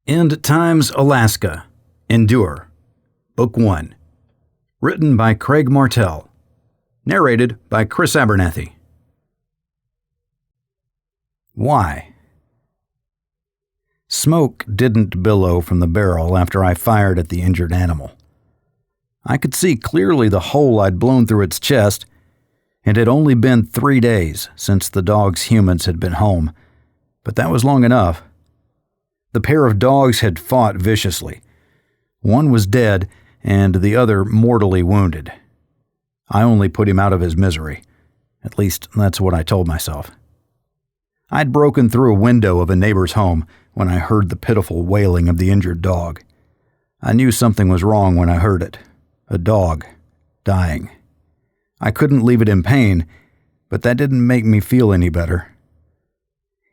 End Times, Alaska. Endure. Book 1. Written by Craig Martelle. Narrated by Chris Abernathy. Why? Smoke didn't billow from the barrel after I fired at the injured animal. I could see clearly the hole I'd blown through its chest. It had only been 3 days since the dog's humans had been home, but that was long enough. The pair of dogs had fought viciously. One was dead, and the other mortally wounded. I only put him out of his misery. At least, that's what I told myself. I'd broken through a window of a neighbor's home when I heard the pitiful wailing of the injured dog. I knew something was wrong when I heard it. A dog, dying. I couldn't leave it in pain, but that didn't make me feel any better.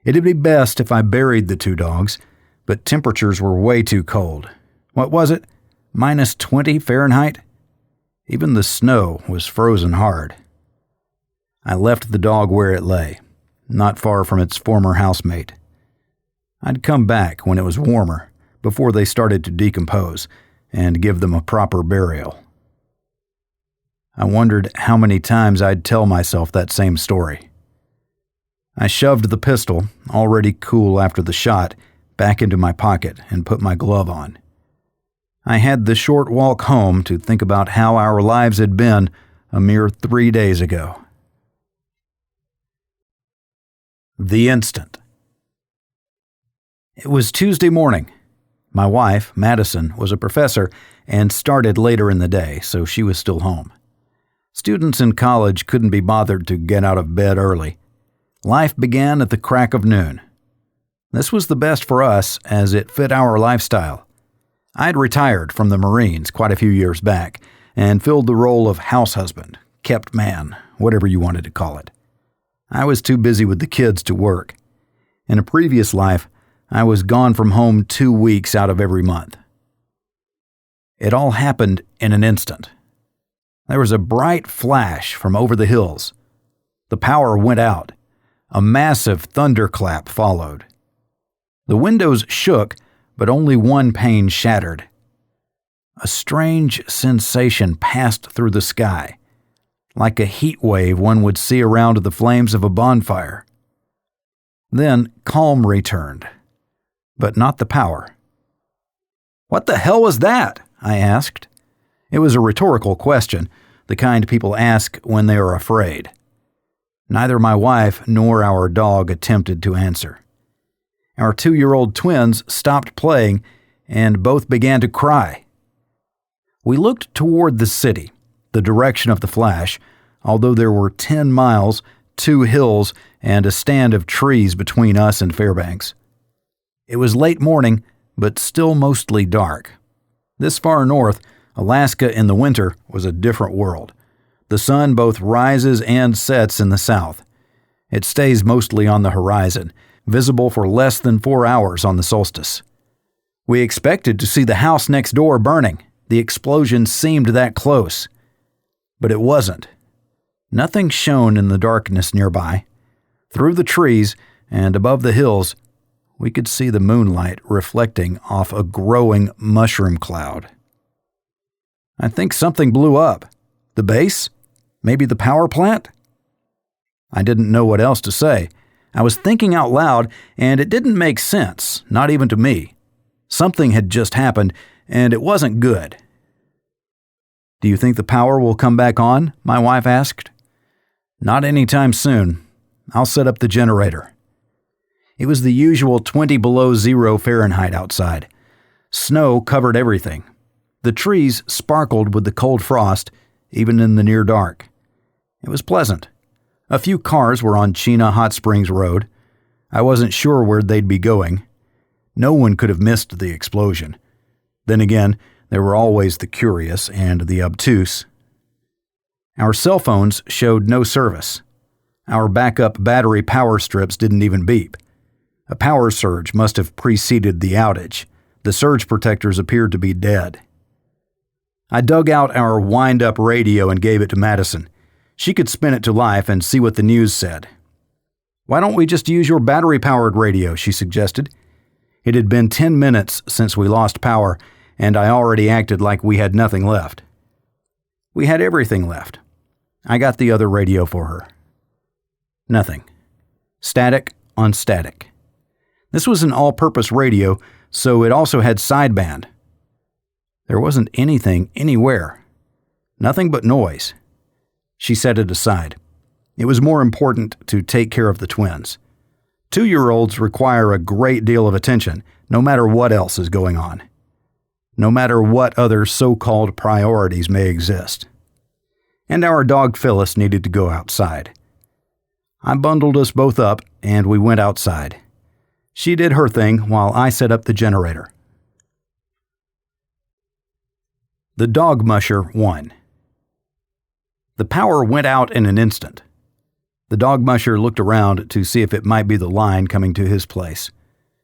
It'd be best if I buried the 2 dogs, but temperatures were way too cold. What was it? -20 Fahrenheit? Even the snow was frozen hard. I left the dog where it lay, not far from its former housemate. I'd come back when it was warmer, before they started to decompose, and give them a proper burial. I wondered how many times I'd tell myself that same story. I shoved the pistol, already cool after the shot, back into my pocket and put my glove on. I had the short walk home to think about how our lives had been a mere 3 days ago. The instant. It was Tuesday morning. My wife, Madison, was a professor and started later in the day, so she was still home. Students in college couldn't be bothered to get out of bed early. Life began at the crack of noon. This was the best for us as it fit our lifestyle. I'd retired from the Marines quite a few years back and filled the role of house husband, kept man, whatever you wanted to call it. I was too busy with the kids to work. In a previous life, I was gone from home 2 weeks out of every month. It all happened in an instant. There was a bright flash from over the hills. The power went out. A massive thunderclap followed. The windows shook, but only one pane shattered. A strange sensation passed through the sky, like a heat wave one would see around the flames of a bonfire. Then calm returned, but not the power. "What the hell was that?" I asked. It was a rhetorical question, the kind people ask when they are afraid. Neither my wife nor our dog attempted to answer. Our 2-year-old twins stopped playing and both began to cry. We looked toward the city, the direction of the flash, although there were 10 miles, 2 hills, and a stand of trees between us and Fairbanks. It was late morning, but still mostly dark. This far north, Alaska in the winter was a different world. The sun both rises and sets in the south. It stays mostly on the horizon, visible for less than 4 hours on the solstice. We expected to see the house next door burning. The explosion seemed that close. But it wasn't. Nothing shone in the darkness nearby. Through the trees and above the hills, we could see the moonlight reflecting off a growing mushroom cloud. I think something blew up. The base? Maybe the power plant? I didn't know what else to say. I was thinking out loud, and it didn't make sense, not even to me. Something had just happened, and it wasn't good. "Do you think the power will come back on?" my wife asked. "Not anytime soon. I'll set up the generator." It was the usual 20 below zero Fahrenheit outside. Snow covered everything. The trees sparkled with the cold frost, even in the near dark. It was pleasant. A few cars were on Chena Hot Springs Road. I wasn't sure where they'd be going. No one could have missed the explosion. Then again, there were always the curious and the obtuse. Our cell phones showed no service. Our backup battery power strips didn't even beep. A power surge must have preceded the outage. The surge protectors appeared to be dead. I dug out our wind-up radio and gave it to Madison. She could spin it to life and see what the news said. "Why don't we just use your battery-powered radio?" she suggested. It had been 10 minutes since we lost power, and I already acted like we had nothing left. We had everything left. I got the other radio for her. Nothing. Static on static. This was an all-purpose radio, so it also had sideband. There wasn't anything anywhere. Nothing but noise. She set it aside. It was more important to take care of the twins. 2-year-olds require a great deal of attention, no matter what else is going on. No matter what other so-called priorities may exist. And our dog Phyllis needed to go outside. I bundled us both up, and we went outside. She did her thing while I set up the generator. The dog musher won. The power went out in an instant. The dog musher looked around to see if it might be the line coming to his place.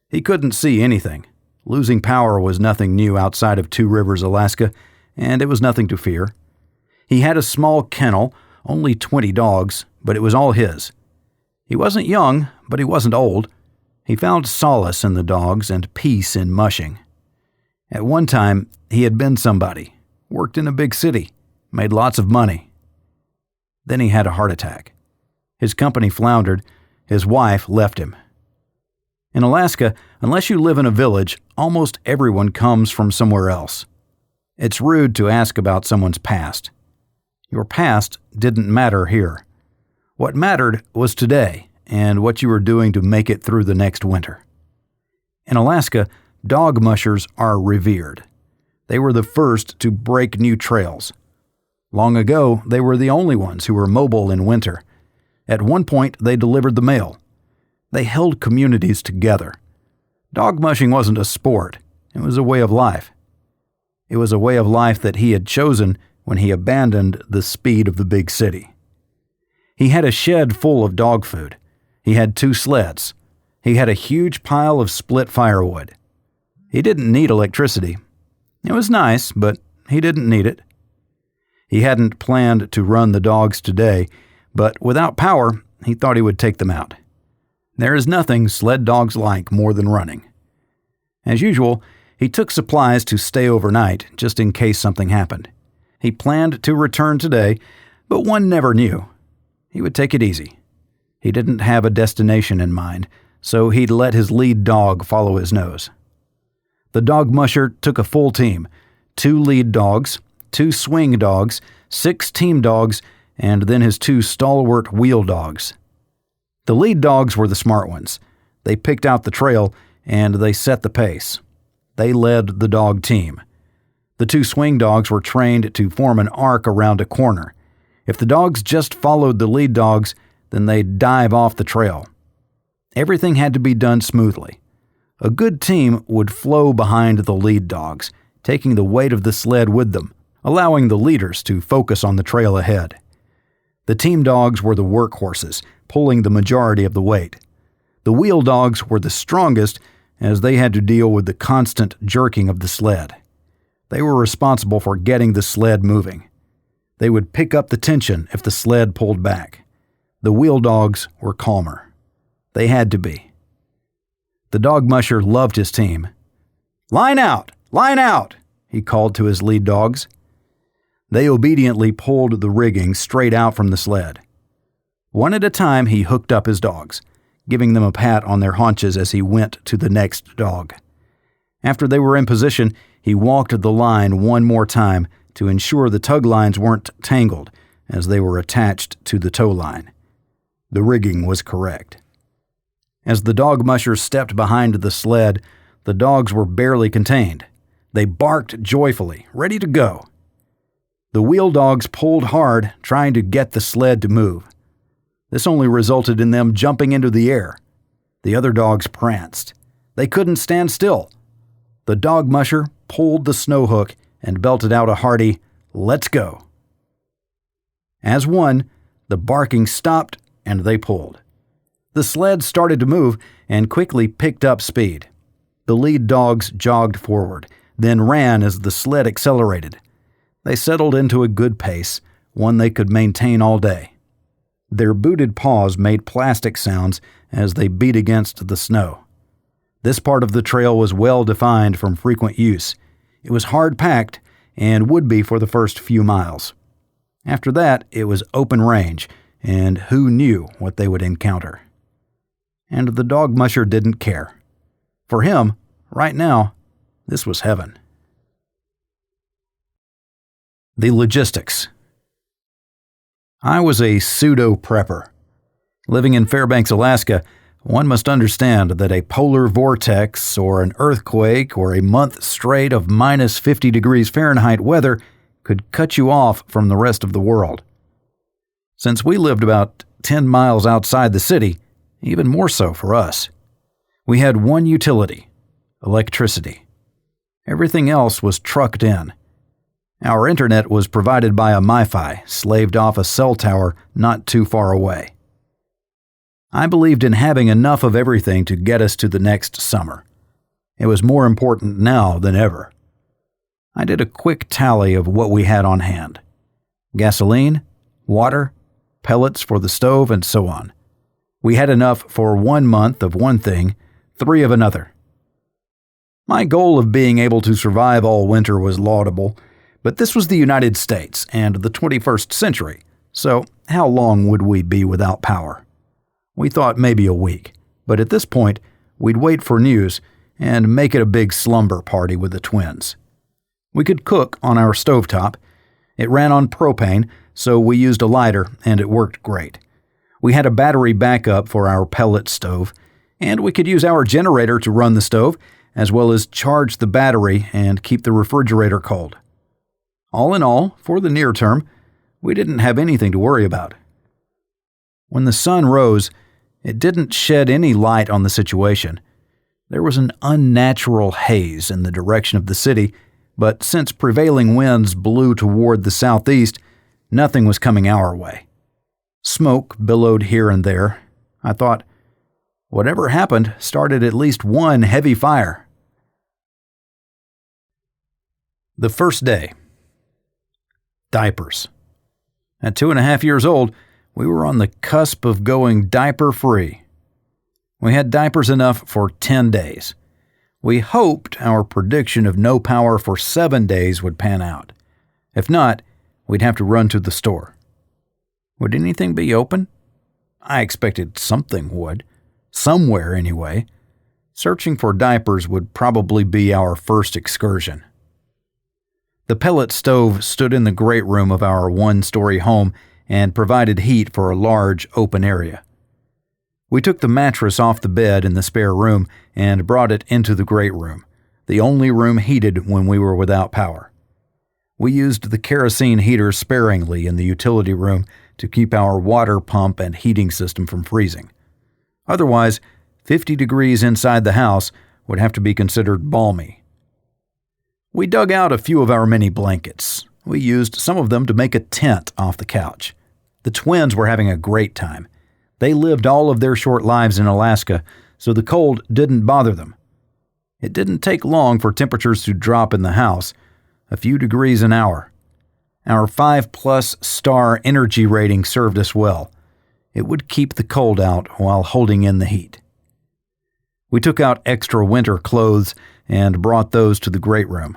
He couldn't see anything. Losing power was nothing new outside of Two Rivers, Alaska, and it was nothing to fear. He had a small kennel, only 20 dogs, but it was all his. He wasn't young, but he wasn't old. He found solace in the dogs and peace in mushing. At one time, he had been somebody, worked in a big city, made lots of money. Then he had a heart attack. His company floundered. His wife left him. In Alaska, unless you live in a village, almost everyone comes from somewhere else. It's rude to ask about someone's past. Your past didn't matter here. What mattered was today and what you were doing to make it through the next winter. In Alaska, dog mushers are revered. They were the first to break new trails. Long ago, they were the only ones who were mobile in winter. At one point, they delivered the mail. They held communities together. Dog mushing wasn't a sport. It was a way of life. It was a way of life that he had chosen when he abandoned the speed of the big city. He had a shed full of dog food. He had 2 sleds. He had a huge pile of split firewood. He didn't need electricity. It was nice, but he didn't need it. He hadn't planned to run the dogs today, but without power, he thought he would take them out. There is nothing sled dogs like more than running. As usual, he took supplies to stay overnight, just in case something happened. He planned to return today, but one never knew. He would take it easy. He didn't have a destination in mind, so he'd let his lead dog follow his nose. The dog musher took a full team, 2 lead dogs, 2 swing dogs, 6 team dogs, and then his 2 stalwart wheel dogs. The lead dogs were the smart ones. They picked out the trail, and they set the pace. They led the dog team. The 2 swing dogs were trained to form an arc around a corner. If the dogs just followed the lead dogs, then they'd dive off the trail. Everything had to be done smoothly. A good team would flow behind the lead dogs, taking the weight of the sled with them, allowing the leaders to focus on the trail ahead. The team dogs were the workhorses, pulling the majority of the weight. The wheel dogs were the strongest, as they had to deal with the constant jerking of the sled. They were responsible for getting the sled moving. They would pick up the tension if the sled pulled back. The wheel dogs were calmer. They had to be. The dog musher loved his team. "Line out! Line out!" he called to his lead dogs. They obediently pulled the rigging straight out from the sled. One at a time, he hooked up his dogs, giving them a pat on their haunches as he went to the next dog. After they were in position, he walked the line one more time to ensure the tug lines weren't tangled as they were attached to the tow line. The rigging was correct. As the dog mushers stepped behind the sled, the dogs were barely contained. They barked joyfully, ready to go. The wheel dogs pulled hard, trying to get the sled to move. This only resulted in them jumping into the air. The other dogs pranced. They couldn't stand still. The dog musher pulled the snow hook and belted out a hearty, "Let's go." As one, the barking stopped and they pulled. The sled started to move and quickly picked up speed. The lead dogs jogged forward, then ran as the sled accelerated. They settled into a good pace, one they could maintain all day. Their booted paws made plastic sounds as they beat against the snow. This part of the trail was well defined from frequent use. It was hard-packed and would be for the first few miles. After that, it was open range, and who knew what they would encounter. And the dog musher didn't care. For him, right now, this was heaven. The logistics. I was a pseudo-prepper. Living in Fairbanks, Alaska, one must understand that a polar vortex or an earthquake or a month straight of minus 50 degrees Fahrenheit weather could cut you off from the rest of the world. Since we lived about 10 miles outside the city, even more so for us, we had one utility: electricity. Everything else was trucked in. Our internet was provided by a MiFi slaved off a cell tower not too far away. I believed in having enough of everything to get us to the next summer. It was more important now than ever. I did a quick tally of what we had on hand: gasoline, water, pellets for the stove, and so on. We had enough for 1 month of one thing, 3 of another. My goal of being able to survive all winter was laudable, but this was the United States and the 21st century, so how long would we be without power? We thought maybe a week, but at this point, we'd wait for news and make it a big slumber party with the twins. We could cook on our stovetop. It ran on propane, so we used a lighter, and it worked great. We had a battery backup for our pellet stove, and we could use our generator to run the stove, as well as charge the battery and keep the refrigerator cold. All in all, for the near term, we didn't have anything to worry about. When the sun rose, it didn't shed any light on the situation. There was an unnatural haze in the direction of the city, but since prevailing winds blew toward the southeast, nothing was coming our way. Smoke billowed here and there. I thought, whatever happened started at least one heavy fire. The first day. Diapers. At 2.5 years old, we were on the cusp of going diaper-free. We had diapers enough for 10 days. We hoped our prediction of no power for 7 days would pan out. If not, we'd have to run to the store. Would anything be open? I expected something would. Somewhere, anyway. Searching for diapers would probably be our first excursion. The pellet stove stood in the great room of our one-story home and provided heat for a large, open area. We took the mattress off the bed in the spare room and brought it into the great room, the only room heated when we were without power. We used the kerosene heater sparingly in the utility room to keep our water pump and heating system from freezing. Otherwise, 50 degrees inside the house would have to be considered balmy. We dug out a few of our many blankets. We used some of them to make a tent off the couch. The twins were having a great time. They lived all of their short lives in Alaska, so the cold didn't bother them. It didn't take long for temperatures to drop in the house, a few degrees an hour. Our 5+ star energy rating served us well. It would keep the cold out while holding in the heat. We took out extra winter clothes and brought those to the great room.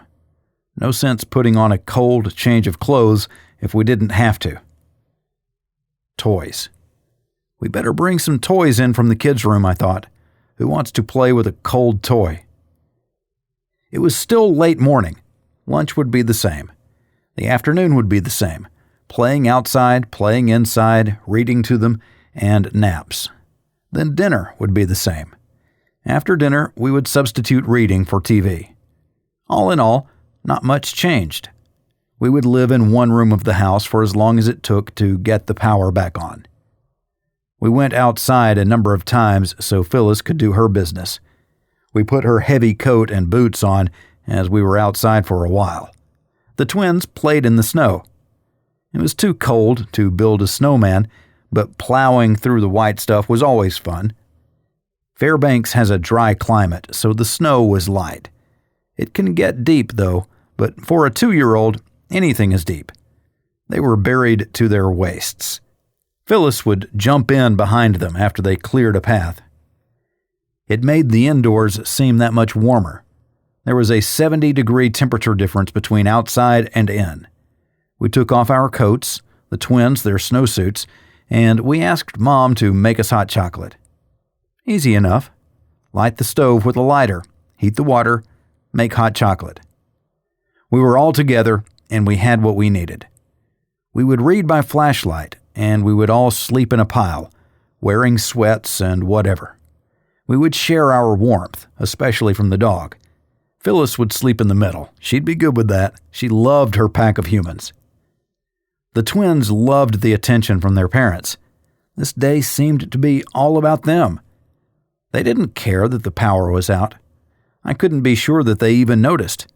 No sense putting on a cold change of clothes if we didn't have to. Toys. We better bring some toys in from the kids' room, I thought. Who wants to play with a cold toy? It was still late morning. Lunch would be the same. The afternoon would be the same. Playing outside, playing inside, reading to them, and naps. Then dinner would be the same. After dinner, we would substitute reading for TV. All in all, not much changed. We would live in one room of the house for as long as it took to get the power back on. We went outside a number of times so Phyllis could do her business. We put her heavy coat and boots on as we were outside for a while. The twins played in the snow. It was too cold to build a snowman, but plowing through the white stuff was always fun. Fairbanks has a dry climate, so the snow was light. It can get deep, though, but for a 2-year-old, anything is deep. They were buried to their waists. Phyllis would jump in behind them after they cleared a path. It made the indoors seem that much warmer. There was a 70-degree temperature difference between outside and in. We took off our coats, the twins their snowsuits, and we asked Mom to make us hot chocolate. Easy enough. Light the stove with a lighter, heat the water, make hot chocolate. We were all together, and we had what we needed. We would read by flashlight, and we would all sleep in a pile, wearing sweats and whatever. We would share our warmth, especially from the dog. Phyllis would sleep in the middle. She'd be good with that. She loved her pack of humans. The twins loved the attention from their parents. This day seemed to be all about them. They didn't care that the power was out. I couldn't be sure that they even noticed.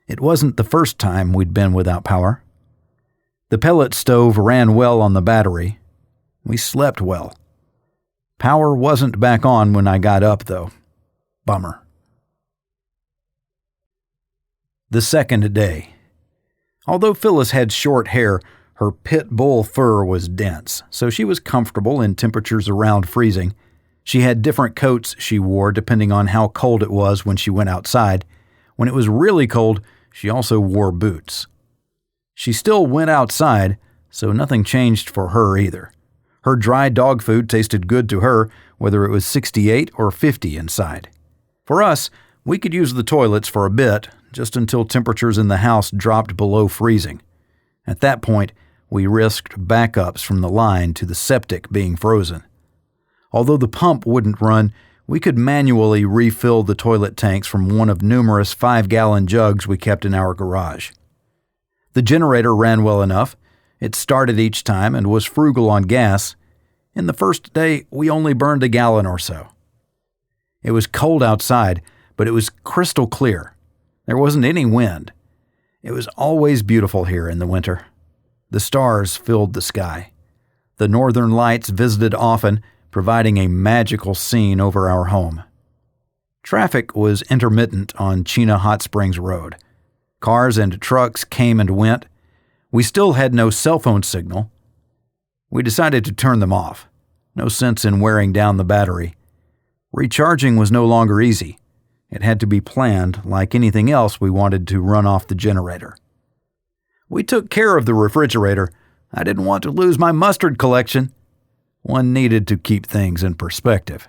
It wasn't the first time we'd been without power. The pellet stove ran well on the battery. We slept well. Power wasn't back on when I got up, though. Bummer. The second day. Although Phyllis had short hair, her pit bull fur was dense, so she was comfortable in temperatures around freezing. She had different coats she wore depending on how cold it was when she went outside. When it was really cold, she also wore boots. She still went outside, so nothing changed for her either. Her dry dog food tasted good to her, whether it was 68 or 50 inside. For us, we could use the toilets for a bit, just until temperatures in the house dropped below freezing. At that point, we risked backups from the line to the septic being frozen. Although the pump wouldn't run, we could manually refill the toilet tanks from one of numerous 5-gallon jugs we kept in our garage. The generator ran well enough. It started each time and was frugal on gas. In the first day, we only burned a gallon or so. It was cold outside, but it was crystal clear. There wasn't any wind. It was always beautiful here in the winter. The stars filled the sky. The northern lights visited often, providing a magical scene over our home. Traffic was intermittent on Chena Hot Springs Road. Cars and trucks came and went. We still had no cell phone signal. We decided to turn them off. No sense in wearing down the battery. Recharging was no longer easy. It had to be planned, like anything else we wanted to run off the generator. We took care of the refrigerator. I didn't want to lose my mustard collection. One needed to keep things in perspective.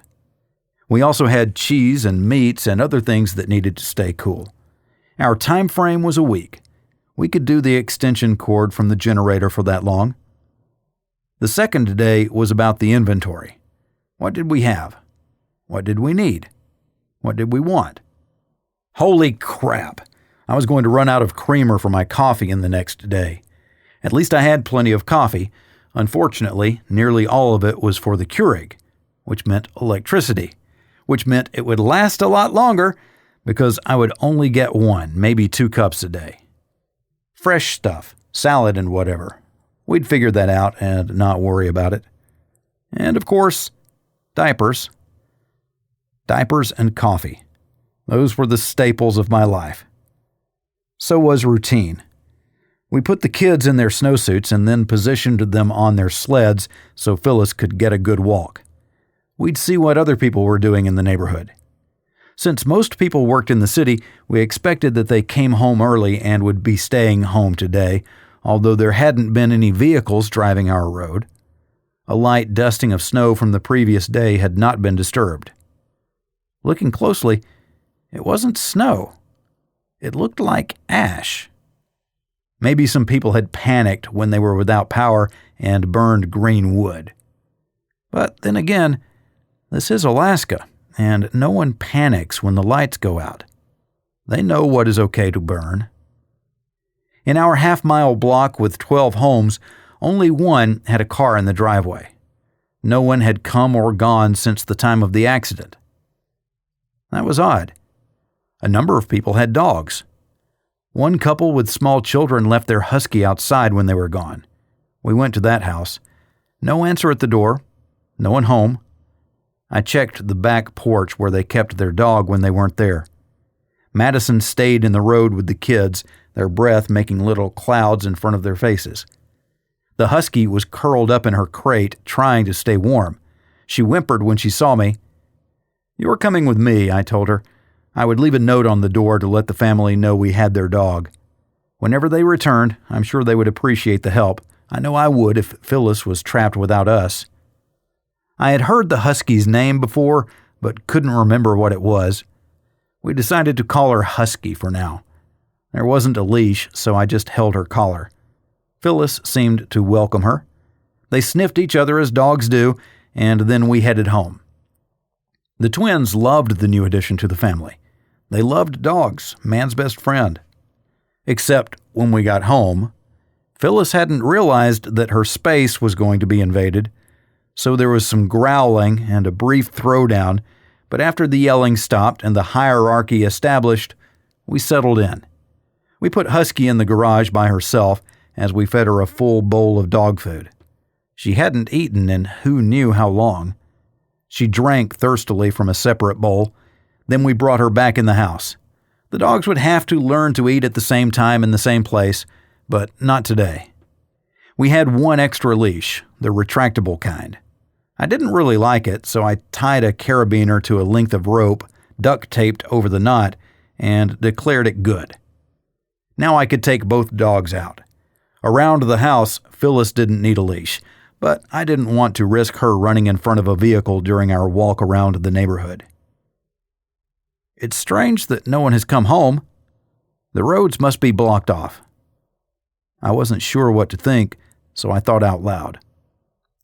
We also had cheese and meats and other things that needed to stay cool. Our time frame was a week. We could do the extension cord from the generator for that long. The second day was about the inventory. What did we have? What did we need? What did we want? Holy crap! I was going to run out of creamer for my coffee in the next day. At least I had plenty of coffee. Unfortunately, nearly all of it was for the Keurig, which meant electricity, which meant it would last a lot longer because I would only get 1, maybe 2 cups a day. Fresh stuff, salad and whatever. We'd figure that out and not worry about it. And of course, diapers. Diapers and coffee. Those were the staples of my life. So was routine. We put the kids in their snowsuits and then positioned them on their sleds so Phyllis could get a good walk. We'd see what other people were doing in the neighborhood. Since most people worked in the city, we expected that they came home early and would be staying home today, although there hadn't been any vehicles driving our road. A light dusting of snow from the previous day had not been disturbed. Looking closely, it wasn't snow. It looked like ash. Maybe some people had panicked when they were without power and burned green wood. But then again, this is Alaska, and no one panics when the lights go out. They know what is okay to burn. In our half-mile block with 12 homes, only one had a car in the driveway. No one had come or gone since the time of the accident. That was odd. A number of people had dogs. One couple with small children left their husky outside when they were gone. We went to that house. No answer at the door. No one home. I checked the back porch where they kept their dog when they weren't there. Madison stayed in the road with the kids, their breath making little clouds in front of their faces. The husky was curled up in her crate, trying to stay warm. She whimpered when she saw me. "You're coming with me," I told her. I would leave a note on the door to let the family know we had their dog. Whenever they returned, I'm sure they would appreciate the help. I know I would if Phyllis was trapped without us. I had heard the Husky's name before, but couldn't remember what it was. We decided to call her Husky for now. There wasn't a leash, so I just held her collar. Phyllis seemed to welcome her. They sniffed each other as dogs do, and then we headed home. The twins loved the new addition to the family. They loved dogs, man's best friend. Except when we got home, Phyllis hadn't realized that her space was going to be invaded, so there was some growling and a brief throwdown, but after the yelling stopped and the hierarchy established, we settled in. We put Husky in the garage by herself as we fed her a full bowl of dog food. She hadn't eaten in who knew how long. She drank thirstily from a separate bowl. Then we brought her back in the house. The dogs would have to learn to eat at the same time in the same place, but not today. We had one extra leash, the retractable kind. I didn't really like it, so I tied a carabiner to a length of rope, duct taped over the knot, and declared it good. Now I could take both dogs out. Around the house, Phyllis didn't need a leash, but I didn't want to risk her running in front of a vehicle during our walk around the neighborhood. It's strange that no one has come home. The roads must be blocked off. I wasn't sure what to think, so I thought out loud.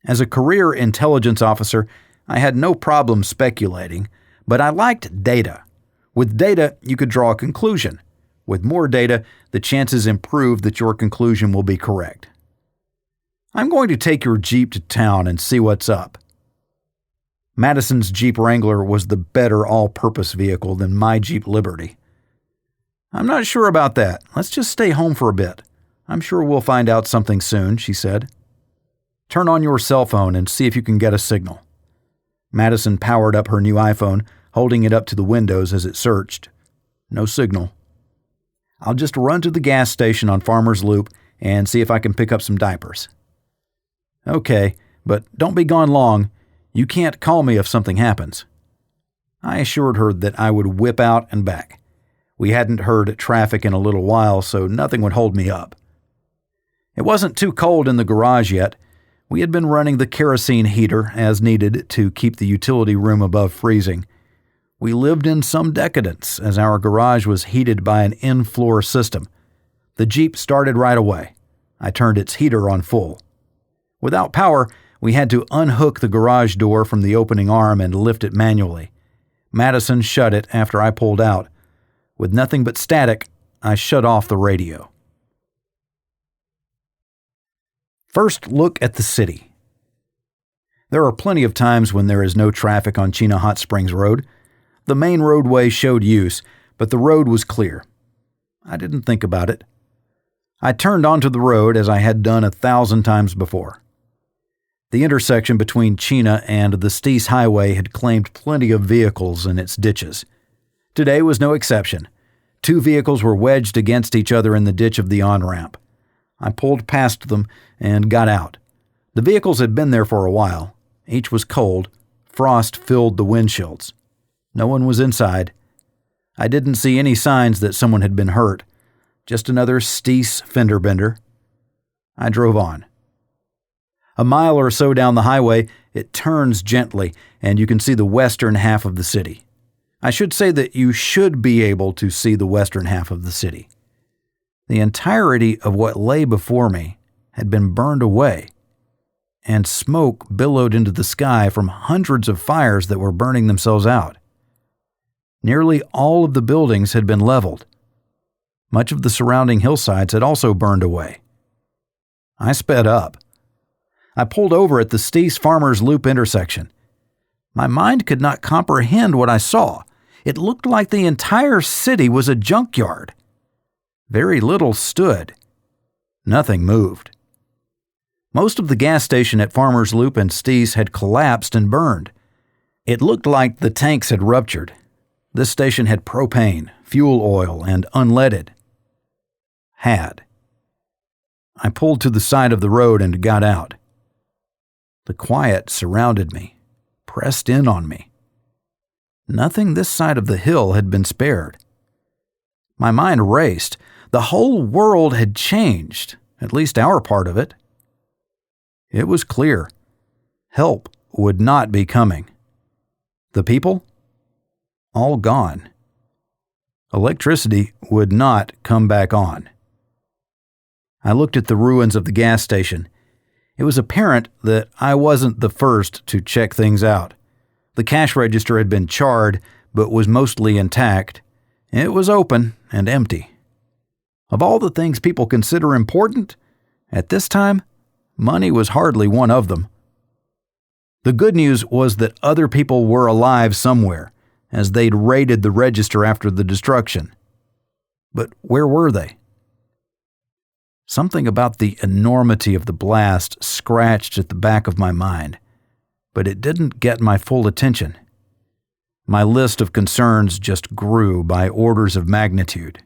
As a career intelligence officer, I had no problem speculating, but I liked data. With data, you could draw a conclusion. With more data, the chances improve that your conclusion will be correct. "I'm going to take your Jeep to town and see what's up." Madison's Jeep Wrangler was the better all-purpose vehicle than my Jeep Liberty. "I'm not sure about that. Let's just stay home for a bit. I'm sure we'll find out something soon," she said. "Turn on your cell phone and see if you can get a signal." Madison powered up her new iPhone, holding it up to the windows as it searched. No signal. "I'll just run to the gas station on Farmer's Loop and see if I can pick up some diapers." "Okay, but don't be gone long. You can't call me if something happens." I assured her that I would whip out and back. We hadn't heard traffic in a little while, so nothing would hold me up. It wasn't too cold in the garage yet. We had been running the kerosene heater as needed to keep the utility room above freezing. We lived in some decadence as our garage was heated by an in-floor system. The Jeep started right away. I turned its heater on full. Without power, we had to unhook the garage door from the opening arm and lift it manually. Madison shut it after I pulled out. With nothing but static, I shut off the radio. First look at the city. There are plenty of times when there is no traffic on Chena Hot Springs Road. The main roadway showed use, but the road was clear. I didn't think about it. I turned onto the road as I had done 1,000 times before. The intersection between Chena and the Steese Highway had claimed plenty of vehicles in its ditches. Today was no exception. 2 vehicles were wedged against each other in the ditch of the on-ramp. I pulled past them and got out. The vehicles had been there for a while. Each was cold. Frost filled the windshields. No one was inside. I didn't see any signs that someone had been hurt. Just another Steese fender bender. I drove on. A mile or so down the highway, it turns gently, and you can see the western half of the city. I should say that you should be able to see the western half of the city. The entirety of what lay before me had been burned away, and smoke billowed into the sky from hundreds of fires that were burning themselves out. Nearly all of the buildings had been leveled. Much of the surrounding hillsides had also burned away. I sped up. I pulled over at the Steese Farmers Loop intersection. My mind could not comprehend what I saw. It looked like the entire city was a junkyard. Very little stood. Nothing moved. Most of the gas station at Farmers Loop and Steese had collapsed and burned. It looked like the tanks had ruptured. This station had propane, fuel oil, and unleaded. Had. I pulled to the side of the road and got out. The quiet surrounded me, pressed in on me. Nothing this side of the hill had been spared. My mind raced. The whole world had changed, at least our part of it. It was clear. Help would not be coming. The people? All gone. Electricity would not come back on. I looked at the ruins of the gas station. It was apparent that I wasn't the first to check things out. The cash register had been charred, but was mostly intact. It was open and empty. Of all the things people consider important, at this time, money was hardly one of them. The good news was that other people were alive somewhere, as they'd raided the register after the destruction. But where were they? Something about the enormity of the blast scratched at the back of my mind, but it didn't get my full attention. My list of concerns just grew by orders of magnitude.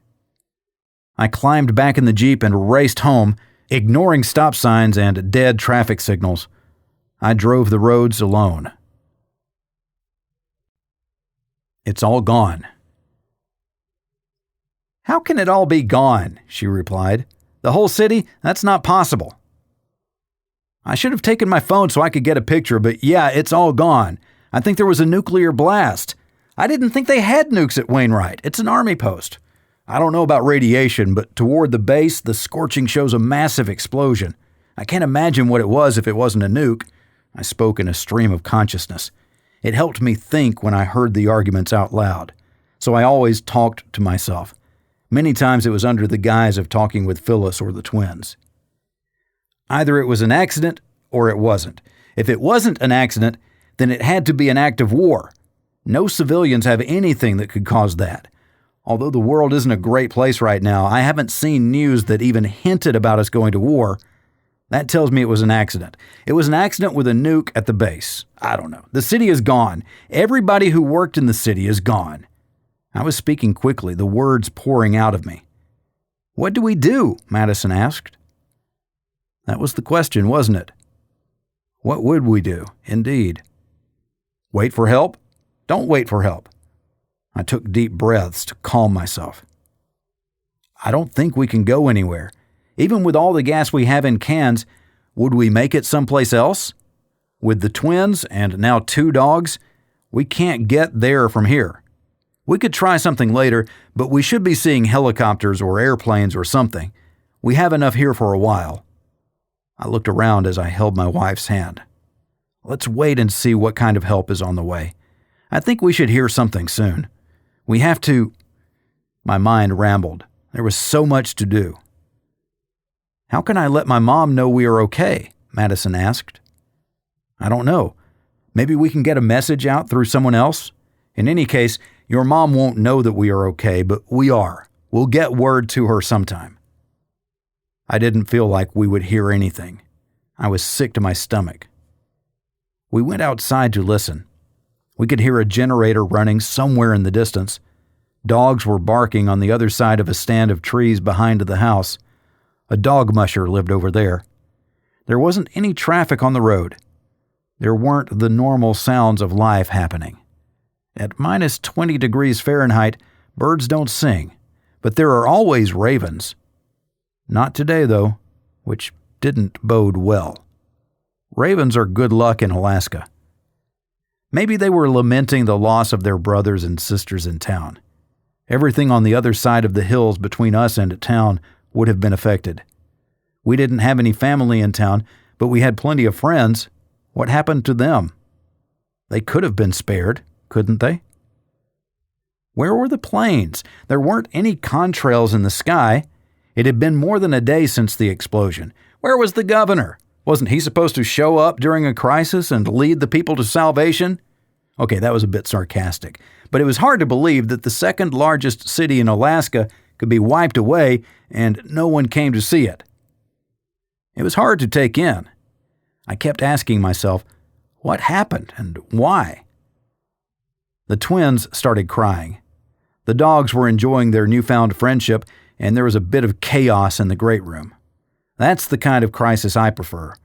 I climbed back in the Jeep and raced home, ignoring stop signs and dead traffic signals. I drove the roads alone. It's all gone. How can it all be gone? She replied. The whole city? That's not possible. I should have taken my phone so I could get a picture, but yeah, it's all gone. I think there was a nuclear blast. I didn't think they had nukes at Wainwright. It's an army post. I don't know about radiation, but toward the base, the scorching shows a massive explosion. I can't imagine what it was if it wasn't a nuke. I spoke in a stream of consciousness. It helped me think when I heard the arguments out loud, so I always talked to myself. Many times it was under the guise of talking with Phyllis or the twins. Either it was an accident or it wasn't. If it wasn't an accident, then it had to be an act of war. No civilians have anything that could cause that. Although the world isn't a great place right now, I haven't seen news that even hinted about us going to war. That tells me it was an accident. It was an accident with a nuke at the base. I don't know. The city is gone. Everybody who worked in the city is gone. I was speaking quickly, the words pouring out of me. What do we do? Madison asked. That was the question, wasn't it? What would we do, indeed? Wait for help? Don't wait for help. I took deep breaths to calm myself. I don't think we can go anywhere. Even with all the gas we have in cans, would we make it someplace else? With the twins and now 2 dogs, we can't get there from here. We could try something later, but we should be seeing helicopters or airplanes or something. We have enough here for a while. I looked around as I held my wife's hand. Let's wait and see what kind of help is on the way. I think we should hear something soon. We have to... My mind rambled. There was so much to do. How can I let my mom know we are okay? Madison asked. I don't know. Maybe we can get a message out through someone else? In any case, your mom won't know that we are okay, but we are. We'll get word to her sometime. I didn't feel like we would hear anything. I was sick to my stomach. We went outside to listen. We could hear a generator running somewhere in the distance. Dogs were barking on the other side of a stand of trees behind the house. A dog musher lived over there. There wasn't any traffic on the road. There weren't the normal sounds of life happening. At minus 20 degrees Fahrenheit, birds don't sing, but there are always ravens. Not today, though, which didn't bode well. Ravens are good luck in Alaska. Maybe they were lamenting the loss of their brothers and sisters in town. Everything on the other side of the hills between us and town would have been affected. We didn't have any family in town, but we had plenty of friends. What happened to them? They could have been spared, couldn't they? Where were the planes? There weren't any contrails in the sky. It had been more than a day since the explosion. Where was the governor? Wasn't he supposed to show up during a crisis and lead the people to salvation? Okay, that was a bit sarcastic, but it was hard to believe that the second largest city in Alaska could be wiped away and no one came to see it. It was hard to take in. I kept asking myself, what happened and why? The twins started crying. The dogs were enjoying their newfound friendship, and there was a bit of chaos in the great room. That's the kind of crisis I prefer,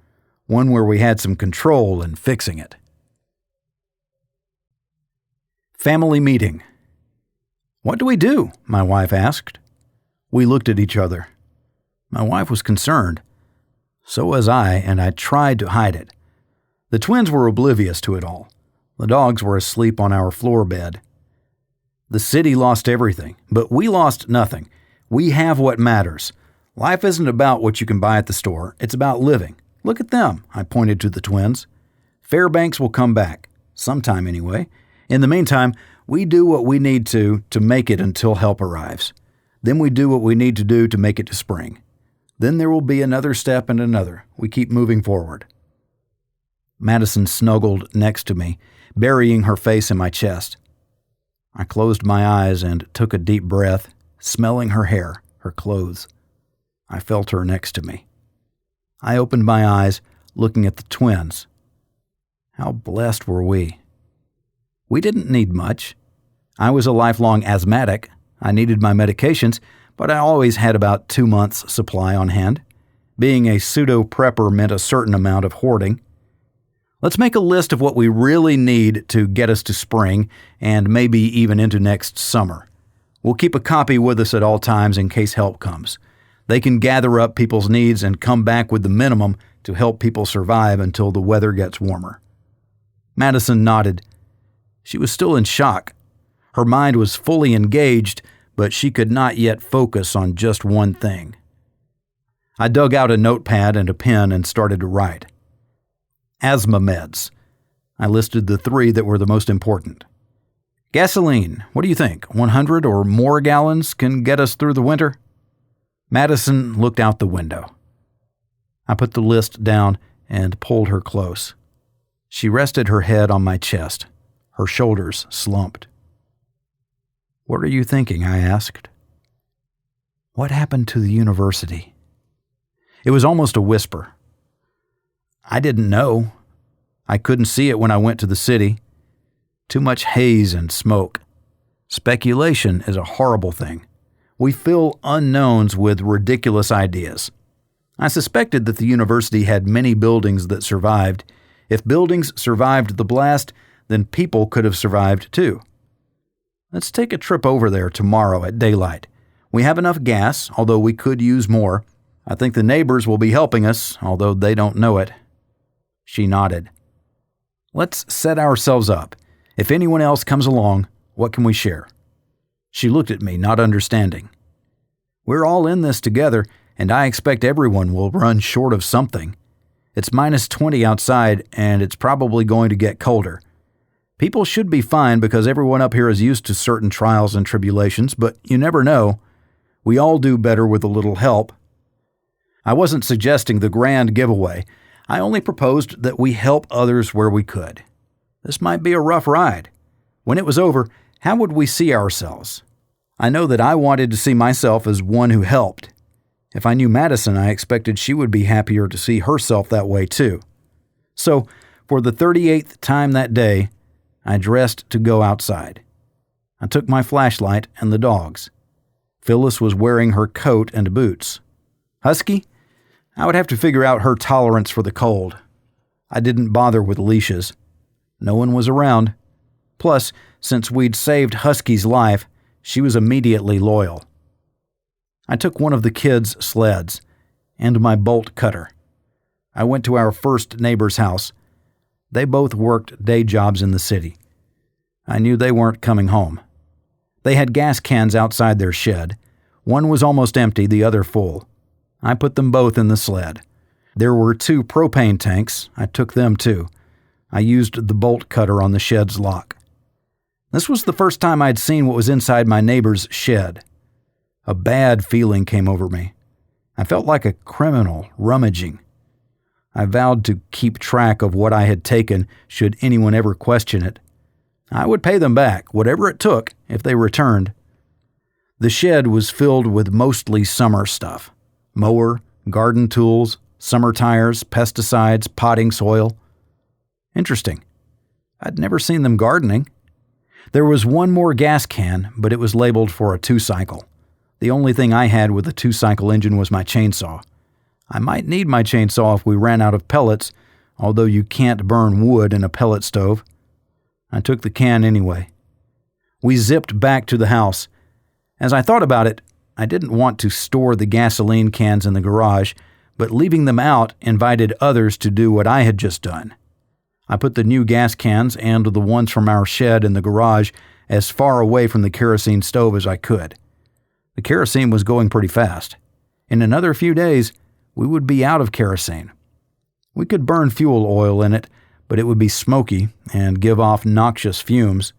one where we had some control in fixing it. Family meeting. "What do we do?" my wife asked. We looked at each other. My wife was concerned. So was I, and I tried to hide it. The twins were oblivious to it all. The dogs were asleep on our floor bed. The city lost everything, but we lost nothing. We have what matters. Life isn't about what you can buy at the store. It's about living. Look at them, I pointed to the twins. Fairbanks will come back. Sometime anyway. In the meantime, we do what we need to make it until help arrives. Then we do what we need to do to make it to spring. Then there will be another step and another. We keep moving forward. Madison snuggled next to me, burying her face in my chest. I closed my eyes and took a deep breath, smelling her hair, her clothes. I felt her next to me. I opened my eyes, looking at the twins. How blessed were we? We didn't need much. I was a lifelong asthmatic. I needed my medications, but I always had about 2 months' supply on hand. Being a pseudo-prepper meant a certain amount of hoarding. Let's make a list of what we really need to get us to spring and maybe even into next summer. We'll keep a copy with us at all times in case help comes. They can gather up people's needs and come back with the minimum to help people survive until the weather gets warmer. Madison nodded. She was still in shock. Her mind was fully engaged, but she could not yet focus on just one thing. I dug out a notepad and a pen and started to write. Asthma meds. I listed the 3 that were the most important. Gasoline, what do you think? 100 or more gallons can get us through the winter? Madison looked out the window. I put the list down and pulled her close. She rested her head on my chest. Her shoulders slumped. What are you thinking? I asked. What happened to the university? It was almost a whisper. I didn't know. I couldn't see it when I went to the city. Too much haze and smoke. Speculation is a horrible thing. We fill unknowns with ridiculous ideas. I suspected that the university had many buildings that survived. If buildings survived the blast, then people could have survived too. Let's take a trip over there tomorrow at daylight. We have enough gas, although we could use more. I think the neighbors will be helping us, although they don't know it. She nodded. Let's set ourselves up. If anyone else comes along, what can we share? She looked at me, not understanding. We're all in this together, and I expect everyone will run short of something. It's -20 outside, and it's probably going to get colder. People should be fine because everyone up here is used to certain trials and tribulations, but you never know. We all do better with a little help. I wasn't suggesting the grand giveaway. I only proposed that we help others where we could. This might be a rough ride. When it was over, how would we see ourselves? I know that I wanted to see myself as one who helped. If I knew Madison, I expected she would be happier to see herself that way too. So, for the 38th time that day, I dressed to go outside. I took my flashlight and the dogs. Phyllis was wearing her coat and boots. Husky? I would have to figure out her tolerance for the cold. I didn't bother with leashes. No one was around. Plus, since we'd saved Husky's life, she was immediately loyal. I took one of the kids' sleds and my bolt cutter. I went to our first neighbor's house. They both worked day jobs in the city. I knew they weren't coming home. They had gas cans outside their shed. One was almost empty, the other full. I put them both in the sled. There were 2 propane tanks. I took them too. I used the bolt cutter on the shed's lock. This was the first time I'd seen what was inside my neighbor's shed. A bad feeling came over me. I felt like a criminal rummaging. I vowed to keep track of what I had taken should anyone ever question it. I would pay them back, whatever it took, if they returned. The shed was filled with mostly summer stuff. Mower, garden tools, summer tires, pesticides, potting soil. Interesting. I'd never seen them gardening. There was one more gas can, but it was labeled for a 2-cycle. The only thing I had with a 2-cycle engine was my chainsaw. I might need my chainsaw if we ran out of pellets, although you can't burn wood in a pellet stove. I took the can anyway. We zipped back to the house. As I thought about it, I didn't want to store the gasoline cans in the garage, but leaving them out invited others to do what I had just done. I put the new gas cans and the ones from our shed in the garage as far away from the kerosene stove as I could. The kerosene was going pretty fast. In another few days, we would be out of kerosene. We could burn fuel oil in it, but it would be smoky and give off noxious fumes.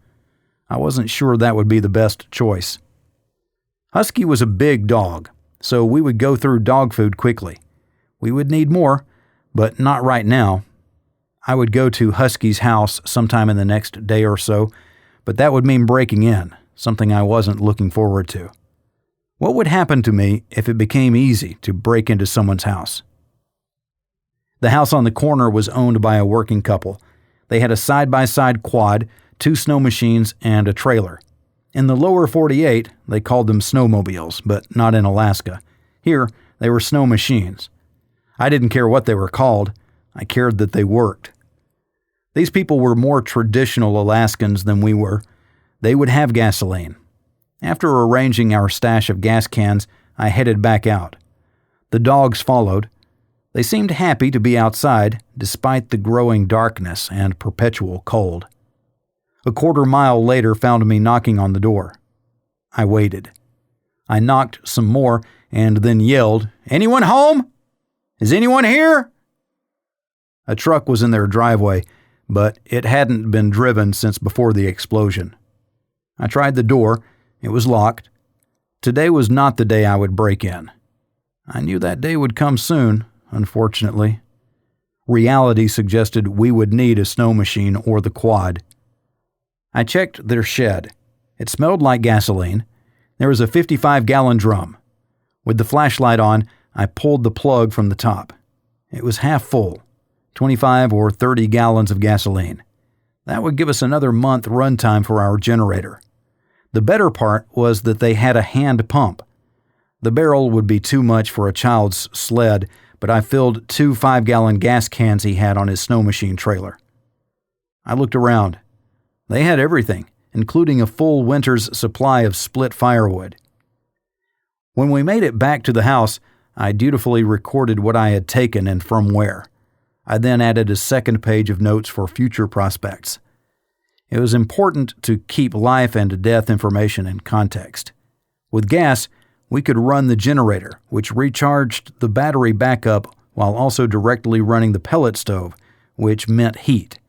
I wasn't sure that would be the best choice. Husky was a big dog, so we would go through dog food quickly. We would need more, but not right now. I would go to Husky's house sometime in the next day or so, but that would mean breaking in, something I wasn't looking forward to. What would happen to me if it became easy to break into someone's house? The house on the corner was owned by a working couple. They had a side-by-side quad, 2 snow machines, and a trailer. In the lower 48, they called them snowmobiles, but not in Alaska. Here, they were snow machines. I didn't care what they were called. I cared that they worked. These people were more traditional Alaskans than we were. They would have gasoline. After arranging our stash of gas cans, I headed back out. The dogs followed. They seemed happy to be outside, despite the growing darkness and perpetual cold. A quarter-mile later found me knocking on the door. I waited. I knocked some more and then yelled, "Anyone home? Is anyone here?" A truck was in their driveway, but it hadn't been driven since before the explosion. I tried the door. It was locked. Today was not the day I would break in. I knew that day would come soon, unfortunately. Reality suggested we would need a snow machine or the quad. I checked their shed. It smelled like gasoline. There was a 55-gallon drum. With the flashlight on, I pulled the plug from the top. It was half full, 25 or 30 gallons of gasoline. That would give us another month runtime for our generator. The better part was that they had a hand pump. The barrel would be too much for a child's sled, but I filled 2 5-gallon gas cans he had on his snow machine trailer. I looked around. They had everything, including a full winter's supply of split firewood. When we made it back to the house, I dutifully recorded what I had taken and from where. I then added a second page of notes for future prospects. It was important to keep life and death information in context. With gas, we could run the generator, which recharged the battery backup while also directly running the pellet stove, which meant heat.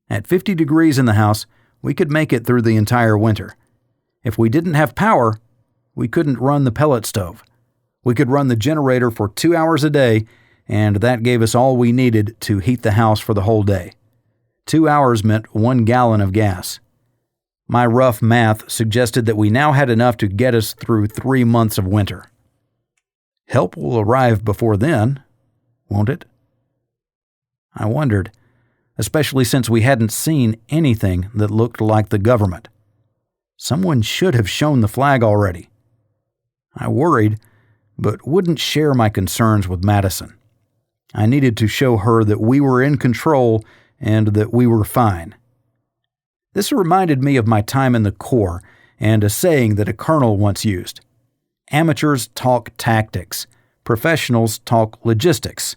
At 50 degrees in the house, we could make it through the entire winter. If we didn't have power, we couldn't run the pellet stove. We could run the generator for 2 hours a day, and that gave us all we needed to heat the house for the whole day. 2 hours meant 1 gallon of gas. My rough math suggested that we now had enough to get us through 3 months of winter. Help will arrive before then, won't it? I wondered, especially since we hadn't seen anything that looked like the government. Someone should have shown the flag already. I worried, but wouldn't share my concerns with Madison. I needed to show her that we were in control and that we were fine. This reminded me of my time in the Corps and a saying that a colonel once used. Amateurs talk tactics, professionals talk logistics.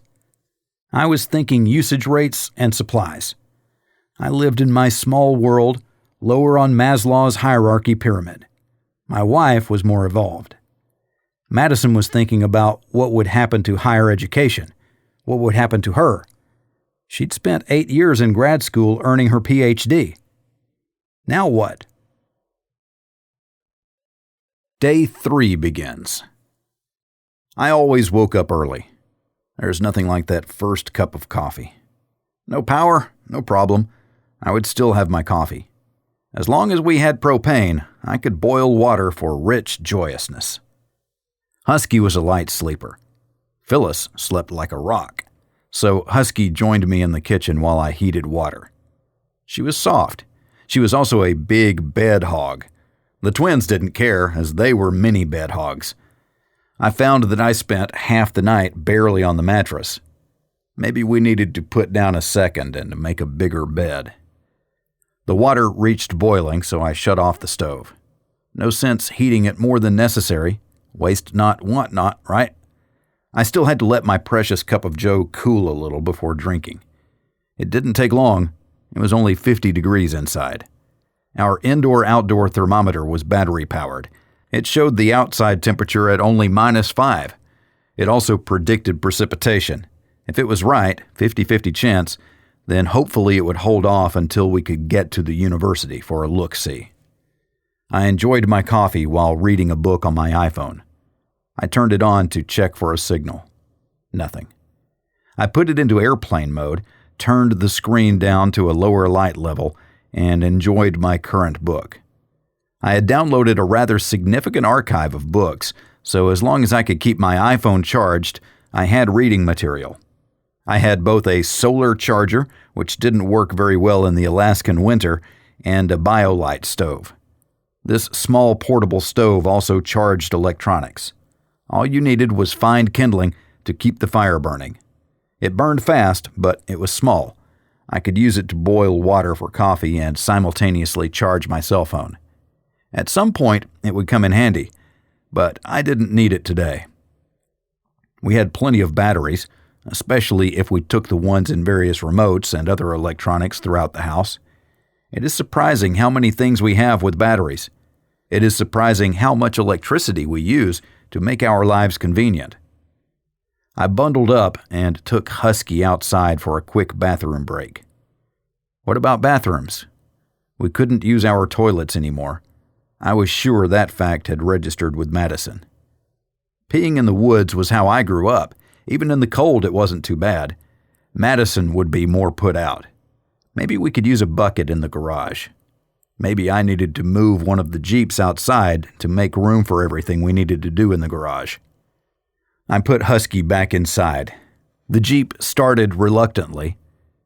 I was thinking usage rates and supplies. I lived in my small world, lower on Maslow's hierarchy pyramid. My wife was more evolved. Madison was thinking about what would happen to higher education, what would happen to her. She'd spent 8 years in grad school earning her PhD. Now what? Day 3 begins. I always woke up early. There's nothing like that first cup of coffee. No power, no problem. I would still have my coffee. As long as we had propane, I could boil water for rich joyousness. Husky was a light sleeper. Phyllis slept like a rock, so Husky joined me in the kitchen while I heated water. She was soft. She was also a big bed hog. The twins didn't care, as they were mini bed hogs. I found that I spent half the night barely on the mattress. Maybe we needed to put down a second and make a bigger bed. The water reached boiling, so I shut off the stove. No sense heating it more than necessary. Waste not, want not, right? I still had to let my precious cup of joe cool a little before drinking. It didn't take long. It was only 50 degrees inside. Our indoor-outdoor thermometer was battery-powered. It showed the outside temperature at only -5. It also predicted precipitation. If it was right, 50-50 chance, then hopefully it would hold off until we could get to the university for a look-see. I enjoyed my coffee while reading a book on my iPhone. I turned it on to check for a signal. Nothing. I put it into airplane mode, turned the screen down to a lower light level, and enjoyed my current book. I had downloaded a rather significant archive of books, so as long as I could keep my iPhone charged, I had reading material. I had both a solar charger, which didn't work very well in the Alaskan winter, and a BioLite stove. This small portable stove also charged electronics. All you needed was fine kindling to keep the fire burning. It burned fast, but it was small. I could use it to boil water for coffee and simultaneously charge my cell phone. At some point, it would come in handy, but I didn't need it today. We had plenty of batteries, especially if we took the ones in various remotes and other electronics throughout the house. It is surprising how many things we have with batteries. It is surprising how much electricity we use to make our lives convenient. I bundled up and took Husky outside for a quick bathroom break. What about bathrooms? We couldn't use our toilets anymore. I was sure that fact had registered with Madison. Peeing in the woods was how I grew up. Even in the cold, it wasn't too bad. Madison would be more put out. Maybe we could use a bucket in the garage. Maybe I needed to move one of the Jeeps outside to make room for everything we needed to do in the garage. I put Husky back inside. The Jeep started reluctantly.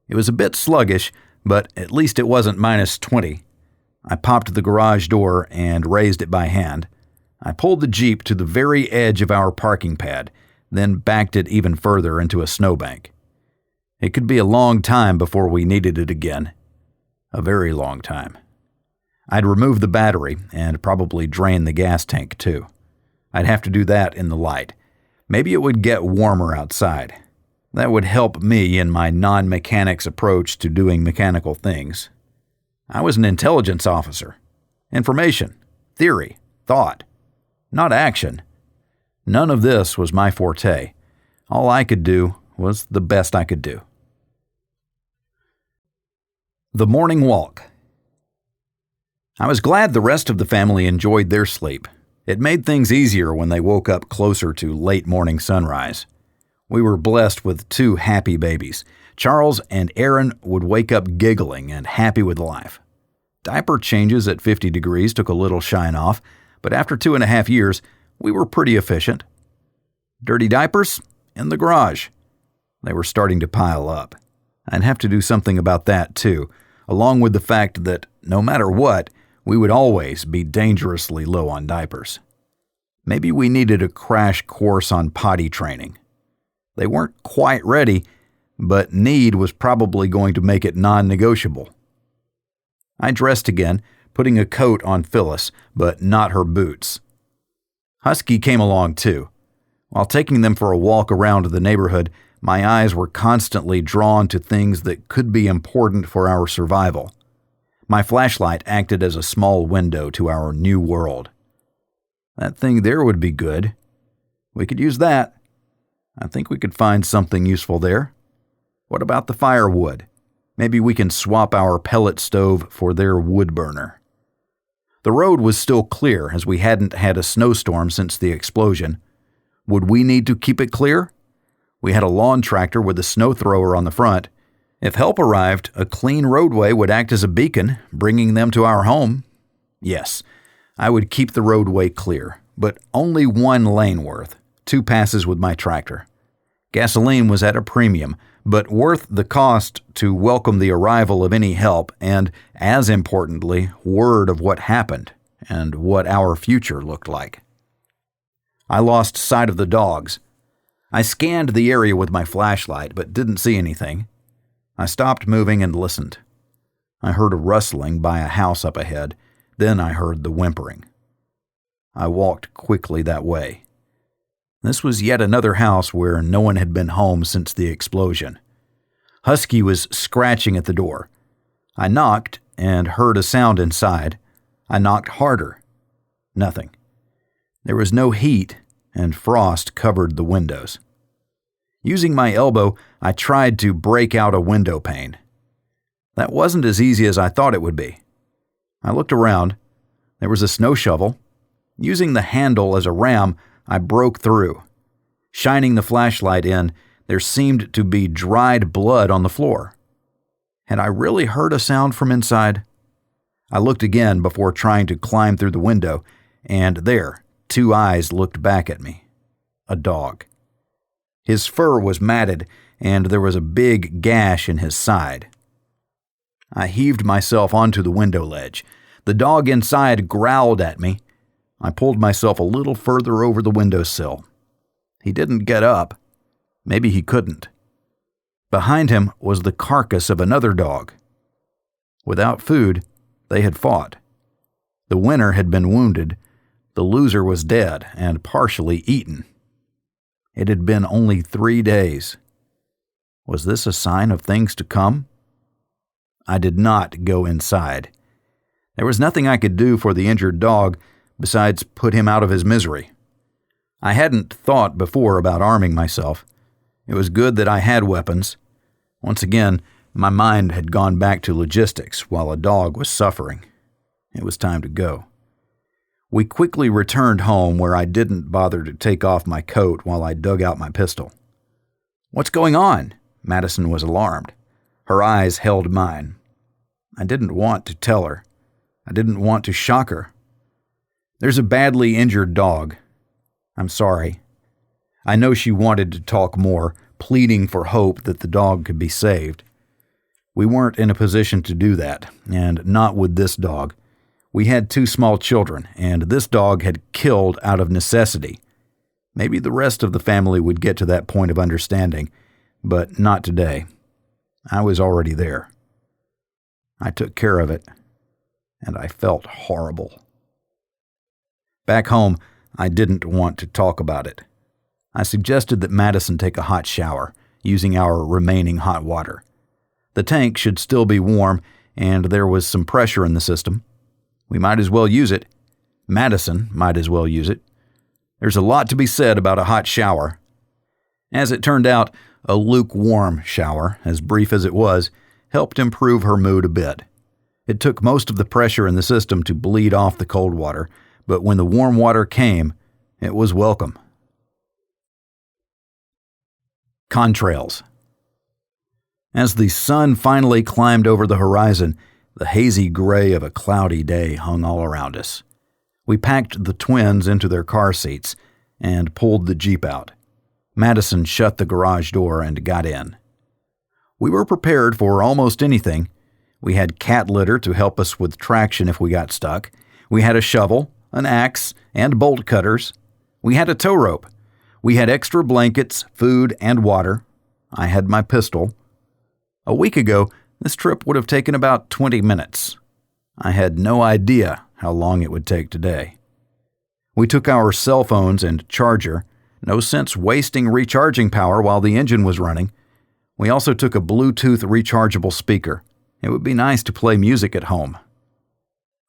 It was a bit sluggish, but at least it wasn't -20. I popped the garage door and raised it by hand. I pulled the Jeep to the very edge of our parking pad, then backed it even further into a snowbank. It could be a long time before we needed it again. A very long time. I'd remove the battery and probably drain the gas tank too. I'd have to do that in the light. Maybe it would get warmer outside. That would help me in my non-mechanics approach to doing mechanical things. I was an intelligence officer. Information, theory, thought, not action. None of this was my forte. All I could do was the best I could do. The morning walk. I was glad the rest of the family enjoyed their sleep. It made things easier when they woke up closer to late morning sunrise. We were blessed with 2 happy babies. Charles and Aaron would wake up giggling and happy with life. Diaper changes at 50 degrees took a little shine off, but after 2.5 years, we were pretty efficient. Dirty diapers? In the garage. They were starting to pile up. I'd have to do something about that too, along with the fact that no matter what, we would always be dangerously low on diapers. Maybe we needed a crash course on potty training. They weren't quite ready, but need was probably going to make it non-negotiable. I dressed again, putting a coat on Phyllis, but not her boots. Husky came along too. While taking them for a walk around the neighborhood, my eyes were constantly drawn to things that could be important for our survival. My flashlight acted as a small window to our new world. That thing there would be good. We could use that. I think we could find something useful there. What about the firewood? Maybe we can swap our pellet stove for their wood burner. The road was still clear as we hadn't had a snowstorm since the explosion. Would we need to keep it clear? We had a lawn tractor with a snow thrower on the front. If help arrived, a clean roadway would act as a beacon, bringing them to our home. Yes, I would keep the roadway clear, but only 1 lane worth, 2 passes with my tractor. Gasoline was at a premium, but worth the cost to welcome the arrival of any help and, as importantly, word of what happened and what our future looked like. I lost sight of the dogs. I scanned the area with my flashlight, but didn't see anything. I stopped moving and listened. I heard a rustling by a house up ahead. Then I heard the whimpering. I walked quickly that way. This was yet another house where no one had been home since the explosion. Husky was scratching at the door. I knocked and heard a sound inside. I knocked harder. Nothing. There was no heat, and frost covered the windows. Using my elbow, I tried to break out a window pane. That wasn't as easy as I thought it would be. I looked around. There was a snow shovel. Using the handle as a ram, I broke through. Shining the flashlight in, there seemed to be dried blood on the floor. Had I really heard a sound from inside? I looked again before trying to climb through the window, and there, 2 eyes looked back at me. A dog. His fur was matted, and there was a big gash in his side. I heaved myself onto the window ledge. The dog inside growled at me. I pulled myself a little further over the windowsill. He didn't get up. Maybe he couldn't. Behind him was the carcass of another dog. Without food, they had fought. The winner had been wounded. The loser was dead and partially eaten. It had been only 3 days. Was this a sign of things to come? I did not go inside. There was nothing I could do for the injured dog besides put him out of his misery. I hadn't thought before about arming myself. It was good that I had weapons. Once again, my mind had gone back to logistics while a dog was suffering. It was time to go. We quickly returned home where I didn't bother to take off my coat while I dug out my pistol. "What's going on?" Madison was alarmed. Her eyes held mine. I didn't want to tell her. I didn't want to shock her. "There's a badly injured dog. I'm sorry." I know she wanted to talk more, pleading for hope that the dog could be saved. We weren't in a position to do that, and not with this dog. We had 2 small children, and this dog had killed out of necessity. Maybe the rest of the family would get to that point of understanding, but not today. I was already there. I took care of it, and I felt horrible. Back home, I didn't want to talk about it. I suggested that Madison take a hot shower, using our remaining hot water. The tank should still be warm, and there was some pressure in the system. We might as well use it. Madison might as well use it. There's a lot to be said about a hot shower. As it turned out, a lukewarm shower, as brief as it was, helped improve her mood a bit. It took most of the pressure in the system to bleed off the cold water, but when the warm water came, it was welcome. Contrails. As the sun finally climbed over the horizon, the hazy gray of a cloudy day hung all around us. We packed the twins into their car seats and pulled the Jeep out. Madison shut the garage door and got in. We were prepared for almost anything. We had cat litter to help us with traction if we got stuck. We had a shovel, an axe, and bolt cutters. We had a tow rope. We had extra blankets, food, and water. I had my pistol. A week ago, this trip would have taken about 20 minutes. I had no idea how long it would take today. We took our cell phones and charger. No sense wasting recharging power while the engine was running. We also took a Bluetooth rechargeable speaker. It would be nice to play music at home.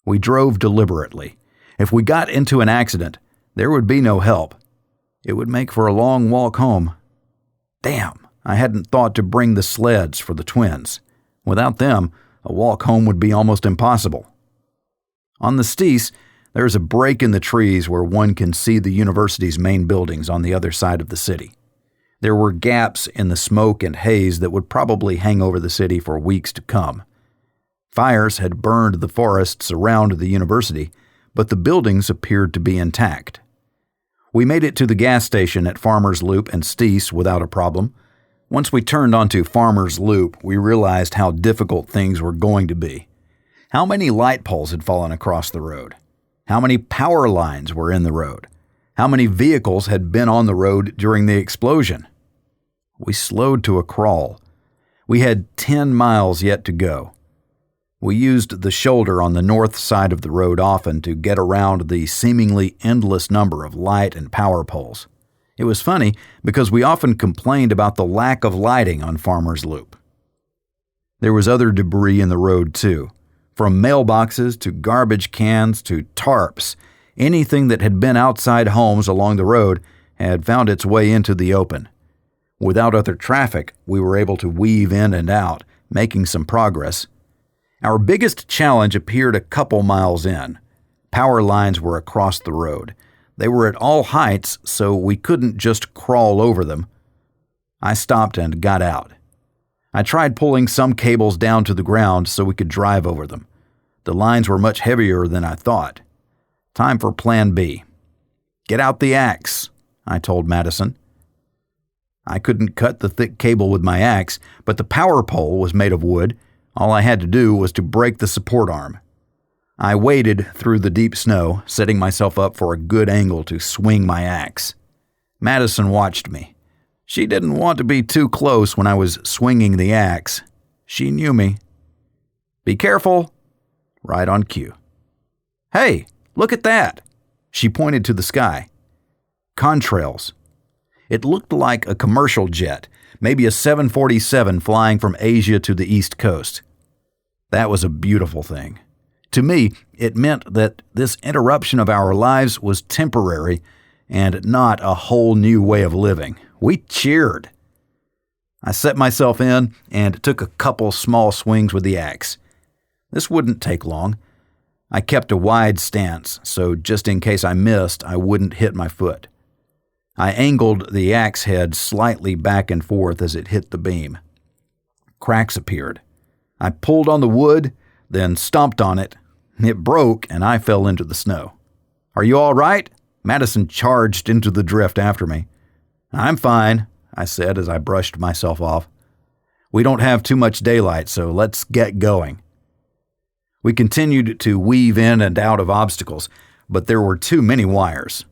We drove deliberately. If we got into an accident, there would be no help. It would make for a long walk home. Damn, I hadn't thought to bring the sleds for the twins. Without them, a walk home would be almost impossible. On the Steese, there's a break in the trees where one can see the university's main buildings on the other side of the city. There were gaps in the smoke and haze that would probably hang over the city for weeks to come. Fires had burned the forests around the university, but the buildings appeared to be intact. We made it to the gas station at Farmers Loop and Steese without a problem. Once we turned onto Farmers Loop, we realized how difficult things were going to be. How many light poles had fallen across the road? How many power lines were in the road? How many vehicles had been on the road during the explosion? We slowed to a crawl. We had 10 miles yet to go. We used the shoulder on the north side of the road often to get around the seemingly endless number of light and power poles. It was funny because we often complained about the lack of lighting on Farmer's Loop. There was other debris in the road too, from mailboxes to garbage cans to tarps. Anything that had been outside homes along the road had found its way into the open. Without other traffic, we were able to weave in and out, making some progress. Our biggest challenge appeared a couple miles in. Power lines were across the road. They were at all heights, so we couldn't just crawl over them. I stopped and got out. I tried pulling some cables down to the ground so we could drive over them. The lines were much heavier than I thought. Time for Plan B. "Get out the axe," I told Madison. I couldn't cut the thick cable with my axe, but the power pole was made of wood. All I had to do was to break the support arm. I waded through the deep snow, setting myself up for a good angle to swing my axe. Madison watched me. She didn't want to be too close when I was swinging the axe. She knew me. "Be careful." Right on cue. "Hey, look at that." She pointed to the sky. Contrails. It looked like a commercial jet, maybe a 747 flying from Asia to the East Coast. That was a beautiful thing. To me, it meant that this interruption of our lives was temporary and not a whole new way of living. We cheered. I set myself in and took a couple small swings with the axe. This wouldn't take long. I kept a wide stance, so just in case I missed, I wouldn't hit my foot. I angled the axe head slightly back and forth as it hit the beam. Cracks appeared. I pulled on the wood, then stomped on it. It broke, and I fell into the snow. "Are you all right?" Madison charged into the drift after me. "I'm fine," I said as I brushed myself off. "We don't have too much daylight, so let's get going." We continued to weave in and out of obstacles, but there were too many wires.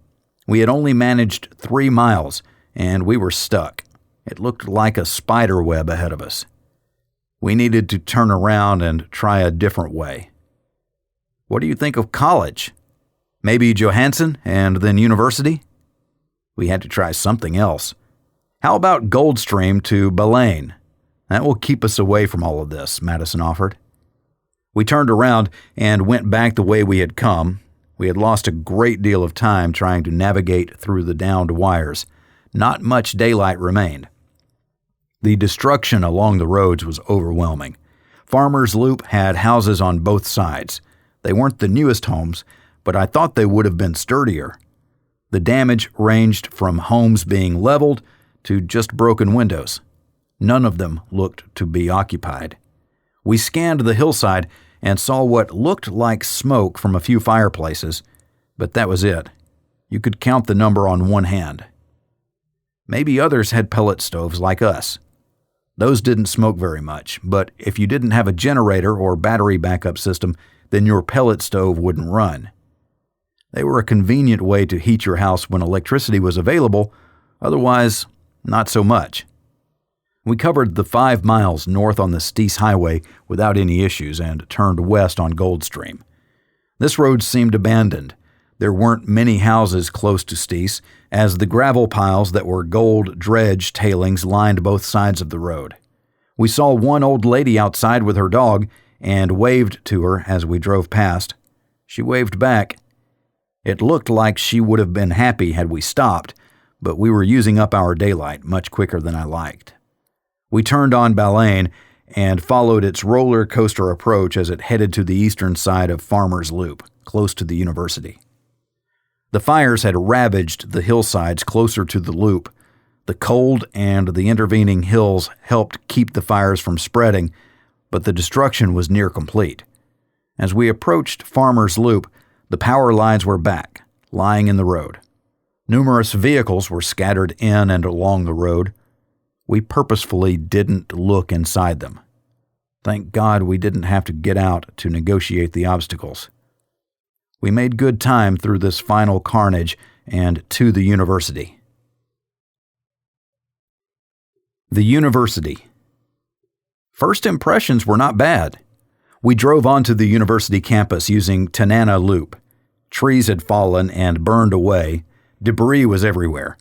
We had only managed 3 miles, and we were stuck. It looked like a spider web ahead of us. We needed to turn around and try a different way. "What do you think of college? Maybe Johansson and then university?" We had to try something else. "How about Goldstream to Baleine? That will keep us away from all of this," Madison offered. We turned around and went back the way we had come. We had lost a great deal of time trying to navigate through the downed wires. Not much daylight remained. The destruction along the roads was overwhelming. Farmer's Loop had houses on both sides. They weren't the newest homes, but I thought they would have been sturdier. The damage ranged from homes being leveled to just broken windows. None of them looked to be occupied. We scanned the hillside and saw what looked like smoke from a few fireplaces, but that was it. You could count the number on one hand. Maybe others had pellet stoves like us. Those didn't smoke very much, but if you didn't have a generator or battery backup system, then your pellet stove wouldn't run. They were a convenient way to heat your house when electricity was available, otherwise, not so much. We covered the 5 miles north on the Steese Highway without any issues and turned west on Goldstream. This road seemed abandoned. There weren't many houses close to Steese, as the gravel piles that were gold dredge tailings lined both sides of the road. We saw one old lady outside with her dog and waved to her as we drove past. She waved back. It looked like she would have been happy had we stopped, but we were using up our daylight much quicker than I liked. We turned on Baleine and followed its roller coaster approach as it headed to the eastern side of Farmer's Loop, close to the university. The fires had ravaged the hillsides closer to the loop. The cold and the intervening hills helped keep the fires from spreading, but the destruction was near complete. As we approached Farmer's Loop, the power lines were back, lying in the road. Numerous vehicles were scattered in and along the road. We purposefully didn't look inside them. Thank God we didn't have to get out to negotiate the obstacles. We made good time through this final carnage and to the university. The university. First impressions were not bad. We drove onto the university campus using Tanana Loop. Trees had fallen and burned away. Debris was everywhere.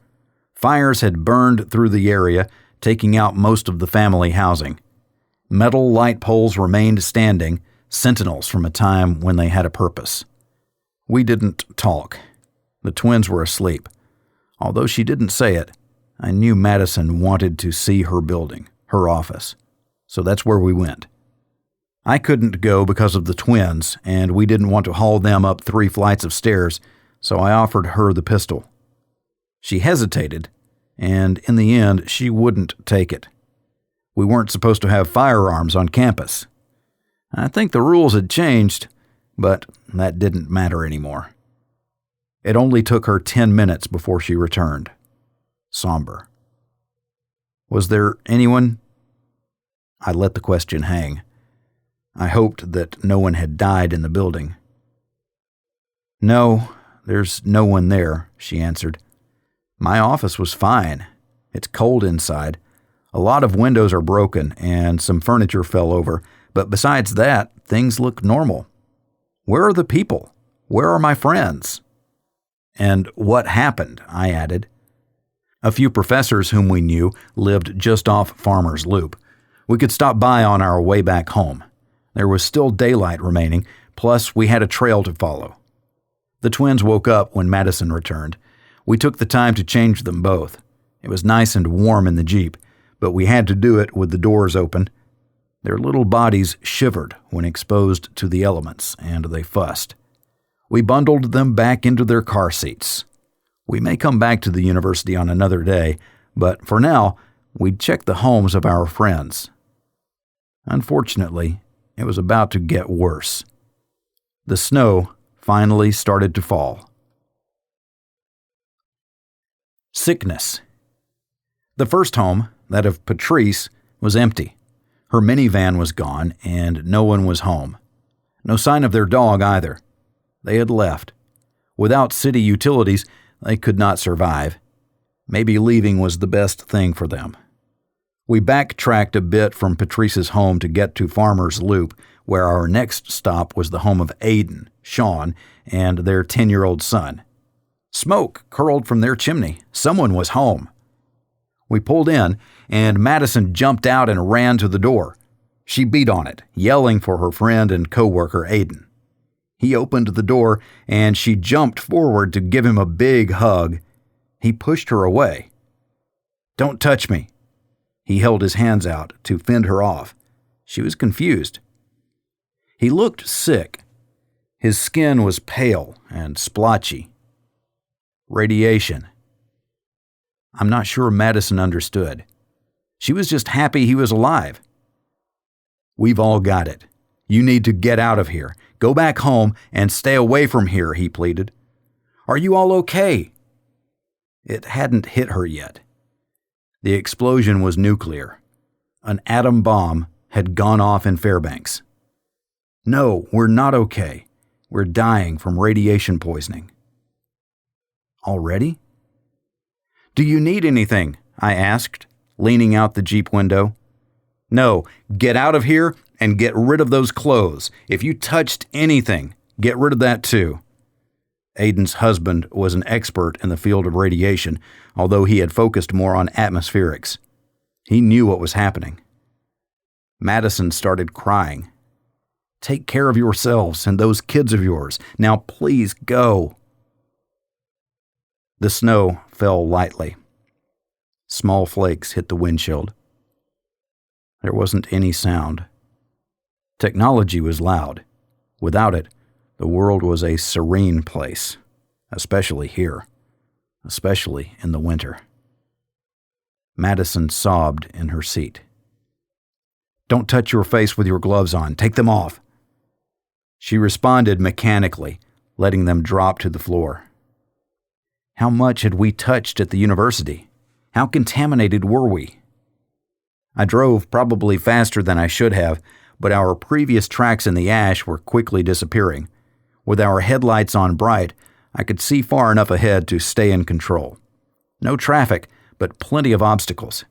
Fires had burned through the area, taking out most of the family housing. Metal light poles remained standing, sentinels from a time when they had a purpose. We didn't talk. The twins were asleep. Although she didn't say it, I knew Madison wanted to see her building, her office. So that's where we went. I couldn't go because of the twins, and we didn't want to haul them up 3 flights of stairs, so I offered her the pistol. She hesitated, and in the end, she wouldn't take it. We weren't supposed to have firearms on campus. I think the rules had changed, but that didn't matter anymore. It only took her 10 minutes before she returned, somber. Was there anyone? I let the question hang. I hoped that no one had died in the building. No, there's no one there, she answered. My office was fine. It's cold inside. A lot of windows are broken and some furniture fell over, but besides that, things look normal. Where are the people? Where are my friends? And what happened? I added. A few professors whom we knew lived just off Farmer's Loop. We could stop by on our way back home. There was still daylight remaining, plus we had a trail to follow. The twins woke up when Madison returned. We took the time to change them both. It was nice and warm in the Jeep, but we had to do it with the doors open. Their little bodies shivered when exposed to the elements, and they fussed. We bundled them back into their car seats. We may come back to the university on another day, but for now, we'd check the homes of our friends. Unfortunately, it was about to get worse. The snow finally started to fall. Sickness. The first home, that of Patrice, was empty. Her minivan was gone, and no one was home. No sign of their dog either. They had left. Without city utilities, they could not survive. Maybe leaving was the best thing for them. We backtracked a bit from Patrice's home to get to Farmer's Loop, where our next stop was the home of Aiden, Sean, and their 10-year-old son. Smoke curled from their chimney. Someone was home. We pulled in, and Madison jumped out and ran to the door. She beat on it, yelling for her friend and coworker Aiden. He opened the door, and she jumped forward to give him a big hug. He pushed her away. "Don't touch me." He held his hands out to fend her off. She was confused. He looked sick. His skin was pale and splotchy. Radiation. I'm not sure Madison understood. She was just happy he was alive. "We've all got it. You need to get out of here. Go back home and stay away from here," he pleaded. "Are you all okay?" It hadn't hit her yet. The explosion was nuclear. An atom bomb had gone off in Fairbanks. "No, we're not okay. We're dying from radiation poisoning." Already? "Do you need anything?" I asked, leaning out the Jeep window. "No, get out of here and get rid of those clothes. If you touched anything, get rid of that too." Aiden's husband was an expert in the field of radiation, although he had focused more on atmospherics. He knew what was happening. Madison started crying. "Take care of yourselves and those kids of yours. Now please go." The snow fell lightly. Small flakes hit the windshield. There wasn't any sound. Technology was loud. Without it, the world was a serene place, especially here, especially in the winter. Madison sobbed in her seat. "Don't touch your face with your gloves on. Take them off." She responded mechanically, letting them drop to the floor. How much had we touched at the university? How contaminated were we? I drove probably faster than I should have, but our previous tracks in the ash were quickly disappearing. With our headlights on bright, I could see far enough ahead to stay in control. No traffic, but plenty of obstacles.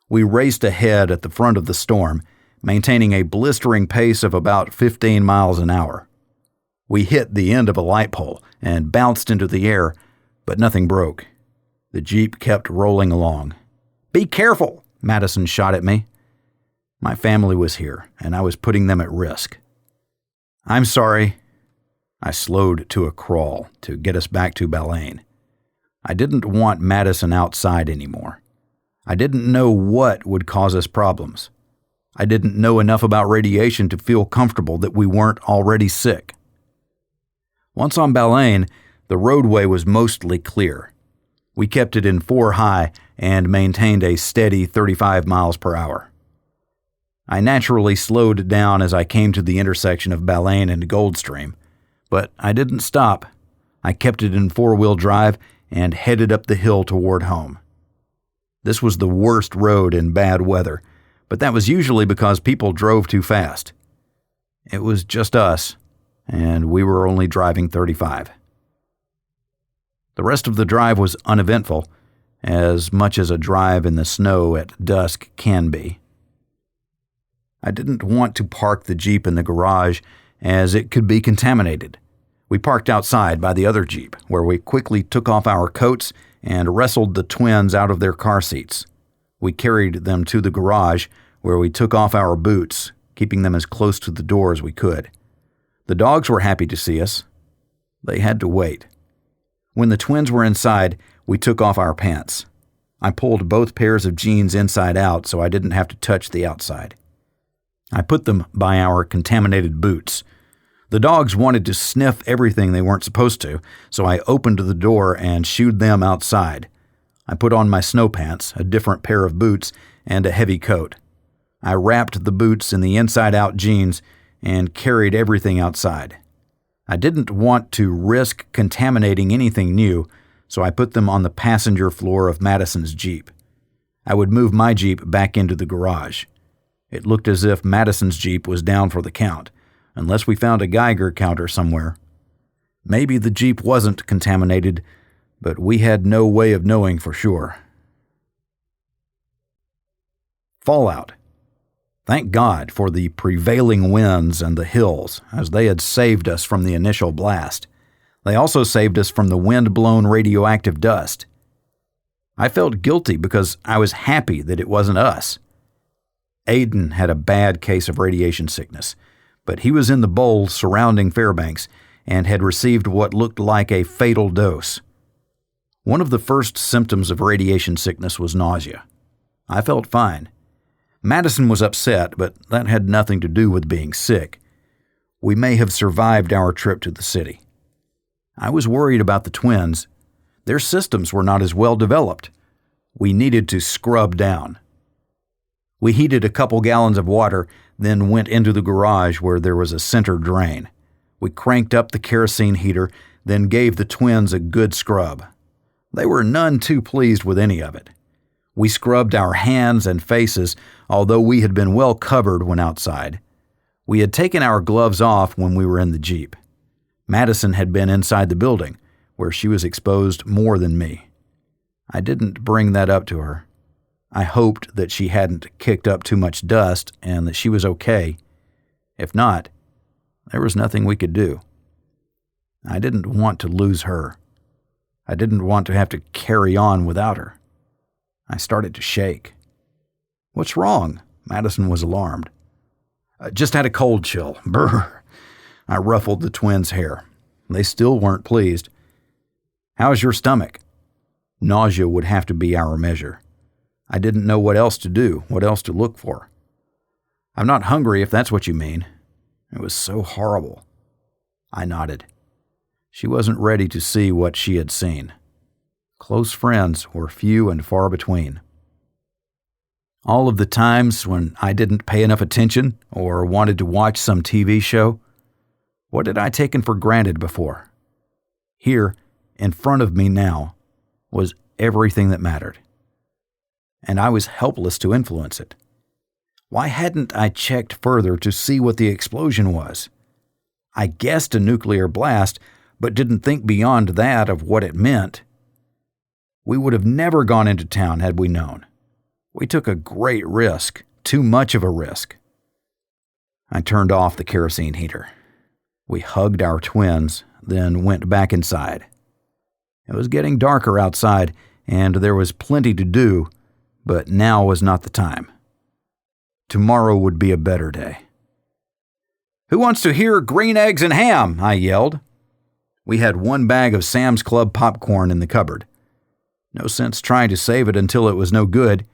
We raced ahead at the front of the storm, maintaining a blistering pace of about 15 miles an hour. We hit the end of a light pole and bounced into the air, but nothing broke. The Jeep kept rolling along. "Be careful!" Madison shot at me. My family was here, and I was putting them at risk. "I'm sorry." I slowed to a crawl to get us back to Baleine. I didn't want Madison outside anymore. I didn't know what would cause us problems. I didn't know enough about radiation to feel comfortable that we weren't already sick. Once on Baleine, the roadway was mostly clear. We kept it in 4 high and maintained a steady 35 miles per hour. I naturally slowed down as I came to the intersection of Baleine and Goldstream, but I didn't stop. I kept it in 4-wheel drive and headed up the hill toward home. This was the worst road in bad weather, but that was usually because people drove too fast. It was just us, and we were only driving 35. The rest of the drive was uneventful, as much as a drive in the snow at dusk can be. I didn't want to park the Jeep in the garage, as it could be contaminated. We parked outside by the other Jeep, where we quickly took off our coats and wrestled the twins out of their car seats. We carried them to the garage, where we took off our boots, keeping them as close to the door as we could. The dogs were happy to see us. They had to wait. When the twins were inside, we took off our pants. I pulled both pairs of jeans inside out so I didn't have to touch the outside. I put them by our contaminated boots. The dogs wanted to sniff everything they weren't supposed to, so I opened the door and shooed them outside. I put on my snow pants, a different pair of boots, and a heavy coat. I wrapped the boots in the inside-out jeans and carried everything outside. I didn't want to risk contaminating anything new, so I put them on the passenger floor of Madison's Jeep. I would move my Jeep back into the garage. It looked as if Madison's Jeep was down for the count, unless we found a Geiger counter somewhere. Maybe the Jeep wasn't contaminated, but we had no way of knowing for sure. Fallout. Thank God for the prevailing winds and the hills, as they had saved us from the initial blast. They also saved us from the wind-blown radioactive dust. I felt guilty because I was happy that it wasn't us. Aiden had a bad case of radiation sickness, but he was in the bowl surrounding Fairbanks and had received what looked like a fatal dose. One of the first symptoms of radiation sickness was nausea. I felt fine. Madison was upset, but that had nothing to do with being sick. We may have survived our trip to the city. I was worried about the twins. Their systems were not as well developed. We needed to scrub down. We heated a couple gallons of water, then went into the garage where there was a center drain. We cranked up the kerosene heater, then gave the twins a good scrub. They were none too pleased with any of it. We scrubbed our hands and faces, although we had been well covered when outside. We had taken our gloves off when we were in the Jeep. Madison had been inside the building, where she was exposed more than me. I didn't bring that up to her. I hoped that she hadn't kicked up too much dust and that she was okay. If not, there was nothing we could do. I didn't want to lose her. I didn't want to have to carry on without her. I started to shake. "What's wrong?" Madison was alarmed. Just had a cold chill. Brr. I ruffled the twins' hair. They still weren't pleased. "How's your stomach?" Nausea would have to be our measure. I didn't know what else to do, what else to look for. "I'm not hungry, if that's what you mean." It was so horrible. I nodded. She wasn't ready to see what she had seen. Close friends were few and far between. All of the times when I didn't pay enough attention or wanted to watch some TV show, what had I taken for granted before? Here, in front of me now, was everything that mattered. And I was helpless to influence it. Why hadn't I checked further to see what the explosion was? I guessed a nuclear blast, but didn't think beyond that of what it meant. We would have never gone into town had we known. We took a great risk, too much of a risk. I turned off the kerosene heater. We hugged our twins, then went back inside. It was getting darker outside, and there was plenty to do, but now was not the time. Tomorrow would be a better day. "Who wants to hear green eggs and ham?" I yelled. We had one bag of Sam's Club popcorn in the cupboard. No sense trying to save it until it was no good.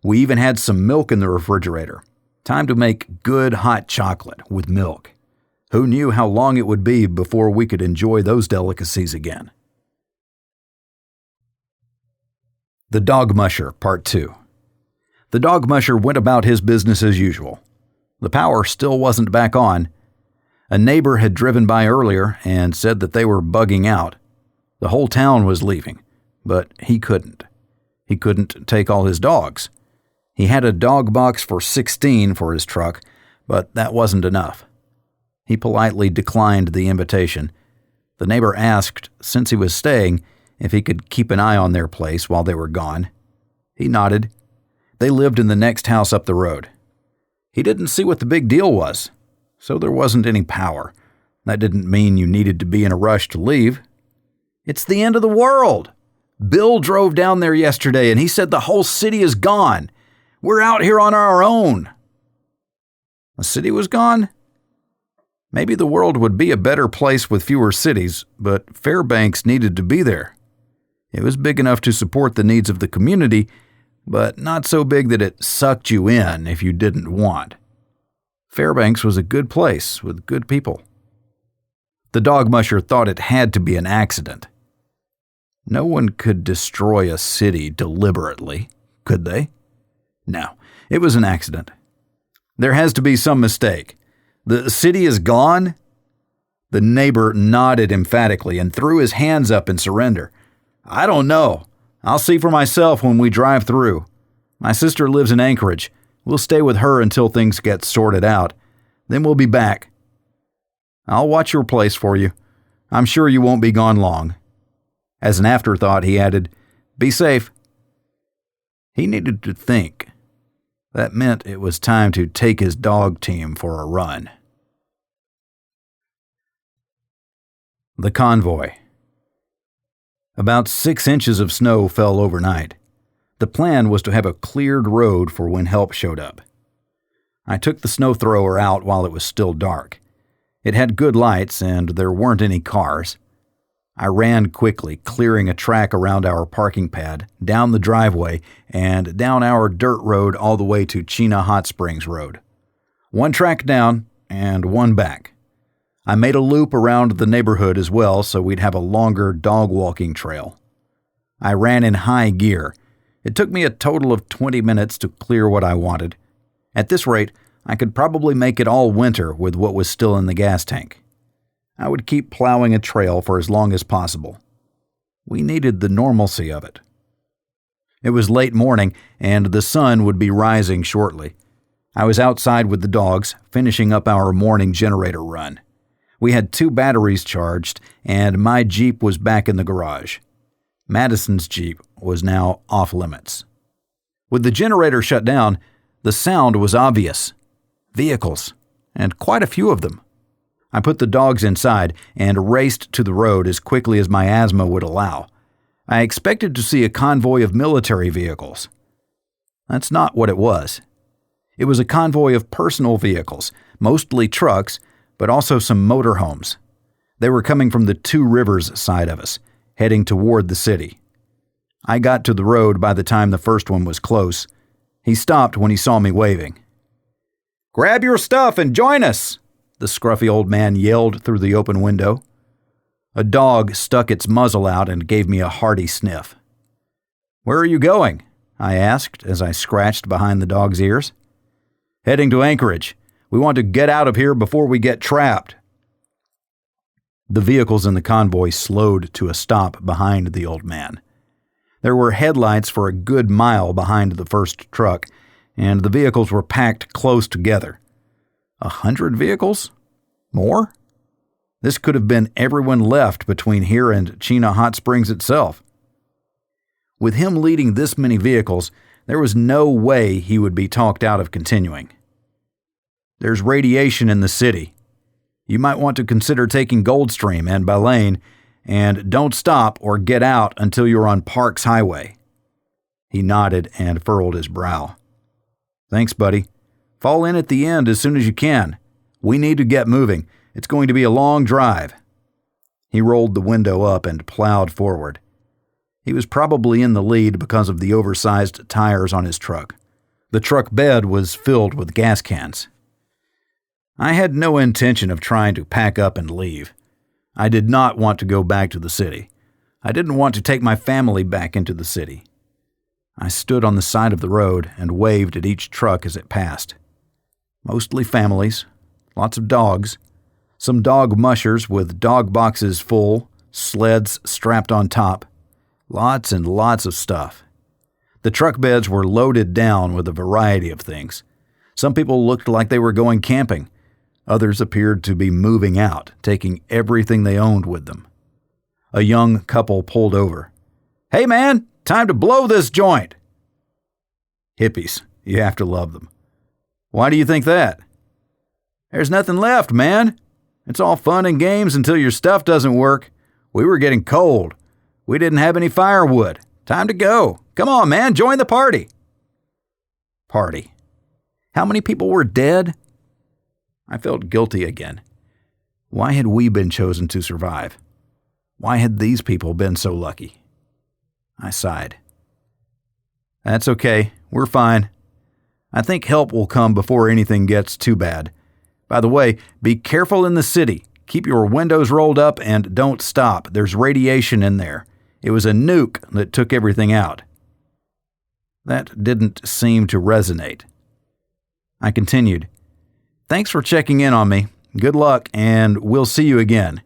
We even had some milk in the refrigerator. Time to make good hot chocolate with milk. Who knew how long it would be before we could enjoy those delicacies again? The Dog Musher, Part 2. The dog musher went about his business as usual. The power still wasn't back on. A neighbor had driven by earlier and said that they were bugging out. The whole town was leaving, but he couldn't. He couldn't take all his dogs. He had a dog box for 16 for his truck, but that wasn't enough. He politely declined the invitation. The neighbor asked, since he was staying, if he could keep an eye on their place while they were gone. He nodded. They lived in the next house up the road. He didn't see what the big deal was, so there wasn't any power. That didn't mean you needed to be in a rush to leave. It's the end of the world. Bill drove down there yesterday and he said the whole city is gone. We're out here on our own. The city was gone? Maybe the world would be a better place with fewer cities, but Fairbanks needed to be there. It was big enough to support the needs of the community, but not so big that it sucked you in if you didn't want. Fairbanks was a good place with good people. The dog musher thought it had to be an accident. No one could destroy a city deliberately, could they? No, it was an accident. There has to be some mistake. The city is gone? The neighbor nodded emphatically and threw his hands up in surrender. I don't know. I'll see for myself when we drive through. My sister lives in Anchorage. We'll stay with her until things get sorted out. Then we'll be back. I'll watch your place for you. I'm sure you won't be gone long. As an afterthought, he added, Be safe. He needed to think. That meant it was time to take his dog team for a run. The convoy. About 6 inches of snow fell overnight. The plan was to have a cleared road for when help showed up. I took the snow thrower out while it was still dark. It had good lights and there weren't any cars. I ran quickly, clearing a track around our parking pad, down the driveway, and down our dirt road all the way to Chena Hot Springs Road. One track down and one back. I made a loop around the neighborhood as well so we'd have a longer dog walking trail. I ran in high gear. It took me a total of 20 minutes to clear what I wanted. At this rate, I could probably make it all winter with what was still in the gas tank. I would keep plowing a trail for as long as possible. We needed the normalcy of it. It was late morning, and the sun would be rising shortly. I was outside with the dogs, finishing up our morning generator run. We had 2 batteries charged, and my Jeep was back in the garage. Madison's Jeep was now off limits. With the generator shut down, the sound was obvious. Vehicles, and quite a few of them. I put the dogs inside and raced to the road as quickly as my asthma would allow. I expected to see a convoy of military vehicles. That's not what it was. It was a convoy of personal vehicles, mostly trucks, but also some motorhomes. They were coming from the Two Rivers side of us, heading toward the city. I got to the road by the time the first one was close. He stopped when he saw me waving. "Grab your stuff and join us!" the scruffy old man yelled through the open window. A dog stuck its muzzle out and gave me a hearty sniff. "Where are you going?" I asked as I scratched behind the dog's ears. "Heading to Anchorage. We want to get out of here before we get trapped." The vehicles in the convoy slowed to a stop behind the old man. There were headlights for a good mile behind the first truck, and the vehicles were packed close together. 100 vehicles? More? This could have been everyone left between here and Chena Hot Springs itself. With him leading this many vehicles, there was no way he would be talked out of continuing. There's radiation in the city. You might want to consider taking Goldstream and Baleine, and don't stop or get out until you're on Parks Highway." He nodded and furrowed his brow. "Thanks, buddy. Fall in at the end as soon as you can. We need to get moving. It's going to be a long drive." He rolled the window up and plowed forward. He was probably in the lead because of the oversized tires on his truck. The truck bed was filled with gas cans. I had no intention of trying to pack up and leave. I did not want to go back to the city. I didn't want to take my family back into the city. I stood on the side of the road and waved at each truck as it passed. Mostly families, lots of dogs, some dog mushers with dog boxes full, sleds strapped on top, lots and lots of stuff. The truck beds were loaded down with a variety of things. Some people looked like they were going camping. Others appeared to be moving out, taking everything they owned with them. A young couple pulled over. "Hey man, time to blow this joint." Hippies, you have to love them. "Why do you think that?" "There's nothing left, man. It's all fun and games until your stuff doesn't work. We were getting cold. We didn't have any firewood. Time to go. Come on, man, join the party." Party. How many people were dead? I felt guilty again. Why had we been chosen to survive? Why had these people been so lucky? I sighed. "That's okay. We're fine. I think help will come before anything gets too bad. By the way, be careful in the city. Keep your windows rolled up and don't stop. There's radiation in there. It was a nuke that took everything out." That didn't seem to resonate. I continued. "Thanks for checking in on me. Good luck, and we'll see you again."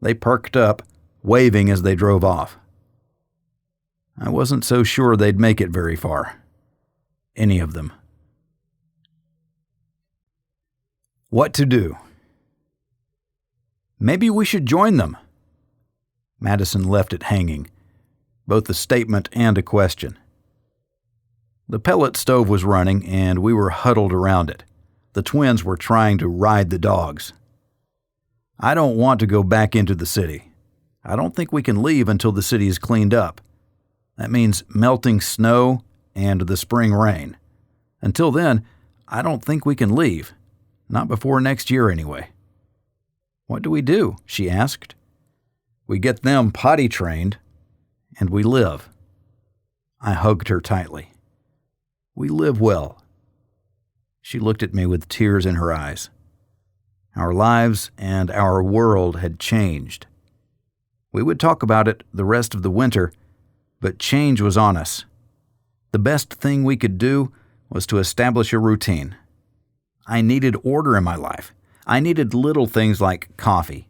They perked up, waving as they drove off. I wasn't so sure they'd make it very far. Any of them. What to do? Maybe we should join them. Madison left it hanging, both a statement and a question. The pellet stove was running, and we were huddled around it. The twins were trying to ride the dogs. "I don't want to go back into the city. I don't think we can leave until the city is cleaned up. That means melting snow and the spring rain. Until then, I don't think we can leave. Not before next year, anyway." "What do we do?" she asked. "We get them potty trained, and we live." I hugged her tightly. "We live well." She looked at me with tears in her eyes. Our lives and our world had changed. We would talk about it the rest of the winter, but change was on us. The best thing we could do was to establish a routine. I needed order in my life. I needed little things like coffee.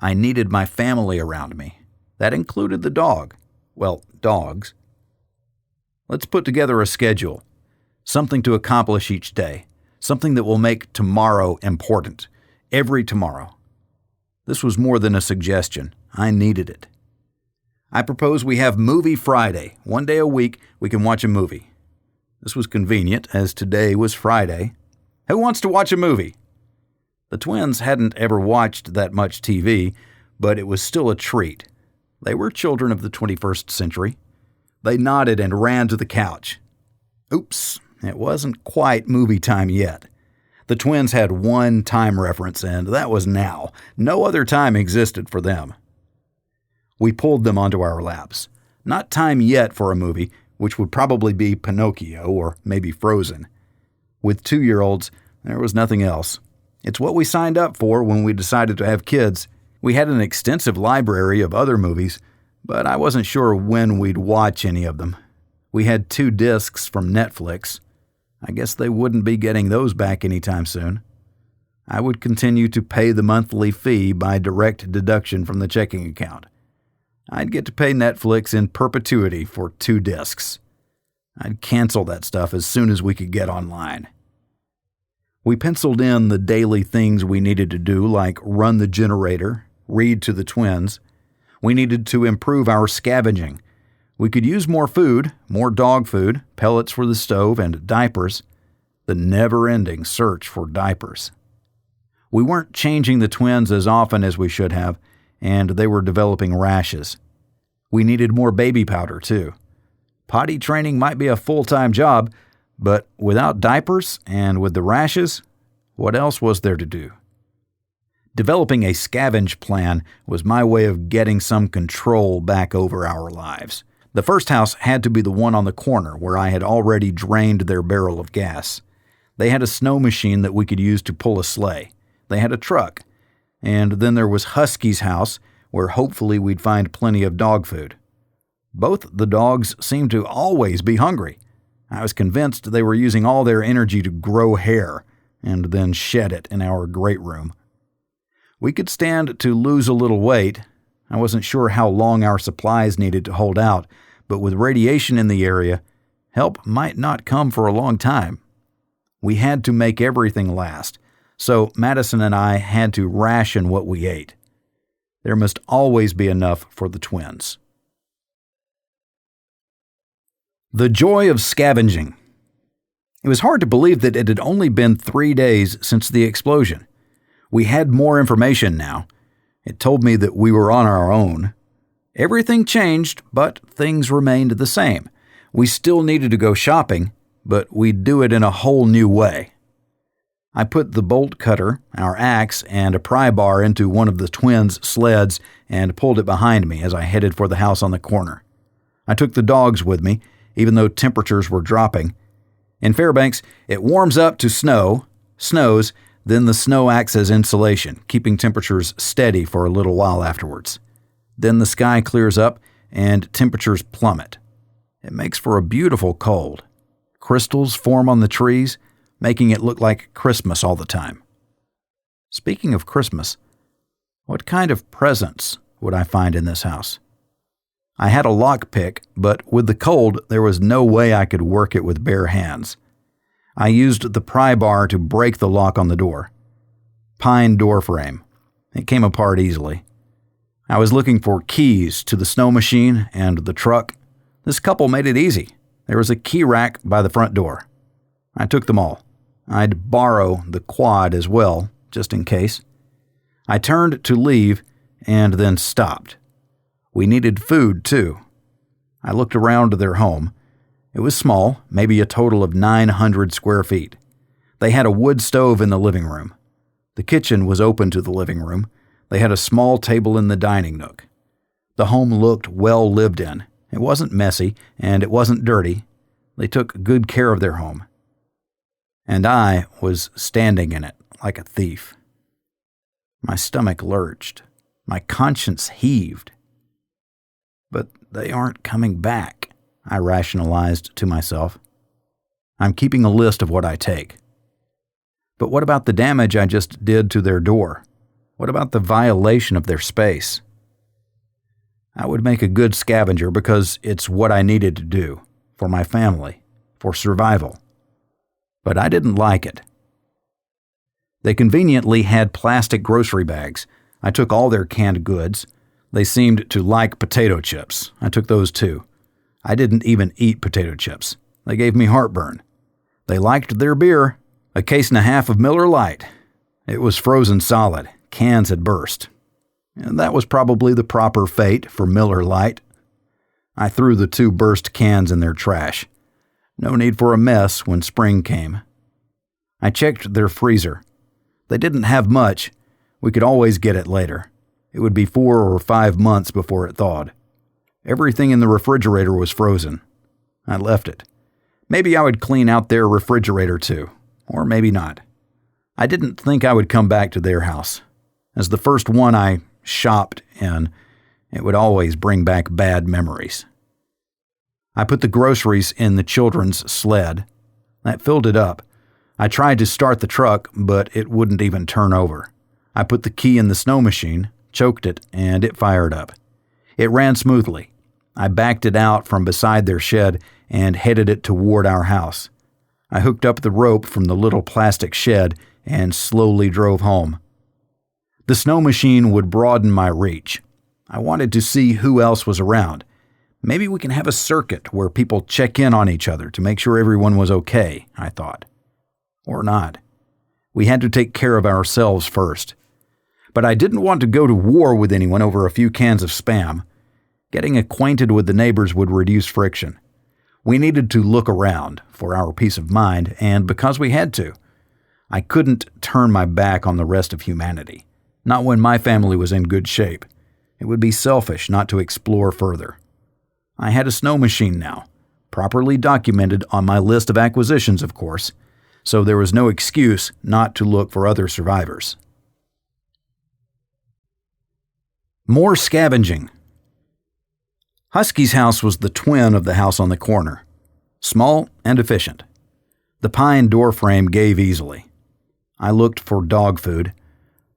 I needed my family around me. That included the dog. Well, dogs. Let's put together a schedule. Something to accomplish each day. Something that will make tomorrow important. Every tomorrow. This was more than a suggestion. I needed it. I propose we have Movie Friday. 1 day a week, we can watch a movie. This was convenient, as today was Friday. Who wants to watch a movie? The twins hadn't ever watched that much TV, but it was still a treat. They were children of the 21st century. They nodded and ran to the couch. Oops, it wasn't quite movie time yet. The twins had one time reference, and that was now. No other time existed for them. We pulled them onto our laps. Not time yet for a movie, which would probably be Pinocchio or maybe Frozen. With 2-year-olds, there was nothing else. It's what we signed up for when we decided to have kids. We had an extensive library of other movies, but I wasn't sure when we'd watch any of them. We had 2 discs from Netflix. I guess they wouldn't be getting those back anytime soon. I would continue to pay the monthly fee by direct deduction from the checking account. I'd get to pay Netflix in perpetuity for 2 discs. I'd cancel that stuff as soon as we could get online. We penciled in the daily things we needed to do, like run the generator, read to the twins. We needed to improve our scavenging. We could use more food, more dog food, pellets for the stove, and diapers. the never-ending search for diapers. We weren't changing the twins as often as we should have, and they were developing rashes. We needed more baby powder, too. Potty training might be a full-time job, but without diapers and with the rashes, what else was there to do? Developing a scavenge plan was my way of getting some control back over our lives. The first house had to be the one on the corner where I had already drained their barrel of gas. They had a snow machine that we could use to pull a sleigh. They had a truck. And then there was Husky's house, where hopefully we'd find plenty of dog food. Both the dogs seemed to always be hungry. I was convinced they were using all their energy to grow hair and then shed it in our great room. We could stand to lose a little weight. I wasn't sure how long our supplies needed to hold out, but with radiation in the area, help might not come for a long time. We had to make everything last, so Madison and I had to ration what we ate. There must always be enough for the twins. The joy of scavenging. It was hard to believe that it had only been 3 days since the explosion. We had more information now. It told me that we were on our own. Everything changed, but things remained the same. We still needed to go shopping, but we'd do it in a whole new way. I put the bolt cutter, our axe, and a pry bar into one of the twins' sleds and pulled it behind me as I headed for the house on the corner. I took the dogs with me, even though temperatures were dropping. In Fairbanks, it warms up to snows, then the snow acts as insulation, keeping temperatures steady for a little while afterwards. Then the sky clears up and temperatures plummet. It makes for a beautiful cold. Crystals form on the trees, making it look like Christmas all the time. Speaking of Christmas, what kind of presents would I find in this house? I had a lockpick, but with the cold, there was no way I could work it with bare hands. I used the pry bar to break the lock on the door. Pine door frame. It came apart easily. I was looking for keys to the snow machine and the truck. This couple made it easy. There was a key rack by the front door. I took them all. I'd borrow the quad as well, just in case. I turned to leave and then stopped. We needed food, too. I looked around their home. It was small, maybe a total of 900 square feet. They had a wood stove in the living room. The kitchen was open to the living room. They had a small table in the dining nook. The home looked well lived in. It wasn't messy, and it wasn't dirty. They took good care of their home. And I was standing in it like a thief. My stomach lurched. My conscience heaved. But they aren't coming back, I rationalized to myself. I'm keeping a list of what I take. But what about the damage I just did to their door? What about the violation of their space? I would make a good scavenger because it's what I needed to do, for my family, for survival. But I didn't like it. They conveniently had plastic grocery bags. I took all their canned goods. They seemed to like potato chips. I took those too. I didn't even eat potato chips. They gave me heartburn. They liked their beer, a case and a half of Miller Lite. It was frozen solid. Cans had burst. And that was probably the proper fate for Miller Lite. I threw the 2 burst cans in their trash. No need for a mess when spring came. I checked their freezer. They didn't have much. We could always get it later. It would be 4 or 5 months before it thawed. Everything in the refrigerator was frozen. I left it. Maybe I would clean out their refrigerator too, or maybe not. I didn't think I would come back to their house. As the first one I shopped in, it would always bring back bad memories. I put the groceries in the children's sled. That filled it up. I tried to start the truck, but it wouldn't even turn over. I put the key in the snow machine, choked it, and it fired up. It ran smoothly. I backed it out from beside their shed and headed it toward our house. I hooked up the rope from the little plastic shed and slowly drove home. The snow machine would broaden my reach. I wanted to see who else was around. Maybe we can have a circuit where people check in on each other to make sure everyone was okay, I thought. Or not. We had to take care of ourselves first. But I didn't want to go to war with anyone over a few cans of Spam. Getting acquainted with the neighbors would reduce friction. We needed to look around for our peace of mind, and because we had to. I couldn't turn my back on the rest of humanity, not when my family was in good shape. It would be selfish not to explore further. I had a snow machine now, properly documented on my list of acquisitions, of course, so there was no excuse not to look for other survivors. More scavenging. Husky's house was the twin of the house on the corner, small and efficient. The pine door frame gave easily. I looked for dog food.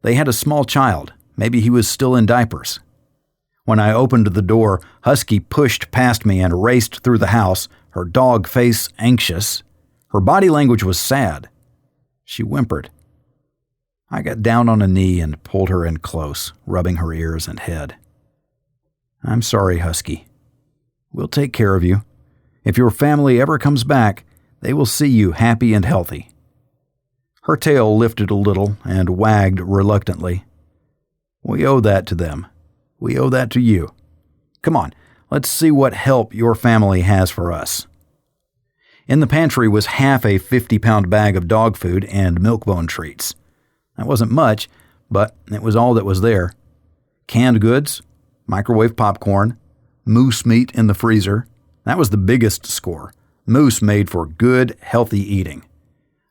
They had a small child. Maybe he was still in diapers. When I opened the door, Husky pushed past me and raced through the house, her dog face anxious. Her body language was sad. She whimpered. I got down on a knee and pulled her in close, rubbing her ears and head. I'm sorry, Husky. We'll take care of you. If your family ever comes back, they will see you happy and healthy. Her tail lifted a little and wagged reluctantly. We owe that to them. We owe that to you. Come on, let's see what help your family has for us. In the pantry was half a 50-pound bag of dog food and milk-bone treats. That wasn't much, but it was all that was there. Canned goods, microwave popcorn, moose meat in the freezer. That was the biggest score. Moose made for good, healthy eating.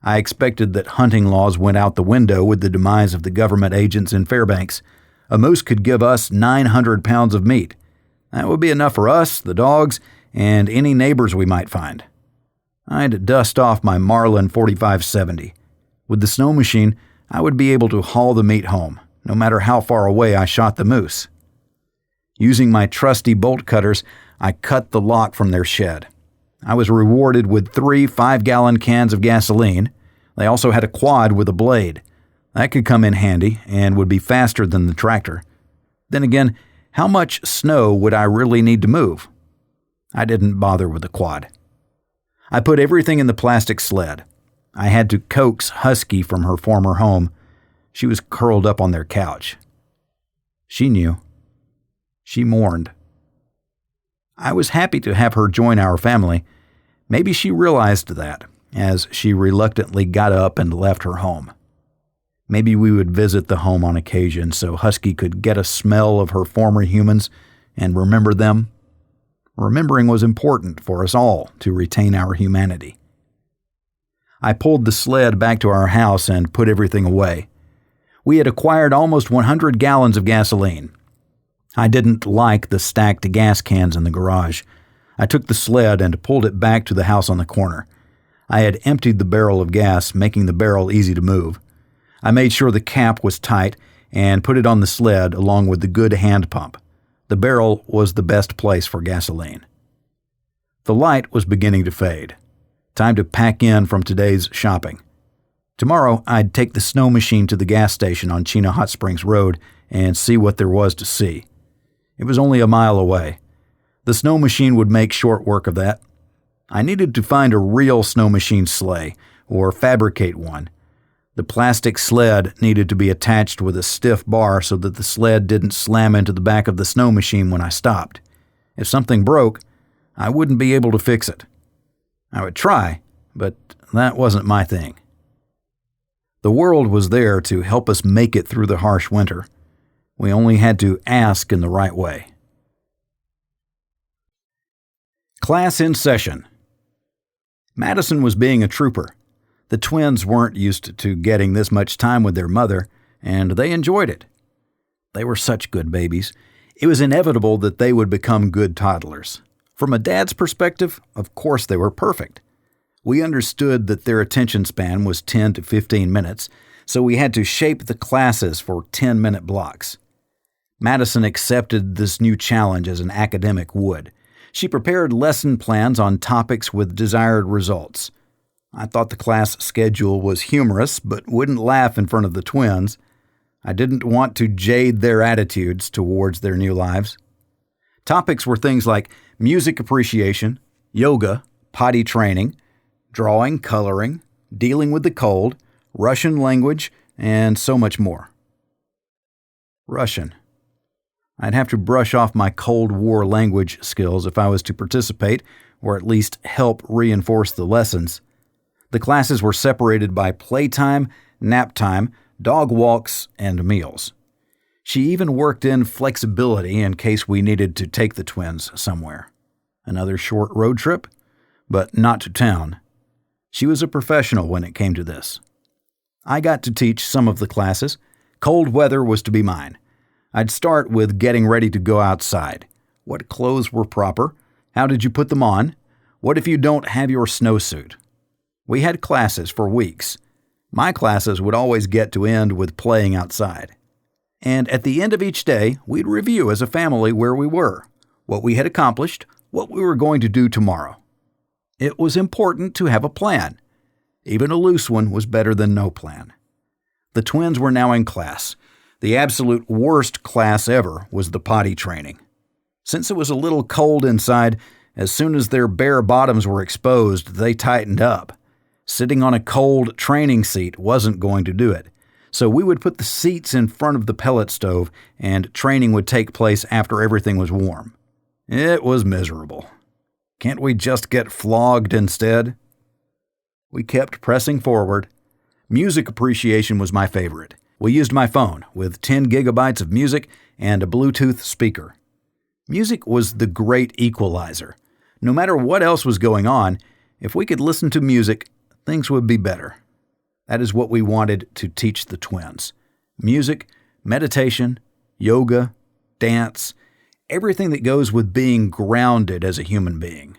I expected that hunting laws went out the window with the demise of the government agents in Fairbanks. A moose could give us 900 pounds of meat. That would be enough for us, the dogs, and any neighbors we might find. I'd dust off my Marlin 4570. With the snow machine, I would be able to haul the meat home, no matter how far away I shot the moose. Using my trusty bolt cutters, I cut the lock from their shed. I was rewarded with 3 5-gallon cans of gasoline. They also had a quad with a blade. That could come in handy and would be faster than the tractor. Then again, how much snow would I really need to move? I didn't bother with the quad. I put everything in the plastic sled. I had to coax Husky from her former home. She was curled up on their couch. She knew. She mourned. I was happy to have her join our family. Maybe she realized that, as she reluctantly got up and left her home. Maybe we would visit the home on occasion so Husky could get a smell of her former humans and remember them. Remembering was important for us all to retain our humanity. I pulled the sled back to our house and put everything away. We had acquired almost 100 gallons of gasoline. I didn't like the stacked gas cans in the garage. I took the sled and pulled it back to the house on the corner. I had emptied the barrel of gas, making the barrel easy to move. I made sure the cap was tight and put it on the sled along with the good hand pump. The barrel was the best place for gasoline. The light was beginning to fade. Time to pack in from today's shopping. Tomorrow, I'd take the snow machine to the gas station on Chena Hot Springs Road and see what there was to see. It was only a mile away. The snow machine would make short work of that. I needed to find a real snow machine sleigh, or fabricate one. The plastic sled needed to be attached with a stiff bar so that the sled didn't slam into the back of the snow machine when I stopped. If something broke, I wouldn't be able to fix it. I would try, but that wasn't my thing. The world was there to help us make it through the harsh winter. We only had to ask in the right way. Class in session. Madison was being a trooper. The twins weren't used to getting this much time with their mother, and they enjoyed it. They were such good babies. It was inevitable that they would become good toddlers. From a dad's perspective, of course they were perfect. We understood that their attention span was 10 to 15 minutes, so we had to shape the classes for 10-minute blocks. Madison accepted this new challenge as an academic would. She prepared lesson plans on topics with desired results. I thought the class schedule was humorous, but wouldn't laugh in front of the twins. I didn't want to jade their attitudes towards their new lives. Topics were things like music appreciation, yoga, potty training, drawing, coloring, dealing with the cold, Russian language, and so much more. Russian. I'd have to brush off my Cold War language skills if I was to participate, or at least help reinforce the lessons. The classes were separated by playtime, nap time, dog walks, and meals. She even worked in flexibility in case we needed to take the twins somewhere. Another short road trip, but not to town. She was a professional when it came to this. I got to teach some of the classes. Cold weather was to be mine. I'd start with getting ready to go outside. What clothes were proper? How did you put them on? What if you don't have your snowsuit? We had classes for weeks. My classes would always get to end with playing outside. And at the end of each day, we'd review as a family where we were, what we had accomplished, what we were going to do tomorrow. It was important to have a plan. Even a loose one was better than no plan. The twins were now in class. The absolute worst class ever was the potty training. Since it was a little cold inside, as soon as their bare bottoms were exposed, they tightened up. Sitting on a cold training seat wasn't going to do it. So we would put the seats in front of the pellet stove, and training would take place after everything was warm. It was miserable. Can't we just get flogged instead? We kept pressing forward. Music appreciation was my favorite. We used my phone with 10 gigabytes of music and a Bluetooth speaker. Music was the great equalizer. No matter what else was going on, if we could listen to music, things would be better. That is what we wanted to teach the twins. Music, meditation, yoga, dance, everything that goes with being grounded as a human being.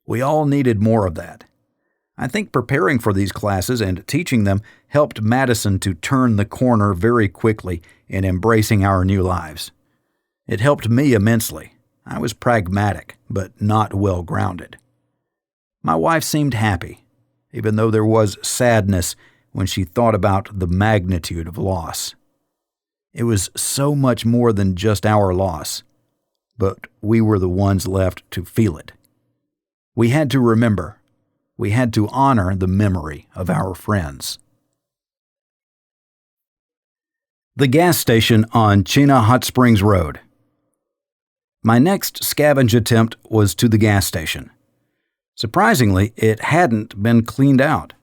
We all needed more of that. I think preparing for these classes and teaching them helped Madison to turn the corner very quickly in embracing our new lives. It helped me immensely. I was pragmatic, but not well grounded. My wife seemed happy, even though there was sadness when she thought about the magnitude of loss. It was so much more than just our loss, but we were the ones left to feel it. We had to remember. We had to honor the memory of our friends. The gas station on Chena Hot Springs Road. My next scavenge attempt was to the gas station. Surprisingly, it hadn't been cleaned out.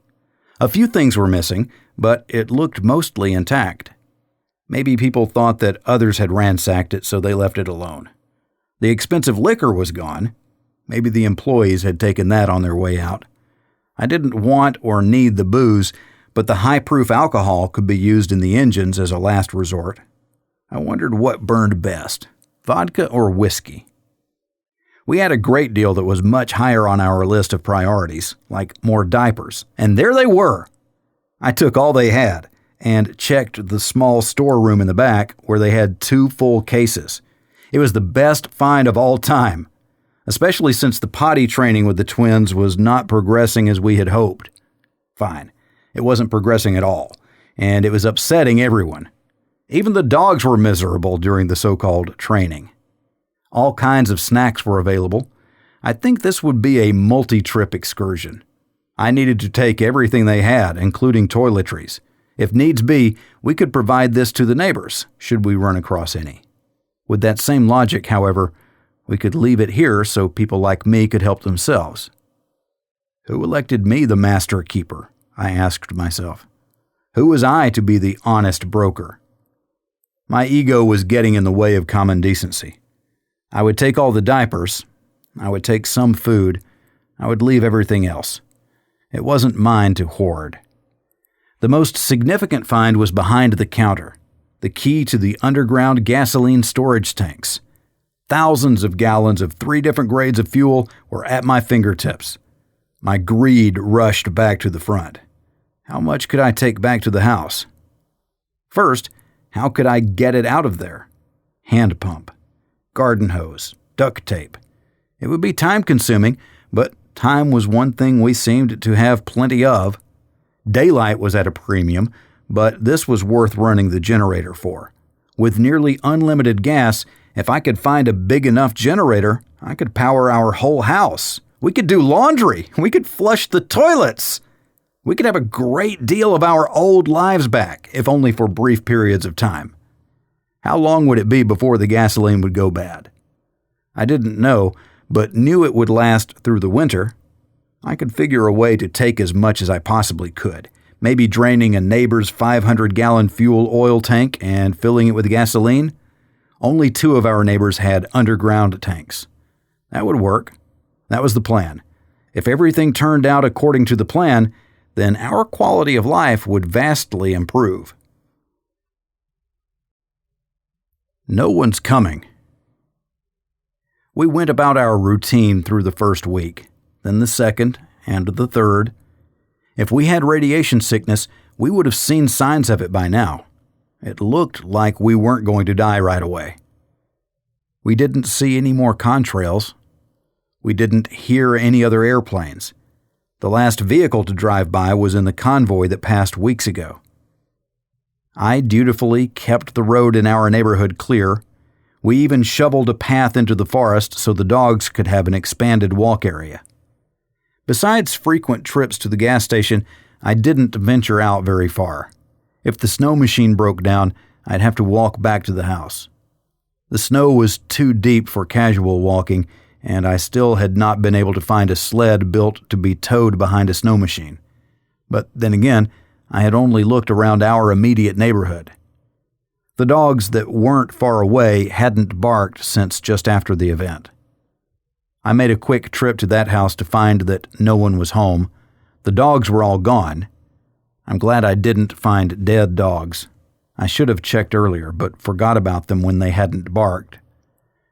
A few things were missing, but it looked mostly intact. Maybe people thought that others had ransacked it, so they left it alone. The expensive liquor was gone. Maybe the employees had taken that on their way out. I didn't want or need the booze, but the high-proof alcohol could be used in the engines as a last resort. I wondered what burned best, vodka or whiskey. We had a great deal that was much higher on our list of priorities, like more diapers, and there they were. I took all they had and checked the small storeroom in the back where they had 2 full cases. It was the best find of all time, especially since the potty training with the twins was not progressing as we had hoped. Fine, it wasn't progressing at all, and it was upsetting everyone. Even the dogs were miserable during the so-called training. All kinds of snacks were available. I think this would be a multi-trip excursion. I needed to take everything they had, including toiletries. If needs be, we could provide this to the neighbors, should we run across any. With that same logic, however, we could leave it here so people like me could help themselves. Who elected me the master keeper? I asked myself. Who was I to be the honest broker? My ego was getting in the way of common decency. I would take all the diapers. I would take some food. I would leave everything else. It wasn't mine to hoard. The most significant find was behind the counter, the key to the underground gasoline storage tanks. Thousands of gallons of 3 different grades of fuel were at my fingertips. My greed rushed back to the front. How much could I take back to the house? First, how could I get it out of there? Hand pump, garden hose, duct tape. It would be time-consuming, but time was one thing we seemed to have plenty of. Daylight was at a premium, but this was worth running the generator for. With nearly unlimited gas, if I could find a big enough generator, I could power our whole house. We could do laundry. We could flush the toilets. We could have a great deal of our old lives back, if only for brief periods of time. How long would it be before the gasoline would go bad? I didn't know, but knew it would last through the winter. I could figure a way to take as much as I possibly could, maybe draining a neighbor's 500-gallon fuel oil tank and filling it with gasoline. Only 2 of our neighbors had underground tanks. That would work. That was the plan. If everything turned out according to the plan, then our quality of life would vastly improve. No one's coming. We went about our routine through the first week, then the second, and the third. If we had radiation sickness, we would have seen signs of it by now. It looked like we weren't going to die right away. We didn't see any more contrails. We didn't hear any other airplanes. The last vehicle to drive by was in the convoy that passed weeks ago. I dutifully kept the road in our neighborhood clear. We even shoveled a path into the forest so the dogs could have an expanded walk area. Besides frequent trips to the gas station, I didn't venture out very far. If the snow machine broke down, I'd have to walk back to the house. The snow was too deep for casual walking, and I still had not been able to find a sled built to be towed behind a snow machine. But then again, I had only looked around our immediate neighborhood. The dogs that weren't far away hadn't barked since just after the event. I made a quick trip to that house to find that no one was home. The dogs were all gone. I'm glad I didn't find dead dogs. I should have checked earlier, but forgot about them when they hadn't barked.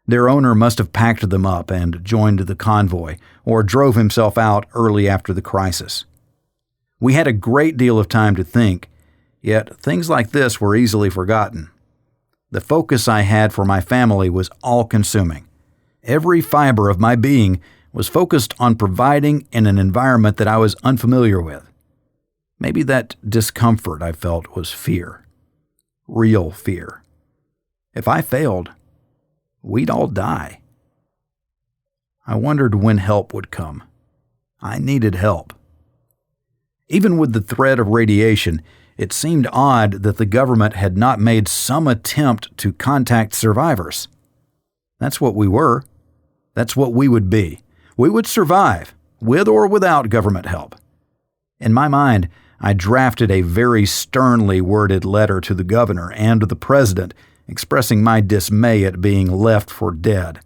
Their owner must have packed them up and joined the convoy, or drove himself out early after the crisis. We had a great deal of time to think, yet things like this were easily forgotten. The focus I had for my family was all-consuming. Every fiber of my being was focused on providing in an environment that I was unfamiliar with. Maybe that discomfort I felt was fear. Real fear. If I failed, we'd all die. I wondered when help would come. I needed help. Even with the threat of radiation, it seemed odd that the government had not made some attempt to contact survivors. That's what we were. That's what we would be. We would survive, with or without government help. In my mind, I drafted a very sternly worded letter to the governor and the president expressing my dismay at being left for dead.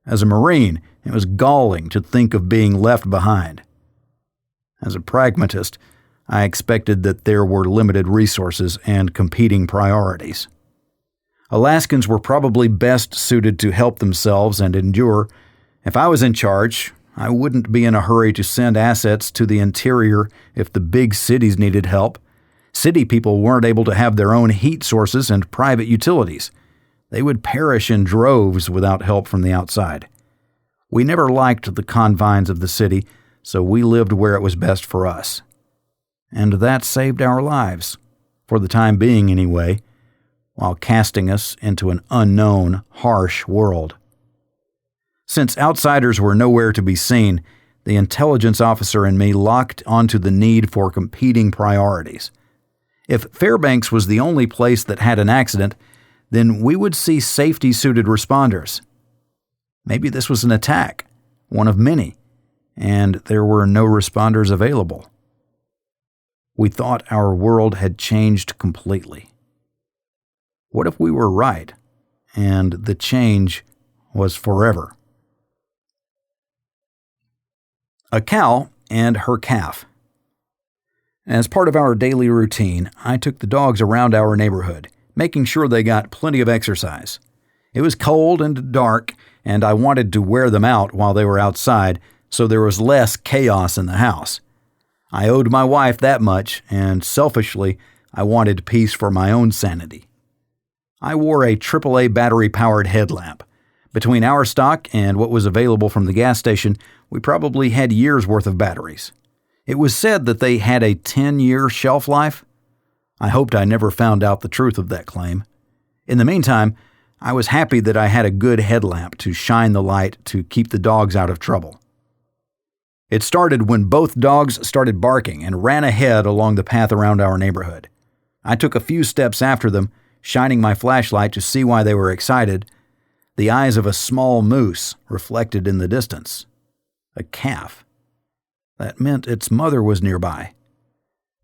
As a Marine, it was galling to think of being left behind. As a pragmatist, I expected that there were limited resources and competing priorities. Alaskans were probably best suited to help themselves and endure. If I was in charge, I wouldn't be in a hurry to send assets to the interior if the big cities needed help. City people weren't able to have their own heat sources and private utilities. They would perish in droves without help from the outside. We never liked the confines of the city, so we lived where it was best for us. And that saved our lives, for the time being anyway, while casting us into an unknown, harsh world. Since outsiders were nowhere to be seen, the intelligence officer in me locked onto the need for competing priorities. If Fairbanks was the only place that had an accident, then we would see safety-suited responders. Maybe this was an attack, one of many, and there were no responders available. We thought our world had changed completely. What if we were right, and the change was forever? A cow and her calf. As part of our daily routine, I took the dogs around our neighborhood, making sure they got plenty of exercise. It was cold and dark, and I wanted to wear them out while they were outside, so there was less chaos in the house. I owed my wife that much, and selfishly, I wanted peace for my own sanity. I wore a AAA battery-powered headlamp. Between our stock and what was available from the gas station, we probably had years' worth of batteries. It was said that they had a 10-year shelf life. I hoped I never found out the truth of that claim. In the meantime, I was happy that I had a good headlamp to shine the light to keep the dogs out of trouble. It started when both dogs started barking and ran ahead along the path around our neighborhood. I took a few steps after them, shining my flashlight to see why they were excited. The eyes of a small moose reflected in the distance. A calf. That meant its mother was nearby.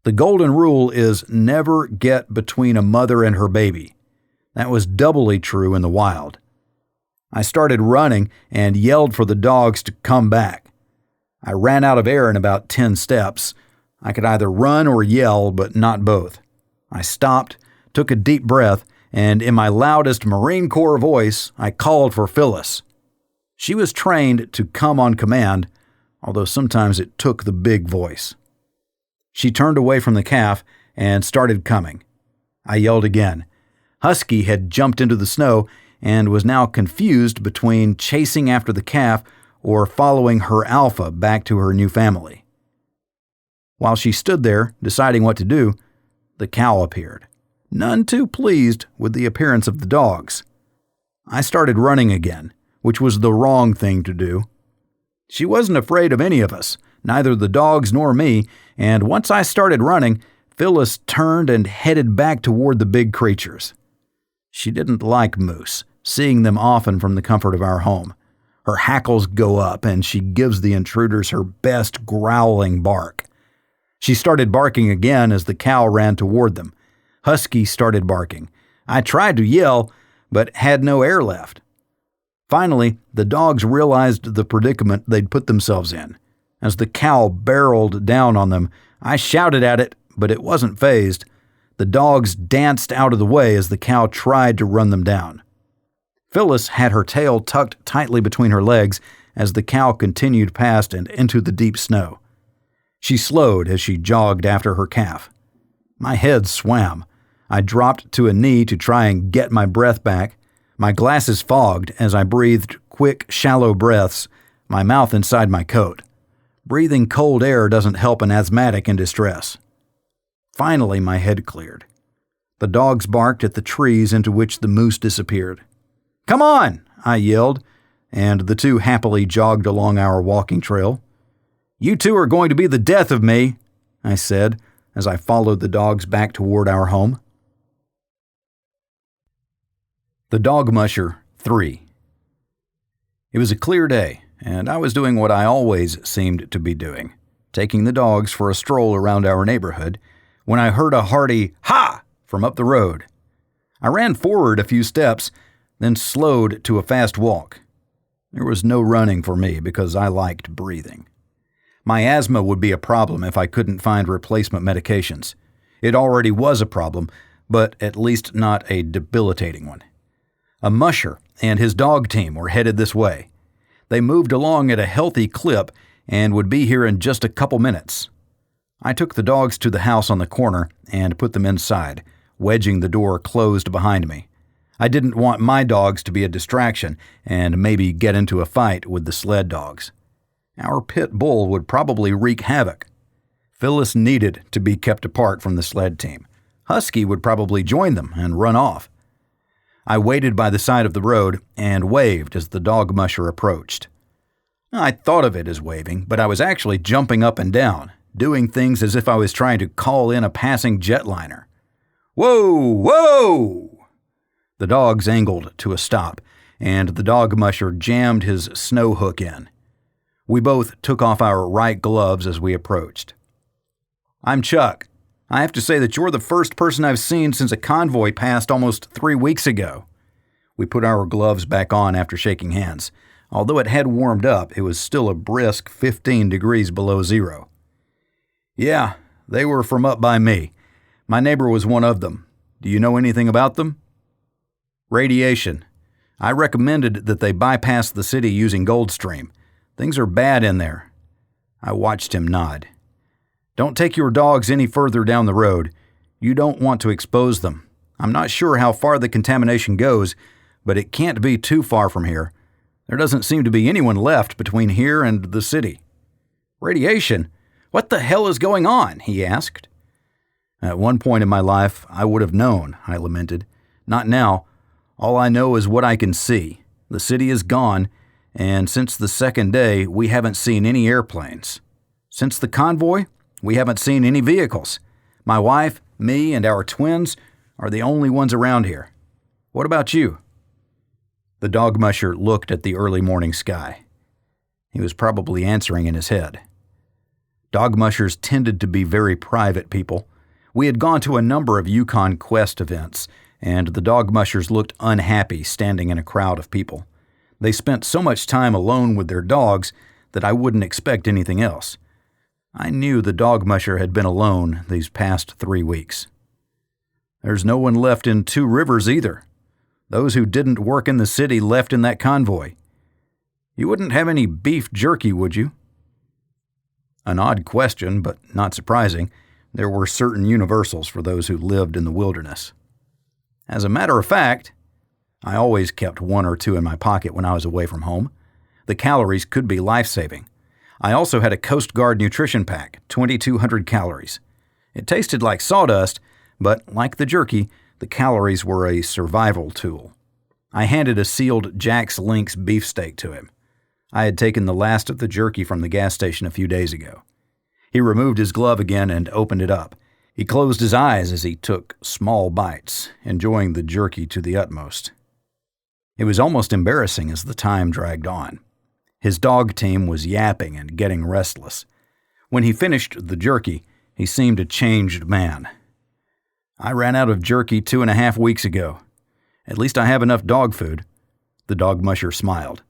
The golden rule is never get between a mother and her baby. That was doubly true in the wild. I started running and yelled for the dogs to come back. I ran out of air in about 10 steps. I could either run or yell, but not both. I stopped, took a deep breath, and in my loudest Marine Corps voice, I called for Phyllis. She was trained to come on command, although sometimes it took the big voice. She turned away from the calf and started coming. I yelled again. Husky had jumped into the snow and was now confused between chasing after the calf or following her alpha back to her new family. While she stood there, deciding what to do, the cow appeared, none too pleased with the appearance of the dogs. I started running again, which was the wrong thing to do. She wasn't afraid of any of us, neither the dogs nor me, and once I started running, Phyllis turned and headed back toward the big creatures. She didn't like moose, seeing them often from the comfort of our home. Her hackles go up, and she gives the intruders her best growling bark. She started barking again as the cow ran toward them. Husky started barking. I tried to yell, but had no air left. Finally, the dogs realized the predicament they'd put themselves in. As the cow barreled down on them, I shouted at it, but it wasn't fazed. The dogs danced out of the way as the cow tried to run them down. Phyllis had her tail tucked tightly between her legs as the cow continued past and into the deep snow. She slowed as she jogged after her calf. My head swam. I dropped to a knee to try and get my breath back. My glasses fogged as I breathed quick, shallow breaths, my mouth inside my coat. Breathing cold air doesn't help an asthmatic in distress. Finally, my head cleared. The dogs barked at the trees into which the moose disappeared. "Come on!" I yelled, and the two happily jogged along our walking trail. "You two are going to be the death of me," I said as I followed the dogs back toward our home. The Dog Musher 3. It was a clear day, and I was doing what I always seemed to be doing, taking the dogs for a stroll around our neighborhood, when I heard a hearty "Ha!" from up the road. I ran forward a few steps, then slowed to a fast walk. There was no running for me because I liked breathing. My asthma would be a problem if I couldn't find replacement medications. It already was a problem, but at least not a debilitating one. A musher and his dog team were headed this way. They moved along at a healthy clip and would be here in just a couple minutes. I took the dogs to the house on the corner and put them inside, wedging the door closed behind me. I didn't want my dogs to be a distraction and maybe get into a fight with the sled dogs. Our pit bull would probably wreak havoc. Phyllis needed to be kept apart from the sled team. Husky would probably join them and run off. I waited by the side of the road and waved as the dog musher approached. I thought of it as waving, but I was actually jumping up and down, doing things as if I was trying to call in a passing jetliner. "Whoa! Whoa!" The dogs angled to a stop, and the dog musher jammed his snow hook in. We both took off our right gloves as we approached. "I'm Chuck. I have to say that you're the first person I've seen since a convoy passed almost 3 weeks ago." We put our gloves back on after shaking hands. Although it had warmed up, it was still a brisk 15 degrees below zero. "Yeah, they were from up by me. My neighbor was one of them. Do you know anything about them?" "Radiation. I recommended that they bypass the city using Goldstream. Things are bad in there." I watched him nod. "Don't take your dogs any further down the road. You don't want to expose them. I'm not sure how far the contamination goes, but it can't be too far from here. There doesn't seem to be anyone left between here and the city." "Radiation? What the hell is going on?" he asked. "At one point in my life, I would have known," I lamented. "Not now. All I know is what I can see. The city is gone, And since the second day, we haven't seen any airplanes. Since the convoy, we haven't seen any vehicles. My wife, me, and our twins are the only ones around here. What about you?" The dog musher looked at the early morning sky. He was probably answering in his head. Dog mushers tended to be very private people. We had gone to a number of Yukon Quest events, and the dog mushers looked unhappy standing in a crowd of people. They spent so much time alone with their dogs that I wouldn't expect anything else. I knew the dog musher had been alone these past 3 weeks. "There's no one left in Two Rivers either. Those who didn't work in the city left in that convoy. You wouldn't have any beef jerky, would you?" An odd question, but not surprising. There were certain universals for those who lived in the wilderness. As a matter of fact, I always kept 1 or 2 in my pocket when I was away from home. The calories could be life-saving. I also had a Coast Guard nutrition pack, 2,200 calories. It tasted like sawdust, but like the jerky, the calories were a survival tool. I handed a sealed Jack's Lynx beefsteak to him. I had taken the last of the jerky from the gas station a few days ago. He removed his glove again and opened it up. He closed his eyes as he took small bites, enjoying the jerky to the utmost. It was almost embarrassing as the time dragged on. His dog team was yapping and getting restless. When he finished the jerky, he seemed a changed man. "I ran out of jerky 2.5 weeks ago. At least I have enough dog food." The dog musher smiled.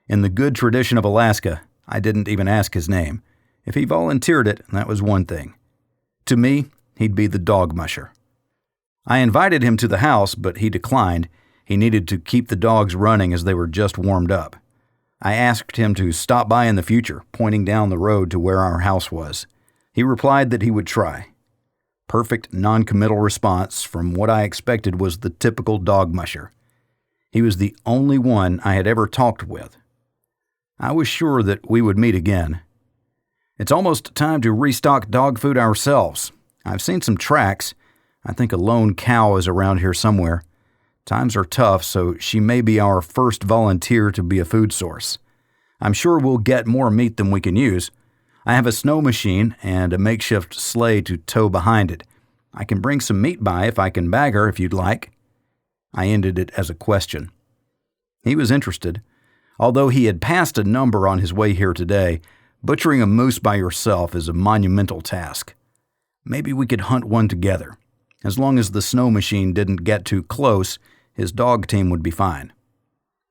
In the good tradition of Alaska, I didn't even ask his name. If he volunteered it, that was one thing. To me, he'd be the dog musher. I invited him to the house, but he declined. He needed to keep the dogs running as they were just warmed up. I asked him to stop by in the future, pointing down the road to where our house was. He replied that he would try. Perfect non-committal response from what I expected was the typical dog musher. He was the only one I had ever talked with. I was sure that we would meet again. It's almost time to restock dog food ourselves. I've seen some tracks. I think a lone cow is around here somewhere. Times are tough, so she may be our first volunteer to be a food source. I'm sure we'll get more meat than we can use. I have a snow machine and a makeshift sleigh to tow behind it. I can bring some meat by if I can bag her if you'd like. I ended it as a question. He was interested. Although he had passed a number on his way here today, butchering a moose by yourself is a monumental task. Maybe we could hunt one together. As long as the snow machine didn't get too close, his dog team would be fine.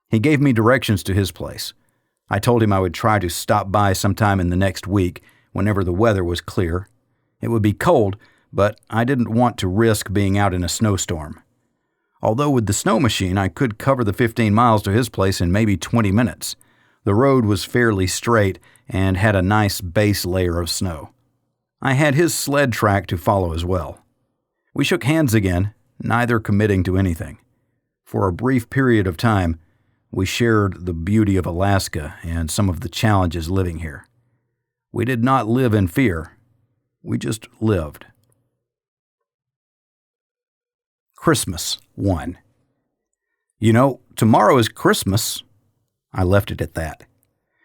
He gave me directions to his place. I told him I would try to stop by sometime in the next week, whenever the weather was clear. It would be cold, but I didn't want to risk being out in a snowstorm. Although with the snow machine, I could cover the 15 miles to his place in maybe 20 minutes. The road was fairly straight and had a nice base layer of snow. I had his sled track to follow as well. We shook hands again, neither committing to anything. For a brief period of time, we shared the beauty of Alaska and some of the challenges living here. We did not live in fear. We just lived. Christmas 1. You know, tomorrow is Christmas. I left it at that.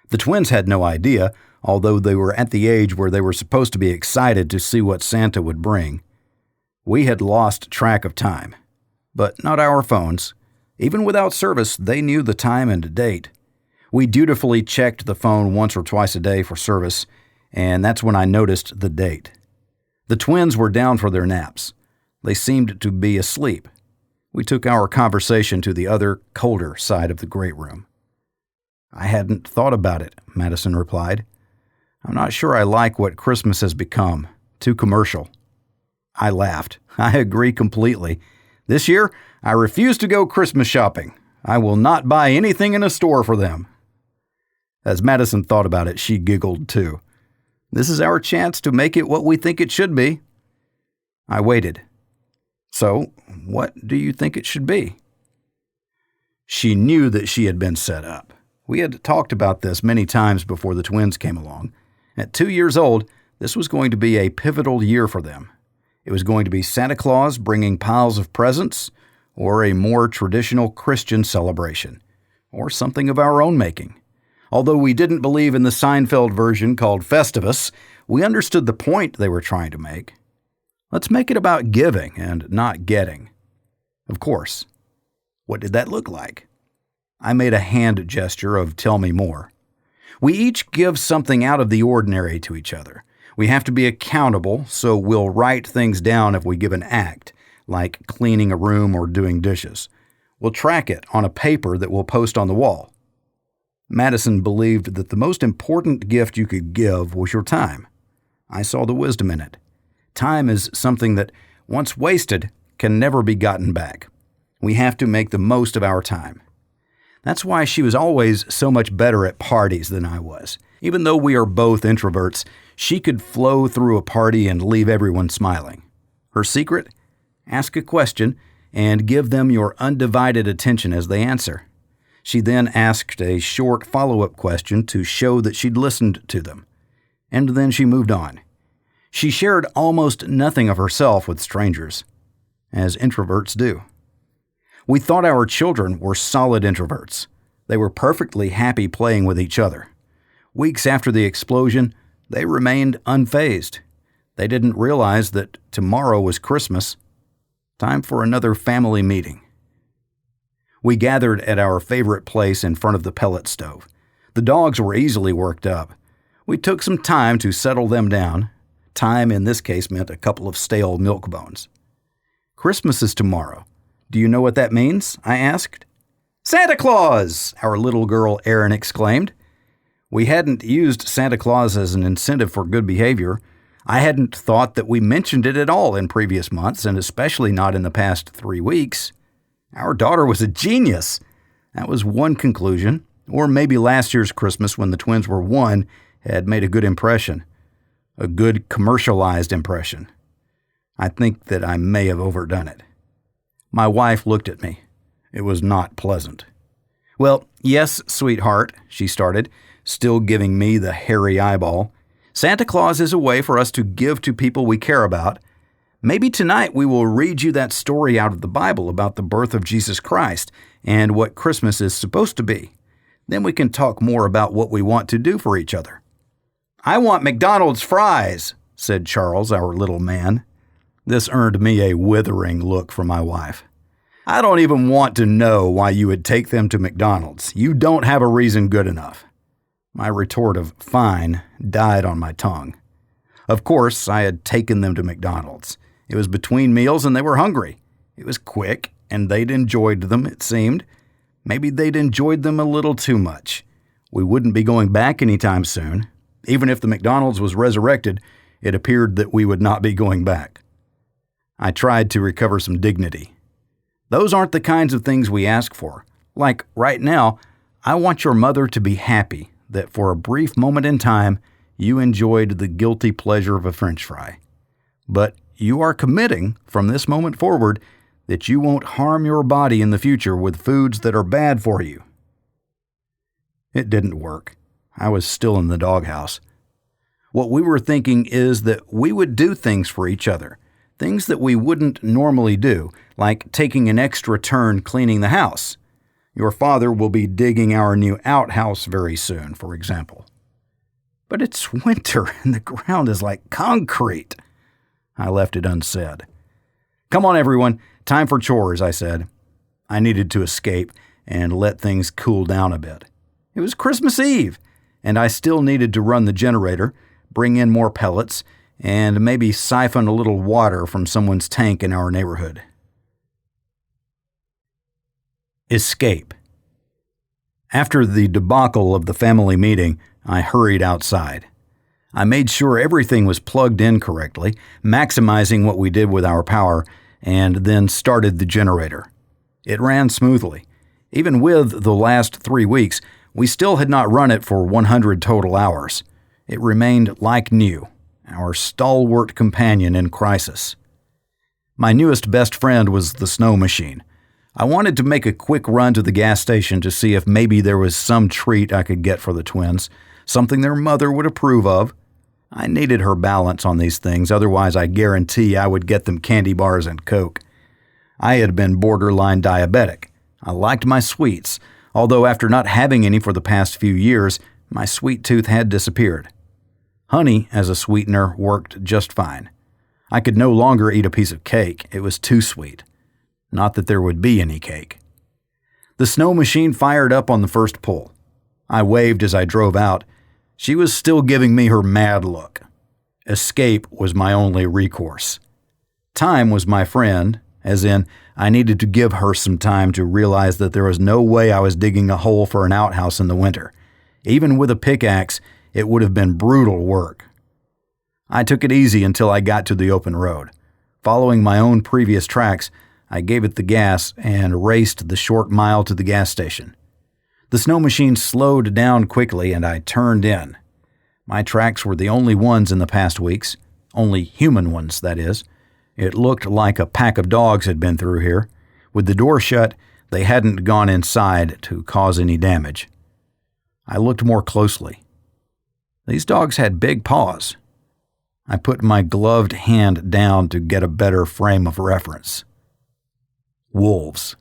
The twins had no idea, although they were at the age where they were supposed to be excited to see what Santa would bring. We had lost track of time, but not our phones. Even without service, they knew the time and date. We dutifully checked the phone once or twice a day for service, and that's when I noticed the date. The twins were down for their naps. They seemed to be asleep. We took our conversation to the other, colder side of the great room. "I hadn't thought about it," Madison replied. "I'm not sure I like what Christmas has become. Too commercial." I laughed. I agree completely. This year, I refuse to go Christmas shopping. I will not buy anything in a store for them. As Madison thought about it, she giggled too. This is our chance to make it what we think it should be. I waited. So, what do you think it should be? She knew that she had been set up. We had talked about this many times before the twins came along. At 2 years old, this was going to be a pivotal year for them. It was going to be Santa Claus bringing piles of presents, or a more traditional Christian celebration, or something of our own making. Although we didn't believe in the Seinfeld version called Festivus, we understood the point they were trying to make. Let's make it about giving and not getting. Of course. What did that look like? I made a hand gesture of tell me more. We each give something out of the ordinary to each other. We have to be accountable, so we'll write things down if we give an act, like cleaning a room or doing dishes. We'll track it on a paper that we'll post on the wall. Madison believed that the most important gift you could give was your time. I saw the wisdom in it. Time is something that, once wasted, can never be gotten back. We have to make the most of our time. That's why she was always so much better at parties than I was. Even though we are both introverts, she could flow through a party and leave everyone smiling. Her secret? Ask a question and give them your undivided attention as they answer. She then asked a short follow-up question to show that she'd listened to them. And then she moved on. She shared almost nothing of herself with strangers, as introverts do. We thought our children were solid introverts. They were perfectly happy playing with each other. Weeks after the explosion, they remained unfazed. They didn't realize that tomorrow was Christmas. Time for another family meeting. We gathered at our favorite place in front of the pellet stove. The dogs were easily worked up. We took some time to settle them down. Time in this case meant a couple of stale milk bones. Christmas is tomorrow. Do you know what that means? I asked. Santa Claus! Our little girl Erin exclaimed. We hadn't used Santa Claus as an incentive for good behavior. I hadn't thought that we mentioned it at all in previous months, and especially not in the past 3 weeks. Our daughter was a genius. That was one conclusion. Or maybe last year's Christmas, when the twins were 1, had made a good impression. A good commercialized impression. I think that I may have overdone it. My wife looked at me. It was not pleasant. Well, yes, sweetheart, she started, still giving me the hairy eyeball. Santa Claus is a way for us to give to people we care about. Maybe tonight we will read you that story out of the Bible about the birth of Jesus Christ and what Christmas is supposed to be. Then we can talk more about what we want to do for each other. I want McDonald's fries, said Charles, our little man. This earned me a withering look from my wife. I don't even want to know why you would take them to McDonald's. You don't have a reason good enough. My retort of fine died on my tongue. Of course, I had taken them to McDonald's. It was between meals and they were hungry. It was quick, and they'd enjoyed them, it seemed. Maybe they'd enjoyed them a little too much. We wouldn't be going back anytime soon. Even if the McDonald's was resurrected, it appeared that we would not be going back. I tried to recover some dignity. Those aren't the kinds of things we ask for. Like right now, I want your mother to be happy that for a brief moment in time, you enjoyed the guilty pleasure of a French fry. But you are committing, from this moment forward, that you won't harm your body in the future with foods that are bad for you. It didn't work. I was still in the doghouse. What we were thinking is that we would do things for each other, things that we wouldn't normally do, like taking an extra turn cleaning the house. Your father will be digging our new outhouse very soon, for example. But it's winter and the ground is like concrete. I left it unsaid. Come on, everyone. Time for chores, I said. I needed to escape and let things cool down a bit. It was Christmas Eve, and I still needed to run the generator, bring in more pellets, and maybe siphon a little water from someone's tank in our neighborhood. Escape. After the debacle of the family meeting, I hurried outside. I made sure everything was plugged in correctly, maximizing what we did with our power, and then started the generator. It ran smoothly. Even with the last 3 weeks, we still had not run it for 100 total hours. It remained like new, our stalwart companion in crisis. My newest best friend was the snow machine. I wanted to make a quick run to the gas station to see if maybe there was some treat I could get for the twins, something their mother would approve of. I needed her balance on these things, otherwise I guarantee I would get them candy bars and Coke. I had been borderline diabetic. I liked my sweets, although after not having any for the past few years, my sweet tooth had disappeared. Honey as a sweetener worked just fine. I could no longer eat a piece of cake. It was too sweet. Not that there would be any cake. The snow machine fired up on the first pull. I waved as I drove out. She was still giving me her mad look. Escape was my only recourse. Time was my friend, as in, I needed to give her some time to realize that there was no way I was digging a hole for an outhouse in the winter. Even with a pickaxe, it would have been brutal work. I took it easy until I got to the open road. Following my own previous tracks, I gave it the gas and raced the short mile to the gas station. The snow machine slowed down quickly and I turned in. My tracks were the only ones in the past weeks, only human ones, that is. It looked like a pack of dogs had been through here. With the door shut, they hadn't gone inside to cause any damage. I looked more closely. These dogs had big paws. I put my gloved hand down to get a better frame of reference. Wolves.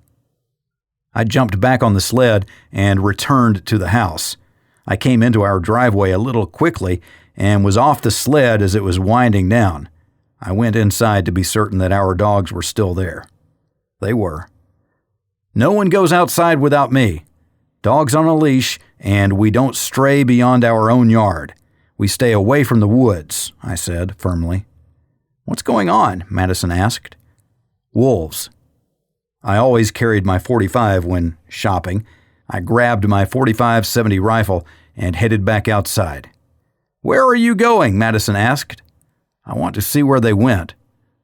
I jumped back on the sled and returned to the house. I came into our driveway a little quickly and was off the sled as it was winding down. I went inside to be certain that our dogs were still there. They were. No one goes outside without me. Dogs on a leash, and we don't stray beyond our own yard. We stay away from the woods, I said firmly. What's going on? Madison asked. Wolves. I always carried my .45 when shopping. I grabbed my .45-70 rifle and headed back outside. Where are you going? Madison asked. I want to see where they went.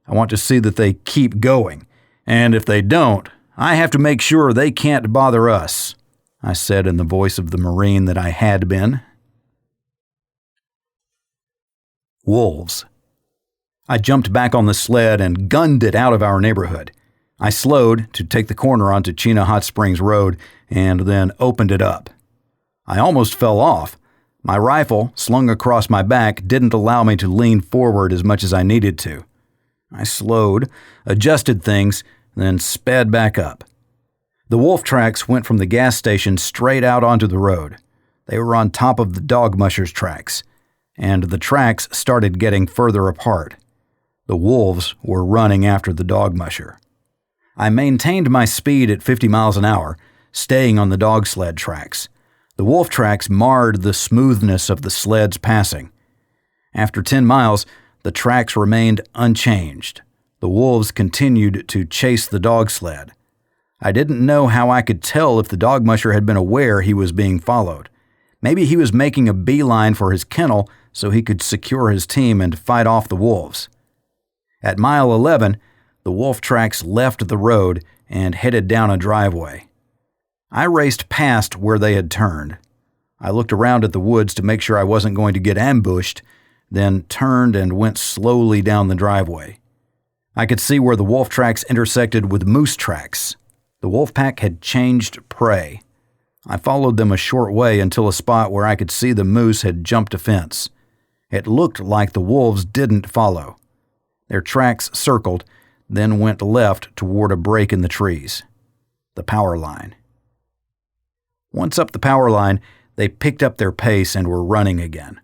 I want to see that they keep going. And if they don't, I have to make sure they can't bother us, I said in the voice of the Marine that I had been. Wolves. I jumped back on the sled and gunned it out of our neighborhood. I slowed to take the corner onto Chena Hot Springs Road and then opened it up. I almost fell off. My rifle, slung across my back, didn't allow me to lean forward as much as I needed to. I slowed, adjusted things, then sped back up. The wolf tracks went from the gas station straight out onto the road. They were on top of the dog musher's tracks, and the tracks started getting further apart. The wolves were running after the dog musher. I maintained my speed at 50 miles an hour, staying on the dog sled tracks. The wolf tracks marred the smoothness of the sled's passing. After 10 miles, the tracks remained unchanged. The wolves continued to chase the dog sled. I didn't know how I could tell if the dog musher had been aware he was being followed. Maybe he was making a beeline for his kennel so he could secure his team and fight off the wolves. At mile 11, the wolf tracks left the road and headed down a driveway. I raced past where they had turned. I looked around at the woods to make sure I wasn't going to get ambushed, then turned and went slowly down the driveway. I could see where the wolf tracks intersected with moose tracks. The wolf pack had changed prey. I followed them a short way until a spot where I could see the moose had jumped a fence. It looked like the wolves didn't follow. Their tracks circled, then went left toward a break in the trees. The power line. Once up the power line, they picked up their pace and were running again.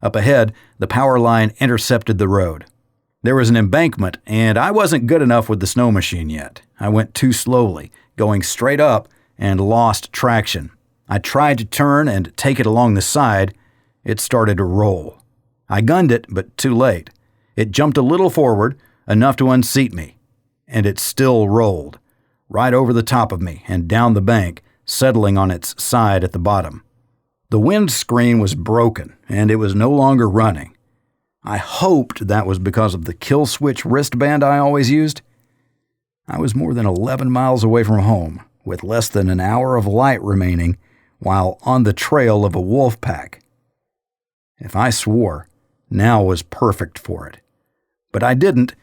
Up ahead, the power line intercepted the road. There was an embankment, and I wasn't good enough with the snow machine yet. I went too slowly, going straight up, and lost traction. I tried to turn and take it along the side. It started to roll. I gunned it, but too late. It jumped a little forward, enough to unseat me, and it still rolled, right over the top of me and down the bank, settling on its side at the bottom. The windscreen was broken, and it was no longer running. I hoped that was because of the kill switch wristband I always used. I was more than 11 miles away from home, with less than an hour of light remaining, while on the trail of a wolf pack. If I swore, now was perfect for it. But I didn't,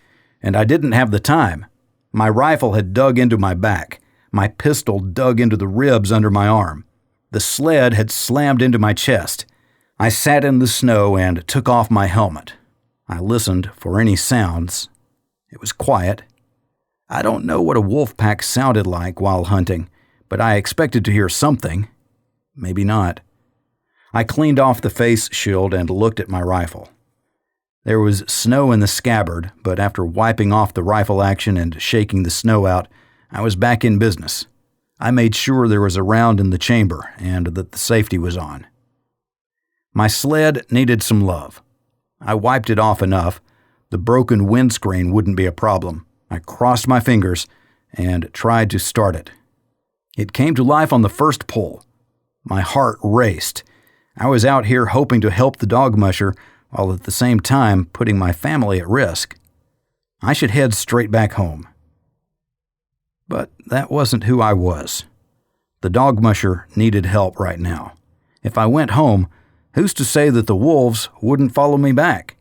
and I didn't have the time. My rifle had dug into my back. My pistol dug into the ribs under my arm. The sled had slammed into my chest. I sat in the snow and took off my helmet. I listened for any sounds. It was quiet. I don't know what a wolf pack sounded like while hunting, but I expected to hear something. Maybe not. I cleaned off the face shield and looked at my rifle. There was snow in the scabbard, but after wiping off the rifle action and shaking the snow out, I was back in business. I made sure there was a round in the chamber and that the safety was on. My sled needed some love. I wiped it off enough. The broken windscreen wouldn't be a problem. I crossed my fingers and tried to start it. It came to life on the first pull. My heart raced. I was out here hoping to help the dog musher while at the same time putting my family at risk. I should head straight back home. But that wasn't who I was. The dog musher needed help right now. If I went home, who's to say that the wolves wouldn't follow me back?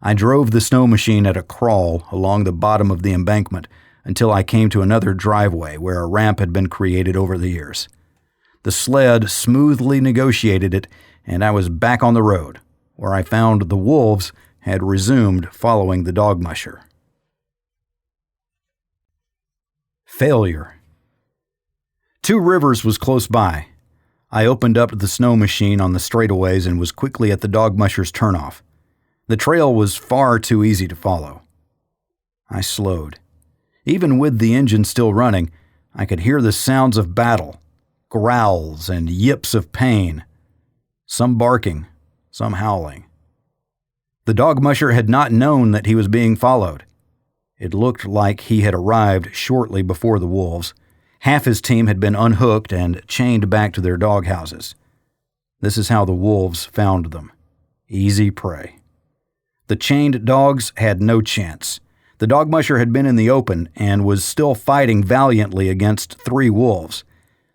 I drove the snow machine at a crawl along the bottom of the embankment until I came to another driveway where a ramp had been created over the years. The sled smoothly negotiated it, and I was back on the road, where I found the wolves had resumed following the dog musher. Failure. Two Rivers was close by. I opened up the snow machine on the straightaways and was quickly at the dog musher's turnoff. The trail was far too easy to follow. I slowed. Even with the engine still running, I could hear the sounds of battle, growls and yips of pain, some barking, some howling. The dog musher had not known that he was being followed. It looked like he had arrived shortly before the wolves. Half his team had been unhooked and chained back to their dog houses. This is how the wolves found them. Easy prey. The chained dogs had no chance. The dog musher had been in the open and was still fighting valiantly against 3 wolves.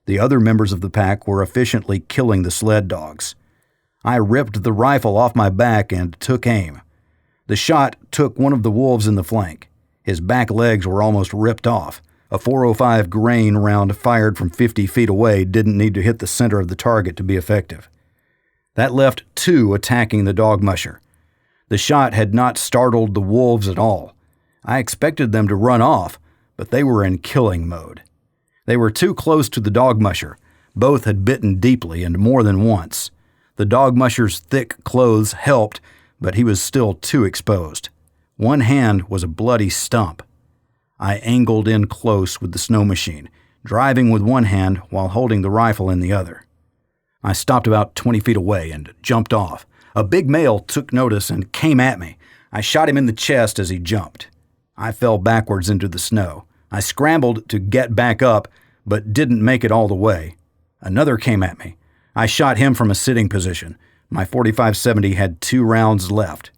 The other members of the pack were efficiently killing the sled dogs. I ripped the rifle off my back and took aim. The shot took one of the wolves in the flank. His back legs were almost ripped off. A .405 grain round fired from 50 feet away didn't need to hit the center of the target to be effective. That left 2 attacking the dog musher. The shot had not startled the wolves at all. I expected them to run off, but they were in killing mode. They were too close to the dog musher. Both had bitten deeply and more than once. The dog musher's thick clothes helped, but he was still too exposed. One hand was a bloody stump. I angled in close with the snow machine, driving with one hand while holding the rifle in the other. I stopped about 20 feet away and jumped off. A big male took notice and came at me. I shot him in the chest as he jumped. I fell backwards into the snow. I scrambled to get back up, but didn't make it all the way. Another came at me. I shot him from a sitting position. My .45-70 had 2 rounds left.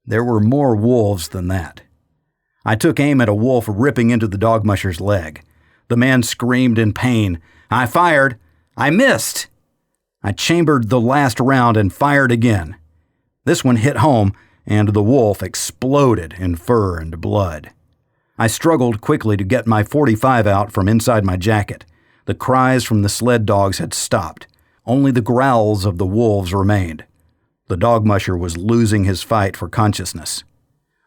There were more wolves than that. I took aim at a wolf ripping into the dog musher's leg. The man screamed in pain. I fired. I missed. I chambered the last round and fired again. This one hit home, and the wolf exploded in fur and blood. I struggled quickly to get my .45 out from inside my jacket. The cries from the sled dogs had stopped. Only the growls of the wolves remained. The dog musher was losing his fight for consciousness.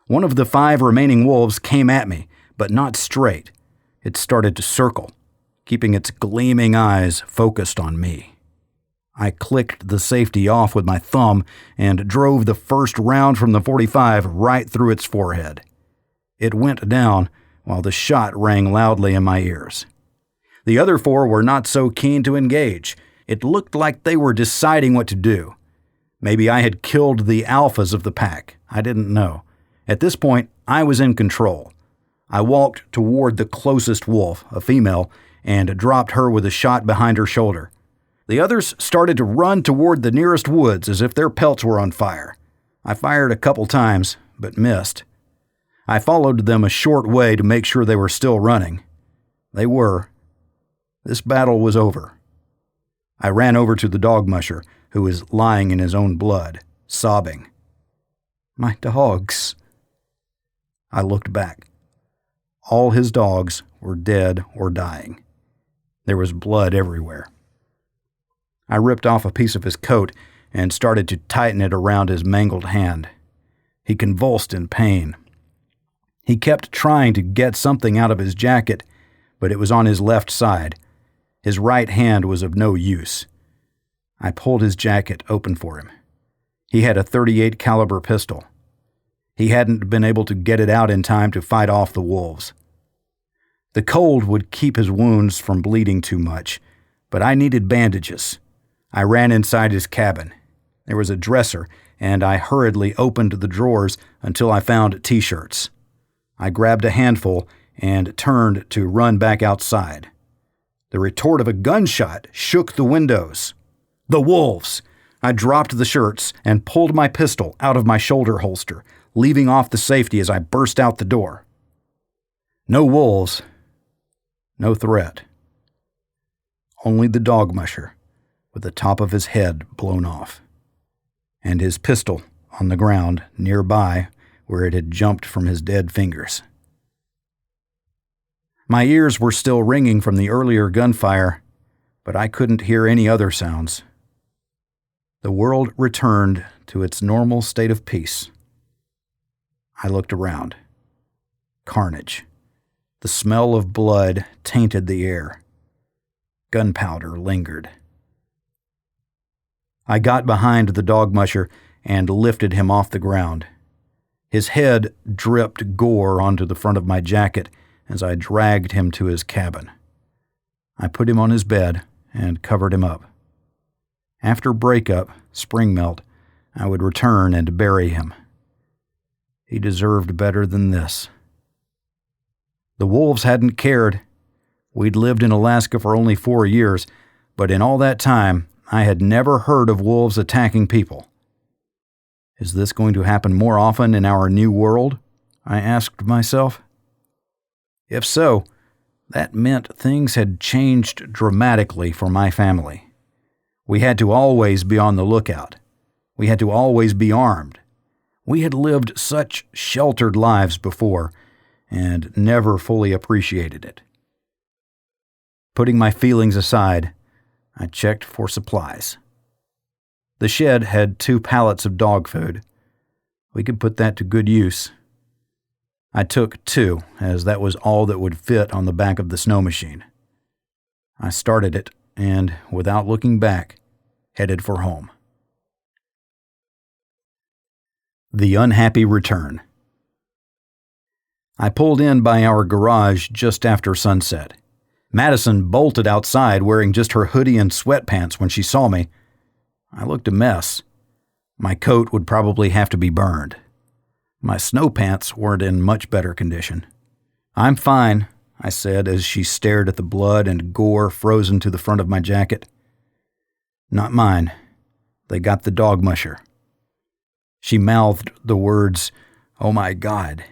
One of the 5 remaining wolves came at me, but not straight. It started to circle, keeping its gleaming eyes focused on me. I clicked the safety off with my thumb and drove the first round from the .45 right through its forehead. It went down while the shot rang loudly in my ears. The other 4 were not so keen to engage. It looked like they were deciding what to do. Maybe I had killed the alphas of the pack. I didn't know. At this point, I was in control. I walked toward the closest wolf, a female, and dropped her with a shot behind her shoulder. The others started to run toward the nearest woods as if their pelts were on fire. I fired a couple times, but missed. I followed them a short way to make sure they were still running. They were. This battle was over. I ran over to the dog musher, who was lying in his own blood, sobbing. My dogs. I looked back. All his dogs were dead or dying. There was blood everywhere. I ripped off a piece of his coat and started to tighten it around his mangled hand. He convulsed in pain. He kept trying to get something out of his jacket, but it was on his left side. His right hand was of no use. I pulled his jacket open for him. He had a .38 caliber pistol. He hadn't been able to get it out in time to fight off the wolves. The cold would keep his wounds from bleeding too much, but I needed bandages. I ran inside his cabin. There was a dresser, and I hurriedly opened the drawers until I found t-shirts. I grabbed a handful and turned to run back outside. The report of a gunshot shook the windows. The wolves! I dropped the shirts and pulled my pistol out of my shoulder holster, leaving off the safety as I burst out the door. No wolves. No threat. Only the dog musher, with the top of his head blown off, and his pistol on the ground nearby where it had jumped from his dead fingers. My ears were still ringing from the earlier gunfire, but I couldn't hear any other sounds. The world returned to its normal state of peace. I looked around. Carnage. The smell of blood tainted the air. Gunpowder lingered. I got behind the dog musher and lifted him off the ground. His head dripped gore onto the front of my jacket as I dragged him to his cabin. I put him on his bed and covered him up. After breakup, spring melt, I would return and bury him. He deserved better than this. The wolves hadn't cared. We'd lived in Alaska for only 4 years, but in all that time, I had never heard of wolves attacking people. Is this going to happen more often in our new world? I asked myself. If so, that meant things had changed dramatically for my family. We had to always be on the lookout. We had to always be armed. We had lived such sheltered lives before and never fully appreciated it. Putting my feelings aside, I checked for supplies. The shed had 2 pallets of dog food. We could put that to good use. I took 2, as that was all that would fit on the back of the snow machine. I started it, and, without looking back, headed for home. The unhappy return. I pulled in by our garage just after sunset. Madison bolted outside wearing just her hoodie and sweatpants when she saw me. I looked a mess. My coat would probably have to be burned. My snow pants weren't in much better condition. "I'm fine," I said as she stared at the blood and gore frozen to the front of my jacket. "Not mine. They got the dog musher." She mouthed the words, "Oh my God."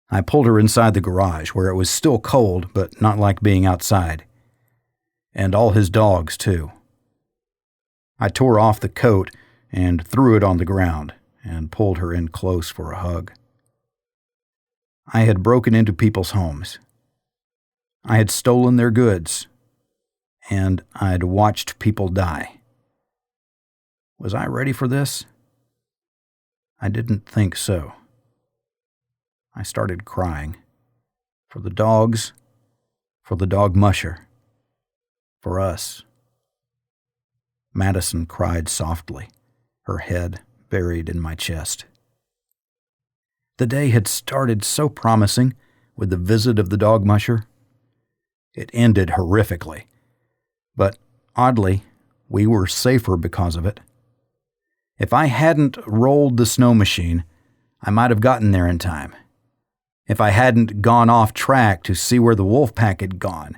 I pulled her inside the garage where it was still cold, but not like being outside. And all his dogs, too. I tore off the coat and threw it on the ground and pulled her in close for a hug. I had broken into people's homes. I had stolen their goods, and I'd watched people die. Was I ready for this? I didn't think so. I started crying. For the dogs, for the dog musher, for us. Madison cried softly, her head buried in my chest. The day had started so promising with the visit of the dog musher. It ended horrifically, but oddly, we were safer because of it. If I hadn't rolled the snow machine, I might have gotten there in time. If I hadn't gone off track to see where the wolf pack had gone,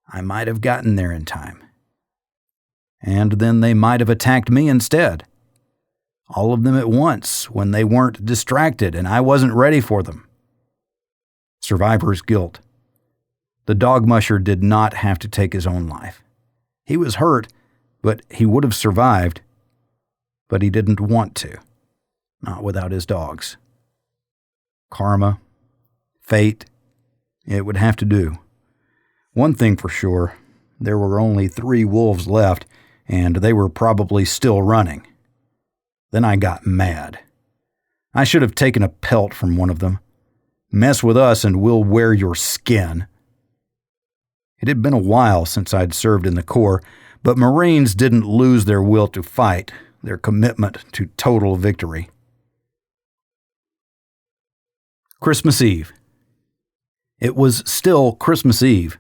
I might have gotten there in time. And then they might have attacked me instead. All of them at once when they weren't distracted and I wasn't ready for them. Survivor's guilt. The dog musher did not have to take his own life. He was hurt, but he would have survived. But he didn't want to. Not without his dogs. Karma. Fate. It would have to do. One thing for sure, there were only 3 wolves left, and they were probably still running. Then I got mad. I should have taken a pelt from one of them. Mess with us and we'll wear your skin. It had been a while since I'd served in the Corps, but Marines didn't lose their will to fight, their commitment to total victory. Christmas Eve. It was still Christmas Eve.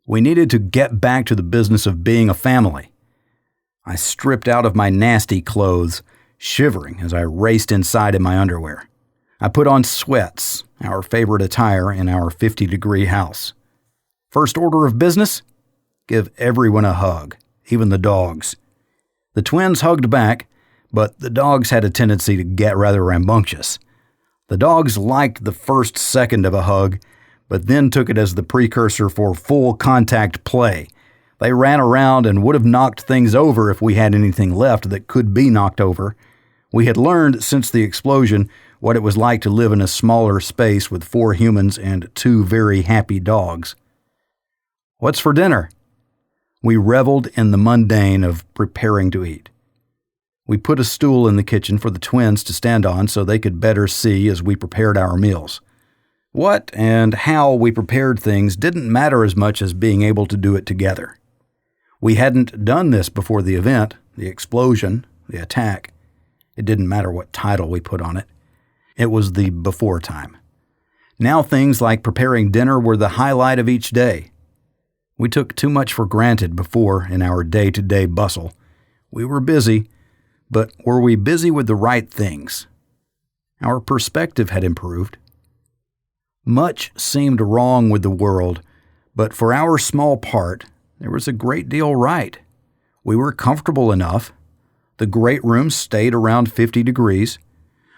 We needed to get back to the business of being a family. I stripped out of my nasty clothes, shivering as I raced inside in my underwear. I put on sweats, our favorite attire in our 50-degree house. First order of business? Give everyone a hug, even the dogs. The twins hugged back, but the dogs had a tendency to get rather rambunctious. The dogs liked the first second of a hug, but then took it as the precursor for full contact play. They ran around and would have knocked things over if we had anything left that could be knocked over. We had learned since the explosion what it was like to live in a smaller space with 4 humans and 2 very happy dogs. What's for dinner? We reveled in the mundane of preparing to eat. We put a stool in the kitchen for the twins to stand on so they could better see as we prepared our meals. What and how we prepared things didn't matter as much as being able to do it together. We hadn't done this before the event, the explosion, the attack. It didn't matter what title we put on it. It was the before time. Now things like preparing dinner were the highlight of each day. We took too much for granted before in our day-to-day bustle. We were busy, but were we busy with the right things? Our perspective had improved. Much seemed wrong with the world, but for our small part, there was a great deal right. We were comfortable enough. The great room stayed around 50 degrees.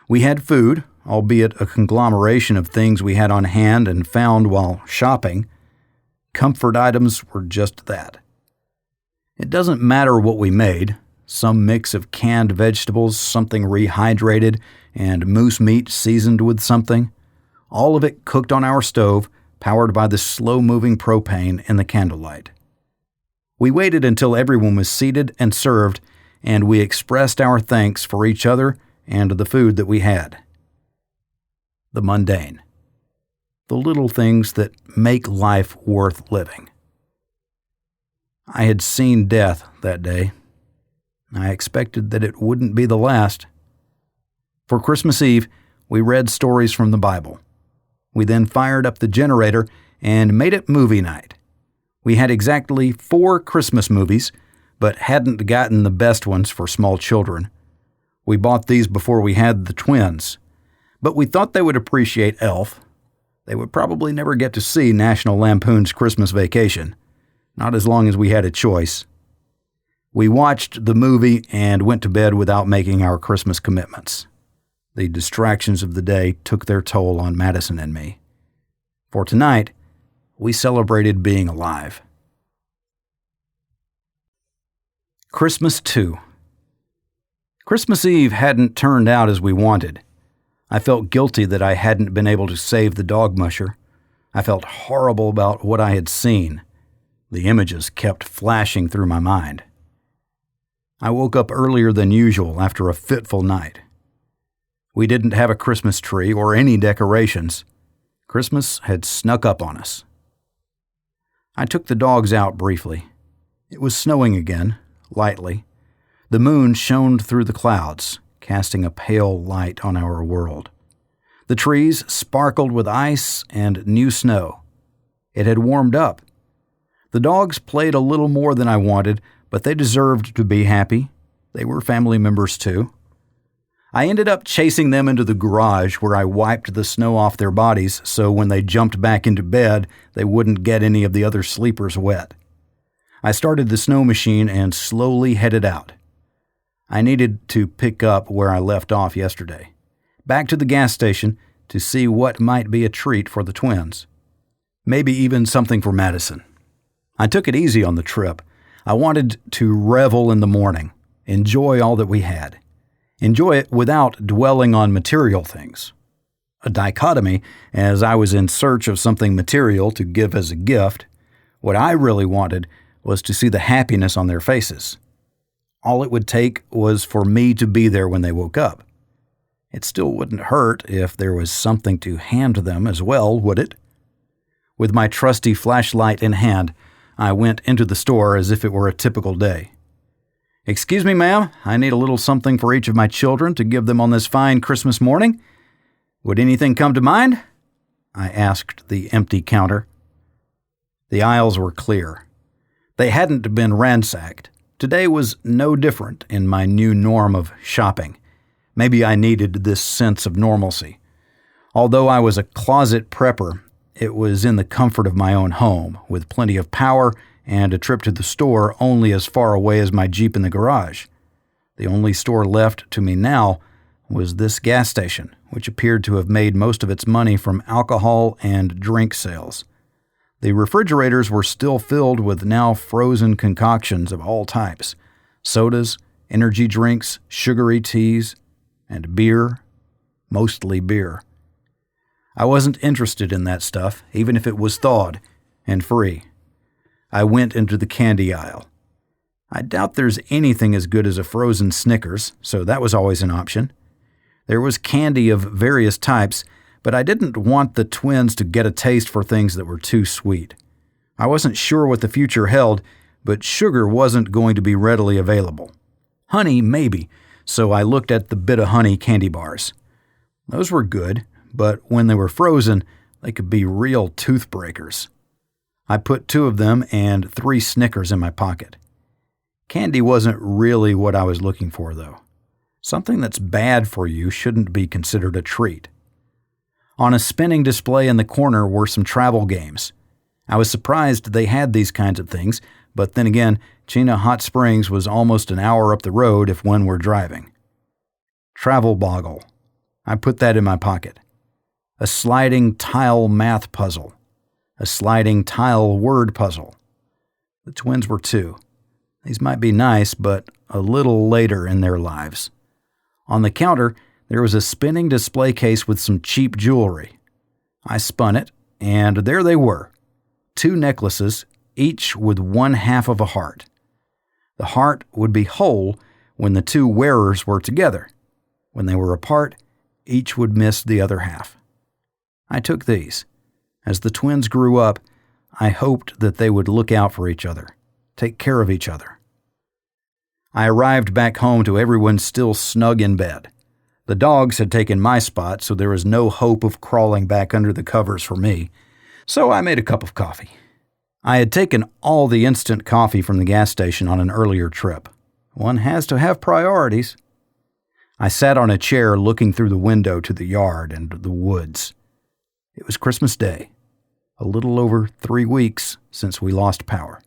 We had food, albeit a conglomeration of things we had on hand and found while shopping. Comfort items were just that. It doesn't matter what we made, some mix of canned vegetables, something rehydrated, and moose meat seasoned with something. All of it cooked on our stove, powered by the slow-moving propane in the candlelight. We waited until everyone was seated and served, and we expressed our thanks for each other and the food that we had. The mundane. The little things that make life worth living. I had seen death that day. I expected that it wouldn't be the last. For Christmas Eve, we read stories from the Bible. We then fired up the generator and made it movie night. We had exactly 4 Christmas movies, but hadn't gotten the best ones for small children. We bought these before we had the twins, but we thought they would appreciate Elf. They would probably never get to see National Lampoon's Christmas Vacation, not as long as we had a choice. We watched the movie and went to bed without making our Christmas commitments. The distractions of the day took their toll on Madison and me. For tonight, we celebrated being alive. Christmas 2. Christmas Eve hadn't turned out as we wanted. I felt guilty that I hadn't been able to save the dog musher. I felt horrible about what I had seen. The images kept flashing through my mind. I woke up earlier than usual after a fitful night. We didn't have a Christmas tree or any decorations. Christmas had snuck up on us. I took the dogs out briefly. It was snowing again, lightly. The moon shone through the clouds, casting a pale light on our world. The trees sparkled with ice and new snow. It had warmed up. The dogs played a little more than I wanted, but they deserved to be happy. They were family members too. I ended up chasing them into the garage where I wiped the snow off their bodies so when they jumped back into bed, they wouldn't get any of the other sleepers wet. I started the snow machine and slowly headed out. I needed to pick up where I left off yesterday. Back to the gas station to see what might be a treat for the twins. Maybe even something for Madison. I took it easy on the trip. I wanted to revel in the morning, enjoy all that we had. Enjoy it without dwelling on material things. A dichotomy, as I was in search of something material to give as a gift. What I really wanted was to see the happiness on their faces. All it would take was for me to be there when they woke up. It still wouldn't hurt if there was something to hand them as well, would it? With my trusty flashlight in hand, I went into the store as if it were a typical day. "Excuse me, ma'am, I need a little something for each of my children to give them on this fine Christmas morning. Would anything come to mind?" I asked the empty counter. The aisles were clear. They hadn't been ransacked. Today was no different in my new norm of shopping. Maybe I needed this sense of normalcy. Although I was a closet prepper, it was in the comfort of my own home, with plenty of power and a trip to the store only as far away as my Jeep in the garage. The only store left to me now was this gas station, which appeared to have made most of its money from alcohol and drink sales. The refrigerators were still filled with now frozen concoctions of all types: sodas, energy drinks, sugary teas, and beer, mostly beer. I wasn't interested in that stuff, even if it was thawed and free. I went into the candy aisle. I doubt there's anything as good as a frozen Snickers, so that was always an option. There was candy of various types, but I didn't want the twins to get a taste for things that were too sweet. I wasn't sure what the future held, but sugar wasn't going to be readily available. Honey, maybe, so I looked at the Bit of Honey candy bars. Those were good, but when they were frozen, they could be real toothbreakers. I put 2 of them and 3 Snickers in my pocket. Candy wasn't really what I was looking for, though. Something that's bad for you shouldn't be considered a treat. On a spinning display in the corner were some travel games. I was surprised they had these kinds of things, but then again, Chena Hot Springs was almost an hour up the road if one were driving. Travel Boggle. I put that in my pocket. A sliding tile math puzzle. A sliding tile word puzzle. The twins were 2. These might be nice, but a little later in their lives. On the counter, there was a spinning display case with some cheap jewelry. I spun it, and there they were. 2 necklaces, each with 1/2 of a heart. The heart would be whole when the 2 wearers were together. When they were apart, each would miss the other half. I took these. As the twins grew up, I hoped that they would look out for each other, take care of each other. I arrived back home to everyone still snug in bed. The dogs had taken my spot, so there was no hope of crawling back under the covers for me, so I made a cup of coffee. I had taken all the instant coffee from the gas station on an earlier trip. One has to have priorities. I sat on a chair looking through the window to the yard and the woods. It was Christmas Day, a little over 3 weeks since we lost power.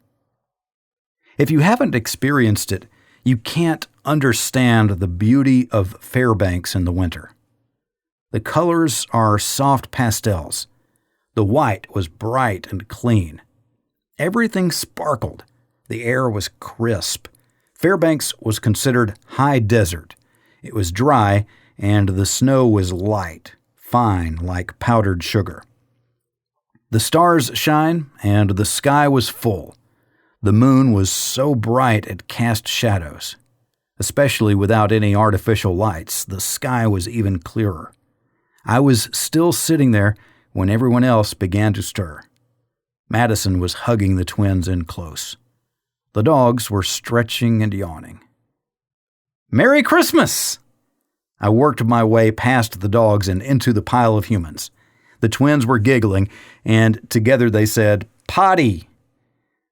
If you haven't experienced it, you can't understand the beauty of Fairbanks in the winter. The colors are soft pastels. The white was bright and clean. Everything sparkled. The air was crisp. Fairbanks was considered high desert. It was dry, and the snow was light, fine like powdered sugar. The stars shine, and the sky was full. The moon was so bright it cast shadows. Especially without any artificial lights, the sky was even clearer. I was still sitting there when everyone else began to stir. Madison was hugging the twins in close. The dogs were stretching and yawning. "Merry Christmas!" I worked my way past the dogs and into the pile of humans. The twins were giggling, and together they said, "Potty!"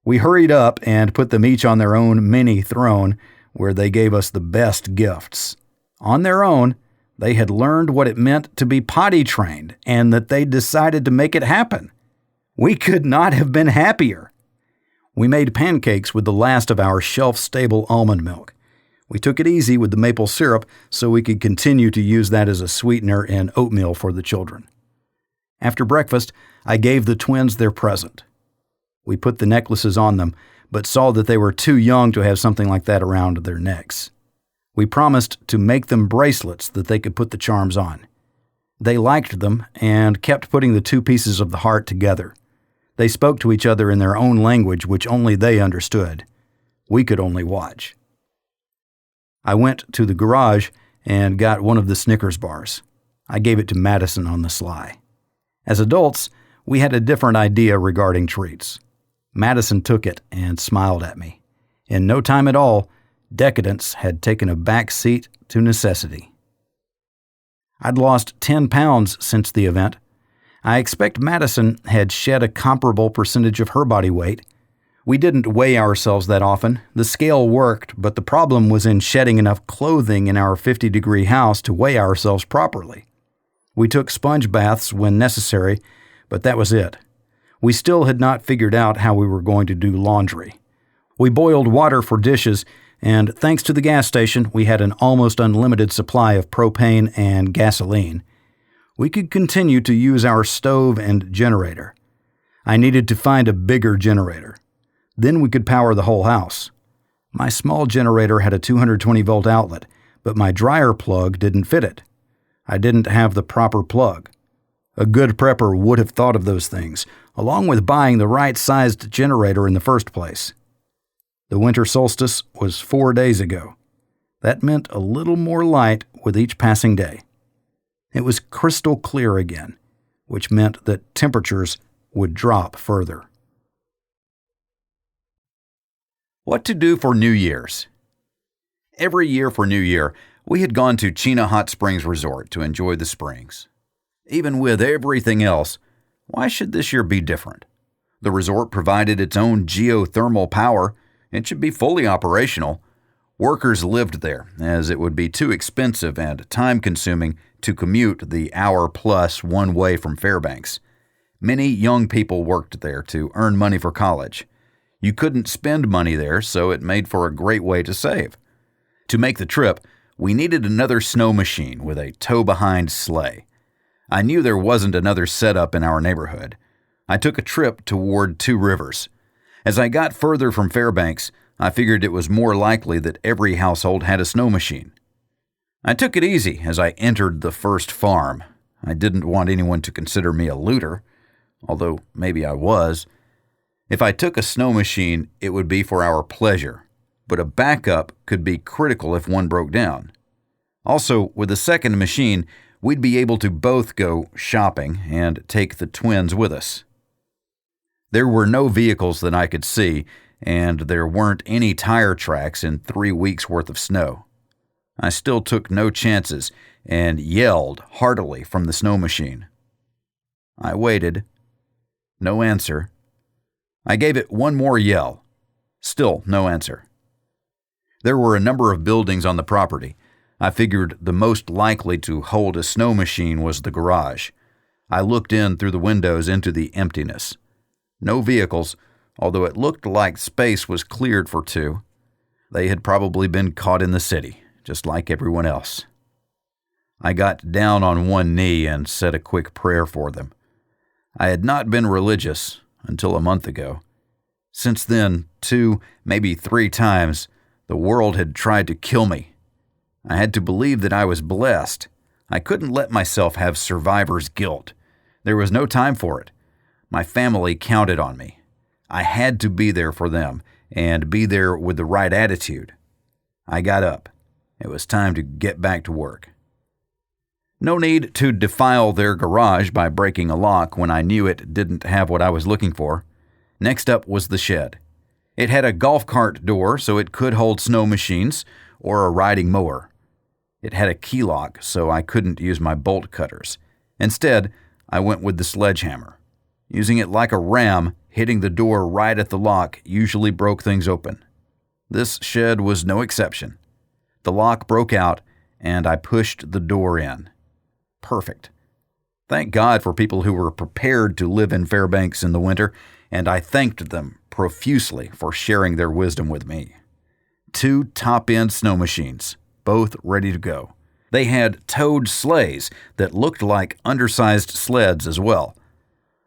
We hurried up and put them each on their own mini throne, where they gave us the best gifts. On their own, they had learned what it meant to be potty trained, and that they decided to make it happen. We could not have been happier. We made pancakes with the last of our shelf-stable almond milk. We took it easy with the maple syrup so we could continue to use that as a sweetener in oatmeal for the children. After breakfast, I gave the twins their present. We put the necklaces on them, but saw that they were too young to have something like that around their necks. We promised to make them bracelets that they could put the charms on. They liked them and kept putting the 2 pieces of the heart together. They spoke to each other in their own language, which only they understood. We could only watch. I went to the garage and got one of the Snickers bars. I gave it to Madison on the sly. As adults, we had a different idea regarding treats. Madison took it and smiled at me. In no time at all, decadence had taken a back seat to necessity. I'd lost 10 pounds since the event. I expect Madison had shed a comparable percentage of her body weight. We didn't weigh ourselves that often. The scale worked, but the problem was in shedding enough clothing in our 50-degree house to weigh ourselves properly. We took sponge baths when necessary, but that was it. We still had not figured out how we were going to do laundry. We boiled water for dishes, and thanks to the gas station, we had an almost unlimited supply of propane and gasoline. We could continue to use our stove and generator. I needed to find a bigger generator. Then we could power the whole house. My small generator had a 220-volt outlet, but my dryer plug didn't fit it. I didn't have the proper plug. A good prepper would have thought of those things, along with buying the right-sized generator in the first place. The winter solstice was 4 days ago. That meant a little more light with each passing day. It was crystal clear again, which meant that temperatures would drop further. What to do for New Year's? Every year for New Year, we had gone to Chena Hot Springs Resort to enjoy the springs. Even with everything else, why should this year be different? The resort provided its own geothermal power. It should be fully operational. Workers lived there, as it would be too expensive and time-consuming to commute the hour-plus one way from Fairbanks. Many young people worked there to earn money for college. You couldn't spend money there, so it made for a great way to save. To make the trip, we needed another snow machine with a tow-behind sleigh. I knew there wasn't another setup in our neighborhood. I took a trip toward Two Rivers. As I got further from Fairbanks, I figured it was more likely that every household had a snow machine. I took it easy as I entered the first farm. I didn't want anyone to consider me a looter, although maybe I was. If I took a snow machine, it would be for our pleasure, but a backup could be critical if one broke down. Also, with a second machine, we'd be able to both go shopping and take the twins with us. There were no vehicles that I could see, and there weren't any tire tracks in 3 weeks' worth of snow. I still took no chances and yelled heartily from the snow machine. I waited. No answer. I gave it one more yell. Still no answer. There were a number of buildings on the property. I figured the most likely to hold a snow machine was the garage. I looked in through the windows into the emptiness. No vehicles, although it looked like space was cleared for two. They had probably been caught in the city, just like everyone else. I got down on one knee and said a quick prayer for them. I had not been religious until a month ago. Since then, 2, maybe 3 times, the world had tried to kill me. I had to believe that I was blessed. I couldn't let myself have survivor's guilt. There was no time for it. My family counted on me. I had to be there for them and be there with the right attitude. I got up. It was time to get back to work. No need to defile their garage by breaking a lock when I knew it didn't have what I was looking for. Next up was the shed. It had a golf cart door so it could hold snow machines or a riding mower. It had a key lock so I couldn't use my bolt cutters. Instead, I went with the sledgehammer. Using it like a ram, hitting the door right at the lock usually broke things open. This shed was no exception. The lock broke out, and I pushed the door in. Perfect. Thank God for people who were prepared to live in Fairbanks in the winter, and I thanked them profusely for sharing their wisdom with me. 2 top-end snow machines, both ready to go. They had towed sleighs that looked like undersized sleds as well.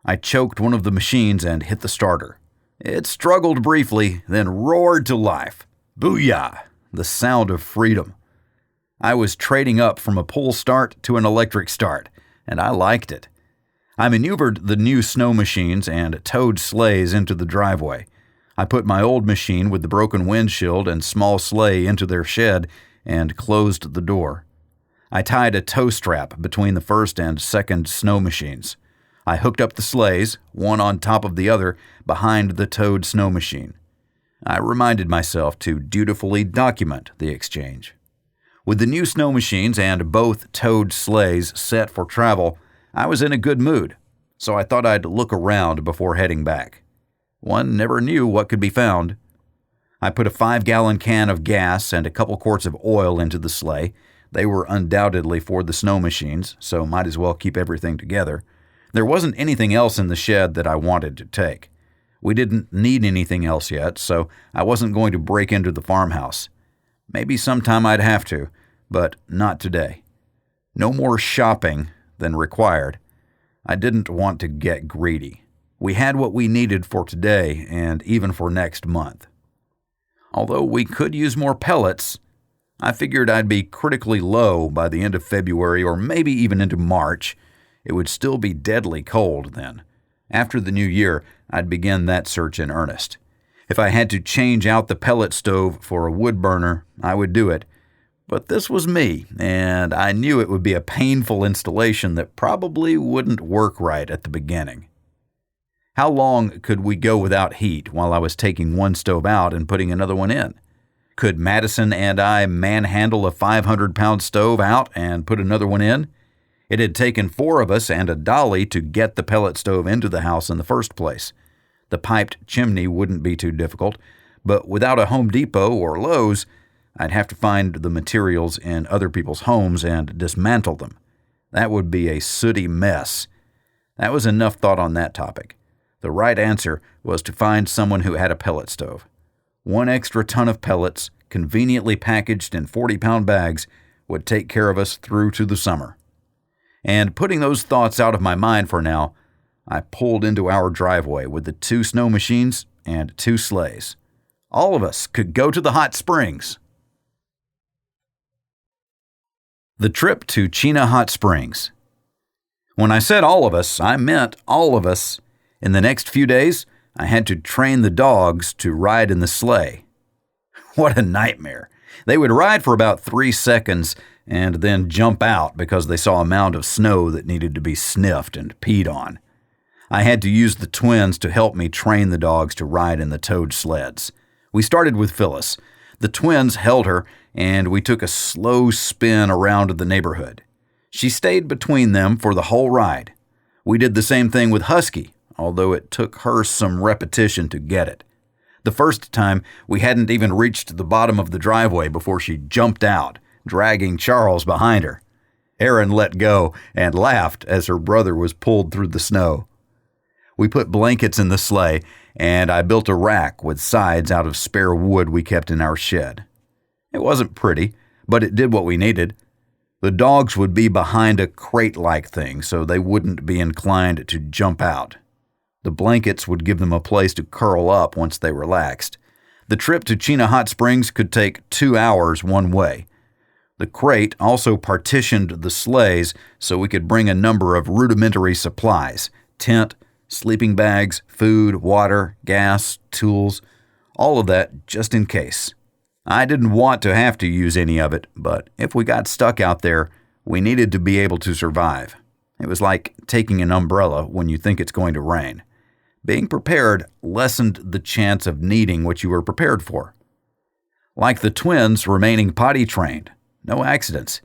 I choked one of the machines and hit the starter. It struggled briefly, then roared to life. Booyah! The sound of freedom. I was trading up from a pull start to an electric start, and I liked it. I maneuvered the new snow machines and towed sleighs into the driveway. I put my old machine with the broken windshield and small sleigh into their shed and closed the door. I tied a tow strap between the first and second snow machines. I hooked up the sleighs, one on top of the other, behind the towed snow machine. I reminded myself to dutifully document the exchange. With the new snow machines and both towed sleighs set for travel, I was in a good mood, so I thought I'd look around before heading back. One never knew what could be found. I put a 5-gallon can of gas and a couple quarts of oil into the sleigh. They were undoubtedly for the snow machines, so might as well keep everything together. There wasn't anything else in the shed that I wanted to take. We didn't need anything else yet, so I wasn't going to break into the farmhouse. Maybe sometime I'd have to, but not today. No more shopping than required. I didn't want to get greedy. We had what we needed for today and even for next month. Although we could use more pellets, I figured I'd be critically low by the end of February or maybe even into March. It would still be deadly cold then. After the new year, I'd begin that search in earnest. If I had to change out the pellet stove for a wood burner, I would do it. But this was me, and I knew it would be a painful installation that probably wouldn't work right at the beginning. How long could we go without heat while I was taking one stove out and putting another one in? Could Madison and I manhandle a 500-pound stove out and put another one in? It had taken 4 of us and a dolly to get the pellet stove into the house in the first place. The piped chimney wouldn't be too difficult, but without a Home Depot or Lowe's, I'd have to find the materials in other people's homes and dismantle them. That would be a sooty mess. That was enough thought on that topic. The right answer was to find someone who had a pellet stove. 1 extra ton of pellets, conveniently packaged in 40-pound bags, would take care of us through to the summer. And putting those thoughts out of my mind for now, I pulled into our driveway with the 2 snow machines and 2 sleighs. All of us could go to the hot springs. The trip to Chena Hot Springs. When I said all of us, I meant all of us. In the next few days, I had to train the dogs to ride in the sleigh. What a nightmare. They would ride for about 3 seconds and then jump out because they saw a mound of snow that needed to be sniffed and peed on. I had to use the twins to help me train the dogs to ride in the towed sleds. We started with Phyllis. The twins held her, and we took a slow spin around the neighborhood. She stayed between them for the whole ride. We did the same thing with Husky, although it took her some repetition to get it. The first time, we hadn't even reached the bottom of the driveway before she jumped out, dragging Charles behind her. Aaron let go and laughed as her brother was pulled through the snow. We put blankets in the sleigh, and I built a rack with sides out of spare wood we kept in our shed. It wasn't pretty, but it did what we needed. The dogs would be behind a crate-like thing, so they wouldn't be inclined to jump out. The blankets would give them a place to curl up once they relaxed. The trip to Chena Hot Springs could take 2 hours one way. The crate also partitioned the sleighs so we could bring a number of rudimentary supplies: tent, sleeping bags, food, water, gas, tools, all of that just in case. I didn't want to have to use any of it, but if we got stuck out there, we needed to be able to survive. It was like taking an umbrella when you think it's going to rain. Being prepared lessened the chance of needing what you were prepared for. Like the twins remaining potty trained, no accidents.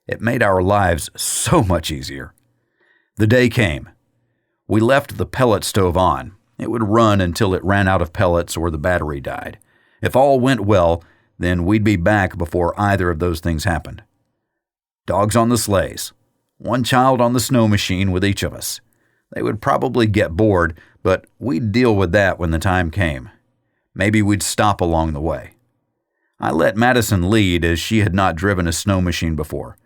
It made our lives so much easier. The day came. We left the pellet stove on. It would run until it ran out of pellets or the battery died. If all went well, then we'd be back before either of those things happened. Dogs on the sleighs. 1 child on the snow machine with each of us. They would probably get bored, but we'd deal with that when the time came. Maybe we'd stop along the way. I let Madison lead as she had not driven a snow machine before.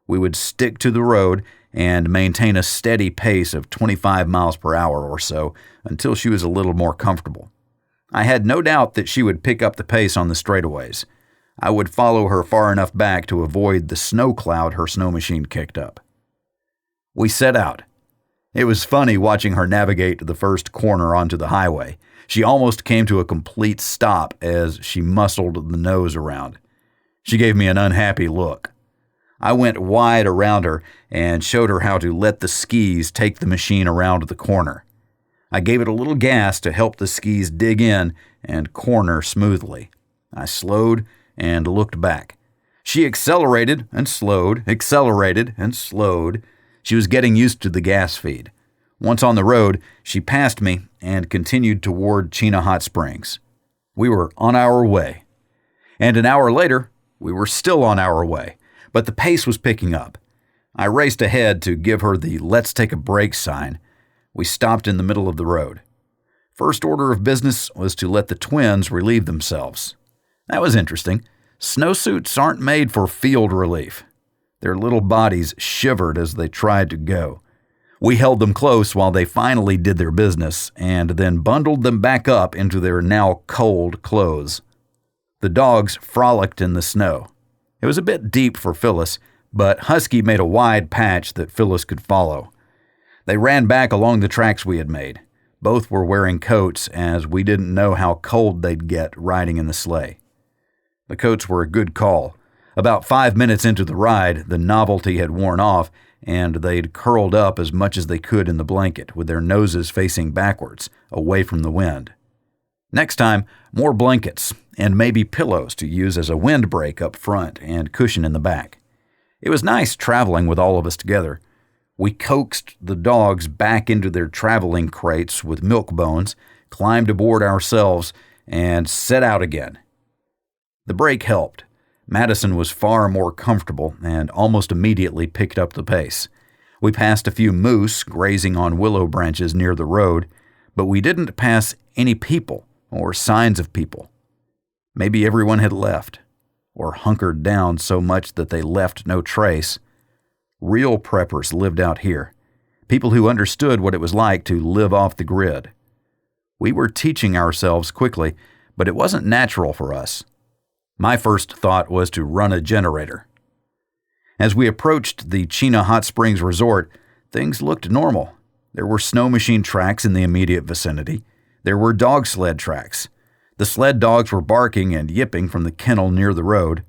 We would stick to the road and maintain a steady pace of 25 miles per hour or so until she was a little more comfortable. I had no doubt that she would pick up the pace on the straightaways. I would follow her far enough back to avoid the snow cloud her snow machine kicked up. We set out. It was funny watching her navigate the first corner onto the highway. She almost came to a complete stop as she muscled the nose around. She gave me an unhappy look. I went wide around her and showed her how to let the skis take the machine around the corner. I gave it a little gas to help the skis dig in and corner smoothly. I slowed and looked back. She accelerated and slowed, accelerated and slowed. She was getting used to the gas feed. Once on the road, she passed me and continued toward Chena Hot Springs. We were on our way. And an hour later, we were still on our way, but the pace was picking up. I raced ahead to give her the "let's take a break" sign. We stopped in the middle of the road. First order of business was to let the twins relieve themselves. That was interesting. Snowsuits aren't made for field relief. Their little bodies shivered as they tried to go. We held them close while they finally did their business and then bundled them back up into their now cold clothes. The dogs frolicked in the snow. It was a bit deep for Phyllis, but Husky made a wide patch that Phyllis could follow. They ran back along the tracks we had made. Both were wearing coats, as we didn't know how cold they'd get riding in the sleigh. The coats were a good call. About 5 minutes into the ride, the novelty had worn off, and they'd curled up as much as they could in the blanket, with their noses facing backwards, away from the wind. Next time, more blankets, and maybe pillows to use as a windbreak up front and cushion in the back. It was nice traveling with all of us together. We coaxed the dogs back into their traveling crates with milk bones, climbed aboard ourselves, and set out again. The break helped. Madison was far more comfortable and almost immediately picked up the pace. We passed a few moose grazing on willow branches near the road, but we didn't pass any people or signs of people. Maybe everyone had left, or hunkered down so much that they left no trace. Real preppers lived out here, people who understood what it was like to live off the grid. We were teaching ourselves quickly, but it wasn't natural for us. My first thought was to run a generator. As we approached the Chena Hot Springs Resort, things looked normal. There were snow machine tracks in the immediate vicinity. There were dog sled tracks. The sled dogs were barking and yipping from the kennel near the road.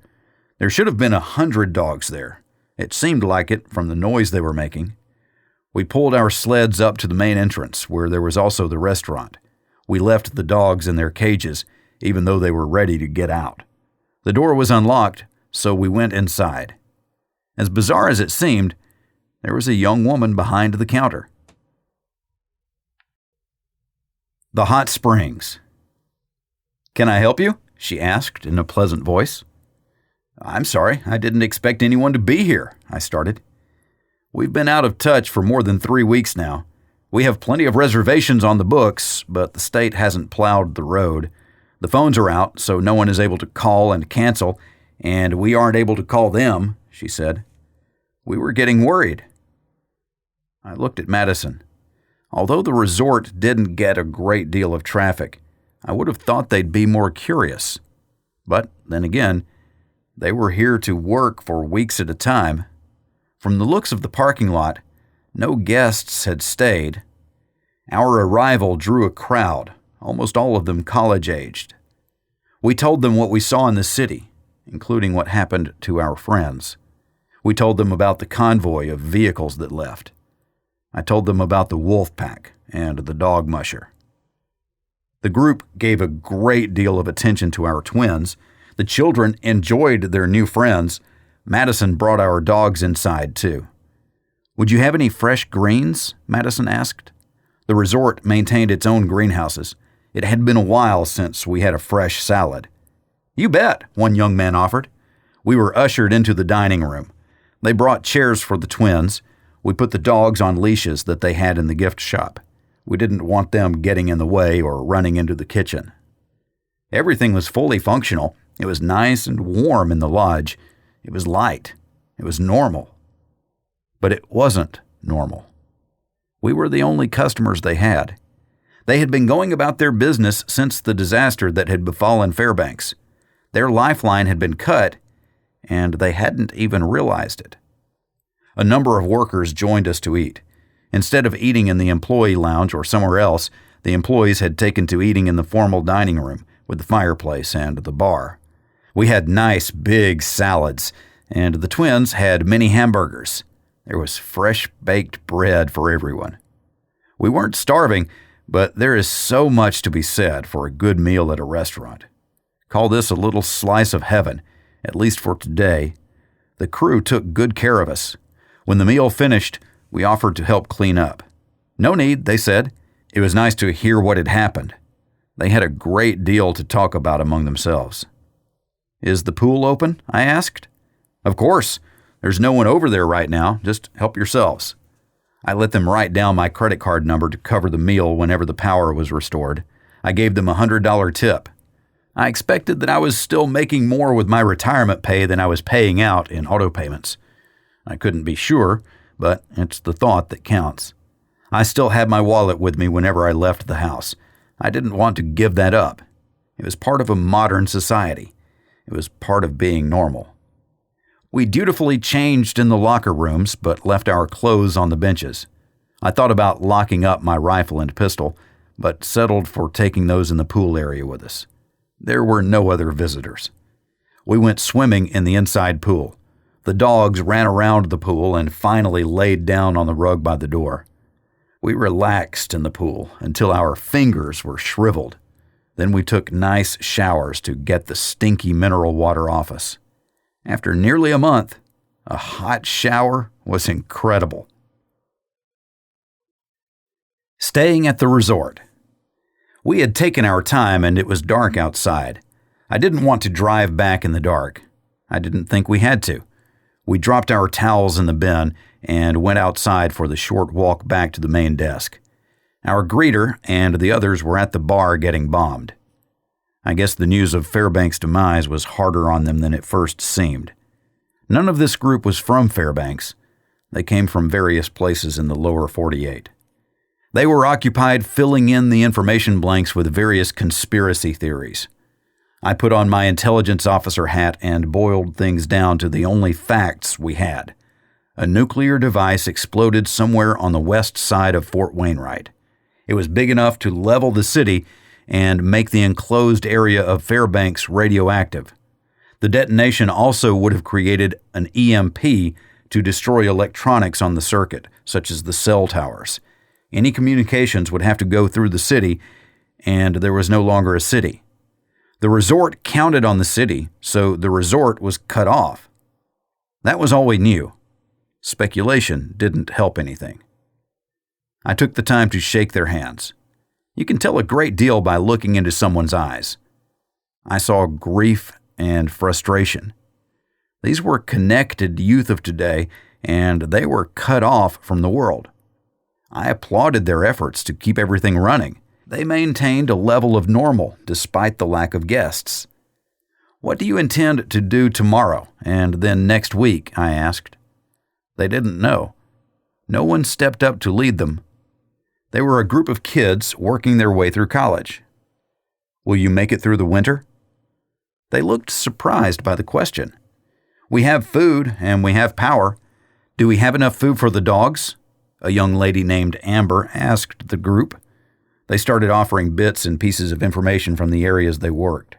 There should have been 100 dogs there. It seemed like it from the noise they were making. We pulled our sleds up to the main entrance, where there was also the restaurant. We left the dogs in their cages, even though they were ready to get out. The door was unlocked, so we went inside. As bizarre as it seemed, there was a young woman behind the counter. The Hot Springs. "Can I help you?" she asked in a pleasant voice. "I'm sorry, I didn't expect anyone to be here," I started. "We've been out of touch for more than 3 weeks now. We have plenty of reservations on the books, but the state hasn't plowed the road. The phones are out, so no one is able to call and cancel, and we aren't able to call them," she said. "We were getting worried." I looked at Madison. Although the resort didn't get a great deal of traffic, I would have thought they'd be more curious. But then again, they were here to work for weeks at a time. From the looks of the parking lot, no guests had stayed. Our arrival drew a crowd, almost all of them college-aged. We told them what we saw in the city, including what happened to our friends. We told them about the convoy of vehicles that left. I told them about the wolf pack and the dog musher. The group gave a great deal of attention to our twins. The children enjoyed their new friends. Madison brought our dogs inside, too. "Would you have any fresh greens?" Madison asked. The resort maintained its own greenhouses. It had been a while since we had a fresh salad. "You bet," one young man offered. We were ushered into the dining room. They brought chairs for the twins. We put the dogs on leashes that they had in the gift shop. We didn't want them getting in the way or running into the kitchen. Everything was fully functional. It was nice and warm in the lodge. It was light. It was normal. But it wasn't normal. We were the only customers they had. They had been going about their business since the disaster that had befallen Fairbanks. Their lifeline had been cut, and they hadn't even realized it. A number of workers joined us to eat. Instead of eating in the employee lounge or somewhere else, the employees had taken to eating in the formal dining room with the fireplace and the bar. We had nice big salads, and the twins had mini hamburgers. There was fresh baked bread for everyone. We weren't starving, but there is so much to be said for a good meal at a restaurant. Call this a little slice of heaven, at least for today. The crew took good care of us. When the meal finished, we offered to help clean up. No need, they said. It was nice to hear what had happened. They had a great deal to talk about among themselves. Is the pool open? I asked. Of course. There's no one over there right now. Just help yourselves. I let them write down my credit card number to cover the meal whenever the power was restored. I gave them a $100 tip. I expected that I was still making more with my retirement pay than I was paying out in auto payments. I couldn't be sure, but it's the thought that counts. I still had my wallet with me whenever I left the house. I didn't want to give that up. It was part of a modern society. It was part of being normal. We dutifully changed in the locker rooms, but left our clothes on the benches. I thought about locking up my rifle and pistol, but settled for taking those in the pool area with us. There were no other visitors. We went swimming in the inside pool. The dogs ran around the pool and finally laid down on the rug by the door. We relaxed in the pool until our fingers were shriveled. Then we took nice showers to get the stinky mineral water off us. After nearly a month, a hot shower was incredible. Staying at the resort. We had taken our time and it was dark outside. I didn't want to drive back in the dark. I didn't think we had to. We dropped our towels in the bin and went outside for the short walk back to the main desk. Our greeter and the others were at the bar getting bombed. I guess the news of Fairbanks' demise was harder on them than it first seemed. None of this group was from Fairbanks. They came from various places in the lower 48. They were occupied filling in the information blanks with various conspiracy theories. I put on my intelligence officer hat and boiled things down to the only facts we had. A nuclear device exploded somewhere on the west side of Fort Wainwright. It was big enough to level the city and make the enclosed area of Fairbanks radioactive. The detonation also would have created an EMP to destroy electronics on the circuit, such as the cell towers. Any communications would have to go through the city, and there was no longer a city. The resort counted on the city, so the resort was cut off. That was all we knew. Speculation didn't help anything. I took the time to shake their hands. You can tell a great deal by looking into someone's eyes. I saw grief and frustration. These were connected youth of today, and they were cut off from the world. I applauded their efforts to keep everything running. They maintained a level of normal despite the lack of guests. What do you intend to do tomorrow and then next week? I asked. They didn't know. No one stepped up to lead them. They were a group of kids working their way through college. Will you make it through the winter? They looked surprised by the question. We have food and we have power. Do we have enough food for the dogs? A young lady named Amber asked the group. They started offering bits and pieces of information from the areas they worked.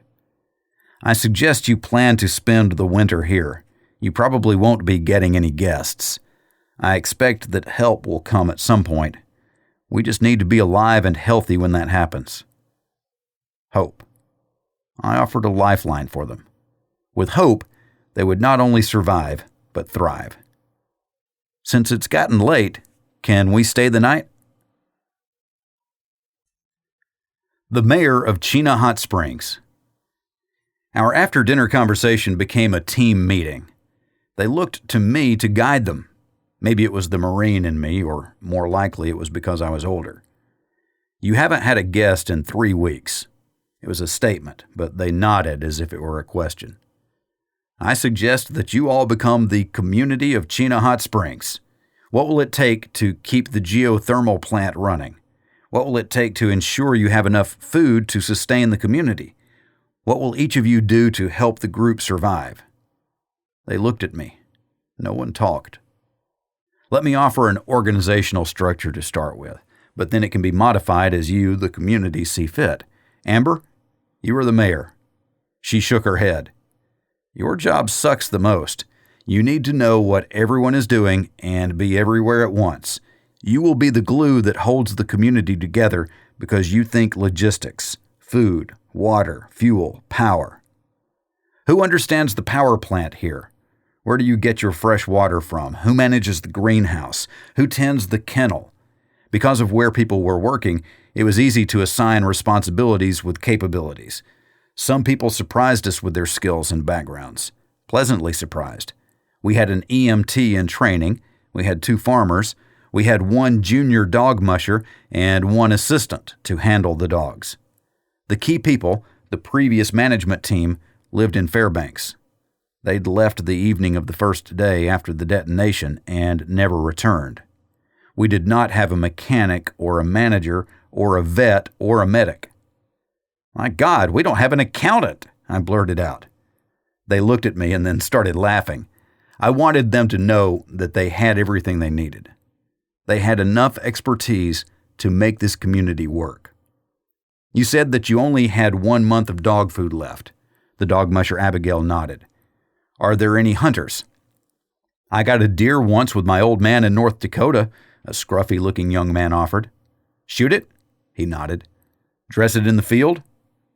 I suggest you plan to spend the winter here. You probably won't be getting any guests. I expect that help will come at some point. We just need to be alive and healthy when that happens. Hope. I offered a lifeline for them. With hope, they would not only survive, but thrive. Since it's gotten late, can we stay the night? The mayor of Chena Hot Springs. Our after-dinner conversation became a team meeting. They looked to me to guide them. Maybe it was the Marine in me, or more likely it was because I was older. You haven't had a guest in 3 weeks. It was a statement, but they nodded as if it were a question. I suggest that you all become the community of Chena Hot Springs. What will it take to keep the geothermal plant running? What will it take to ensure you have enough food to sustain the community? What will each of you do to help the group survive? They looked at me. No one talked. Let me offer an organizational structure to start with, but then it can be modified as you, the community, see fit. Amber, you are the mayor. She shook her head. Your job sucks the most. You need to know what everyone is doing and be everywhere at once. You will be the glue that holds the community together because you think logistics, food, water, fuel, power. Who understands the power plant here? Where do you get your fresh water from? Who manages the greenhouse? Who tends the kennel? Because of where people were working, it was easy to assign responsibilities with capabilities. Some people surprised us with their skills and backgrounds. Pleasantly surprised. We had an EMT in training, we had 2 farmers, we had 1 junior dog musher, and 1 assistant to handle the dogs. The key people, the previous management team, lived in Fairbanks. They'd left the evening of the first day after the detonation and never returned. We did not have a mechanic or a manager or a vet or a medic. "My God, we don't have an accountant," I blurted out. They looked at me and then started laughing. I wanted them to know that they had everything they needed. They had enough expertise to make this community work. "You said that you only had 1 month of dog food left." The dog musher Abigail nodded. "Are there any hunters?" "I got a deer once with my old man in North Dakota," a scruffy-looking young man offered. "Shoot it?" He nodded. "Dress it in the field?"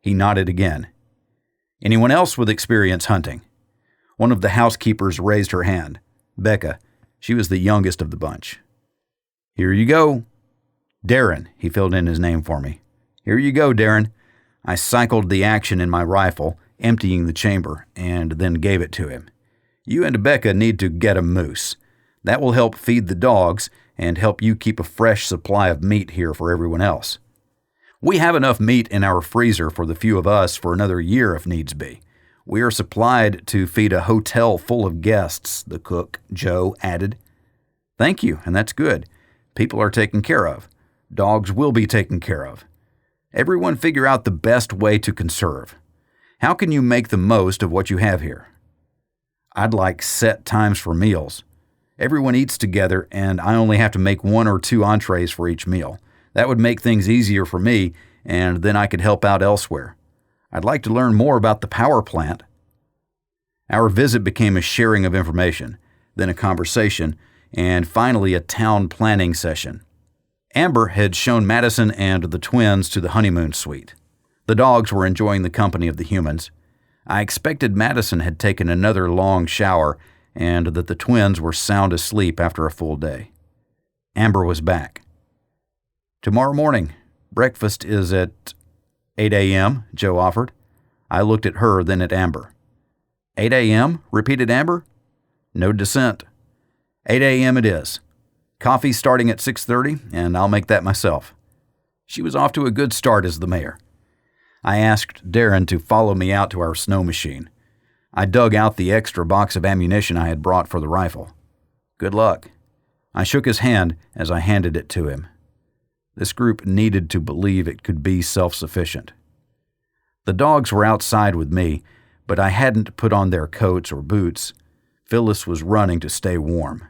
He nodded again. "Anyone else with experience hunting?" One of the housekeepers raised her hand. Becca. She was the youngest of the bunch. "Here you go." "Darren," he filled in his name for me. "Here you go, Darren." I cycled the action in my rifle, emptying the chamber, and then gave it to him. "You and Becca need to get a moose. That will help feed the dogs and help you keep a fresh supply of meat here for everyone else. We have enough meat in our freezer for the few of us for another year if needs be. We are supplied to feed a hotel full of guests," the cook, Joe, added. "Thank you, and that's good. People are taken care of. Dogs will be taken care of. Everyone figure out the best way to conserve. How can you make the most of what you have here?" "I'd like set times for meals. Everyone eats together, and I only have to make 1 or 2 entrees for each meal. That would make things easier for me, and then I could help out elsewhere. I'd like to learn more about the power plant." Our visit became a sharing of information, then a conversation, and finally a town planning session. Amber had shown Madison and the twins to the honeymoon suite. The dogs were enjoying the company of the humans. I expected Madison had taken another long shower and that the twins were sound asleep after a full day. Amber was back. "Tomorrow morning, breakfast is at 8 a.m., Joe offered. I looked at her, then at Amber. 8 a.m., repeated Amber. No dissent. 8 a.m. it is. Coffee starting at 6:30, and I'll make that myself. She was off to a good start as the mayor. I asked Darren to follow me out to our snow machine. I dug out the extra box of ammunition I had brought for the rifle. Good luck. I shook his hand as I handed it to him. This group needed to believe it could be self-sufficient. The dogs were outside with me, but I hadn't put on their coats or boots. Phyllis was running to stay warm.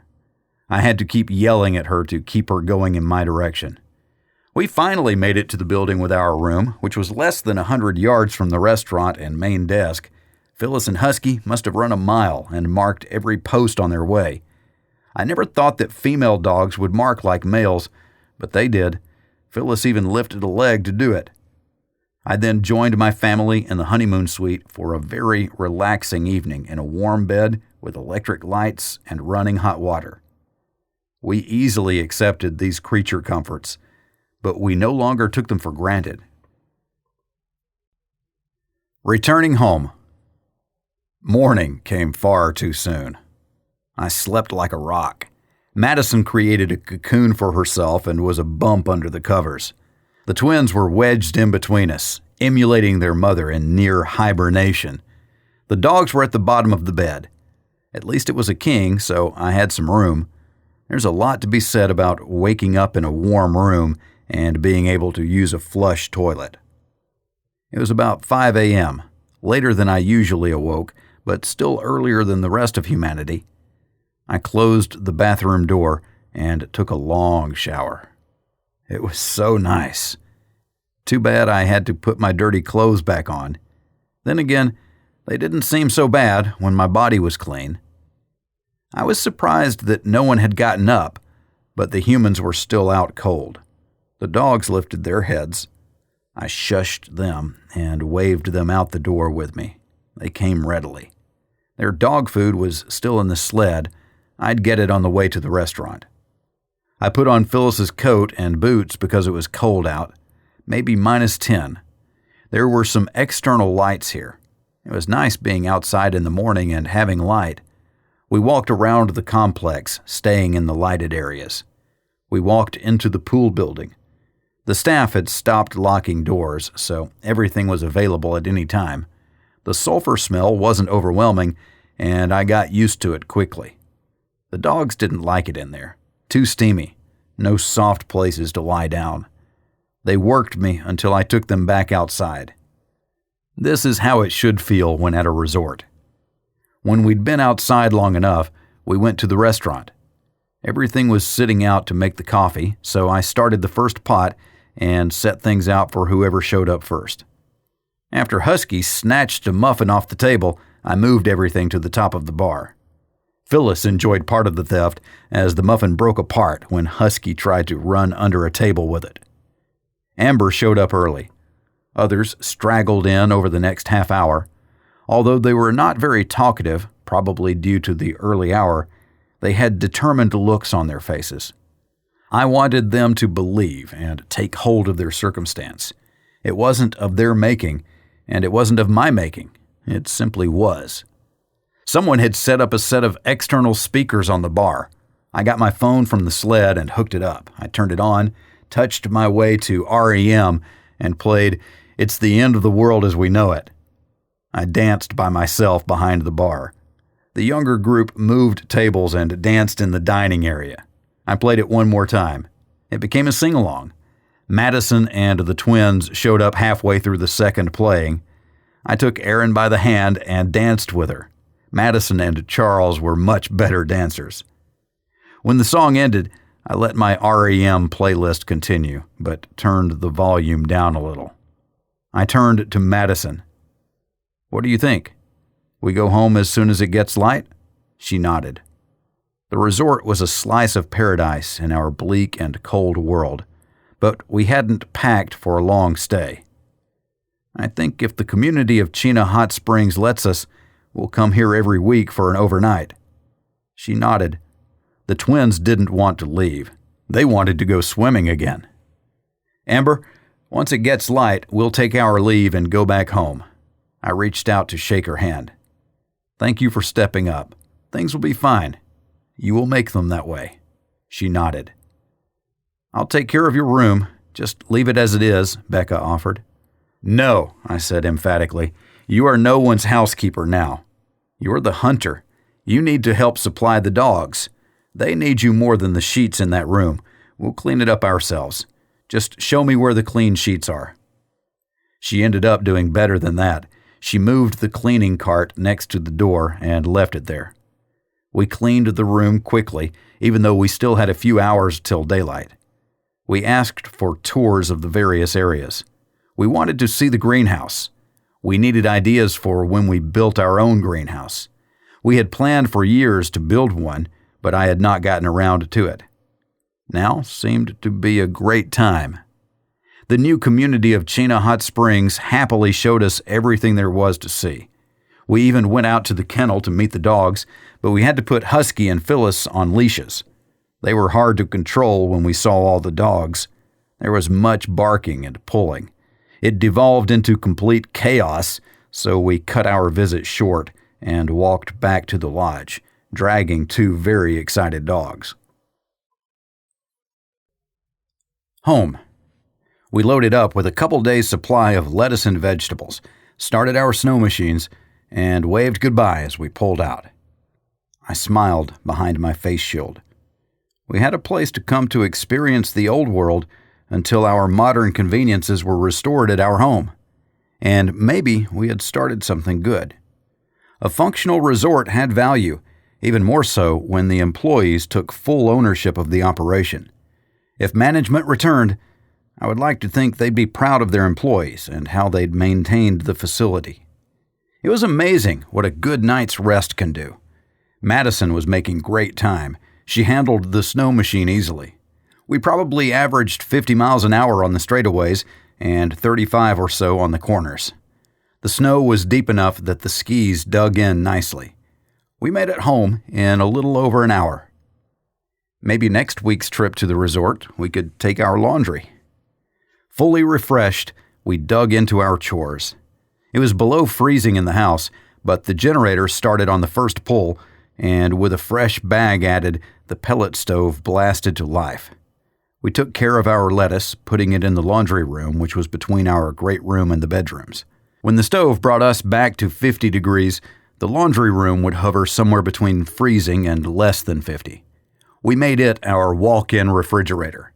I had to keep yelling at her to keep her going in my direction. We finally made it to the building with our room, which was less than 100 yards from the restaurant and main desk. Phyllis and Husky must have run a mile and marked every post on their way. I never thought that female dogs would mark like males, but they did. Phyllis even lifted a leg to do it. I then joined my family in the honeymoon suite for a very relaxing evening in a warm bed with electric lights and running hot water. We easily accepted these creature comforts, but we no longer took them for granted. Returning home. Morning came far too soon. I slept like a rock. Madison created a cocoon for herself and was a bump under the covers. The twins were wedged in between us, emulating their mother in near hibernation. The dogs were at the bottom of the bed. At least it was a king, so I had some room. There's a lot to be said about waking up in a warm room and being able to use a flush toilet. It was about 5 a.m., later than I usually awoke, but still earlier than the rest of humanity. I closed the bathroom door and took a long shower. It was so nice. Too bad I had to put my dirty clothes back on. Then again, they didn't seem so bad when my body was clean. I was surprised that no one had gotten up, but the humans were still out cold. The dogs lifted their heads. I shushed them and waved them out the door with me. They came readily. Their dog food was still in the sled. I'd get it on the way to the restaurant. I put on Phyllis's coat and boots because it was cold out, maybe -10. There were some external lights here. It was nice being outside in the morning and having light. We walked around the complex, staying in the lighted areas. We walked into the pool building. The staff had stopped locking doors, so everything was available at any time. The sulfur smell wasn't overwhelming, and I got used to it quickly. The dogs didn't like it in there. Too steamy. No soft places to lie down. They worked me until I took them back outside. This is how it should feel when at a resort. When we'd been outside long enough, we went to the restaurant. Everything was sitting out to make the coffee, so I started the first pot and set things out for whoever showed up first. After Husky snatched a muffin off the table, I moved everything to the top of the bar. Phyllis enjoyed part of the theft as the muffin broke apart when Husky tried to run under a table with it. Amber showed up early. Others straggled in over the next half hour. Although they were not very talkative, probably due to the early hour, they had determined looks on their faces. I wanted them to believe and take hold of their circumstance. It wasn't of their making, and it wasn't of my making. It simply was. Someone had set up a set of external speakers on the bar. I got my phone from the sled and hooked it up. I turned it on, touched my way to REM, and played "It's the End of the World as We Know It." I danced by myself behind the bar. The younger group moved tables and danced in the dining area. I played it one more time. It became a sing-along. Madison and the twins showed up halfway through the second playing. I took Erin by the hand and danced with her. Madison and Charles were much better dancers. When the song ended, I let my REM playlist continue, but turned the volume down a little. I turned to Madison. "What do you think? We go home as soon as it gets light?" She nodded. The resort was a slice of paradise in our bleak and cold world, but we hadn't packed for a long stay. "I think if the community of Chena Hot Springs lets us, we'll come here every week for an overnight." She nodded. The twins didn't want to leave. They wanted to go swimming again. "Amber, once it gets light, we'll take our leave and go back home." I reached out to shake her hand. "Thank you for stepping up. Things will be fine. You will make them that way." She nodded. "I'll take care of your room. Just leave it as it is," Becca offered. "No," I said emphatically. "You are no one's housekeeper now. You're the hunter. You need to help supply the dogs. They need you more than the sheets in that room. We'll clean it up ourselves. Just show me where the clean sheets are." She ended up doing better than that. She moved the cleaning cart next to the door and left it there. We cleaned the room quickly, even though we still had a few hours till daylight. We asked for tours of the various areas. We wanted to see the greenhouse. We needed ideas for when we built our own greenhouse. We had planned for years to build one, but I had not gotten around to it. Now seemed to be a great time. The new community of Chena Hot Springs happily showed us everything there was to see. We even went out to the kennel to meet the dogs, but we had to put Husky and Phyllis on leashes. They were hard to control when we saw all the dogs. There was much barking and pulling. It devolved into complete chaos, so we cut our visit short and walked back to the lodge, dragging 2 very excited dogs. Home. We loaded up with a couple days' supply of lettuce and vegetables, started our snow machines, and waved goodbye as we pulled out. I smiled behind my face shield. We had a place to come to experience the old world until our modern conveniences were restored at our home. And maybe we had started something good. A functional resort had value, even more so when the employees took full ownership of the operation. If management returned, I would like to think they'd be proud of their employees and how they'd maintained the facility. It was amazing what a good night's rest can do. Madison was making great time. She handled the snow machine easily. We probably averaged 50 miles an hour on the straightaways and 35 or so on the corners. The snow was deep enough that the skis dug in nicely. We made it home in a little over an hour. Maybe next week's trip to the resort, we could take our laundry. Fully refreshed, we dug into our chores. It was below freezing in the house, but the generator started on the first pull, and with a fresh bag added, the pellet stove blasted to life. We took care of our lettuce, putting it in the laundry room, which was between our great room and the bedrooms. When the stove brought us back to 50 degrees, the laundry room would hover somewhere between freezing and less than 50. We made it our walk-in refrigerator.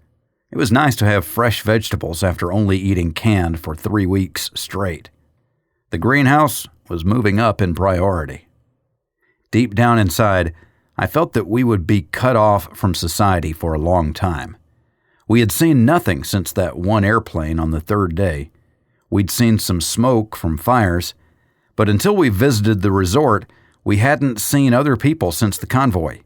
It was nice to have fresh vegetables after only eating canned for 3 weeks straight. The greenhouse was moving up in priority. Deep down inside, I felt that we would be cut off from society for a long time. We had seen nothing since that one airplane on the third day. We'd seen some smoke from fires, but until we visited the resort, we hadn't seen other people since the convoy.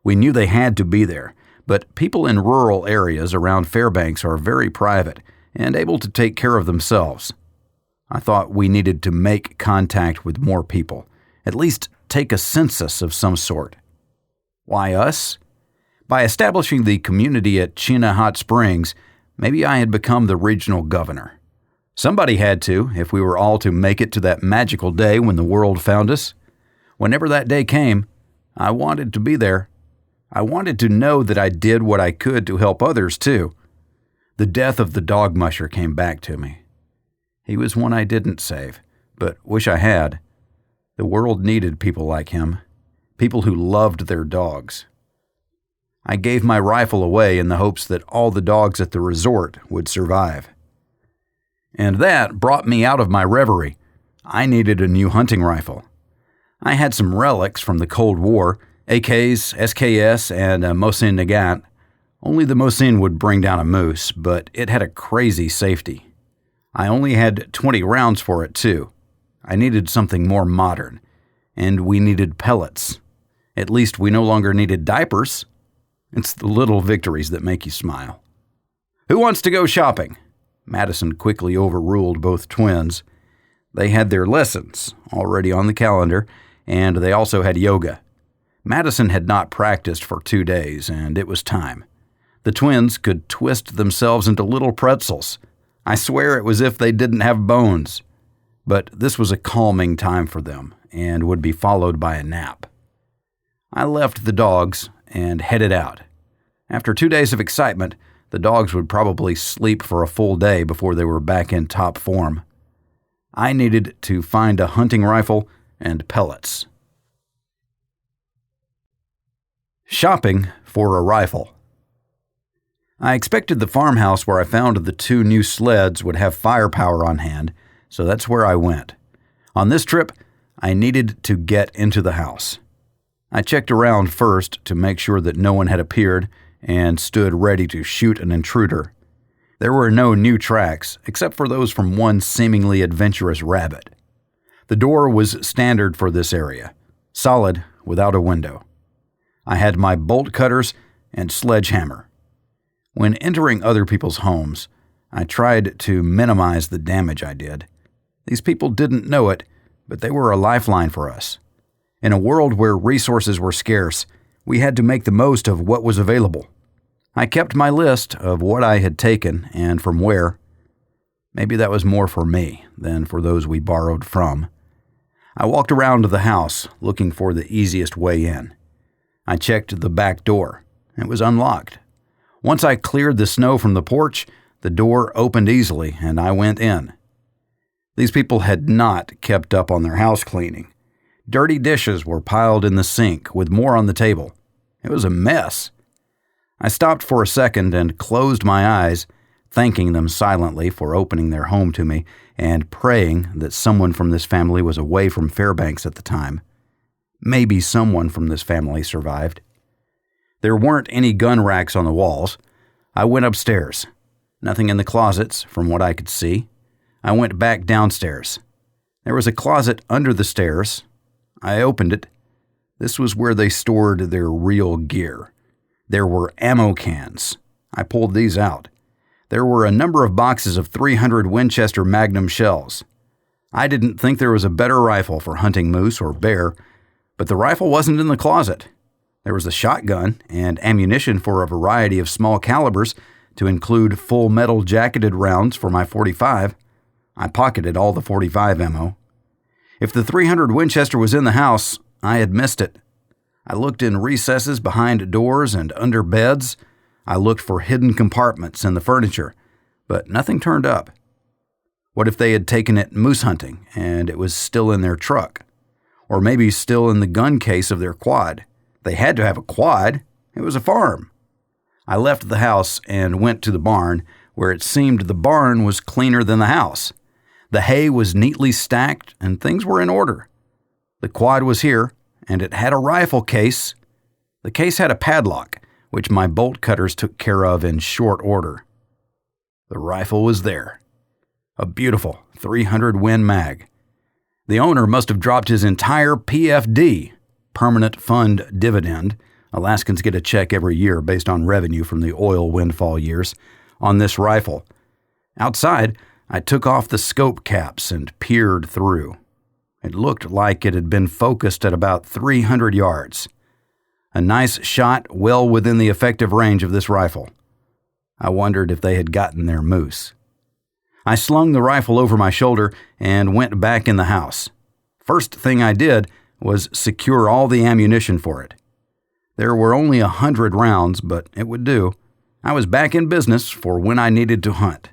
We knew they had to be there, but people in rural areas around Fairbanks are very private and able to take care of themselves. I thought we needed to make contact with more people, at least take a census of some sort. Why us? By establishing the community at Chena Hot Springs, maybe I had become the regional governor. Somebody had to, if we were all to make it to that magical day when the world found us. Whenever that day came, I wanted to be there. I wanted to know that I did what I could to help others, too. The death of the dog musher came back to me. He was one I didn't save, but wish I had. The world needed people like him, people who loved their dogs. I gave my rifle away in the hopes that all the dogs at the resort would survive. And that brought me out of my reverie. I needed a new hunting rifle. I had some relics from the Cold War, AKs, SKS, and a Mosin Nagant. Only the Mosin would bring down a moose, but it had a crazy safety. I only had 20 rounds for it, too. I needed something more modern. And we needed pellets. At least we no longer needed diapers. It's the little victories that make you smile. Who wants to go shopping? Madison quickly overruled both twins. They had their lessons already on the calendar, and they also had yoga. Madison had not practiced for 2 days, and it was time. The twins could twist themselves into little pretzels. I swear it was as if they didn't have bones. But this was a calming time for them, and would be followed by a nap. I left the dogs and headed out. After 2 days of excitement, the dogs would probably sleep for a full day before they were back in top form. I needed to find a hunting rifle and pellets. Shopping for a rifle. I expected the farmhouse where I found the 2 new sleds would have firepower on hand, so that's where I went. On this trip, I needed to get into the house. I checked around first to make sure that no one had appeared and stood ready to shoot an intruder. There were no new tracks, except for those from one seemingly adventurous rabbit. The door was standard for this area, solid without a window. I had my bolt cutters and sledgehammer. When entering other people's homes, I tried to minimize the damage I did. These people didn't know it, but they were a lifeline for us. In a world where resources were scarce, we had to make the most of what was available. I kept my list of what I had taken and from where. Maybe that was more for me than for those we borrowed from. I walked around the house looking for the easiest way in. I checked the back door. It was unlocked. Once I cleared the snow from the porch, the door opened easily and I went in. These people had not kept up on their house cleaning. Dirty dishes were piled in the sink with more on the table. It was a mess. I stopped for a second and closed my eyes, thanking them silently for opening their home to me and praying that someone from this family was away from Fairbanks at the time. Maybe someone from this family survived. There weren't any gun racks on the walls. I went upstairs. Nothing in the closets, from what I could see. I went back downstairs. There was a closet under the stairs. I opened it. This was where they stored their real gear. There were ammo cans. I pulled these out. There were a number of boxes of .300 Winchester Magnum shells. I didn't think there was a better rifle for hunting moose or bear, but the rifle wasn't in the closet. There was a shotgun and ammunition for a variety of small calibers to include full metal jacketed rounds for my .45. I pocketed all the .45 ammo. If the .300 Winchester was in the house, I had missed it. I looked in recesses behind doors and under beds. I looked for hidden compartments in the furniture, but nothing turned up. What if they had taken it moose hunting and it was still in their truck? Or maybe still in the gun case of their quad? They had to have a quad. It was a farm. I left the house and went to the barn, where it seemed the barn was cleaner than the house. The hay was neatly stacked and things were in order. The quad was here, and it had a rifle case. The case had a padlock, which my bolt cutters took care of in short order. The rifle was there. A beautiful .300 Win Mag. The owner must have dropped his entire PFD, permanent fund dividend. Alaskans get a check every year based on revenue from the oil windfall years, on this rifle. Outside, I took off the scope caps and peered through. It looked like it had been focused at about 300 yards. A nice shot well within the effective range of this rifle. I wondered if they had gotten their moose. I slung the rifle over my shoulder and went back in the house. First thing I did was secure all the ammunition for it. There were only 100 rounds, but it would do. I was back in business for when I needed to hunt,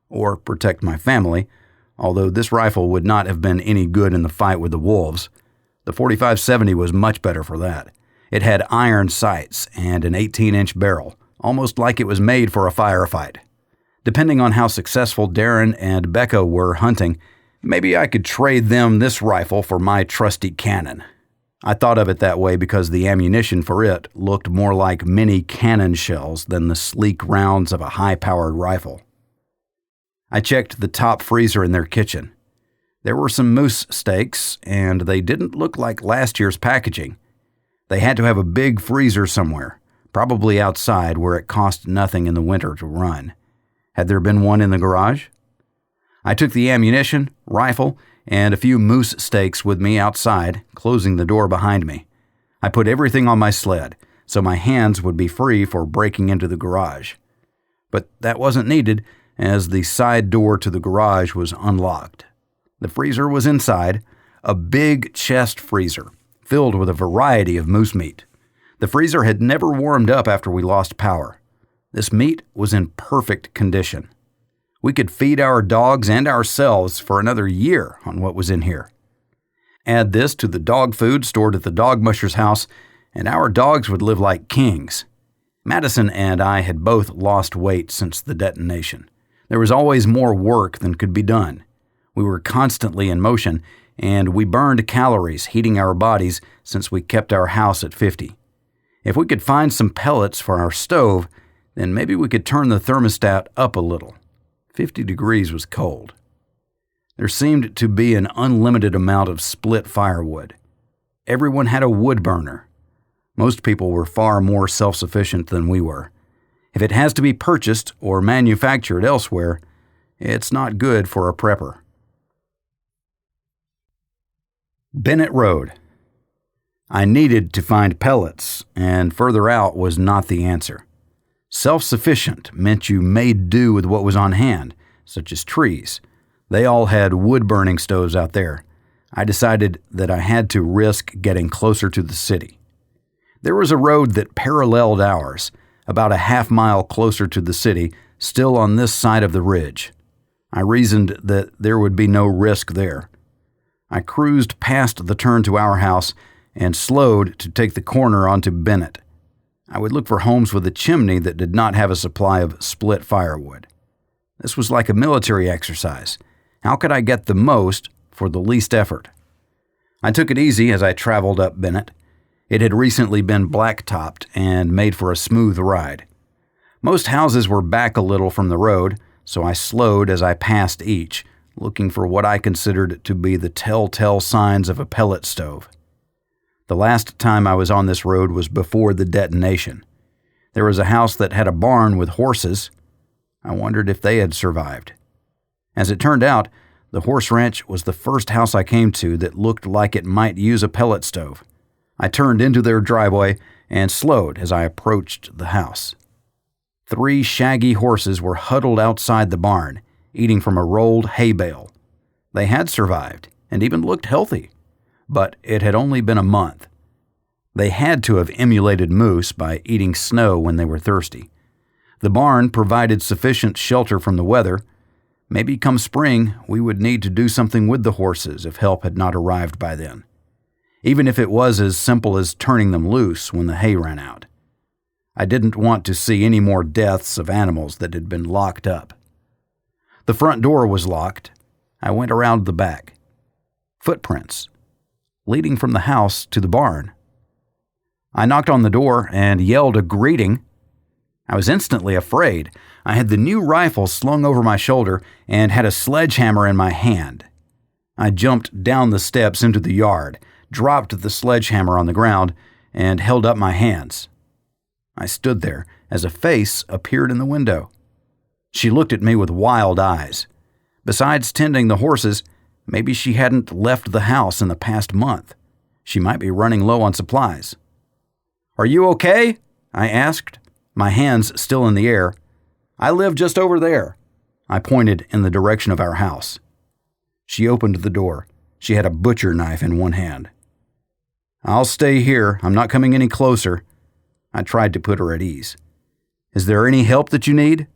or protect my family, although this rifle would not have been any good in the fight with the wolves. The 45-70 was much better for that. It had iron sights and an 18-inch barrel, almost like it was made for a firefight. Depending on how successful Darren and Becca were hunting, maybe I could trade them this rifle for my trusty cannon. I thought of it that way because the ammunition for it looked more like mini cannon shells than the sleek rounds of a high-powered rifle. I checked the top freezer in their kitchen. There were some moose steaks, and they didn't look like last year's packaging. They had to have a big freezer somewhere, probably outside where it cost nothing in the winter to run. Had there been one in the garage? I took the ammunition, rifle, and a few moose steaks with me outside, closing the door behind me. I put everything on my sled, so my hands would be free for breaking into the garage. But that wasn't needed, as the side door to the garage was unlocked. The freezer was inside, a big chest freezer, filled with a variety of moose meat. The freezer had never warmed up after we lost power. This meat was in perfect condition. We could feed our dogs and ourselves for another year on what was in here. Add this to the dog food stored at the dog musher's house, and our dogs would live like kings. Madison and I had both lost weight since the detonation. There was always more work than could be done. We were constantly in motion, and we burned calories heating our bodies since we kept our house at 50. If we could find some pellets for our stove, then maybe we could turn the thermostat up a little. 50 degrees was cold. There seemed to be an unlimited amount of split firewood. Everyone had a wood burner. Most people were far more self-sufficient than we were. If it has to be purchased or manufactured elsewhere, it's not good for a prepper. Bennett Road. I needed to find pellets, and further out was not the answer. Self-sufficient meant you made do with what was on hand, such as trees. They all had wood-burning stoves out there. I decided that I had to risk getting closer to the city. There was a road that paralleled ours, about a half-mile closer to the city, still on this side of the ridge. I reasoned that there would be no risk there. I cruised past the turn to our house and slowed to take the corner onto Bennett. I would look for homes with a chimney that did not have a supply of split firewood. This was like a military exercise. How could I get the most for the least effort? I took it easy as I traveled up Bennett. It had recently been blacktopped and made for a smooth ride. Most houses were back a little from the road, so I slowed as I passed each, looking for what I considered to be the telltale signs of a pellet stove. The last time I was on this road was before the detonation. There was a house that had a barn with horses. I wondered if they had survived. As it turned out, the horse ranch was the first house I came to that looked like it might use a pellet stove. I turned into their driveway and slowed as I approached the house. 3 shaggy horses were huddled outside the barn, eating from a rolled hay bale. They had survived and even looked healthy, but it had only been a month. They had to have emulated moose by eating snow when they were thirsty. The barn provided sufficient shelter from the weather. Maybe come spring, we would need to do something with the horses if help had not arrived by then, even if it was as simple as turning them loose when the hay ran out. I didn't want to see any more deaths of animals that had been locked up. The front door was locked. I went around the back. Footprints, leading from the house to the barn. I knocked on the door and yelled a greeting. I was instantly afraid. I had the new rifle slung over my shoulder and had a sledgehammer in my hand. I jumped down the steps into the yard, dropped the sledgehammer on the ground, and held up my hands. I stood there as a face appeared in the window. She looked at me with wild eyes. Besides tending the horses, maybe she hadn't left the house in the past month. She might be running low on supplies. "Are you okay?" I asked, my hands still in the air. "I live just over there." I pointed in the direction of our house. She opened the door. She had a butcher knife in one hand. "I'll stay here. I'm not coming any closer." I tried to put her at ease. "Is there any help that you need?"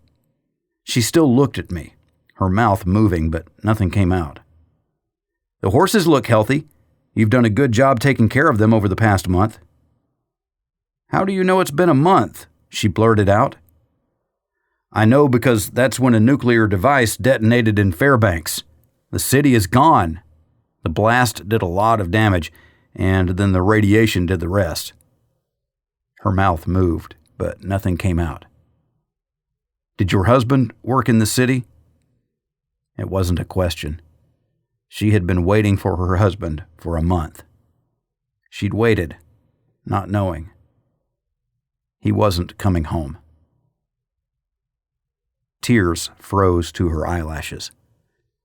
She still looked at me, her mouth moving, but nothing came out. "The horses look healthy. You've done a good job taking care of them over the past month." "How do you know it's been a month?" she blurted out. "I know because that's when a nuclear device detonated in Fairbanks. The city is gone. The blast did a lot of damage, and then the radiation did the rest." Her mouth moved, but nothing came out. "Did your husband work in the city?" It wasn't a question. She had been waiting for her husband for a month. She'd waited, not knowing. He wasn't coming home. Tears froze to her eyelashes.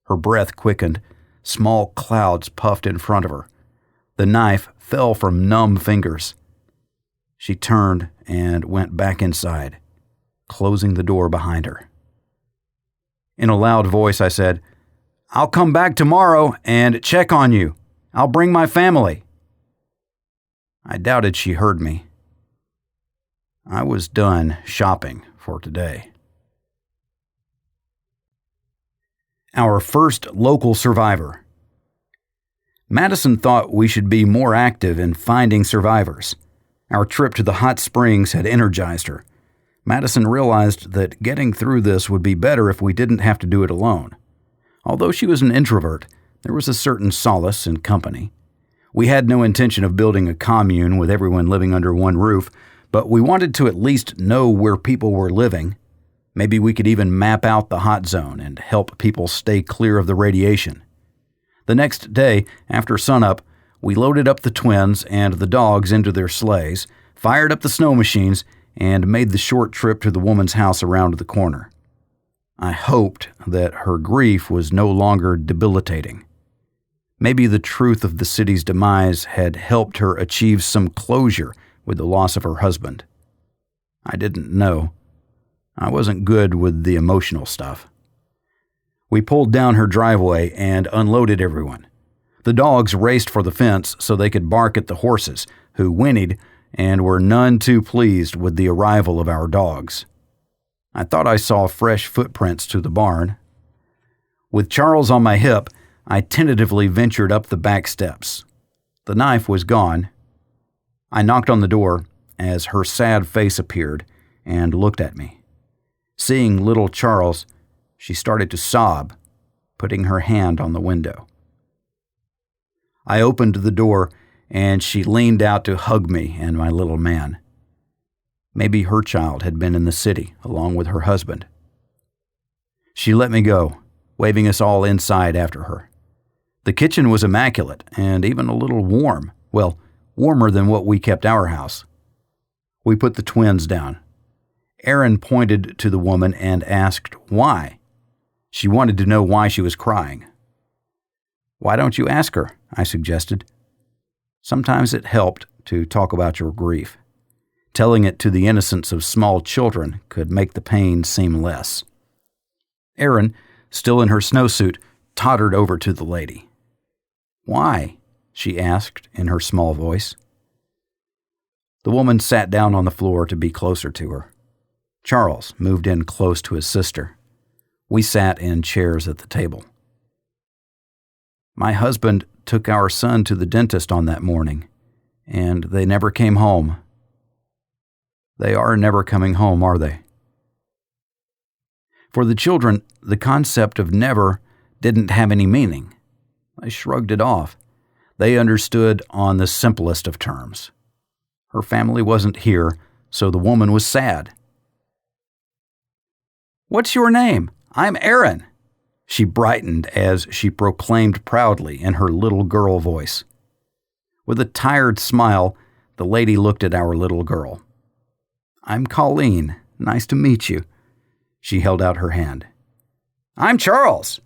Her breath quickened. Small clouds puffed in front of her. The knife fell from numb fingers. She turned and went back inside, closing the door behind her. In a loud voice, I said, "I'll come back tomorrow and check on you. I'll bring my family." I doubted she heard me. I was done shopping for today. Our first local survivor. Madison thought we should be more active in finding survivors. Our trip to the hot springs had energized her. Madison realized that getting through this would be better if we didn't have to do it alone. Although she was an introvert, there was a certain solace in company. We had no intention of building a commune with everyone living under one roof, but we wanted to at least know where people were living. Maybe we could even map out the hot zone and help people stay clear of the radiation. The next day, after sunup, we loaded up the twins and the dogs into their sleighs, fired up the snow machines, and made the short trip to the woman's house around the corner. I hoped that her grief was no longer debilitating. Maybe the truth of the city's demise had helped her achieve some closure with the loss of her husband. I didn't know. I wasn't good with the emotional stuff. We pulled down her driveway and unloaded everyone. The dogs raced for the fence so they could bark at the horses, who whinnied and were none too pleased with the arrival of our dogs. I thought I saw fresh footprints to the barn. With Charles on my hip, I tentatively ventured up the back steps. The knife was gone. I knocked on the door as her sad face appeared and looked at me. Seeing little Charles, she started to sob, putting her hand on the window. I opened the door, and she leaned out to hug me and my little man. Maybe her child had been in the city along with her husband. She let me go, waving us all inside after her. The kitchen was immaculate and even a little warm. Well, warmer than what we kept our house. We put the twins down. Erin pointed to the woman and asked why. She wanted to know why she was crying. "Why don't you ask her?" I suggested. Sometimes it helped to talk about your grief. Telling it to the innocence of small children could make the pain seem less. Erin, still in her snowsuit, tottered over to the lady. "Why?" she asked in her small voice. The woman sat down on the floor to be closer to her. Charles moved in close to his sister. We sat in chairs at the table. "My husband took our son to the dentist on that morning, and they never came home." "They are never coming home, are they?" For the children, the concept of never didn't have any meaning. They shrugged it off. They understood on the simplest of terms. Her family wasn't here, so the woman was sad. "What's your name? I'm Erin." She brightened as she proclaimed proudly in her little girl voice. With a tired smile, the lady looked at our little girl. "I'm Colleen. Nice to meet you." She held out her hand. "I'm Charles."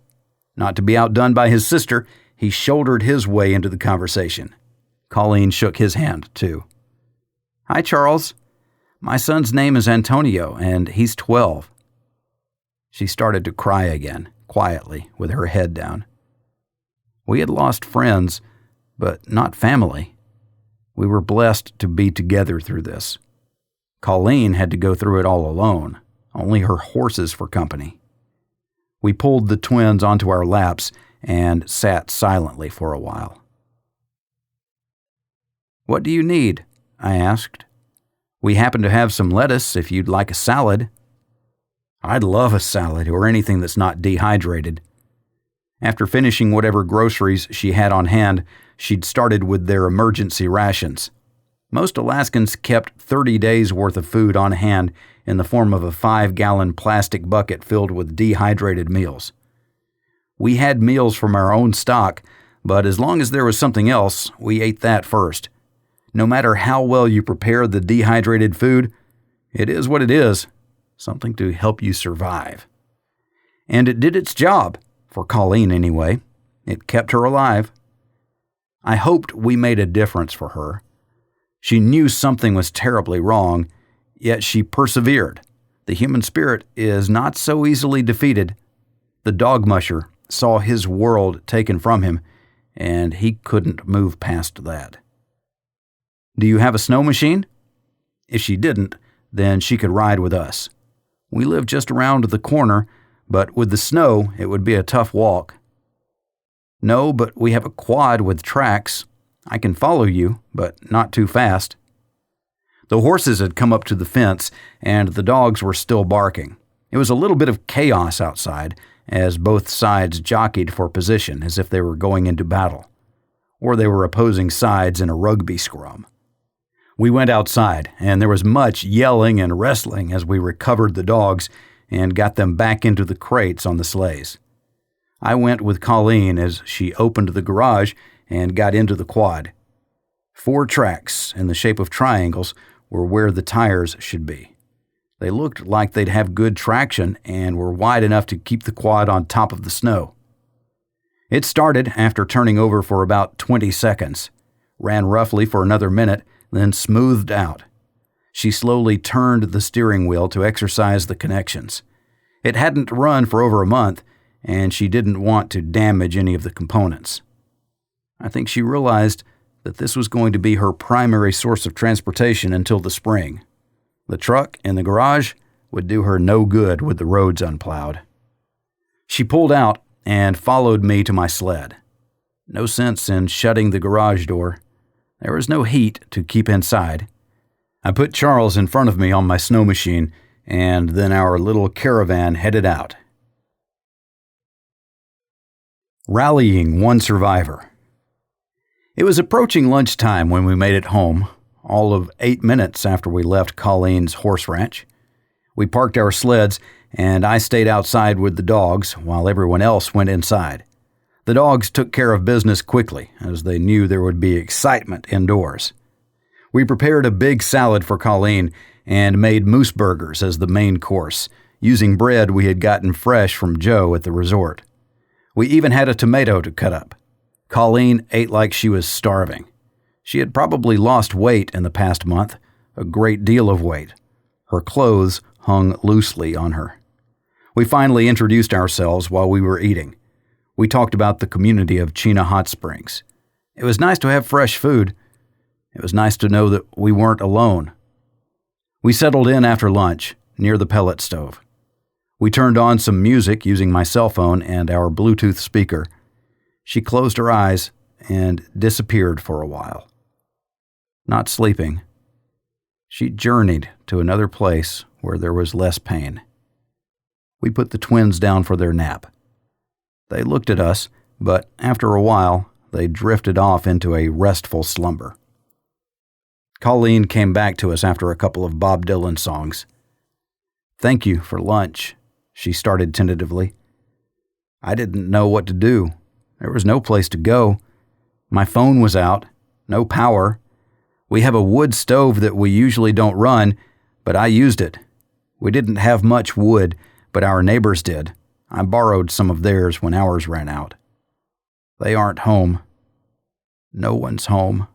Not to be outdone by his sister, he shouldered his way into the conversation. Colleen shook his hand, too. "Hi, Charles. My son's name is Antonio, and he's 12. She started to cry again, quietly, with her head down. We had lost friends, but not family. We were blessed to be together through this. Colleen had to go through it all alone, only her horses for company. We pulled the twins onto our laps and sat silently for a while. "What do you need?" I asked. "We happen to have some lettuce if you'd like a salad." "I'd love a salad or anything that's not dehydrated." After finishing whatever groceries she had on hand, she'd started with their emergency rations. Most Alaskans kept 30 days' worth of food on hand in the form of a 5-gallon plastic bucket filled with dehydrated meals. We had meals from our own stock, but as long as there was something else, we ate that first. No matter how well you prepare the dehydrated food, it is what it is, something to help you survive. And it did its job, for Colleen anyway. It kept her alive. I hoped we made a difference for her. She knew something was terribly wrong, yet she persevered. The human spirit is not so easily defeated. The dog musher saw his world taken from him, and he couldn't move past that. "Do you have a snow machine?" If she didn't, then she could ride with us. We live just around the corner, but with the snow, it would be a tough walk. "No, but we have a quad with tracks. I can follow you, but not too fast." The horses had come up to the fence, and the dogs were still barking. It was a little bit of chaos outside, as both sides jockeyed for position as if they were going into battle, or they were opposing sides in a rugby scrum. We went outside, and there was much yelling and wrestling as we recovered the dogs and got them back into the crates on the sleighs. I went with Colleen as she opened the garage and got into the quad. 4 tracks in the shape of triangles were where the tires should be. They looked like they'd have good traction and were wide enough to keep the quad on top of the snow. It started after turning over for about 20 seconds, ran roughly for another minute, then smoothed out. She slowly turned the steering wheel to exercise the connections. It hadn't run for over a month, and she didn't want to damage any of the components. I think she realized that this was going to be her primary source of transportation until the spring. The truck in the garage would do her no good with the roads unplowed. She pulled out and followed me to my sled. No sense in shutting the garage door. There was no heat to keep inside. I put Charles in front of me on my snow machine, and then our little caravan headed out. Rallying one survivor. It was approaching lunchtime when we made it home, all of 8 minutes after we left Colleen's horse ranch. We parked our sleds, and I stayed outside with the dogs while everyone else went inside. The dogs took care of business quickly, as they knew there would be excitement indoors. We prepared a big salad for Colleen and made moose burgers as the main course, using bread we had gotten fresh from Joe at the resort. We even had a tomato to cut up. Colleen ate like she was starving. She had probably lost weight in the past month, a great deal of weight. Her clothes hung loosely on her. We finally introduced ourselves while we were eating. We talked about the community of Chena Hot Springs. It was nice to have fresh food. It was nice to know that we weren't alone. We settled in after lunch, near the pellet stove. We turned on some music using my cell phone and our Bluetooth speaker. She closed her eyes and disappeared for a while. Not sleeping, she journeyed to another place where there was less pain. We put the twins down for their nap. They looked at us, but after a while, they drifted off into a restful slumber. Colleen came back to us after a couple of Bob Dylan songs. "Thank you for lunch," she started tentatively. I didn't know what to do. There was no place to go. My phone was out, no power. We have a wood stove that we usually don't run, but I used it. We didn't have much wood, but our neighbors did. I borrowed some of theirs when ours ran out. They aren't home. No one's home.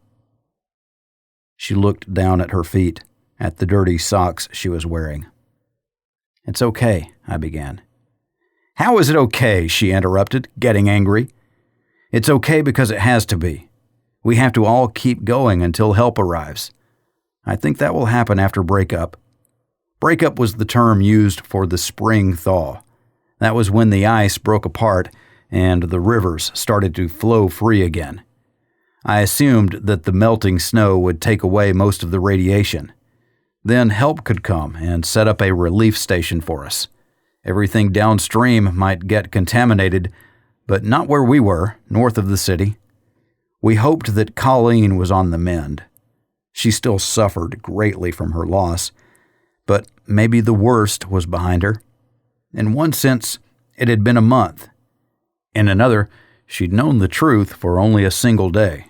She looked down at her feet, at the dirty socks she was wearing. "It's okay," I began. "How is it okay?" she interrupted, getting angry. "It's okay because it has to be. We have to all keep going until help arrives. I think that will happen after breakup." Breakup was the term used for the spring thaw. That was when the ice broke apart and the rivers started to flow free again. I assumed that the melting snow would take away most of the radiation. Then help could come and set up a relief station for us. Everything downstream might get contaminated, but not where we were, north of the city. We hoped that Colleen was on the mend. She still suffered greatly from her loss, but maybe the worst was behind her. In one sense, it had been a month. In another, she'd known the truth for only a single day.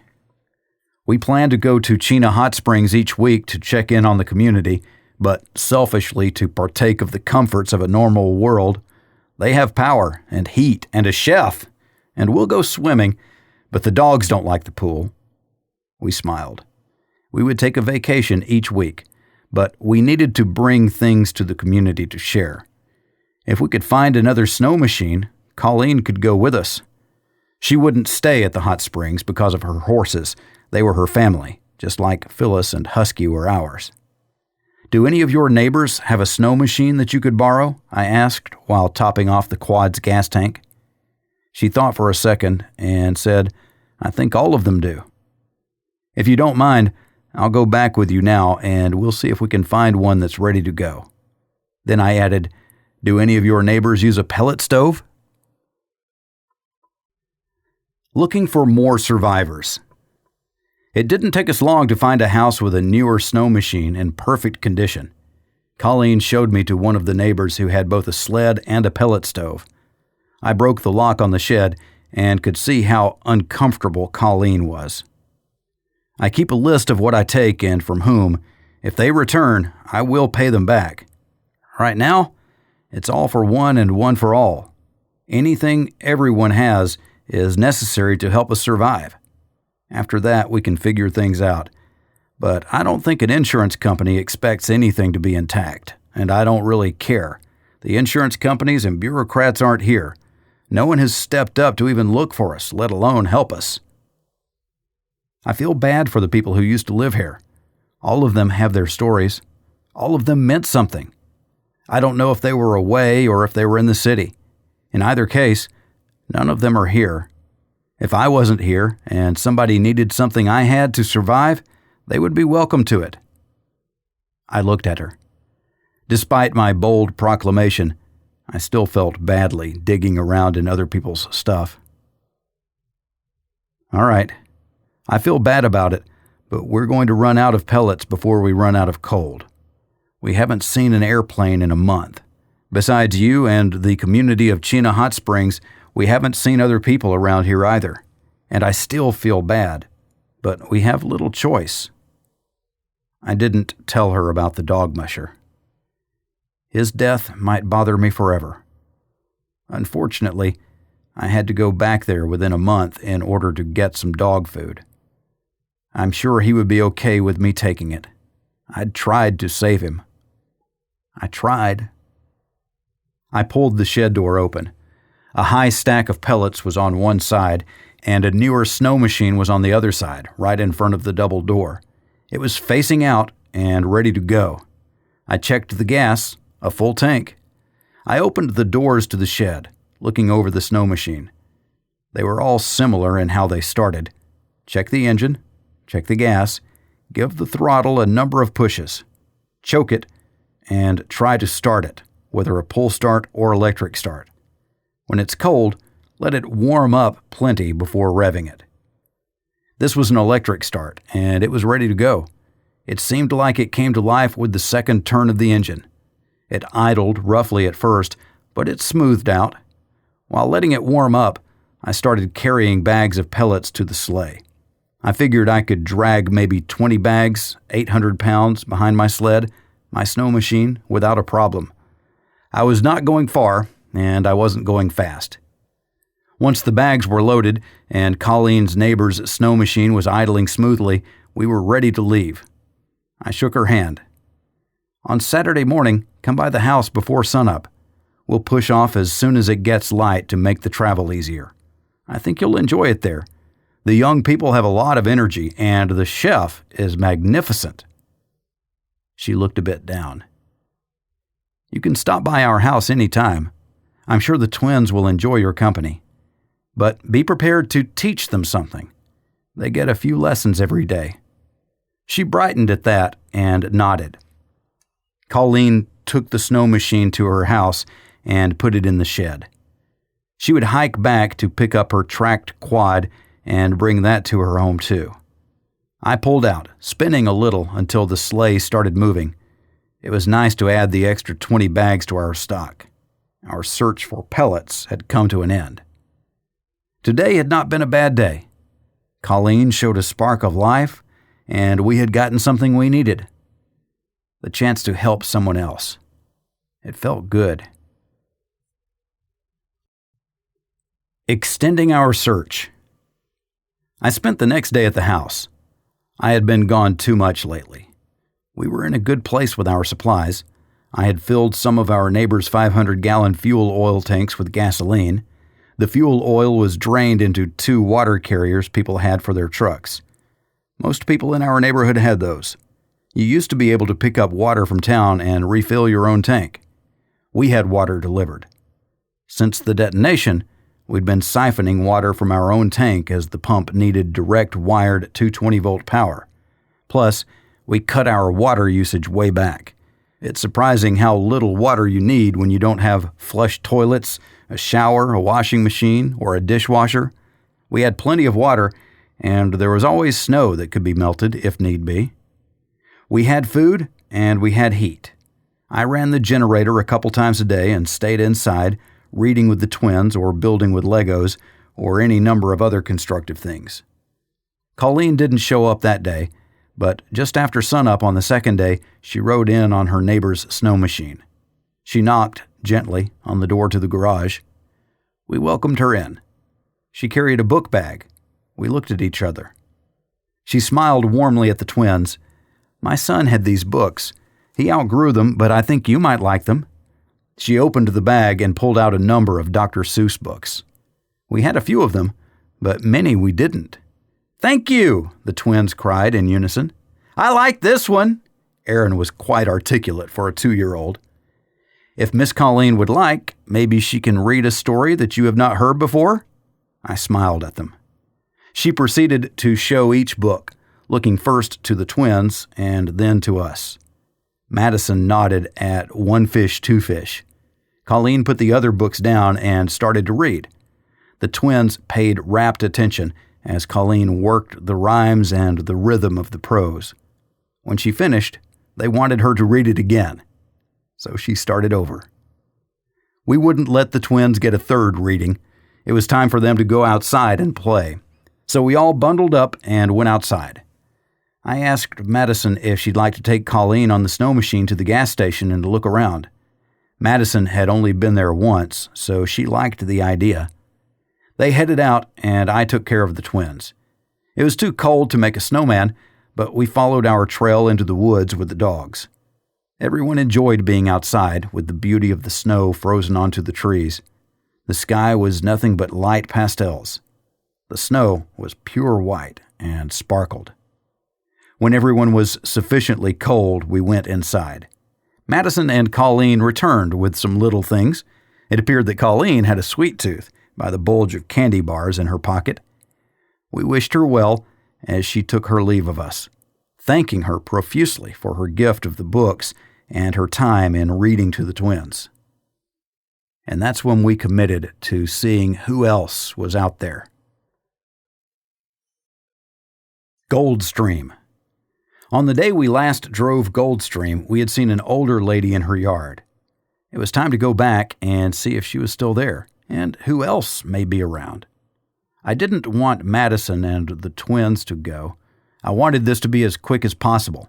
We planned to go to Chena Hot Springs each week to check in on the community, but selfishly to partake of the comforts of a normal world. They have power and heat and a chef, and we'll go swimming, but the dogs don't like the pool. We smiled. We would take a vacation each week, but we needed to bring things to the community to share. If we could find another snow machine, Colleen could go with us. She wouldn't stay at the hot springs because of her horses. They were her family, just like Phyllis and Husky were ours. "Do any of your neighbors have a snow machine that you could borrow?" I asked while topping off the quad's gas tank. She thought for a second and said, "I think all of them do." "If you don't mind, I'll go back with you now and we'll see if we can find one that's ready to go." Then I added, "Do any of your neighbors use a pellet stove?" Looking for more survivors. It didn't take us long to find a house with a newer snow machine in perfect condition. Colleen showed me to one of the neighbors who had both a sled and a pellet stove. I broke the lock on the shed and could see how uncomfortable Colleen was. "I keep a list of what I take and from whom. If they return, I will pay them back. Right now, it's all for one and one for all. Anything everyone has is necessary to help us survive. After that, we can figure things out. But I don't think an insurance company expects anything to be intact, and I don't really care. The insurance companies and bureaucrats aren't here. No one has stepped up to even look for us, let alone help us. I feel bad for the people who used to live here. All of them have their stories. All of them meant something. I don't know if they were away or if they were in the city. In either case, none of them are here. If I wasn't here and somebody needed something I had to survive, they would be welcome to it." I looked at her. Despite my bold proclamation, I still felt badly digging around in other people's stuff. "All right. I feel bad about it, but we're going to run out of pellets before we run out of cold. We haven't seen an airplane in a month. Besides you and the community of Chena Hot Springs, we haven't seen other people around here either, and I still feel bad, but we have little choice." I didn't tell her about the dog musher. His death might bother me forever. Unfortunately, I had to go back there within a month in order to get some dog food. I'm sure he would be okay with me taking it. I'd tried to save him. I tried. I pulled the shed door open. A high stack of pellets was on one side, and a newer snow machine was on the other side, right in front of the double door. It was facing out and ready to go. I checked the gas, a full tank. I opened the doors to the shed, looking over the snow machine. They were all similar in how they started. Check the engine, check the gas, give the throttle a number of pushes, choke it, and try to start it, whether a pull start or electric start. When it's cold, let it warm up plenty before revving it. This was an electric start, and it was ready to go. It seemed like it came to life with the second turn of the engine. It idled roughly at first, but it smoothed out. While letting it warm up, I started carrying bags of pellets to the sleigh. I figured I could drag maybe 20 bags, 800 pounds, behind my sled, my snow machine, without a problem. I was not going far, and I wasn't going fast. Once the bags were loaded and Colleen's neighbor's snow machine was idling smoothly, we were ready to leave. I shook her hand. On Saturday morning, come by the house before sunup. We'll push off as soon as it gets light to make the travel easier. I think you'll enjoy it there. The young people have a lot of energy, and the chef is magnificent. She looked a bit down. You can stop by our house any time. I'm sure the twins will enjoy your company. But be prepared to teach them something. They get a few lessons every day. She brightened at that and nodded. Colleen took the snow machine to her house and put it in the shed. She would hike back to pick up her tracked quad and bring that to her home too. I pulled out, spinning a little until the sleigh started moving. It was nice to add the extra 20 bags to our stock. Our search for pellets had come to an end. Today had not been a bad day. Colleen showed a spark of life, and we had gotten something we needed. The chance to help someone else. It felt good. Extending our search. I spent the next day at the house. I had been gone too much lately. We were in a good place with our supplies. I had filled some of our neighbor's 500-gallon fuel oil tanks with gasoline. The fuel oil was drained into 2 water carriers people had for their trucks. Most people in our neighborhood had those. You used to be able to pick up water from town and refill your own tank. We had water delivered. Since the detonation, we'd been siphoning water from our own tank as the pump needed direct wired 220-volt power. Plus, we cut our water usage way back. It's surprising how little water you need when you don't have flush toilets, a shower, a washing machine, or a dishwasher. We had plenty of water, and there was always snow that could be melted if need be. We had food, and we had heat. I ran the generator a couple times a day and stayed inside, reading with the twins or building with Legos or any number of other constructive things. Colleen didn't show up that day, but just after sunup on the second day, she rode in on her neighbor's snow machine. She knocked, gently, on the door to the garage. We welcomed her in. She carried a book bag. We looked at each other. She smiled warmly at the twins. My son had these books. He outgrew them, but I think you might like them. She opened the bag and pulled out a number of Dr. Seuss books. We had a few of them, but many we didn't. "Thank you," the twins cried in unison. "I like this one." Aaron was quite articulate for a 2-year-old. "If Miss Colleen would like, maybe she can read a story that you have not heard before?" I smiled at them. She proceeded to show each book, looking first to the twins and then to us. Madison nodded at One Fish, Two Fish. Colleen put the other books down and started to read. The twins paid rapt attention as Colleen worked the rhymes and the rhythm of the prose. When she finished, they wanted her to read it again, so she started over. We wouldn't let the twins get a third reading. It was time for them to go outside and play. So we all bundled up and went outside. I asked Madison if she'd like to take Colleen on the snow machine to the gas station and to look around. Madison had only been there once, so she liked the idea. They headed out, and I took care of the twins. It was too cold to make a snowman, but we followed our trail into the woods with the dogs. Everyone enjoyed being outside with the beauty of the snow frozen onto the trees. The sky was nothing but light pastels. The snow was pure white and sparkled. When everyone was sufficiently cold, we went inside. Madison and Colleen returned with some little things. It appeared that Colleen had a sweet tooth by the bulge of candy bars in her pocket. We wished her well as she took her leave of us, thanking her profusely for her gift of the books and her time in reading to the twins. And that's when we committed to seeing who else was out there. Goldstream. On the day we last drove Goldstream, we had seen an older lady in her yard. It was time to go back and see if she was still there, and who else may be around. I didn't want Madison and the twins to go. I wanted this to be as quick as possible.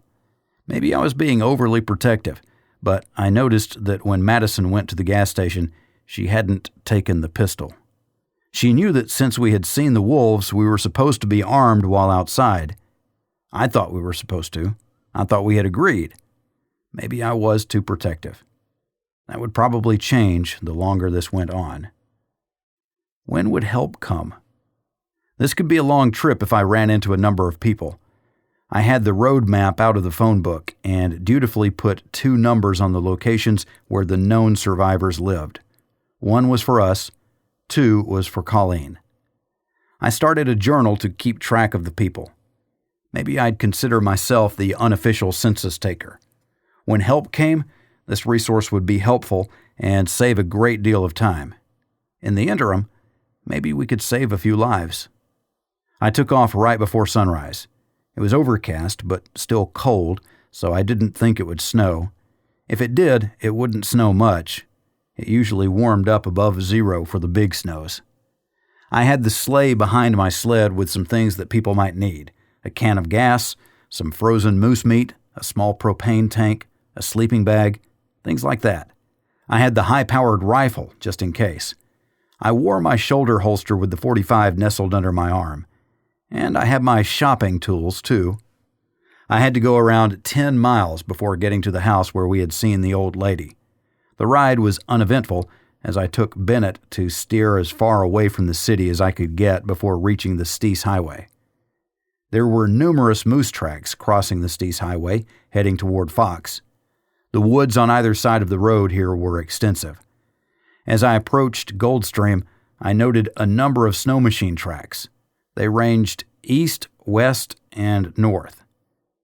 Maybe I was being overly protective, but I noticed that when Madison went to the gas station, she hadn't taken the pistol. She knew that since we had seen the wolves, we were supposed to be armed while outside. I thought we were supposed to. I thought we had agreed. Maybe I was too protective. That would probably change the longer this went on. When would help come? This could be a long trip if I ran into a number of people. I had the road map out of the phone book and dutifully put 2 numbers on the locations where the known survivors lived. 1 was for us, 2 was for Colleen. I started a journal to keep track of the people. Maybe I'd consider myself the unofficial census taker. When help came, this resource would be helpful and save a great deal of time. In the interim, maybe we could save a few lives. I took off right before sunrise. It was overcast, but still cold, so I didn't think it would snow. If it did, it wouldn't snow much. It usually warmed up above 0 for the big snows. I had the sleigh behind my sled with some things that people might need: a can of gas, some frozen moose meat, a small propane tank, a sleeping bag, things like that. I had the high-powered rifle, just in case. I wore my shoulder holster with the .45 nestled under my arm. And I had my shopping tools, too. I had to go around 10 miles before getting to the house where we had seen the old lady. The ride was uneventful, as I took Bennett to steer as far away from the city as I could get before reaching the Steese Highway. There were numerous moose tracks crossing the Steese Highway, heading toward Fox. The woods on either side of the road here were extensive. As I approached Goldstream, I noted a number of snow machine tracks. They ranged east, west, and north.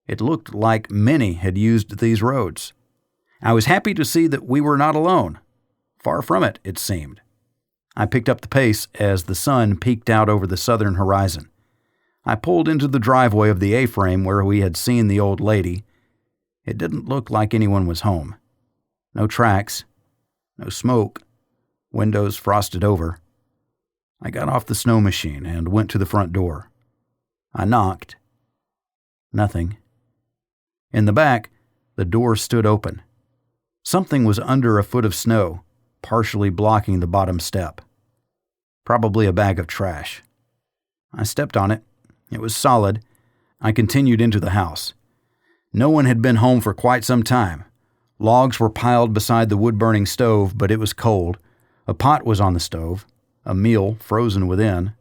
It looked like many had used these roads. I was happy to see that we were not alone. Far from it, it seemed. I picked up the pace as the sun peeked out over the southern horizon. I pulled into the driveway of the A-frame where we had seen the old lady. It didn't look like anyone was home. No tracks, no smoke, windows frosted over. I got off the snow machine and went to the front door. I knocked. Nothing. In the back, the door stood open. Something was under a foot of snow, partially blocking the bottom step. Probably a bag of trash. I stepped on it. It was solid. I continued into the house. No one had been home for quite some time. Logs were piled beside the wood-burning stove, but it was cold. A pot was on the stove, a meal frozen within.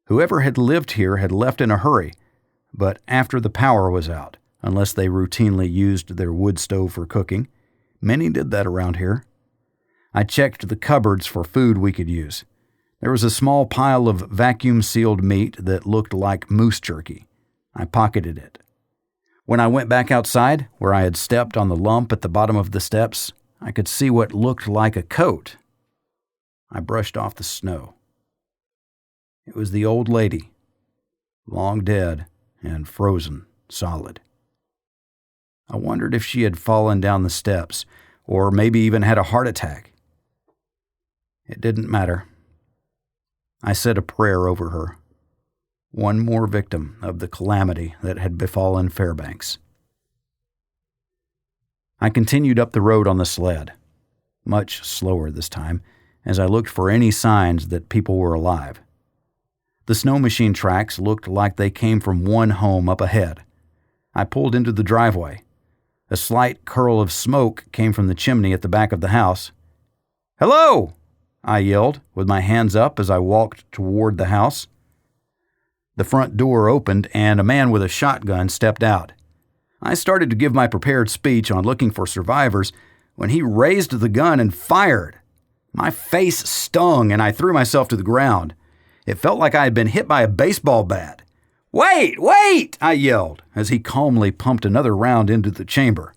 Whoever had lived here had left in a hurry, but after the power was out, unless they routinely used their wood stove for cooking. Many did that around here. I checked the cupboards for food we could use. There was a small pile of vacuum-sealed meat that looked like moose jerky. I pocketed it. When I went back outside, where I had stepped on the lump at the bottom of the steps, I could see what looked like a coat. I brushed off the snow. It was the old lady, long dead and frozen solid. I wondered if she had fallen down the steps, or maybe even had a heart attack. It didn't matter. I said a prayer over her. One more victim of the calamity that had befallen Fairbanks. I continued up the road on the sled, much slower this time, as I looked for any signs that people were alive. The snow machine tracks looked like they came from one home up ahead. I pulled into the driveway. A slight curl of smoke came from the chimney at the back of the house. "Hello!" I yelled, with my hands up as I walked toward the house. The front door opened and a man with a shotgun stepped out. I started to give my prepared speech on looking for survivors when he raised the gun and fired. My face stung and I threw myself to the ground. It felt like I had been hit by a baseball bat. "Wait! Wait!" I yelled as he calmly pumped another round into the chamber.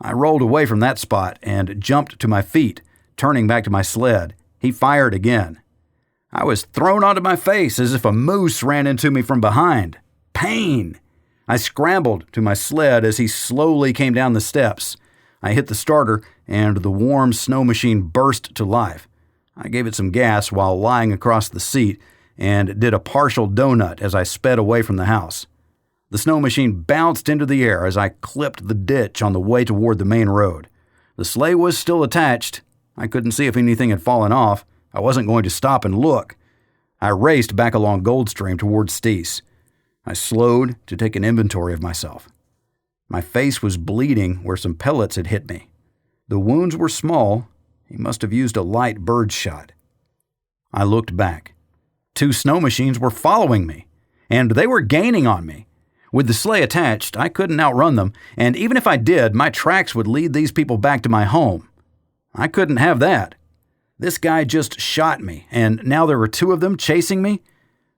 I rolled away from that spot and jumped to my feet, turning back to my sled. He fired again. I was thrown onto my face as if a moose ran into me from behind. Pain! I scrambled to my sled as he slowly came down the steps. I hit the starter and the warm snow machine burst to life. I gave it some gas while lying across the seat and did a partial donut as I sped away from the house. The snow machine bounced into the air as I clipped the ditch on the way toward the main road. The sleigh was still attached. I couldn't see if anything had fallen off. I wasn't going to stop and look. I raced back along Goldstream toward Steese. I slowed to take an inventory of myself. My face was bleeding where some pellets had hit me. The wounds were small. He must have used a light bird shot. I looked back. 2 snow machines were following me, and they were gaining on me. With the sleigh attached, I couldn't outrun them, and even if I did, my tracks would lead these people back to my home. I couldn't have that. This guy just shot me, and now there were 2 of them chasing me.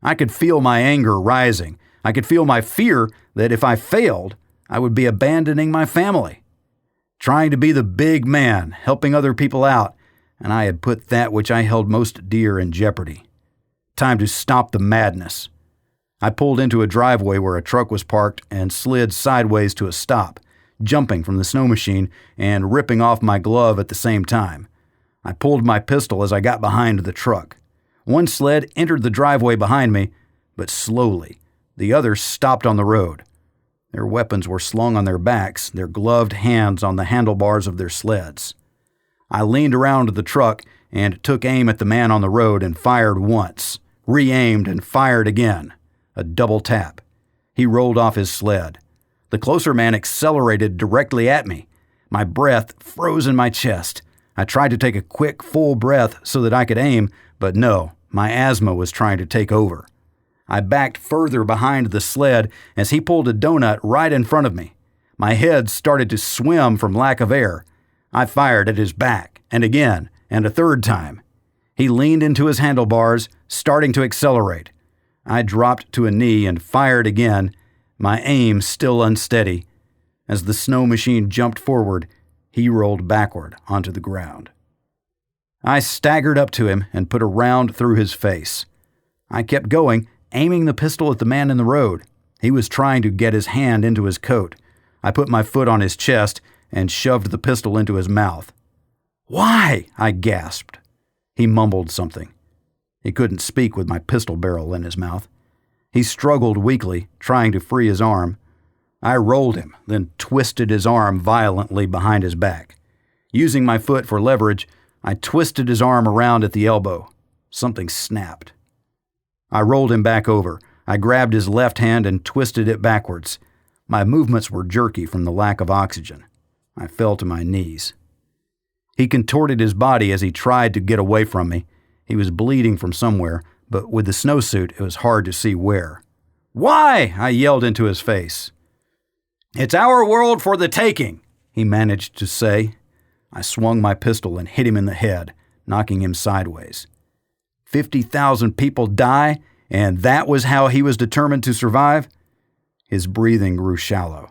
I could feel my anger rising. I could feel my fear that if I failed, I would be abandoning my family. Trying to be the big man, helping other people out, and I had put that which I held most dear in jeopardy. Time to stop the madness. I pulled into a driveway where a truck was parked and slid sideways to a stop, jumping from the snow machine and ripping off my glove at the same time. I pulled my pistol as I got behind the truck. One sled entered the driveway behind me, but slowly. The others stopped on the road. Their weapons were slung on their backs, their gloved hands on the handlebars of their sleds. I leaned around the truck and took aim at the man on the road and fired once, re-aimed and fired again. A double tap. He rolled off his sled. The closer man accelerated directly at me. My breath froze in my chest. I tried to take a quick, full breath so that I could aim, but no, my asthma was trying to take over. I backed further behind the sled as he pulled a donut right in front of me. My head started to swim from lack of air. I fired at his back, and again, and a third time. He leaned into his handlebars, starting to accelerate. I dropped to a knee and fired again, my aim still unsteady. As the snow machine jumped forward, he rolled backward onto the ground. I staggered up to him and put a round through his face. I kept going, aiming the pistol at the man in the road. He was trying to get his hand into his coat. I put my foot on his chest and shoved the pistol into his mouth. "Why?" I gasped. He mumbled something. He couldn't speak with my pistol barrel in his mouth. He struggled weakly, trying to free his arm. I rolled him, then twisted his arm violently behind his back. Using my foot for leverage, I twisted his arm around at the elbow. Something snapped. I rolled him back over. I grabbed his left hand and twisted it backwards. My movements were jerky from the lack of oxygen. I fell to my knees. He contorted his body as he tried to get away from me. He was bleeding from somewhere, but with the snowsuit, it was hard to see where. "Why?" I yelled into his face. "It's our world for the taking," he managed to say. I swung my pistol and hit him in the head, knocking him sideways. 50,000 people die, and that was how he was determined to survive? His breathing grew shallow.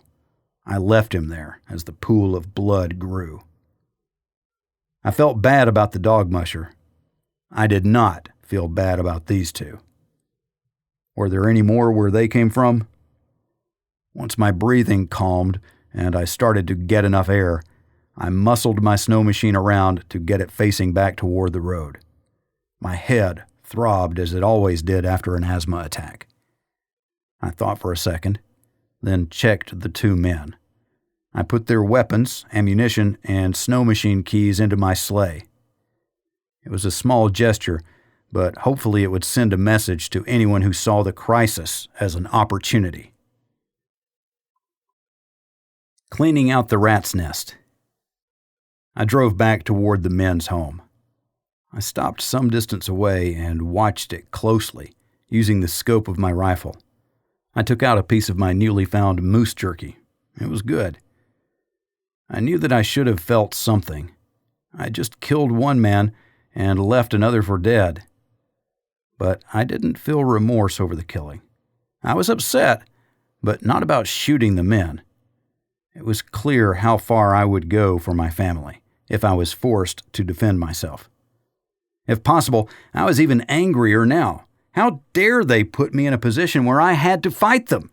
I left him there as the pool of blood grew. I felt bad about the dog musher. I did not feel bad about these 2. Were there any more where they came from? Once my breathing calmed and I started to get enough air, I muscled my snow machine around to get it facing back toward the road. My head throbbed as it always did after an asthma attack. I thought for a second, then checked the two men. I put their weapons, ammunition, and snow machine keys into my sleigh. It was a small gesture, but hopefully it would send a message to anyone who saw the crisis as an opportunity. Cleaning out the rat's nest. I drove back toward the men's home. I stopped some distance away and watched it closely, using the scope of my rifle. I took out a piece of my newly found moose jerky. It was good. I knew that I should have felt something. I just killed one man and left another for dead. But I didn't feel remorse over the killing. I was upset, but not about shooting the men. It was clear how far I would go for my family if I was forced to defend myself. If possible, I was even angrier now. How dare they put me in a position where I had to fight them?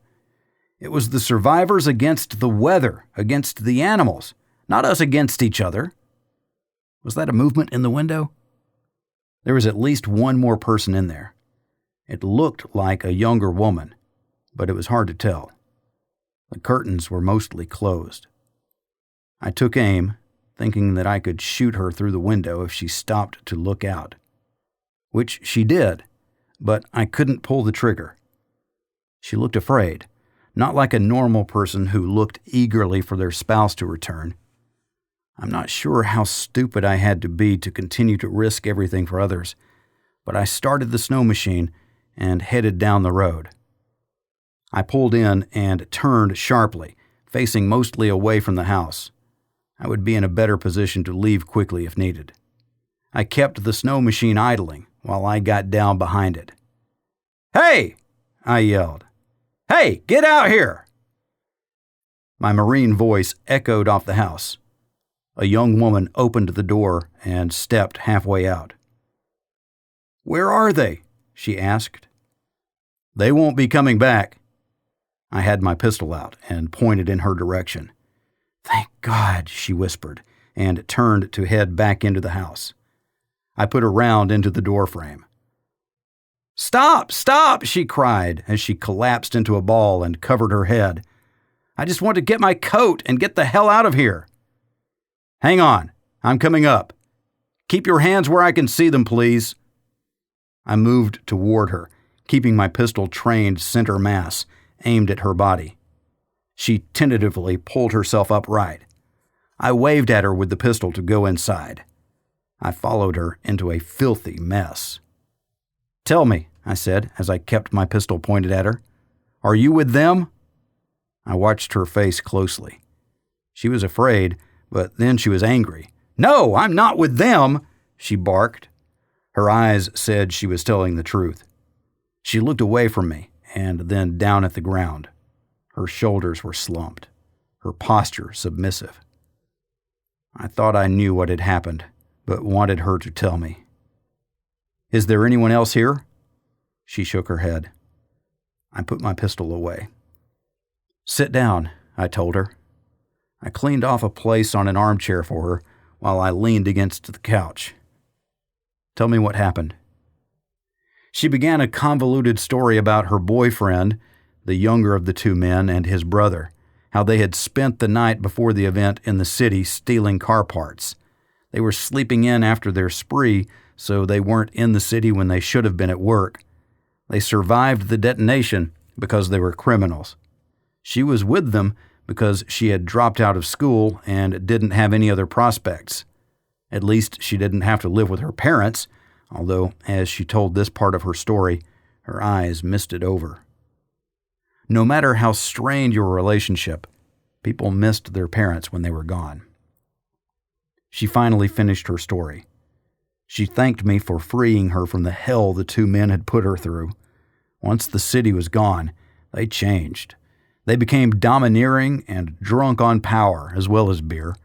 It was the survivors against the weather, against the animals, not us against each other. Was that a movement in the window? There was at least one more person in there. It looked like a younger woman, but it was hard to tell. The curtains were mostly closed. I took aim, thinking that I could shoot her through the window if she stopped to look out. Which she did, but I couldn't pull the trigger. She looked afraid, not like a normal person who looked eagerly for their spouse to return. I'm not sure how stupid I had to be to continue to risk everything for others, but I started the snow machine and headed down the road. I pulled in and turned sharply, facing mostly away from the house. I would be in a better position to leave quickly if needed. I kept the snow machine idling while I got down behind it. "Hey!" I yelled. "Hey, get out here!" My Marine voice echoed off the house. A young woman opened the door and stepped halfway out. "Where are they?" she asked. "They won't be coming back." I had my pistol out and pointed in her direction. "Thank God," she whispered, and turned to head back into the house. I put a round into the doorframe. "Stop! Stop!" she cried as she collapsed into a ball and covered her head. "I just want to get my coat and get the hell out of here." "Hang on, I'm coming up. Keep your hands where I can see them, please." I moved toward her, keeping my pistol trained center mass, aimed at her body. She tentatively pulled herself upright. I waved at her with the pistol to go inside. I followed her into a filthy mess. "Tell me," I said as I kept my pistol pointed at her, "are you with them?" I watched her face closely. She was afraid, but then she was angry. "No, I'm not with them," she barked. Her eyes said she was telling the truth. She looked away from me and then down at the ground. Her shoulders were slumped, her posture submissive. I thought I knew what had happened, but wanted her to tell me. "Is there anyone else here?" She shook her head. I put my pistol away. "Sit down," I told her. I cleaned off a place on an armchair for her while I leaned against the couch. "Tell me what happened." She began a convoluted story about her boyfriend, the younger of the two men, and his brother, how they had spent the night before the event in the city stealing car parts. They were sleeping in after their spree, so they weren't in the city when they should have been at work. They survived the detonation because they were criminals. She was with them because she had dropped out of school and didn't have any other prospects. At least she didn't have to live with her parents, although, as she told this part of her story, her eyes misted over. No matter how strained your relationship, people missed their parents when they were gone. She finally finished her story. She thanked me for freeing her from the hell the two men had put her through. Once the city was gone, they changed. They became domineering and drunk on power as well as beer.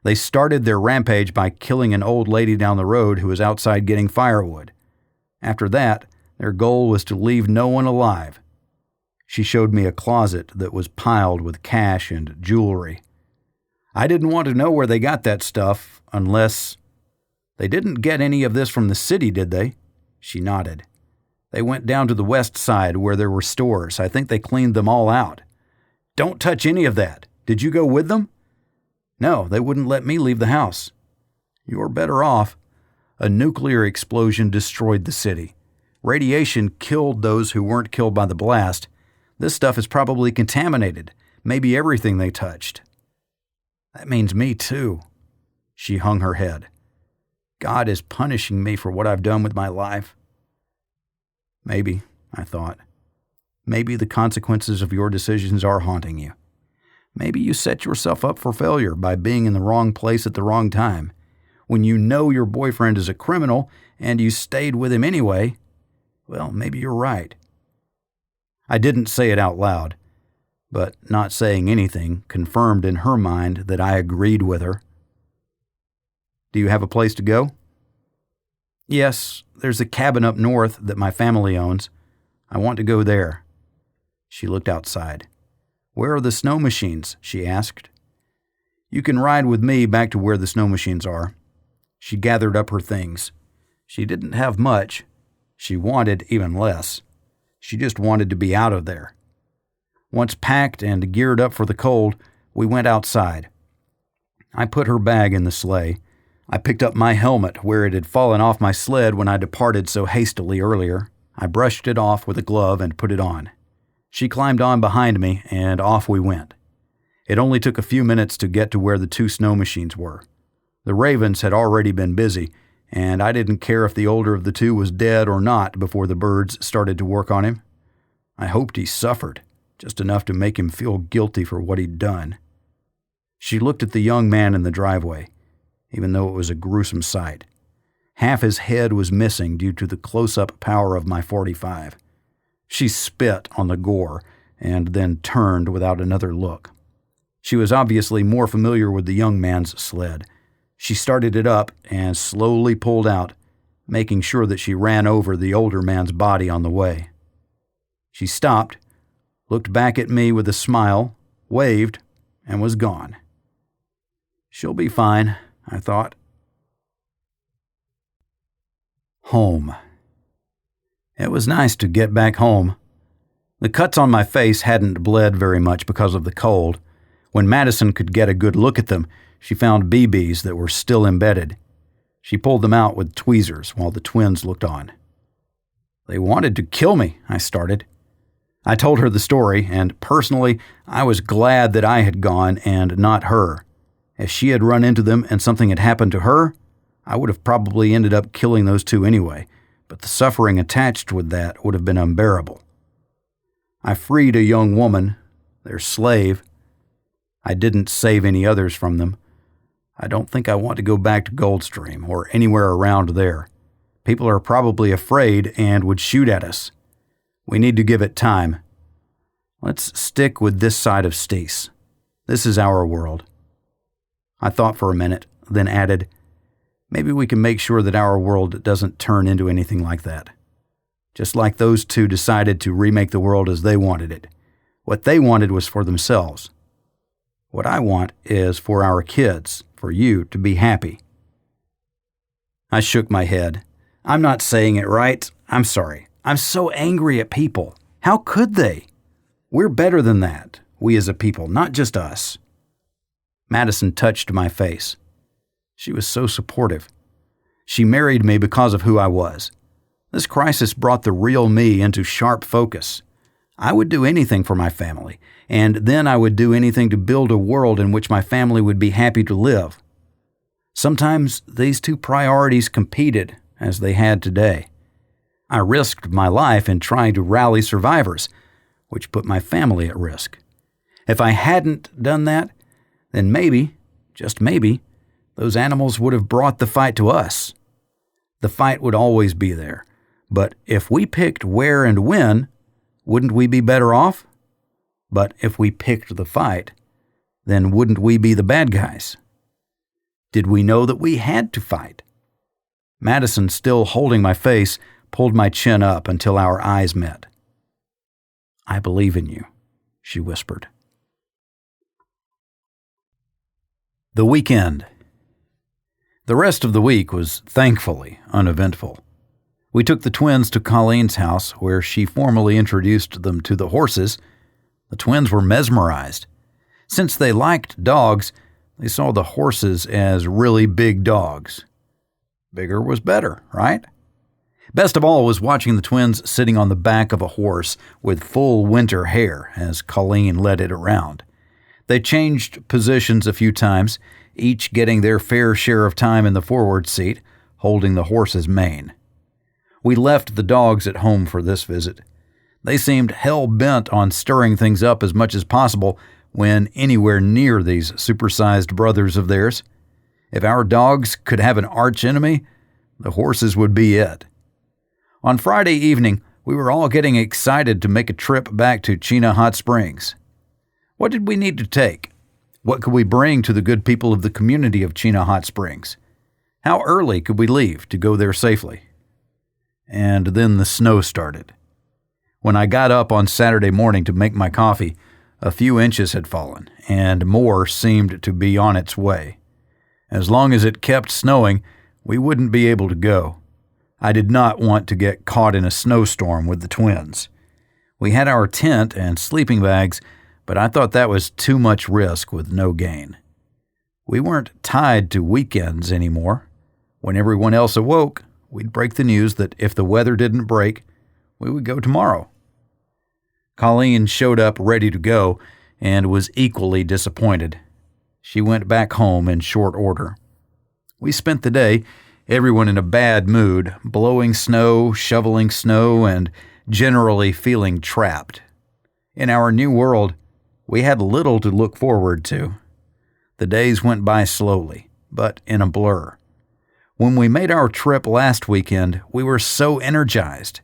They started their rampage by killing an old lady down the road who was outside getting firewood. After that, their goal was to leave no one alive. She showed me a closet that was piled with cash and jewelry. I didn't want to know where they got that stuff unless... They didn't get any of this from the city, did they? She nodded. They went down to the west side where there were stores. I think they cleaned them all out. Don't touch any of that. Did you go with them? No, they wouldn't let me leave the house. You're better off. A nuclear explosion destroyed the city. Radiation killed those who weren't killed by the blast. This stuff is probably contaminated. Maybe everything they touched. That means me too. She hung her head. God is punishing me for what I've done with my life. Maybe, I thought. Maybe the consequences of your decisions are haunting you. Maybe you set yourself up for failure by being in the wrong place at the wrong time. When you know your boyfriend is a criminal and you stayed with him anyway, well, maybe you're right. I didn't say it out loud, but not saying anything confirmed in her mind that I agreed with her. Do you have a place to go? Yes, there's a cabin up north that my family owns. I want to go there. She looked outside. Where are the snow machines? She asked. You can ride with me back to where the snow machines are. She gathered up her things. She didn't have much. She wanted even less. She just wanted to be out of there. Once packed and geared up for the cold, we went outside. I put her bag in the sleigh. I picked up my helmet where it had fallen off my sled when I departed so hastily earlier. I brushed it off with a glove and put it on. She climbed on behind me, and off we went. It only took a few minutes to get to where the two snow machines were. The ravens had already been busy, and I didn't care if the older of the two was dead or not before the birds started to work on him. I hoped he suffered, just enough to make him feel guilty for what he'd done. She looked at the young man in the driveway, even though it was a gruesome sight. Half his head was missing due to the close-up power of my .45. She spit on the gore and then turned without another look. She was obviously more familiar with the young man's sled. She started it up and slowly pulled out, making sure that she ran over the older man's body on the way. She stopped, looked back at me with a smile, waved, and was gone. She'll be fine, I thought. Home. It was nice to get back home. The cuts on my face hadn't bled very much because of the cold. When Madison could get a good look at them, she found BBs that were still embedded. She pulled them out with tweezers while the twins looked on. They wanted to kill me, I started. I told her the story, and personally, I was glad that I had gone and not her. If she had run into them and something had happened to her, I would have probably ended up killing those two anyway, but the suffering attached with that would have been unbearable. I freed a young woman, their slave. I didn't save any others from them. I don't think I want to go back to Goldstream or anywhere around there. People are probably afraid and would shoot at us. We need to give it time. Let's stick with this side of Stace. This is our world. I thought for a minute, then added, maybe we can make sure that our world doesn't turn into anything like that. Just like those two decided to remake the world as they wanted it. What they wanted was for themselves. What I want is for our kids, for you to be happy. I shook my head. I'm not saying it right. I'm sorry. I'm so angry at people. How could they? We're better than that, we as a people, not just us. Madison touched my face. She was so supportive. She married me because of who I was. This crisis brought the real me into sharp focus. I would do anything for my family, and then I would do anything to build a world in which my family would be happy to live. Sometimes these two priorities competed, as they had today. I risked my life in trying to rally survivors, which put my family at risk. If I hadn't done that, then maybe, just maybe, those animals would have brought the fight to us. The fight would always be there, but if we picked where and when, wouldn't we be better off? But if we picked the fight, then wouldn't we be the bad guys? Did we know that we had to fight? Madison, still holding my face, pulled my chin up until our eyes met. I believe in you, she whispered. The weekend. The rest of the week was thankfully uneventful. We took the twins to Colleen's house, where she formally introduced them to the horses. The twins were mesmerized. Since they liked dogs, they saw the horses as really big dogs. Bigger was better, right? Best of all was watching the twins sitting on the back of a horse with full winter hair as Colleen led it around. They changed positions a few times, each getting their fair share of time in the forward seat, holding the horse's mane. We left the dogs at home for this visit. They seemed hell-bent on stirring things up as much as possible when anywhere near these supersized brothers of theirs. If our dogs could have an arch-enemy, the horses would be it. On Friday evening, we were all getting excited to make a trip back to Chena Hot Springs. What did we need to take? What could we bring to the good people of the community of Chena Hot Springs? How early could we leave to go there safely? And then the snow started. When I got up on Saturday morning to make my coffee, a few inches had fallen, and more seemed to be on its way. As long as it kept snowing, we wouldn't be able to go. I did not want to get caught in a snowstorm with the twins. We had our tent and sleeping bags, but I thought that was too much risk with no gain. We weren't tied to weekends anymore. When everyone else awoke, we'd break the news that if the weather didn't break, we would go tomorrow. Colleen showed up ready to go and was equally disappointed. She went back home in short order. We spent the day, everyone in a bad mood, blowing snow, shoveling snow, and generally feeling trapped. In our new world, we had little to look forward to. The days went by slowly, but in a blur. When we made our trip last weekend, we were so energized.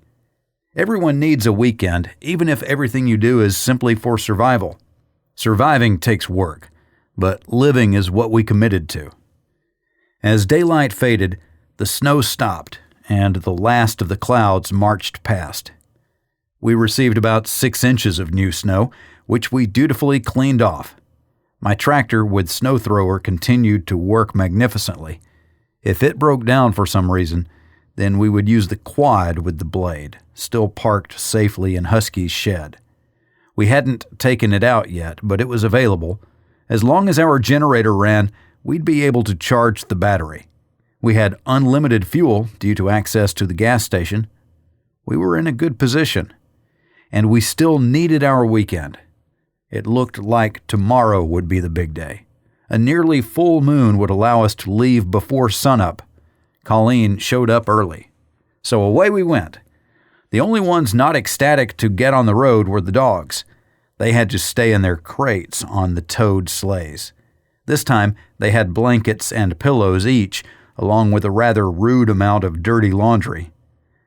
Everyone needs a weekend, even if everything you do is simply for survival. Surviving takes work, but living is what we committed to. As daylight faded, the snow stopped, and the last of the clouds marched past. We received about 6 inches of new snow, which we dutifully cleaned off. My tractor with snow thrower continued to work magnificently. If it broke down for some reason, then we would use the quad with the blade, still parked safely in Husky's shed. We hadn't taken it out yet, but it was available. As long as our generator ran, we'd be able to charge the battery. We had unlimited fuel due to access to the gas station. We were in a good position, and we still needed our weekend. It looked like tomorrow would be the big day. A nearly full moon would allow us to leave before sunup. Colleen showed up early. So away we went. The only ones not ecstatic to get on the road were the dogs. They had to stay in their crates on the towed sleighs. This time, they had blankets and pillows each, along with a rather rude amount of dirty laundry.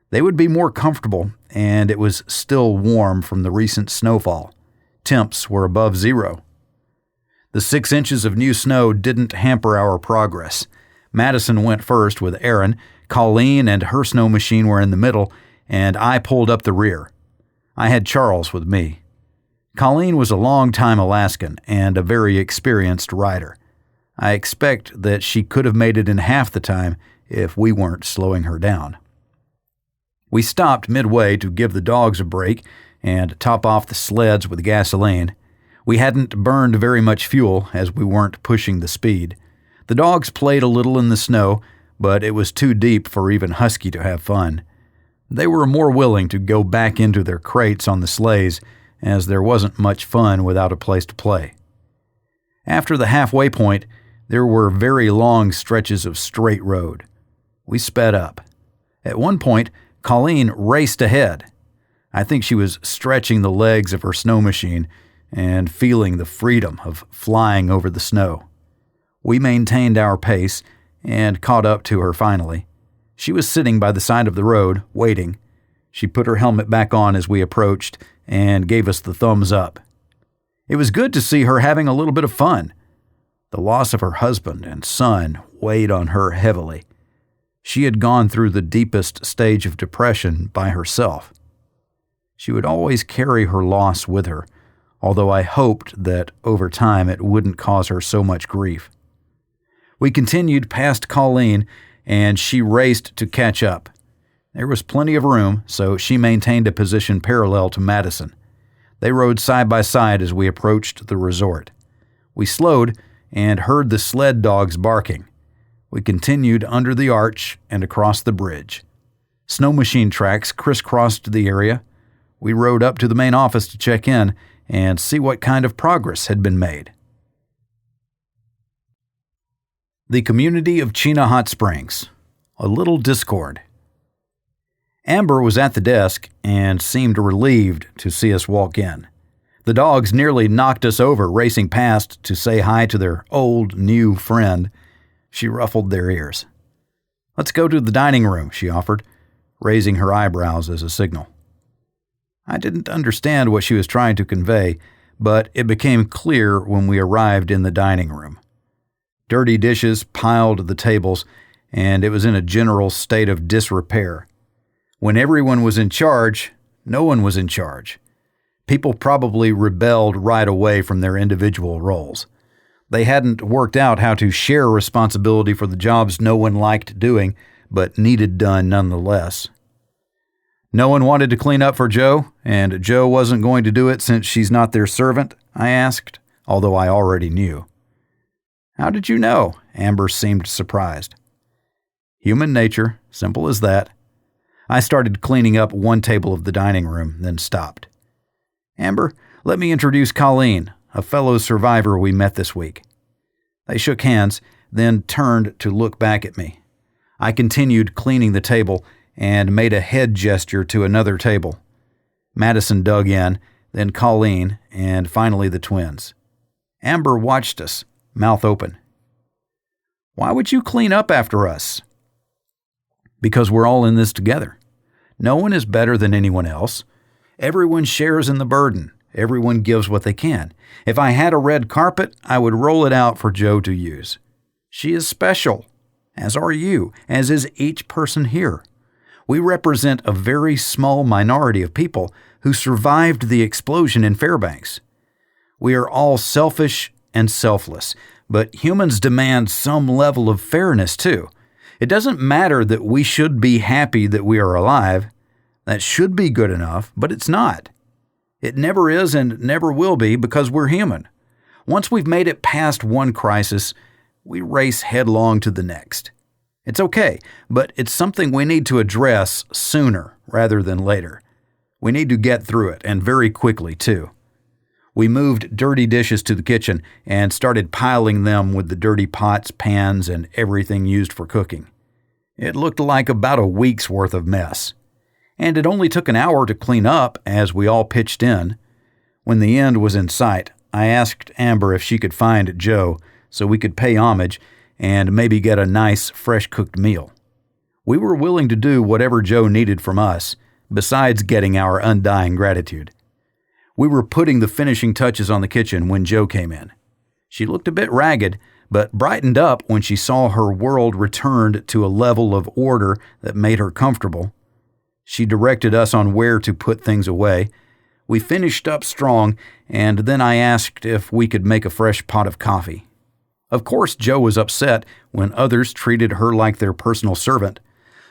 They would be more comfortable, and it was still warm from the recent snowfall. Temps were above zero. The 6 inches of new snow didn't hamper our progress. Madison went first with Aaron, Colleen and her snow machine were in the middle, and I pulled up the rear. I had Charles with me. Colleen was a long-time Alaskan and a very experienced rider. I expect that she could have made it in half the time if we weren't slowing her down. We stopped midway to give the dogs a break and top off the sleds with gasoline. We hadn't burned very much fuel as we weren't pushing the speed. The dogs played a little in the snow, but it was too deep for even Husky to have fun. They were more willing to go back into their crates on the sleighs, as there wasn't much fun without a place to play. After the halfway point, there were very long stretches of straight road. We sped up. At one point, Colleen raced ahead. I think she was stretching the legs of her snow machine and feeling the freedom of flying over the snow. We maintained our pace and caught up to her finally. She was sitting by the side of the road, waiting. She put her helmet back on as we approached and gave us the thumbs up. It was good to see her having a little bit of fun. The loss of her husband and son weighed on her heavily. She had gone through the deepest stage of depression by herself. She would always carry her loss with her, although I hoped that over time it wouldn't cause her so much grief. We continued past Colleen, and she raced to catch up. There was plenty of room, so she maintained a position parallel to Madison. They rode side by side as we approached the resort. We slowed and heard the sled dogs barking. We continued under the arch and across the bridge. Snow machine tracks crisscrossed the area. We rode up to the main office to check in and see what kind of progress had been made. The community of Chena Hot Springs. A little discord. Amber was at the desk and seemed relieved to see us walk in. The dogs nearly knocked us over racing past to say hi to their old, new friend. She ruffled their ears. "Let's go to the dining room," she offered, raising her eyebrows as a signal. I didn't understand what she was trying to convey, but it became clear when we arrived in the dining room. Dirty dishes piled the tables, and it was in a general state of disrepair. When everyone was in charge, no one was in charge. People probably rebelled right away from their individual roles. They hadn't worked out how to share responsibility for the jobs no one liked doing, but needed done nonetheless. "No one wanted to clean up for Joe, and Joe wasn't going to do it since she's not their servant?" I asked, although I already knew. "How did you know?" Amber seemed surprised. Human nature, simple as that. I started cleaning up one table of the dining room, then stopped. "Amber, let me introduce Colleen, a fellow survivor we met this week." They shook hands, then turned to look back at me. I continued cleaning the table and made a head gesture to another table. Madison dug in, then Colleen, and finally the twins. Amber watched us, mouth open. "Why would you clean up after us?" "Because we're all in this together. No one is better than anyone else. Everyone shares in the burden. Everyone gives what they can. If I had a red carpet, I would roll it out for Joe to use. She is special, as are you, as is each person here. We represent a very small minority of people who survived the explosion in Fairbanks. We are all selfish and selfless, but humans demand some level of fairness too. It doesn't matter that we should be happy that we are alive. That should be good enough, but it's not. It never is and never will be because we're human. Once we've made it past one crisis, we race headlong to the next. It's okay, but it's something we need to address sooner rather than later. We need to get through it, and very quickly, too. We moved dirty dishes to the kitchen and started piling them with the dirty pots, pans, and everything used for cooking. It looked like about a week's worth of mess. And it only took an hour to clean up as we all pitched in. When the end was in sight, I asked Amber if she could find Joe so we could pay homage and maybe get a nice, fresh-cooked meal. We were willing to do whatever Joe needed from us, besides getting our undying gratitude. We were putting the finishing touches on the kitchen when Joe came in. She looked a bit ragged, but brightened up when she saw her world returned to a level of order that made her comfortable. She directed us on where to put things away. We finished up strong, and then I asked if we could make a fresh pot of coffee. Of course, Joe was upset when others treated her like their personal servant.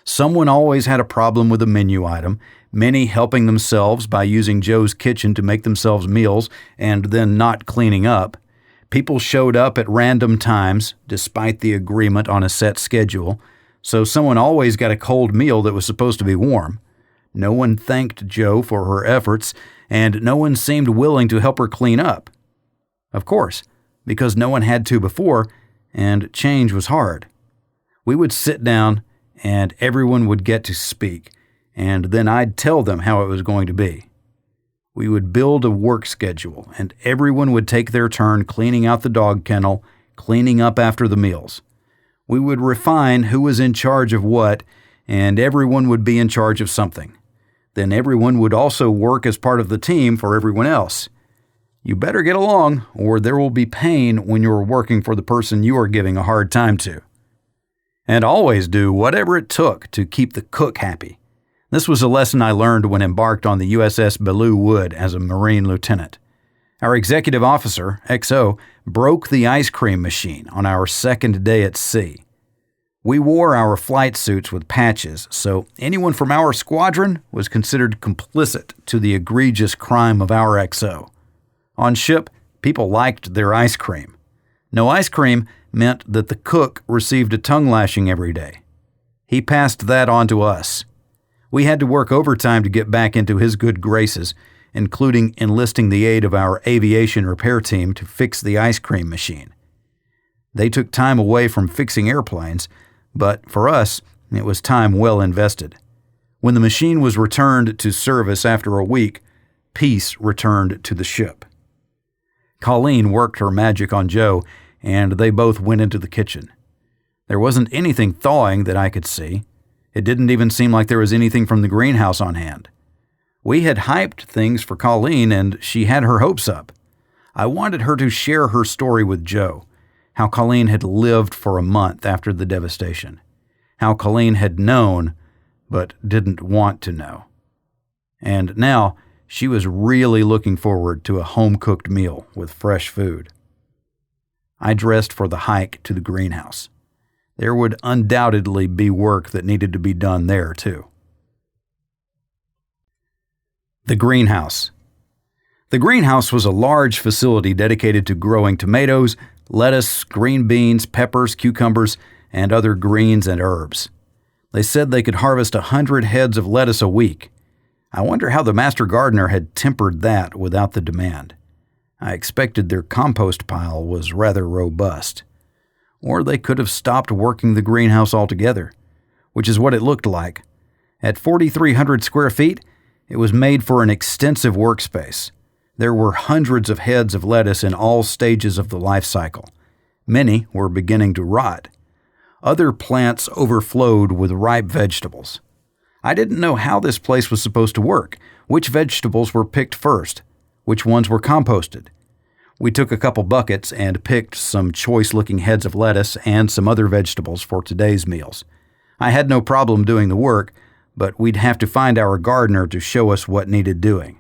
Someone always had a problem with a menu item, many helping themselves by using Joe's kitchen to make themselves meals and then not cleaning up. People showed up at random times, despite the agreement on a set schedule, so someone always got a cold meal that was supposed to be warm. No one thanked Joe for her efforts, and no one seemed willing to help her clean up. Of course, because no one had to before, and change was hard. We would sit down, and everyone would get to speak, and then I'd tell them how it was going to be. We would build a work schedule, and everyone would take their turn cleaning out the dog kennel, cleaning up after the meals. We would refine who was in charge of what, and everyone would be in charge of something. Then everyone would also work as part of the team for everyone else. You better get along, or there will be pain when you're working for the person you are giving a hard time to. And always do whatever it took to keep the cook happy. This was a lesson I learned when embarked on the USS Belleau Wood as a Marine lieutenant. Our executive officer, XO, broke the ice cream machine on our second day at sea. We wore our flight suits with patches, so anyone from our squadron was considered complicit to the egregious crime of our XO. On ship, people liked their ice cream. No ice cream meant that the cook received a tongue lashing every day. He passed that on to us. We had to work overtime to get back into his good graces, including enlisting the aid of our aviation repair team to fix the ice cream machine. They took time away from fixing airplanes, but for us, it was time well invested. When the machine was returned to service after a week, peace returned to the ship. Colleen worked her magic on Joe, and they both went into the kitchen. There wasn't anything thawing that I could see. It didn't even seem like there was anything from the greenhouse on hand. We had hyped things for Colleen, and she had her hopes up. I wanted her to share her story with Joe, how Colleen had lived for a month after the devastation, how Colleen had known but didn't want to know. And now she was really looking forward to a home-cooked meal with fresh food. I dressed for the hike to the greenhouse. There would undoubtedly be work that needed to be done there, too. The greenhouse. The greenhouse was a large facility dedicated to growing tomatoes, lettuce, green beans, peppers, cucumbers, and other greens and herbs. They said they could harvest 100 heads of lettuce a week. I wonder how the master gardener had tempered that without the demand. I expected their compost pile was rather robust. Or they could have stopped working the greenhouse altogether, which is what it looked like. At 4,300 square feet, it was made for an extensive workspace. There were hundreds of heads of lettuce in all stages of the life cycle. Many were beginning to rot. Other plants overflowed with ripe vegetables. I didn't know how this place was supposed to work, which vegetables were picked first, which ones were composted. We took a couple buckets and picked some choice-looking heads of lettuce and some other vegetables for today's meals. I had no problem doing the work, but we'd have to find our gardener to show us what needed doing.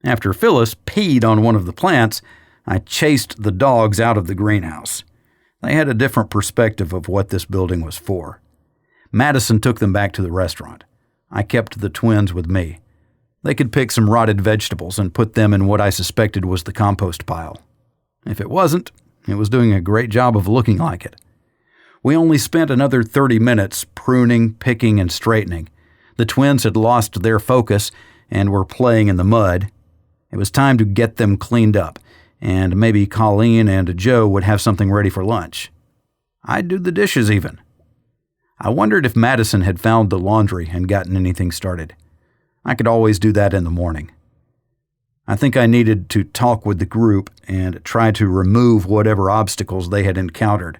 After Phyllis peed on one of the plants, I chased the dogs out of the greenhouse. They had a different perspective of what this building was for. Madison took them back to the restaurant. I kept the twins with me. They could pick some rotted vegetables and put them in what I suspected was the compost pile. If it wasn't, it was doing a great job of looking like it. We only spent another 30 minutes pruning, picking, and straightening. The twins had lost their focus and were playing in the mud. It was time to get them cleaned up, and maybe Colleen and Joe would have something ready for lunch. I'd do the dishes even. I wondered if Madison had found the laundry and gotten anything started. I could always do that in the morning. I think I needed to talk with the group and try to remove whatever obstacles they had encountered.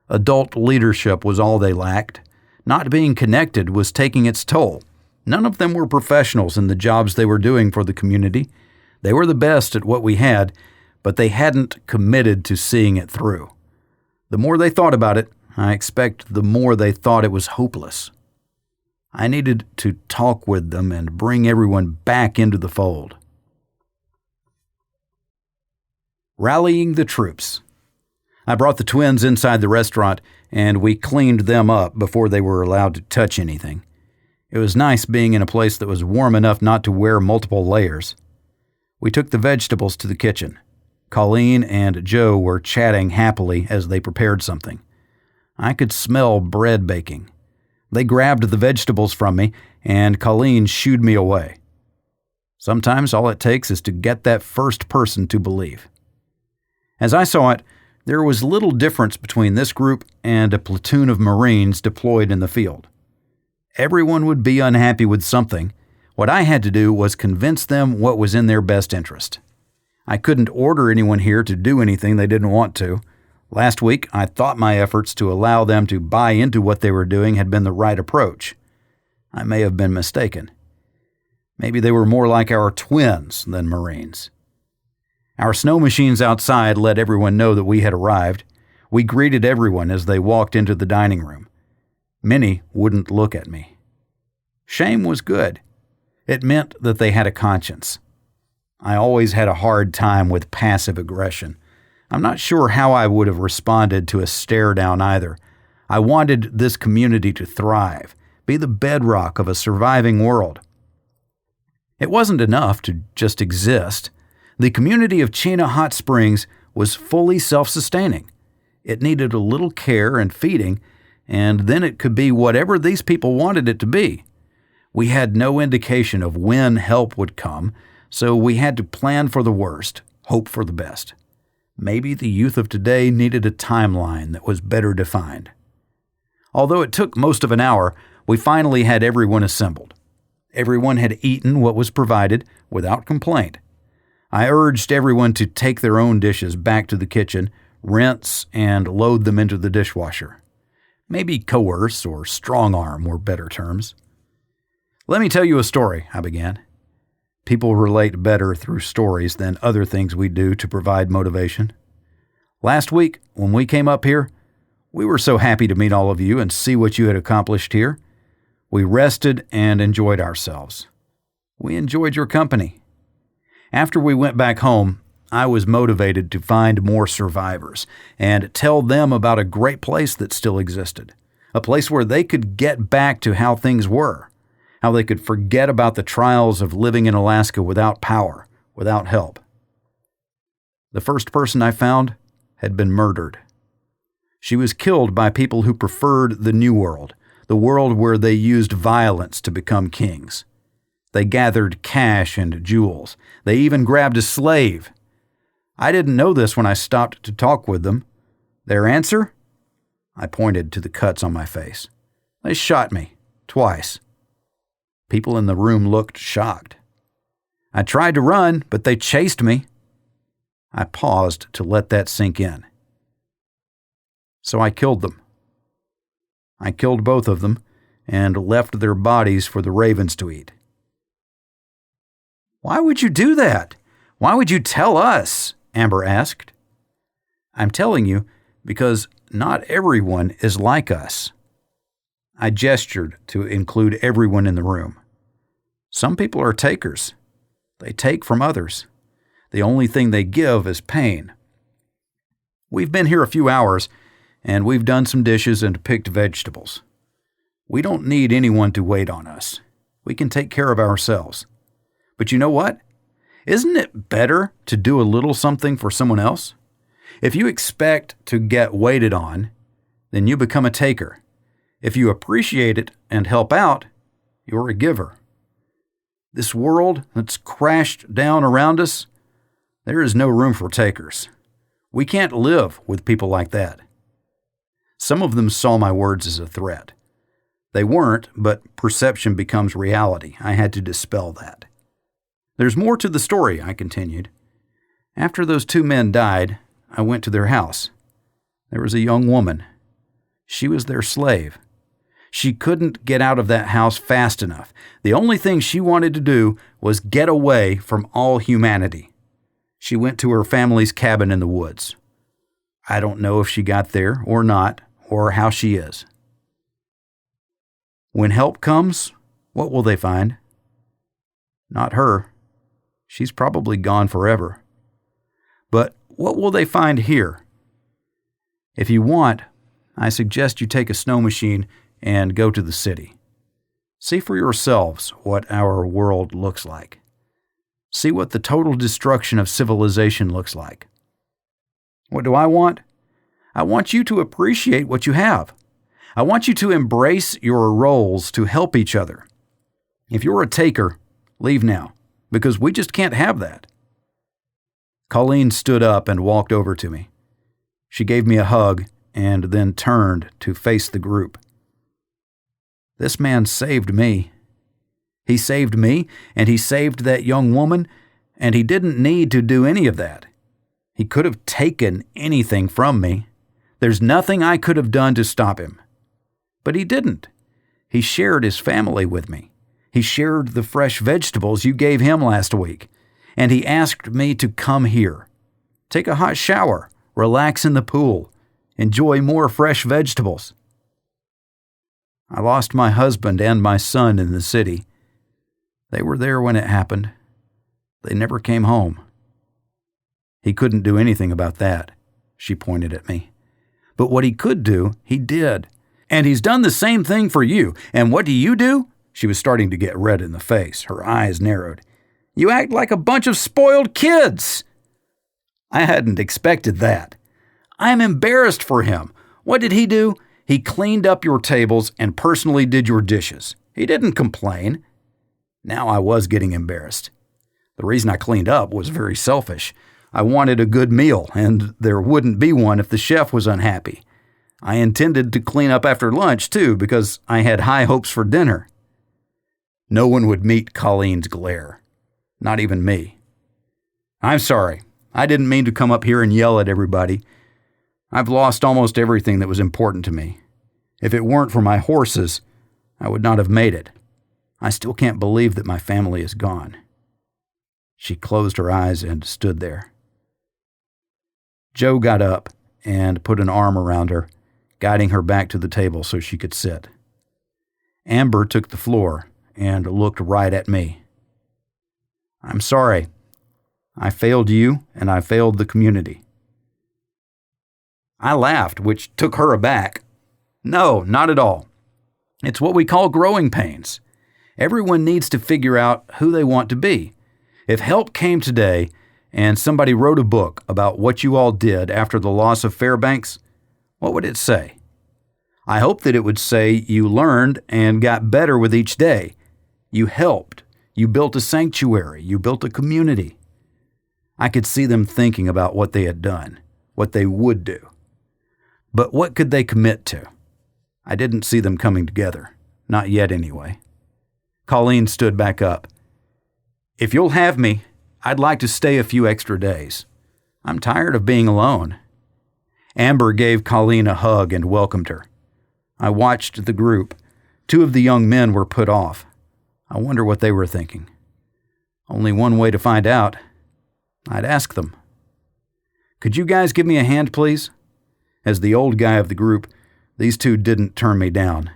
Adult leadership was all they lacked. Not being connected was taking its toll. None of them were professionals in the jobs they were doing for the community. They were the best at what we had, but they hadn't committed to seeing it through. The more they thought about it, I expect the more they thought it was hopeless. I needed to talk with them and bring everyone back into the fold. Rallying the troops. I brought the twins inside the restaurant, and we cleaned them up before they were allowed to touch anything. It was nice being in a place that was warm enough not to wear multiple layers. We took the vegetables to the kitchen. Colleen and Joe were chatting happily as they prepared something. I could smell bread baking. They grabbed the vegetables from me, and Colleen shooed me away. Sometimes all it takes is to get that first person to believe. As I saw it, there was little difference between this group and a platoon of Marines deployed in the field. Everyone would be unhappy with something. What I had to do was convince them what was in their best interest. I couldn't order anyone here to do anything they didn't want to. Last week, I thought my efforts to allow them to buy into what they were doing had been the right approach. I may have been mistaken. Maybe they were more like our twins than Marines. Our snow machines outside let everyone know that we had arrived. We greeted everyone as they walked into the dining room. Many wouldn't look at me. Shame was good. It meant that they had a conscience. I always had a hard time with passive aggression. I'm not sure how I would have responded to a stare down either. I wanted this community to thrive, be the bedrock of a surviving world. It wasn't enough to just exist. The community of Chena Hot Springs was fully self-sustaining. It needed a little care and feeding, and then it could be whatever these people wanted it to be. We had no indication of when help would come, so we had to plan for the worst, hope for the best. Maybe the youth of today needed a timeline that was better defined. Although it took most of an hour, we finally had everyone assembled. Everyone had eaten what was provided without complaint. I urged everyone to take their own dishes back to the kitchen, rinse, and load them into the dishwasher. Maybe coerce or strong-arm were better terms. "Let me tell you a story," I began. People relate better through stories than other things we do to provide motivation. "Last week, when we came up here, we were so happy to meet all of you and see what you had accomplished here. We rested and enjoyed ourselves. We enjoyed your company. After we went back home, I was motivated to find more survivors and tell them about a great place that still existed, a place where they could get back to how things were, how they could forget about the trials of living in Alaska without power, without help. The first person I found had been murdered. She was killed by people who preferred the New World, the world where they used violence to become kings. They gathered cash and jewels. They even grabbed a slave. I didn't know this when I stopped to talk with them. Their answer? I pointed to the cuts on my face. They shot me, twice. People in the room looked shocked. I tried to run, but they chased me. I paused to let that sink in. So I killed them. I killed both of them and left their bodies for the ravens to eat. Why would you do that? Why would you tell us? Amber asked. I'm telling you because not everyone is like us. I gestured to include everyone in the room. Some people are takers. They take from others. The only thing they give is pain. We've been here a few hours, and we've done some dishes and picked vegetables. We don't need anyone to wait on us. We can take care of ourselves. But you know what? Isn't it better to do a little something for someone else? If you expect to get waited on, then you become a taker. If you appreciate it and help out, you're a giver. This world that's crashed down around us, there is no room for takers. We can't live with people like that. Some of them saw my words as a threat. They weren't, but perception becomes reality. I had to dispel that. There's more to the story, I continued. After those two men died, I went to their house. There was a young woman. She was their slave. She couldn't get out of that house fast enough. The only thing she wanted to do was get away from all humanity. She went to her family's cabin in the woods. I don't know if she got there or not, or how she is. When help comes, what will they find? Not her. She's probably gone forever. But what will they find here? If you want, I suggest you take a snow machine and go to the city. See for yourselves what our world looks like. See what the total destruction of civilization looks like. What do I want? I want you to appreciate what you have. I want you to embrace your roles to help each other. If you're a taker, leave now, because we just can't have that. Colleen stood up and walked over to me. She gave me a hug and then turned to face the group. This man saved me. He saved me, and he saved that young woman, and he didn't need to do any of that. He could have taken anything from me. There's nothing I could have done to stop him. But he didn't. He shared his family with me. He shared the fresh vegetables you gave him last week. And he asked me to come here. Take a hot shower, relax in the pool, enjoy more fresh vegetables. I lost my husband and my son in the city. They were there when it happened. They never came home. He couldn't do anything about that, she pointed at me. But what he could do, he did. And he's done the same thing for you. And what do? She was starting to get red in the face. Her eyes narrowed. You act like a bunch of spoiled kids. I hadn't expected that. I'm embarrassed for him. What did he do? He cleaned up your tables and personally did your dishes. He didn't complain. Now I was getting embarrassed. The reason I cleaned up was very selfish. I wanted a good meal, and there wouldn't be one if the chef was unhappy. I intended to clean up after lunch, too, because I had high hopes for dinner. No one would meet Colleen's glare. Not even me. I'm sorry. I didn't mean to come up here and yell at everybody. I've lost almost everything that was important to me. If it weren't for my horses, I would not have made it. I still can't believe that my family is gone. She closed her eyes and stood there. Joe got up and put an arm around her, guiding her back to the table so she could sit. Amber took the floor and looked right at me. I'm sorry. I failed you, and I failed the community. I laughed, which took her aback. No, not at all. It's what we call growing pains. Everyone needs to figure out who they want to be. If help came today and somebody wrote a book about what you all did after the loss of Fairbanks, what would it say? I hope that it would say you learned and got better with each day. You helped. You built a sanctuary. You built a community. I could see them thinking about what they had done, what they would do. But what could they commit to? I didn't see them coming together. Not yet, anyway. Colleen stood back up. If you'll have me, I'd like to stay a few extra days. I'm tired of being alone. Amber gave Colleen a hug and welcomed her. I watched the group. 2 of the young men were put off. I wonder what they were thinking. Only one way to find out. I'd ask them. Could you guys give me a hand, please? As the old guy of the group, these 2 didn't turn me down.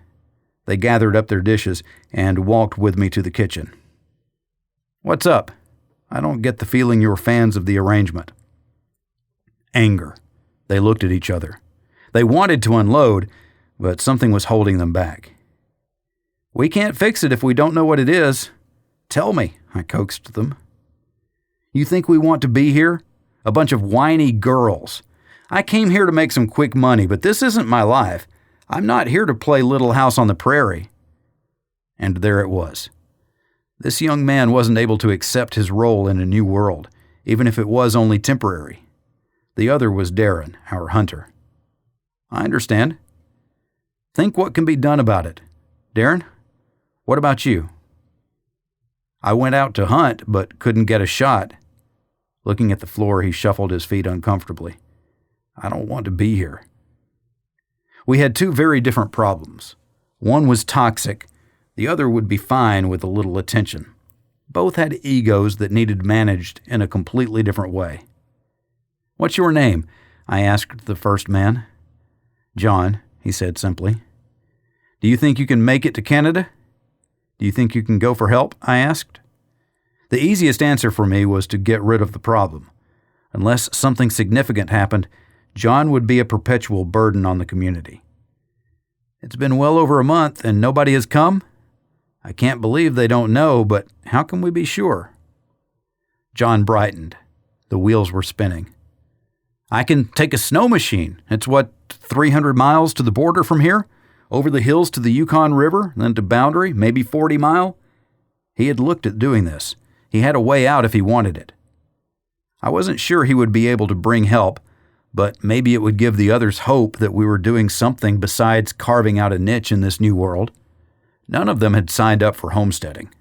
They gathered up their dishes and walked with me to the kitchen. What's up? I don't get the feeling you're fans of the arrangement. Anger. They looked at each other. They wanted to unload, but something was holding them back. We can't fix it if we don't know what it is. Tell me, I coaxed them. You think we want to be here? A bunch of whiny girls. I came here to make some quick money, but this isn't my life. I'm not here to play Little House on the Prairie. And there it was. This young man wasn't able to accept his role in a new world, even if it was only temporary. The other was Darren, our hunter. I understand. Think what can be done about it. Darren, what about you? I went out to hunt, but couldn't get a shot. Looking at the floor, he shuffled his feet uncomfortably. I don't want to be here. We had 2 very different problems. One was toxic. The other would be fine with a little attention. Both had egos that needed managed in a completely different way. What's your name? I asked the first man. John, he said simply. Do you think you can make it to Canada? Do you think you can go for help? I asked. The easiest answer for me was to get rid of the problem. Unless something significant happened, John would be a perpetual burden on the community. It's been well over a month and nobody has come? I can't believe they don't know, but how can we be sure? John brightened. The wheels were spinning. I can take a snow machine. It's 300 miles to the border from here? Over the hills to the Yukon River, then to Boundary, maybe 40 mile? He had looked at doing this. He had a way out if he wanted it. I wasn't sure he would be able to bring help, but maybe it would give the others hope that we were doing something besides carving out a niche in this new world. None of them had signed up for homesteading.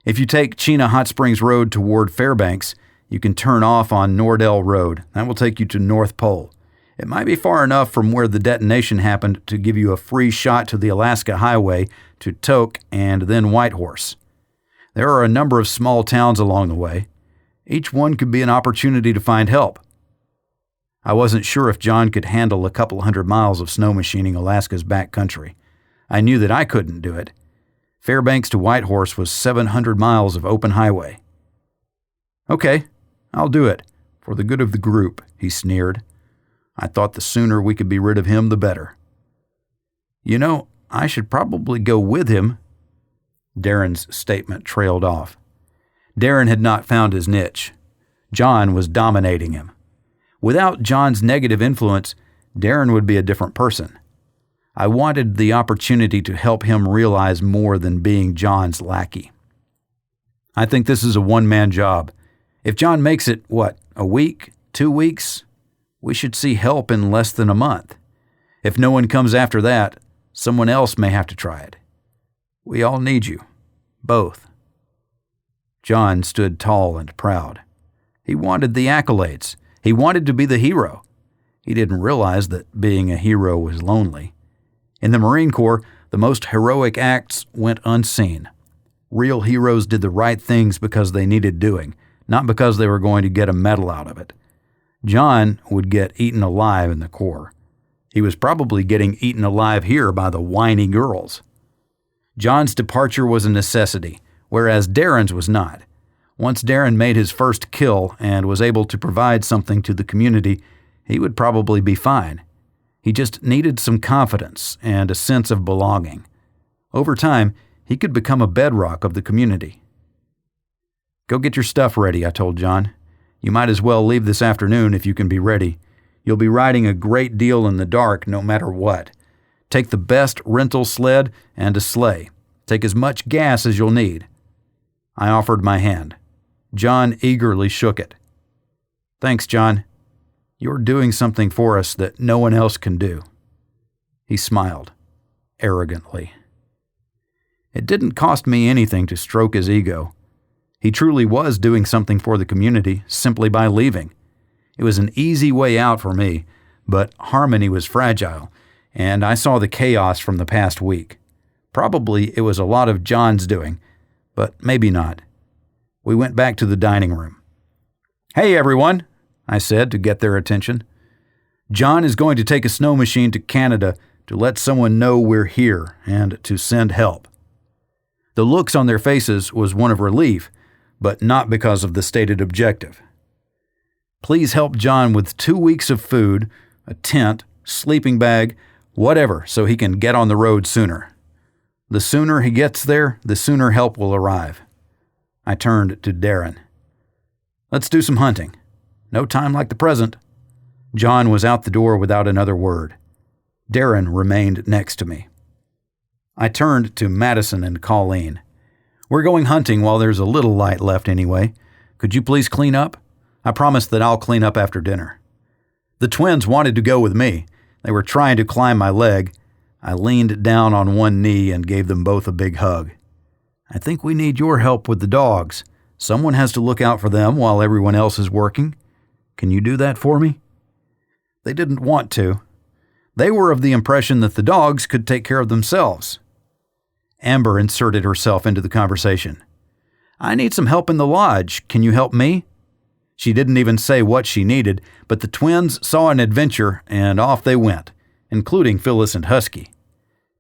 If you take Chena Hot Springs Road toward Fairbanks, you can turn off on Nordell Road. That will take you to North Pole. It might be far enough from where the detonation happened to give you a free shot to the Alaska Highway to Tok and then Whitehorse. There are a number of small towns along the way. Each one could be an opportunity to find help. I wasn't sure if John could handle a couple 100 miles of snow machining Alaska's back country. I knew that I couldn't do it. Fairbanks to Whitehorse was 700 miles of open highway. Okay, I'll do it, for the good of the group, he sneered. I thought the sooner we could be rid of him, the better. You know, I should probably go with him." Darren's statement trailed off. Darren had not found his niche. John was dominating him. Without John's negative influence, Darren would be a different person. I wanted the opportunity to help him realize more than being John's lackey. "I think this is a one-man job. If John makes it, a week, 2 weeks? We should see help in less than a month. If no one comes after that, someone else may have to try it. We all need you. Both." John stood tall and proud. He wanted the accolades. He wanted to be the hero. He didn't realize that being a hero was lonely. In the Marine Corps, the most heroic acts went unseen. Real heroes did the right things because they needed doing, not because they were going to get a medal out of it. John would get eaten alive in the Corps. He was probably getting eaten alive here by the whiny girls. John's departure was a necessity, whereas Darren's was not. Once Darren made his first kill and was able to provide something to the community, he would probably be fine. He just needed some confidence and a sense of belonging. Over time, he could become a bedrock of the community. "Go get your stuff ready," I told John. "You might as well leave this afternoon if you can be ready. You'll be riding a great deal in the dark no matter what. Take the best rental sled and a sleigh. Take as much gas as you'll need." I offered my hand. John eagerly shook it. "Thanks, John. You're doing something for us that no one else can do." He smiled, arrogantly. It didn't cost me anything to stroke his ego. He truly was doing something for the community simply by leaving. It was an easy way out for me, but harmony was fragile, and I saw the chaos from the past week. Probably it was a lot of John's doing, but maybe not. We went back to the dining room. "Hey, everyone," I said to get their attention. "John is going to take a snow machine to Canada to let someone know we're here and to send help." The looks on their faces was one of relief, but not because of the stated objective. "Please help John with 2 weeks of food, a tent, sleeping bag, whatever, so he can get on the road sooner. The sooner he gets there, the sooner help will arrive." I turned to Darren. "Let's do some hunting. No time like the present." John was out the door without another word. Darren remained next to me. I turned to Madison and Colleen. "We're going hunting while there's a little light left anyway. Could you please clean up? I promise that I'll clean up after dinner." The twins wanted to go with me. They were trying to climb my leg. I leaned down on one knee and gave them both a big hug. "I think we need your help with the dogs. Someone has to look out for them while everyone else is working. Can you do that for me?" They didn't want to. They were of the impression that the dogs could take care of themselves. Amber inserted herself into the conversation. "I need some help in the lodge. Can you help me?" She didn't even say what she needed, but the twins saw an adventure and off they went, including Phyllis and Husky.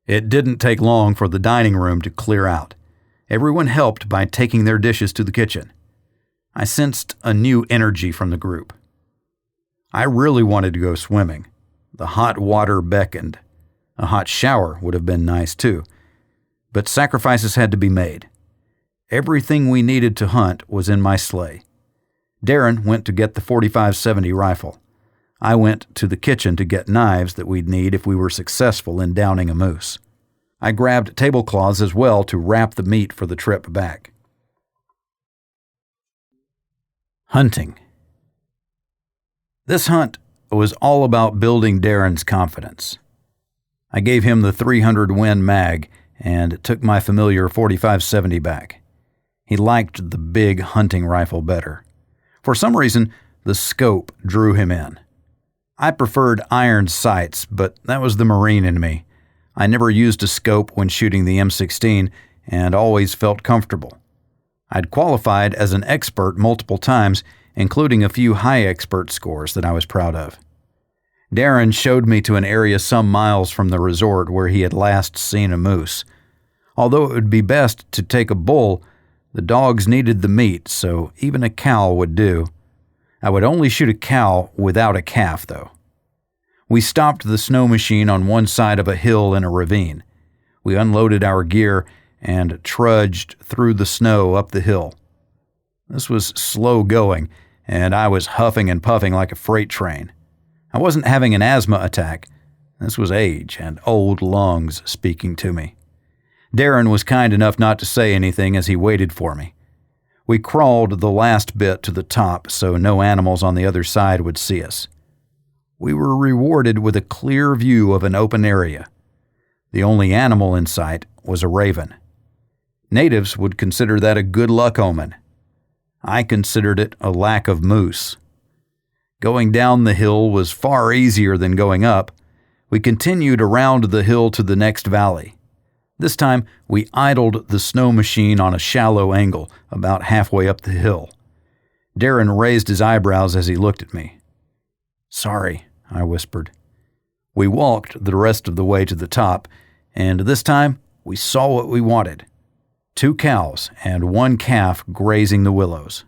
It didn't take long for the dining room to clear out. Everyone helped by taking their dishes to the kitchen. I sensed a new energy from the group. I really wanted to go swimming. The hot water beckoned. A hot shower would have been nice too. But sacrifices had to be made. Everything we needed to hunt was in my sleigh. Darren went to get the .45-70 rifle. I went to the kitchen to get knives that we'd need if we were successful in downing a moose. I grabbed tablecloths as well to wrap the meat for the trip back. Hunting. This hunt was all about building Darren's confidence. I gave him the 300 Win mag and took my familiar .45-70 back. He liked the big hunting rifle better. For some reason, the scope drew him in. I preferred iron sights, but that was the Marine in me. I never used a scope when shooting the M16 and always felt comfortable. I'd qualified as an expert multiple times, including a few high expert scores that I was proud of. Darren showed me to an area some miles from the resort where he had last seen a moose. Although it would be best to take a bull, the dogs needed the meat, so even a cow would do. I would only shoot a cow without a calf, though. We stopped the snow machine on one side of a hill in a ravine. We unloaded our gear and trudged through the snow up the hill. This was slow going, and I was huffing and puffing like a freight train. I wasn't having an asthma attack. This was age and old lungs speaking to me. Darren was kind enough not to say anything as he waited for me. We crawled the last bit to the top so no animals on the other side would see us. We were rewarded with a clear view of an open area. The only animal in sight was a raven. Natives would consider that a good luck omen. I considered it a lack of moose. Going down the hill was far easier than going up. We continued around the hill to the next valley. This time, we idled the snow machine on a shallow angle, about halfway up the hill. Darren raised his eyebrows as he looked at me. "Sorry," I whispered. We walked the rest of the way to the top, and this time we saw what we wanted. 2 cows and 1 calf grazing the willows.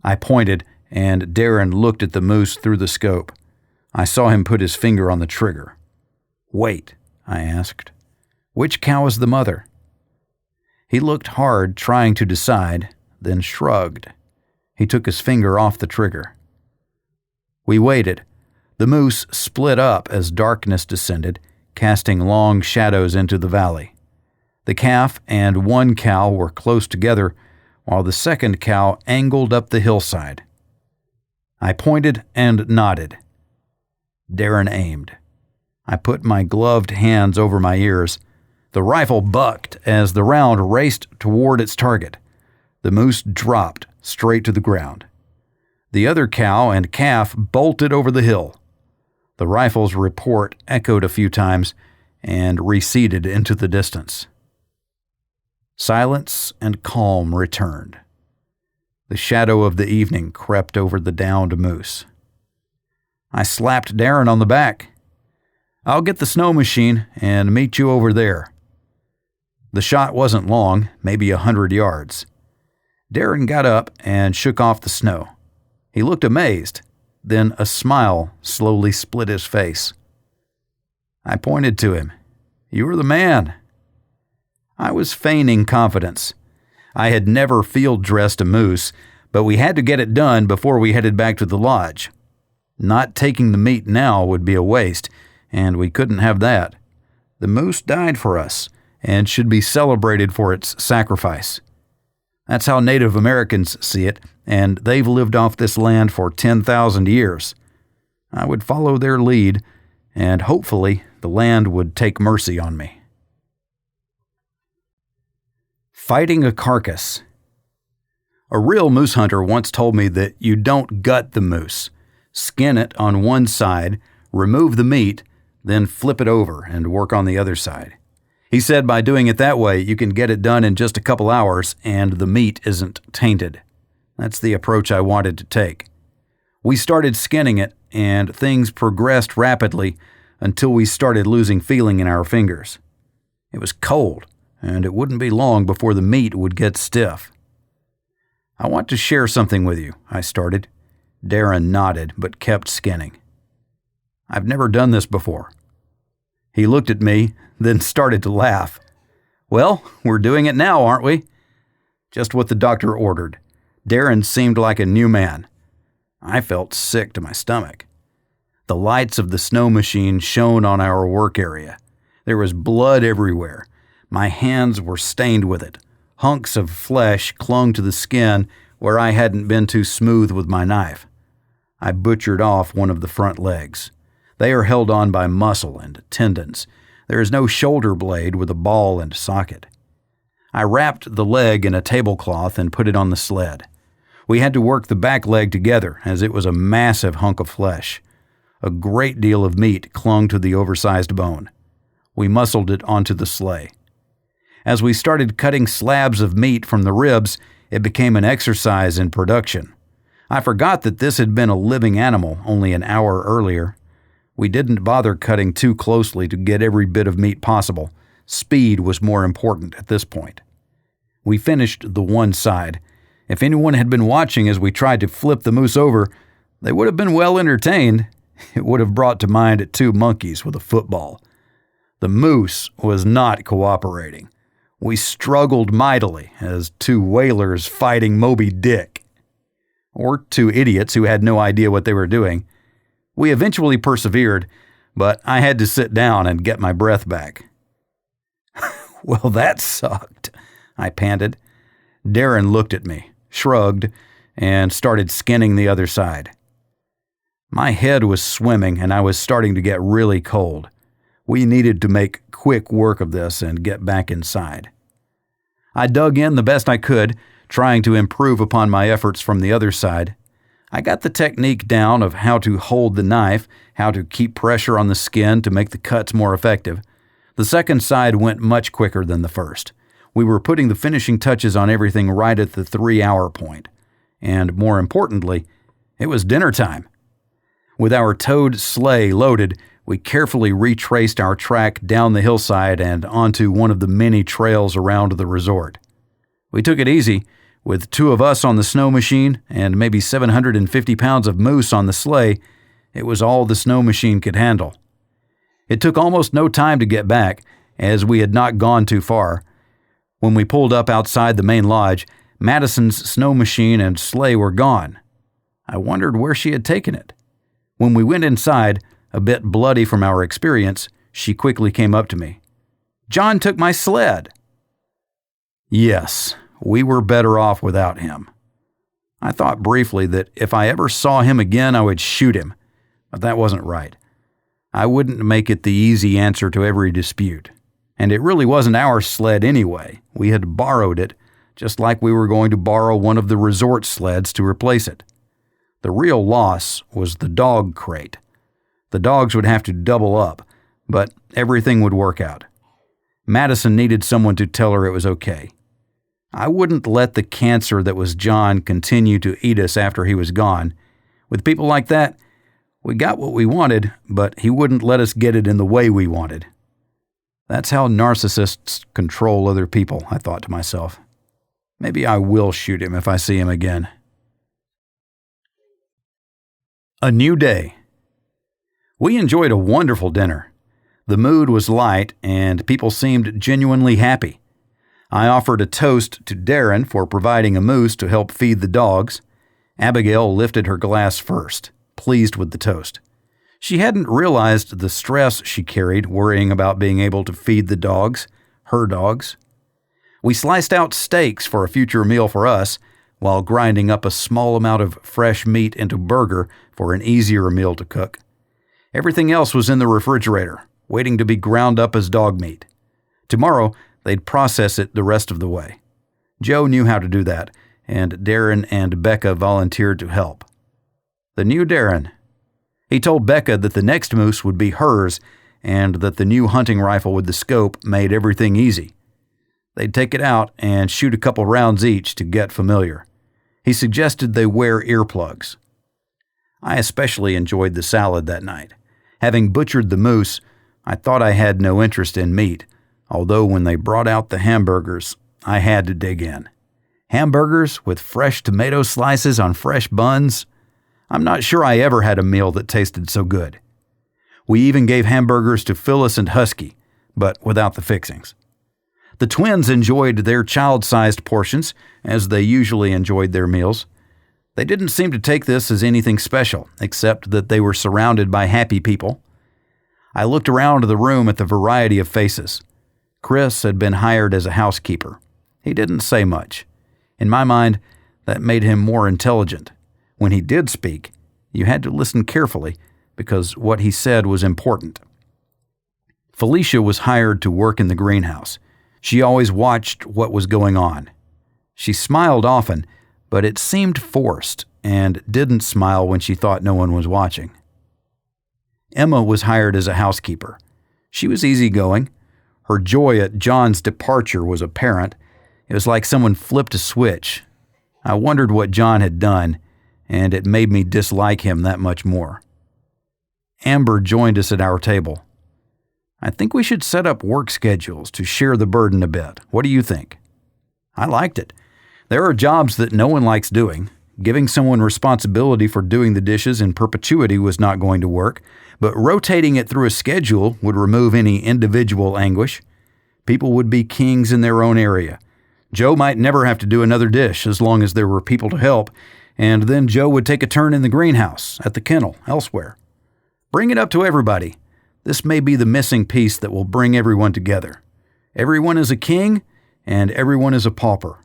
I pointed, and Darren looked at the moose through the scope. I saw him put his finger on the trigger. "Wait," I asked. "Which cow is the mother?" He looked hard, trying to decide, then shrugged. He took his finger off the trigger. We waited. The moose split up as darkness descended, casting long shadows into the valley. The calf and 1 cow were close together, while the second cow angled up the hillside. I pointed and nodded. Darren aimed. I put my gloved hands over my ears. The rifle bucked as the round raced toward its target. The moose dropped straight to the ground. The other cow and calf bolted over the hill. The rifle's report echoed a few times and receded into the distance. Silence and calm returned. The shadow of the evening crept over the downed moose. I slapped Darren on the back. "I'll get the snow machine and meet you over there." The shot wasn't long, maybe 100 yards. Darren got up and shook off the snow. He looked amazed, then a smile slowly split his face. I pointed to him. "You were the man." I was feigning confidence. I had never field-dressed a moose, but we had to get it done before we headed back to the lodge. Not taking the meat now would be a waste, and we couldn't have that. The moose died for us, and should be celebrated for its sacrifice. That's how Native Americans see it, and they've lived off this land for 10,000 years. I would follow their lead, and hopefully the land would take mercy on me. Fighting a carcass. A real moose hunter once told me that you don't gut the moose. Skin it on one side, remove the meat, then flip it over and work on the other side. He said by doing it that way, you can get it done in just a couple hours and the meat isn't tainted. That's the approach I wanted to take. We started skinning it, and things progressed rapidly until we started losing feeling in our fingers. It was cold, and it wouldn't be long before the meat would get stiff. "I want to share something with you," I started. Darren nodded, but kept skinning. "I've never done this before." He looked at me, then started to laugh. "Well, we're doing it now, aren't we?" Just what the doctor ordered. Darren seemed like a new man. I felt sick to my stomach. The lights of the snow machine shone on our work area. There was blood everywhere. My hands were stained with it. Hunks of flesh clung to the skin where I hadn't been too smooth with my knife. I butchered off one of the front legs. They are held on by muscle and tendons. There is no shoulder blade with a ball and socket. I wrapped the leg in a tablecloth and put it on the sled. We had to work the back leg together as it was a massive hunk of flesh. A great deal of meat clung to the oversized bone. We muscled it onto the sleigh. As we started cutting slabs of meat from the ribs, it became an exercise in production. I forgot that this had been a living animal only an hour earlier. We didn't bother cutting too closely to get every bit of meat possible. Speed was more important at this point. We finished the one side. If anyone had been watching as we tried to flip the moose over, they would have been well entertained. It would have brought to mind two monkeys with a football. The moose was not cooperating. We struggled mightily as two whalers fighting Moby Dick. Or two idiots who had no idea what they were doing. We eventually persevered, but I had to sit down and get my breath back. Well, that sucked, I panted. Darren looked at me, shrugged, and started skinning the other side. My head was swimming and I was starting to get really cold. We needed to make quick work of this and get back inside. I dug in the best I could, trying to improve upon my efforts from the other side. I got the technique down of how to hold the knife, how to keep pressure on the skin to make the cuts more effective. The second side went much quicker than the first. We were putting the finishing touches on everything right at the 3-hour point. And more importantly, it was dinner time. With our towed sleigh loaded, we carefully retraced our track down the hillside and onto one of the many trails around the resort. We took it easy, with 2 of us on the snow machine and maybe 750 pounds of moose on the sleigh. It was all the snow machine could handle. It took almost no time to get back, as we had not gone too far. When we pulled up outside the main lodge, Madison's snow machine and sleigh were gone. I wondered where she had taken it. When we went inside, a bit bloody from our experience, she quickly came up to me. "John took my sled." Yes, we were better off without him. I thought briefly that if I ever saw him again, I would shoot him, but that wasn't right. I wouldn't make it the easy answer to every dispute. And it really wasn't our sled anyway. We had borrowed it, just like we were going to borrow one of the resort sleds to replace it. The real loss was the dog crate. The dogs would have to double up, but everything would work out. Madison needed someone to tell her it was okay. I wouldn't let the cancer that was John continue to eat us after he was gone. With people like that, we got what we wanted, but he wouldn't let us get it in the way we wanted. That's how narcissists control other people, I thought to myself. Maybe I will shoot him if I see him again. A new day. We enjoyed a wonderful dinner. The mood was light, and people seemed genuinely happy. I offered a toast to Darren for providing a moose to help feed the dogs. Abigail lifted her glass first, pleased with the toast. She hadn't realized the stress she carried worrying about being able to feed the dogs, her dogs. We sliced out steaks for a future meal for us, while grinding up a small amount of fresh meat into burger for an easier meal to cook. Everything else was in the refrigerator, waiting to be ground up as dog meat. Tomorrow, they'd process it the rest of the way. Joe knew how to do that, and Darren and Becca volunteered to help. The new Darren. He told Becca that the next moose would be hers, and that the new hunting rifle with the scope made everything easy. They'd take it out and shoot a couple rounds each to get familiar. He suggested they wear earplugs. I especially enjoyed the salad that night. Having butchered the moose, I thought I had no interest in meat, although when they brought out the hamburgers, I had to dig in. Hamburgers with fresh tomato slices on fresh buns? I'm not sure I ever had a meal that tasted so good. We even gave hamburgers to Phyllis and Husky, but without the fixings. The twins enjoyed their child-sized portions, as they usually enjoyed their meals. They didn't seem to take this as anything special, except that they were surrounded by happy people. I looked around the room at the variety of faces. Chris had been hired as a housekeeper. He didn't say much. In my mind, that made him more intelligent. When he did speak, you had to listen carefully, because what he said was important. Felicia was hired to work in the greenhouse. She always watched what was going on. She smiled often, but it seemed forced, and didn't smile when she thought no one was watching. Emma was hired as a housekeeper. She was easygoing. Her joy at John's departure was apparent. It was like someone flipped a switch. I wondered what John had done, and it made me dislike him that much more. Amber joined us at our table. I think we should set up work schedules to share the burden a bit. What do you think? I liked it. There are jobs that no one likes doing. Giving someone responsibility for doing the dishes in perpetuity was not going to work, but rotating it through a schedule would remove any individual anguish. People would be kings in their own area. Joe might never have to do another dish as long as there were people to help, and then Joe would take a turn in the greenhouse, at the kennel, elsewhere. Bring it up to everybody. This may be the missing piece that will bring everyone together. Everyone is a king, and everyone is a pauper.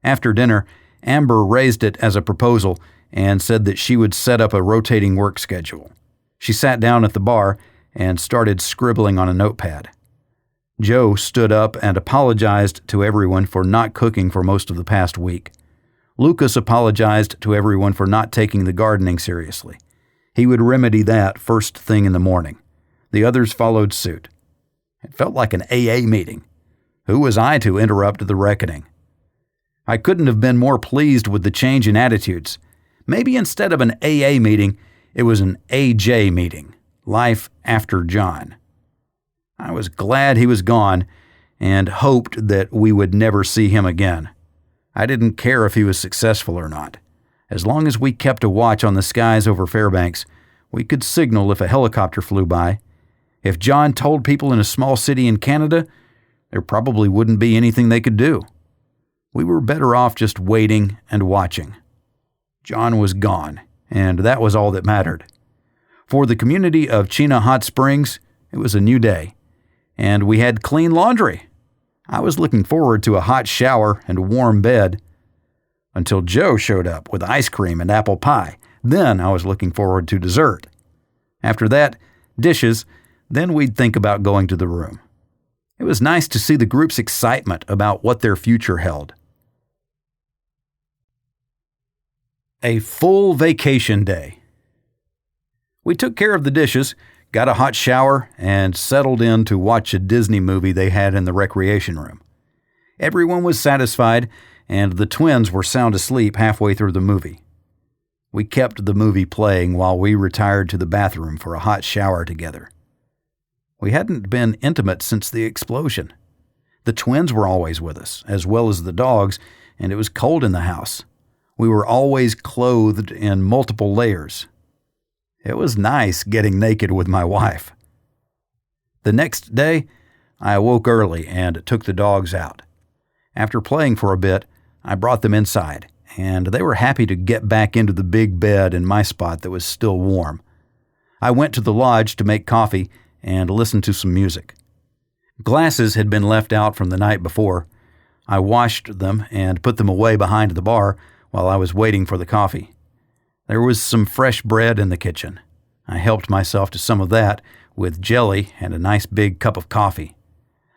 After dinner, Amber raised it as a proposal and said that she would set up a rotating work schedule. She sat down at the bar and started scribbling on a notepad. Joe stood up and apologized to everyone for not cooking for most of the past week. Lucas apologized to everyone for not taking the gardening seriously. He would remedy that first thing in the morning. The others followed suit. It felt like an AA meeting. Who was I to interrupt the reckoning? I couldn't have been more pleased with the change in attitudes. Maybe instead of an AA meeting, it was an AJ meeting, Life After John. I was glad he was gone and hoped that we would never see him again. I didn't care if he was successful or not. As long as we kept a watch on the skies over Fairbanks, we could signal if a helicopter flew by. If John told people in a small city in Canada, there probably wouldn't be anything they could do. We were better off just waiting and watching. John was gone, and that was all that mattered. For the community of Chena Hot Springs, it was a new day, and we had clean laundry. I was looking forward to a hot shower and a warm bed until Joe showed up with ice cream and apple pie. Then I was looking forward to dessert. After that, dishes, then we'd think about going to the room. It was nice to see the group's excitement about what their future held. A full vacation day. We took care of the dishes, got a hot shower, and settled in to watch a Disney movie they had in the recreation room. Everyone was satisfied, and the twins were sound asleep halfway through the movie. We kept the movie playing while we retired to the bathroom for a hot shower together. We hadn't been intimate since the explosion. The twins were always with us, as well as the dogs, and it was cold in the house. We were always clothed in multiple layers. It was nice getting naked with my wife. The next day, I awoke early and took the dogs out. After playing for a bit, I brought them inside, and they were happy to get back into the big bed in my spot that was still warm. I went to the lodge to make coffee and listen to some music. Glasses had been left out from the night before. I washed them and put them away behind the bar while I was waiting for the coffee. There was some fresh bread in the kitchen. I helped myself to some of that with jelly and a nice big cup of coffee.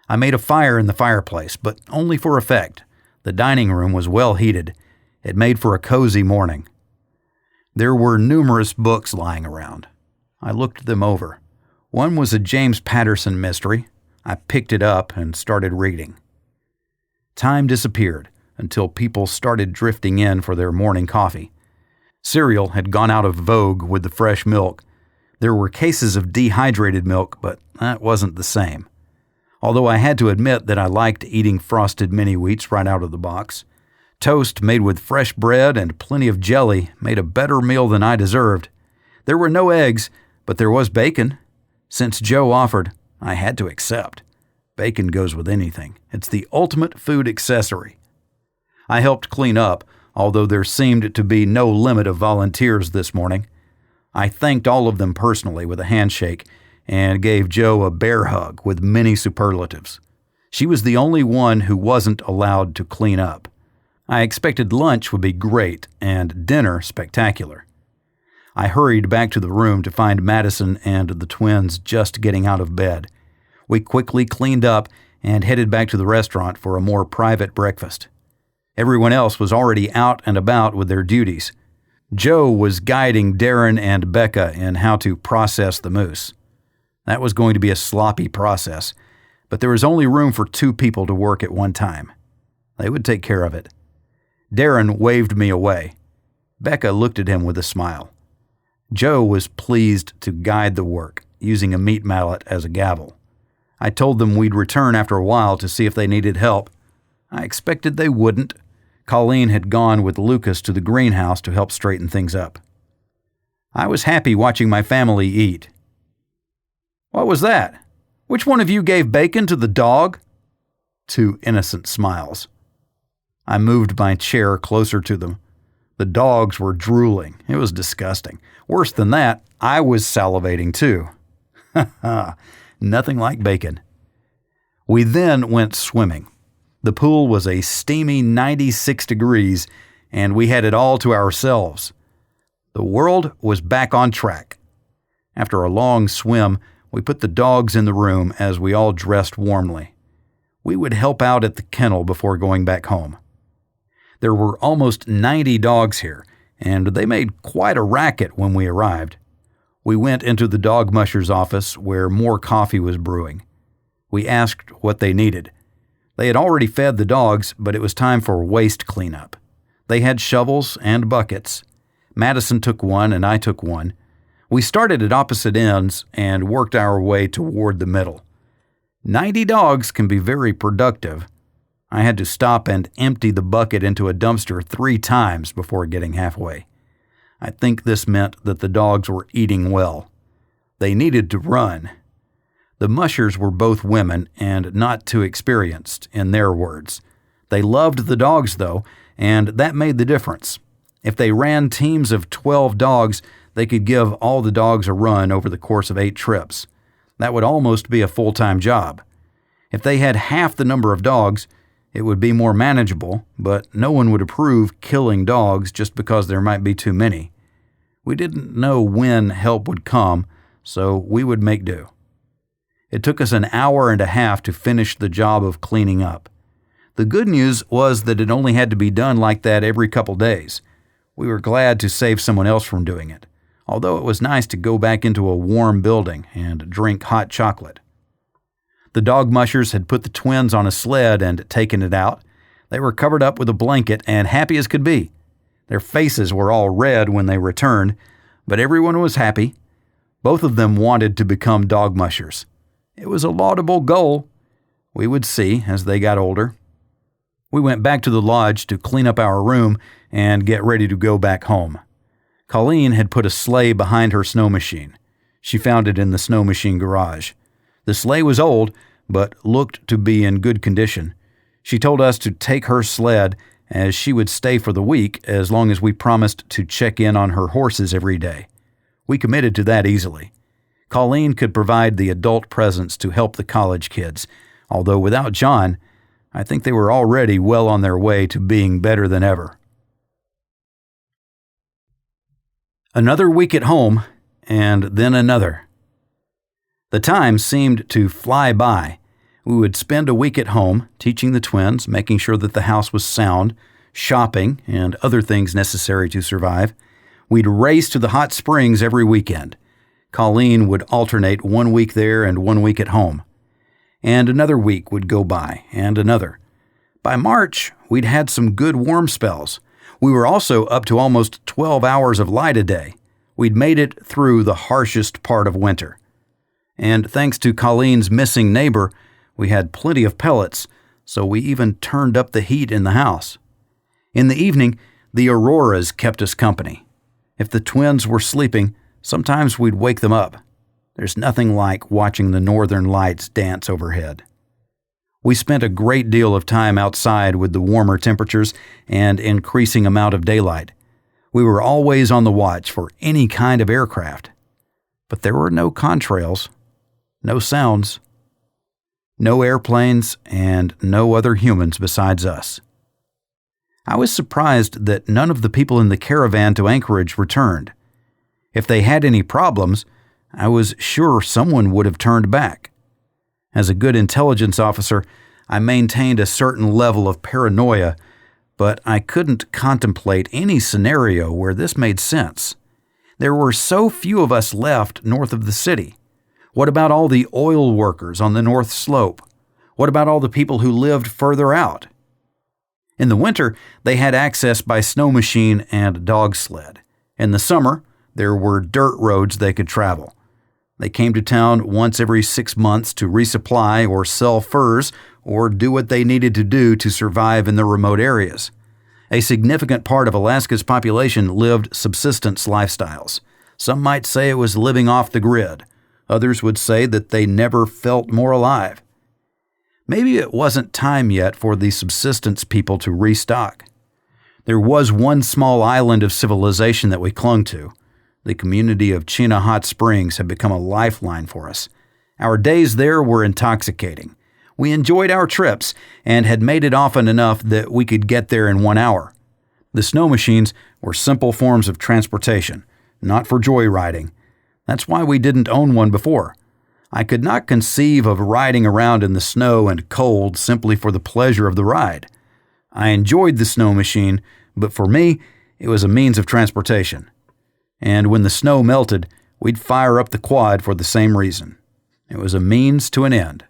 I made a fire in the fireplace, but only for effect. The dining room was well heated. It made for a cozy morning. There were numerous books lying around. I looked them over. One was a James Patterson mystery. I picked it up and started reading. Time disappeared until people started drifting in for their morning coffee. Cereal had gone out of vogue with the fresh milk. There were cases of dehydrated milk, but that wasn't the same. Although I had to admit that I liked eating frosted mini-wheats right out of the box. Toast made with fresh bread and plenty of jelly made a better meal than I deserved. There were no eggs, but there was bacon. Since Joe offered, I had to accept. Bacon goes with anything. It's the ultimate food accessory. I helped clean up, although there seemed to be no limit of volunteers this morning. I thanked all of them personally with a handshake and gave Joe a bear hug with many superlatives. She was the only one who wasn't allowed to clean up. I expected lunch would be great and dinner spectacular. I hurried back to the room to find Madison and the twins just getting out of bed. We quickly cleaned up and headed back to the restaurant for a more private breakfast. Everyone else was already out and about with their duties. Joe was guiding Darren and Becca in how to process the moose. That was going to be a sloppy process, but there was only room for 2 people to work at one time. They would take care of it. Darren waved me away. Becca looked at him with a smile. Joe was pleased to guide the work, using a meat mallet as a gavel. I told them we'd return after a while to see if they needed help. I expected they wouldn't. Colleen had gone with Lucas to the greenhouse to help straighten things up. I was happy watching my family eat. "What was that? Which one of you gave bacon to the dog?" Two innocent smiles. I moved my chair closer to them. The dogs were drooling. It was disgusting. Worse than that, I was salivating too. Nothing like bacon. We then went swimming. The pool was a steamy 96 degrees, and we had it all to ourselves. The world was back on track. After a long swim, we put the dogs in the room as we all dressed warmly. We would help out at the kennel before going back home. There were almost 90 dogs here, and they made quite a racket when we arrived. We went into the dog musher's office where more coffee was brewing. We asked what they needed. They had already fed the dogs, but it was time for waste cleanup. They had shovels and buckets. Madison took one and I took one. We started at opposite ends and worked our way toward the middle. 90 dogs can be very productive. I had to stop and empty the bucket into a dumpster 3 times before getting halfway. I think this meant that the dogs were eating well. They needed to run. The mushers were both women and not too experienced, in their words. They loved the dogs, though, and that made the difference. If they ran teams of 12 dogs, they could give all the dogs a run over the course of 8 trips. That would almost be a full-time job. If they had half the number of dogs, it would be more manageable, but no one would approve killing dogs just because there might be too many. We didn't know when help would come, so we would make do. It took us an hour and a half to finish the job of cleaning up. The good news was that it only had to be done like that every couple days. We were glad to save someone else from doing it, although it was nice to go back into a warm building and drink hot chocolate. The dog mushers had put the twins on a sled and taken it out. They were covered up with a blanket and happy as could be. Their faces were all red when they returned, but everyone was happy. Both of them wanted to become dog mushers. It was a laudable goal. We would see as they got older. We went back to the lodge to clean up our room and get ready to go back home. Colleen had put a sleigh behind her snow machine. She found it in the snow machine garage. The sleigh was old, but looked to be in good condition. She told us to take her sled as she would stay for the week as long as we promised to check in on her horses every day. We committed to that easily. Colleen could provide the adult presents to help the college kids, although without John, I think they were already well on their way to being better than ever. Another week at home, and then another. The time seemed to fly by. We would spend a week at home, teaching the twins, making sure that the house was sound, shopping, and other things necessary to survive. We'd race to the hot springs every weekend. Colleen would alternate 1 week there and 1 week at home. And another week would go by, and another. By March, we'd had some good warm spells. We were also up to almost 12 hours of light a day. We'd made it through the harshest part of winter. And thanks to Colleen's missing neighbor, we had plenty of pellets, so we even turned up the heat in the house. In the evening, the auroras kept us company. If the twins were sleeping, sometimes we'd wake them up. There's nothing like watching the northern lights dance overhead. We spent a great deal of time outside with the warmer temperatures and increasing amount of daylight. We were always on the watch for any kind of aircraft. But there were no contrails, no sounds, no airplanes, and no other humans besides us. I was surprised that none of the people in the caravan to Anchorage returned. If they had any problems, I was sure someone would have turned back. As a good intelligence officer, I maintained a certain level of paranoia, but I couldn't contemplate any scenario where this made sense. There were so few of us left north of the city. What about all the oil workers on the North Slope? What about all the people who lived further out? In the winter, they had access by snow machine and dog sled. In the summer, there were dirt roads they could travel. They came to town once every 6 months to resupply or sell furs or do what they needed to do to survive in the remote areas. A significant part of Alaska's population lived subsistence lifestyles. Some might say it was living off the grid. Others would say that they never felt more alive. Maybe it wasn't time yet for the subsistence people to restock. There was one small island of civilization that we clung to. The community of Chena Hot Springs had become a lifeline for us. Our days there were intoxicating. We enjoyed our trips and had made it often enough that we could get there in 1 hour. The snow machines were simple forms of transportation, not for joyriding. That's why we didn't own one before. I could not conceive of riding around in the snow and cold simply for the pleasure of the ride. I enjoyed the snow machine, but for me, it was a means of transportation. And when the snow melted, we'd fire up the quad for the same reason. It was a means to an end.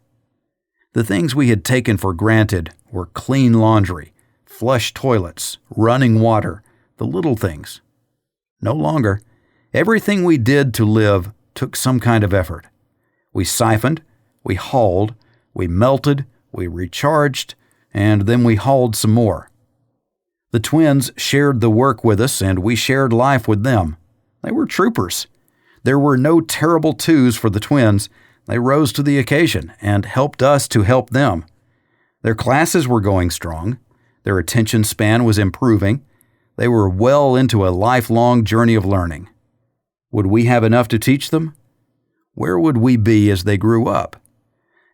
The things we had taken for granted were clean laundry, flush toilets, running water, the little things. No longer. Everything we did to live took some kind of effort. We siphoned, we hauled, we melted, we recharged, and then we hauled some more. The twins shared the work with us, and we shared life with them. They were troopers. There were no terrible twos for the twins. They rose to the occasion and helped us to help them. Their classes were going strong. Their attention span was improving. They were well into a lifelong journey of learning. Would we have enough to teach them? Where would we be as they grew up?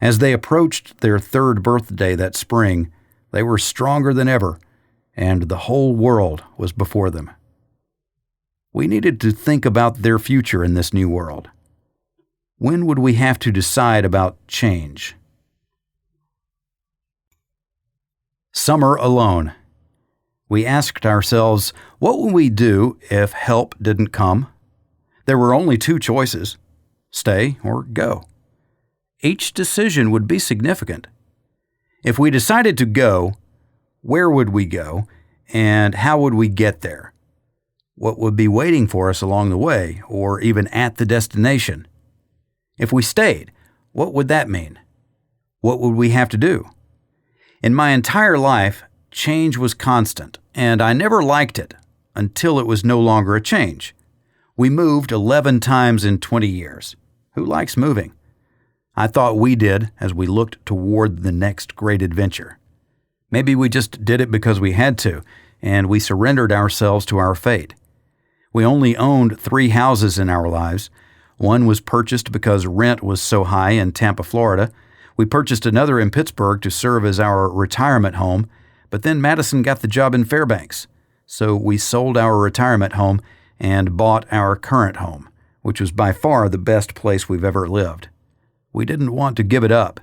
As they approached their 3rd birthday that spring, they were stronger than ever, and the whole world was before them. We needed to think about their future in this new world. When would we have to decide about change? Summer alone. We asked ourselves, what would we do if help didn't come? There were only 2 choices, stay or go. Each decision would be significant. If we decided to go, where would we go, and how would we get there? What would be waiting for us along the way, or even at the destination? If we stayed, what would that mean? What would we have to do? In my entire life, change was constant, and I never liked it until it was no longer a change. We moved 11 times in 20 years. Who likes moving? I thought we did as we looked toward the next great adventure. Maybe we just did it because we had to, and we surrendered ourselves to our fate. We only owned 3 houses in our lives. One was purchased because rent was so high in Tampa, Florida. We purchased another in Pittsburgh to serve as our retirement home, but then Madison got the job in Fairbanks. So we sold our retirement home and bought our current home, which was by far the best place we've ever lived. We didn't want to give it up.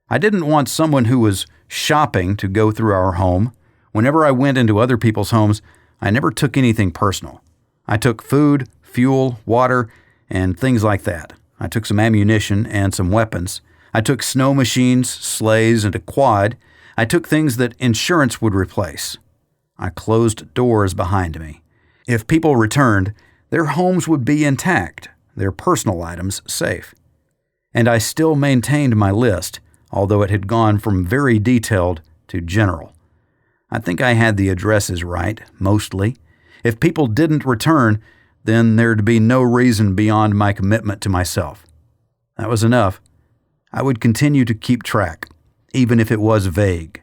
I didn't want someone who was shopping to go through our home. Whenever I went into other people's homes, I never took anything personal. I took food, fuel, water, and things like that. I took some ammunition and some weapons. I took snow machines, sleighs, and a quad. I took things that insurance would replace. I closed doors behind me. If people returned, their homes would be intact, their personal items safe. And I still maintained my list, although it had gone from very detailed to general. I think I had the addresses right, mostly. If people didn't return, then there'd be no reason beyond my commitment to myself. That was enough. I would continue to keep track, even if it was vague.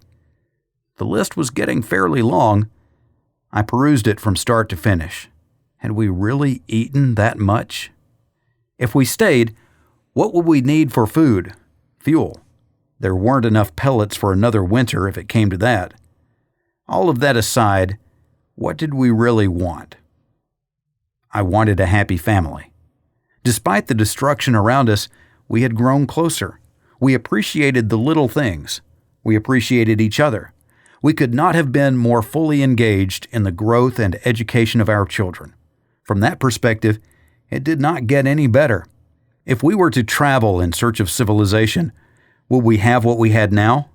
The list was getting fairly long. I perused it from start to finish. Had we really eaten that much? If we stayed, what would we need for food? Fuel. There weren't enough pellets for another winter if it came to that. All of that aside, what did we really want? I wanted a happy family. Despite the destruction around us, we had grown closer. We appreciated the little things. We appreciated each other. We could not have been more fully engaged in the growth and education of our children. From that perspective, it did not get any better. If we were to travel in search of civilization, would we have what we had now?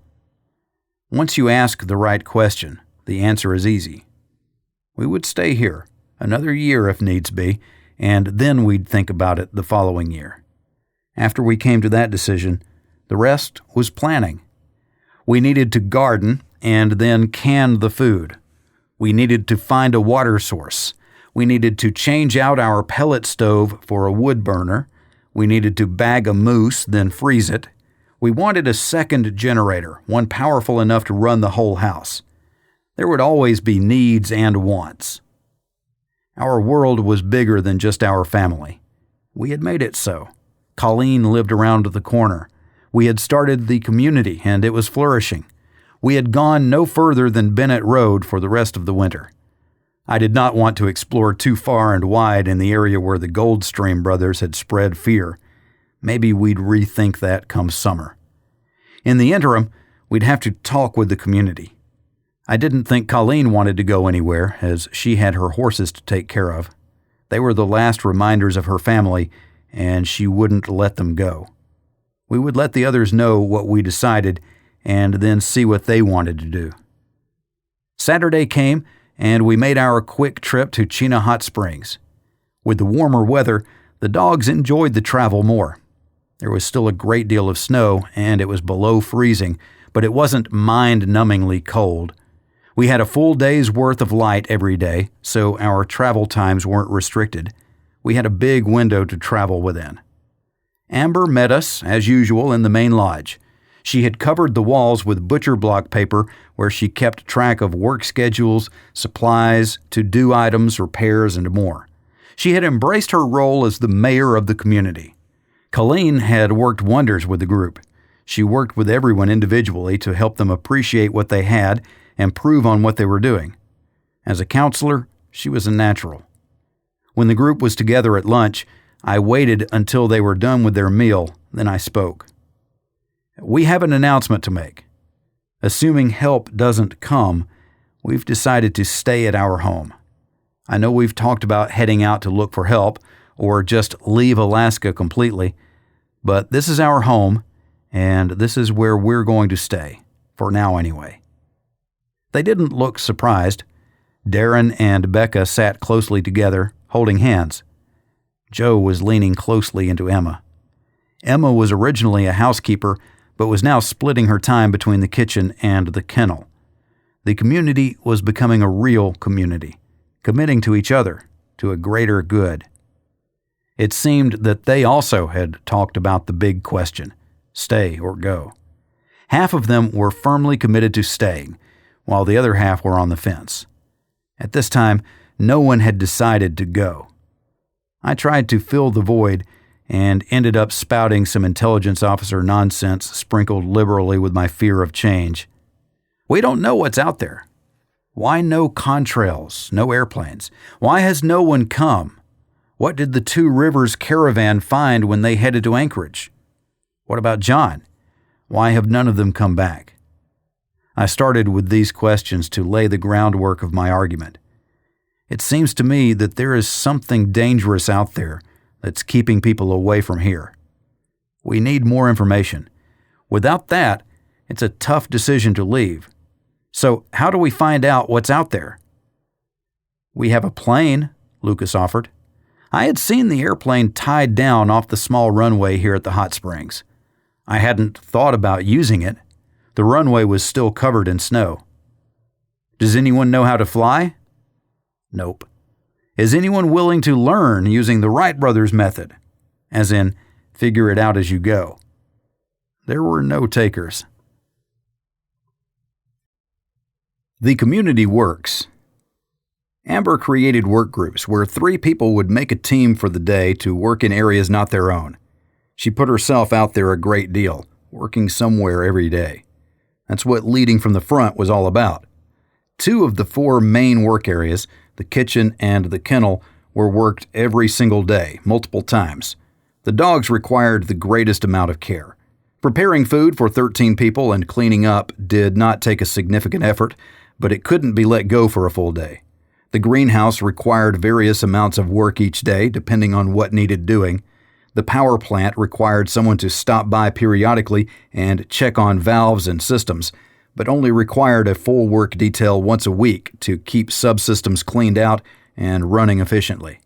Once you ask the right question, the answer is easy. We would stay here, another year if needs be, and then we'd think about it the following year. After we came to that decision, the rest was planning. We needed to garden and then can the food. We needed to find a water source. We needed to change out our pellet stove for a wood burner. We needed to bag a moose, then freeze it. We wanted a second generator, one powerful enough to run the whole house. There would always be needs and wants. Our world was bigger than just our family. We had made it so. Colleen lived around the corner. We had started the community, and it was flourishing. We had gone no further than Bennett Road for the rest of the winter. I did not want to explore too far and wide in the area where the Goldstream brothers had spread fear. Maybe we'd rethink that come summer. In the interim, we'd have to talk with the community. I didn't think Colleen wanted to go anywhere, as she had her horses to take care of. They were the last reminders of her family, and she wouldn't let them go. We would let the others know what we decided, and then see what they wanted to do. Saturday came, and we made our quick trip to Chena Hot Springs. With the warmer weather, the dogs enjoyed the travel more. There was still a great deal of snow, and it was below freezing, but it wasn't mind-numbingly cold. We had a full day's worth of light every day, so our travel times weren't restricted. We had a big window to travel within. Amber met us, as usual, in the main lodge. She had covered the walls with butcher block paper where she kept track of work schedules, supplies, to-do items, repairs, and more. She had embraced her role as the mayor of the community. Colleen had worked wonders with the group. She worked with everyone individually to help them appreciate what they had and improve on what they were doing. As a counselor, she was a natural. When the group was together at lunch, I waited until they were done with their meal, then I spoke. We have an announcement to make. Assuming help doesn't come, we've decided to stay at our home. I know we've talked about heading out to look for help or just leave Alaska completely, but this is our home, and this is where we're going to stay, for now anyway. They didn't look surprised. Darren and Becca sat closely together, holding hands. Joe was leaning closely into Emma. Emma was originally a housekeeper, but was now splitting her time between the kitchen and the kennel. The community was becoming a real community, committing to each other, to a greater good. It seemed that they also had talked about the big question, stay or go. Half of them were firmly committed to staying, while the other half were on the fence. At this time, no one had decided to go. I tried to fill the void and ended up spouting some intelligence officer nonsense sprinkled liberally with my fear of change. We don't know what's out there. Why no contrails, no airplanes? Why has no one come? What did the Two Rivers caravan find when they headed to Anchorage? What about John? Why have none of them come back? I started with these questions to lay the groundwork of my argument. It seems to me that there is something dangerous out there that's keeping people away from here. We need more information. Without that, it's a tough decision to leave. So how do we find out what's out there? We have a plane, Lucas offered. I had seen the airplane tied down off the small runway here at the hot springs. I hadn't thought about using it. The runway was still covered in snow. Does anyone know how to fly? Nope. Is anyone willing to learn using the Wright brothers method? As in, figure it out as you go. There were no takers. The community works. Amber created work groups where 3 people would make a team for the day to work in areas not their own. She put herself out there a great deal, working somewhere every day. That's what leading from the front was all about. 2 of the 4 main work areas, the kitchen and the kennel, were worked every single day, multiple times. The dogs required the greatest amount of care. Preparing food for 13 people and cleaning up did not take a significant effort, but it couldn't be let go for a full day. The greenhouse required various amounts of work each day, depending on what needed doing. The power plant required someone to stop by periodically and check on valves and systems, but only required a full work detail once a week to keep subsystems cleaned out and running efficiently.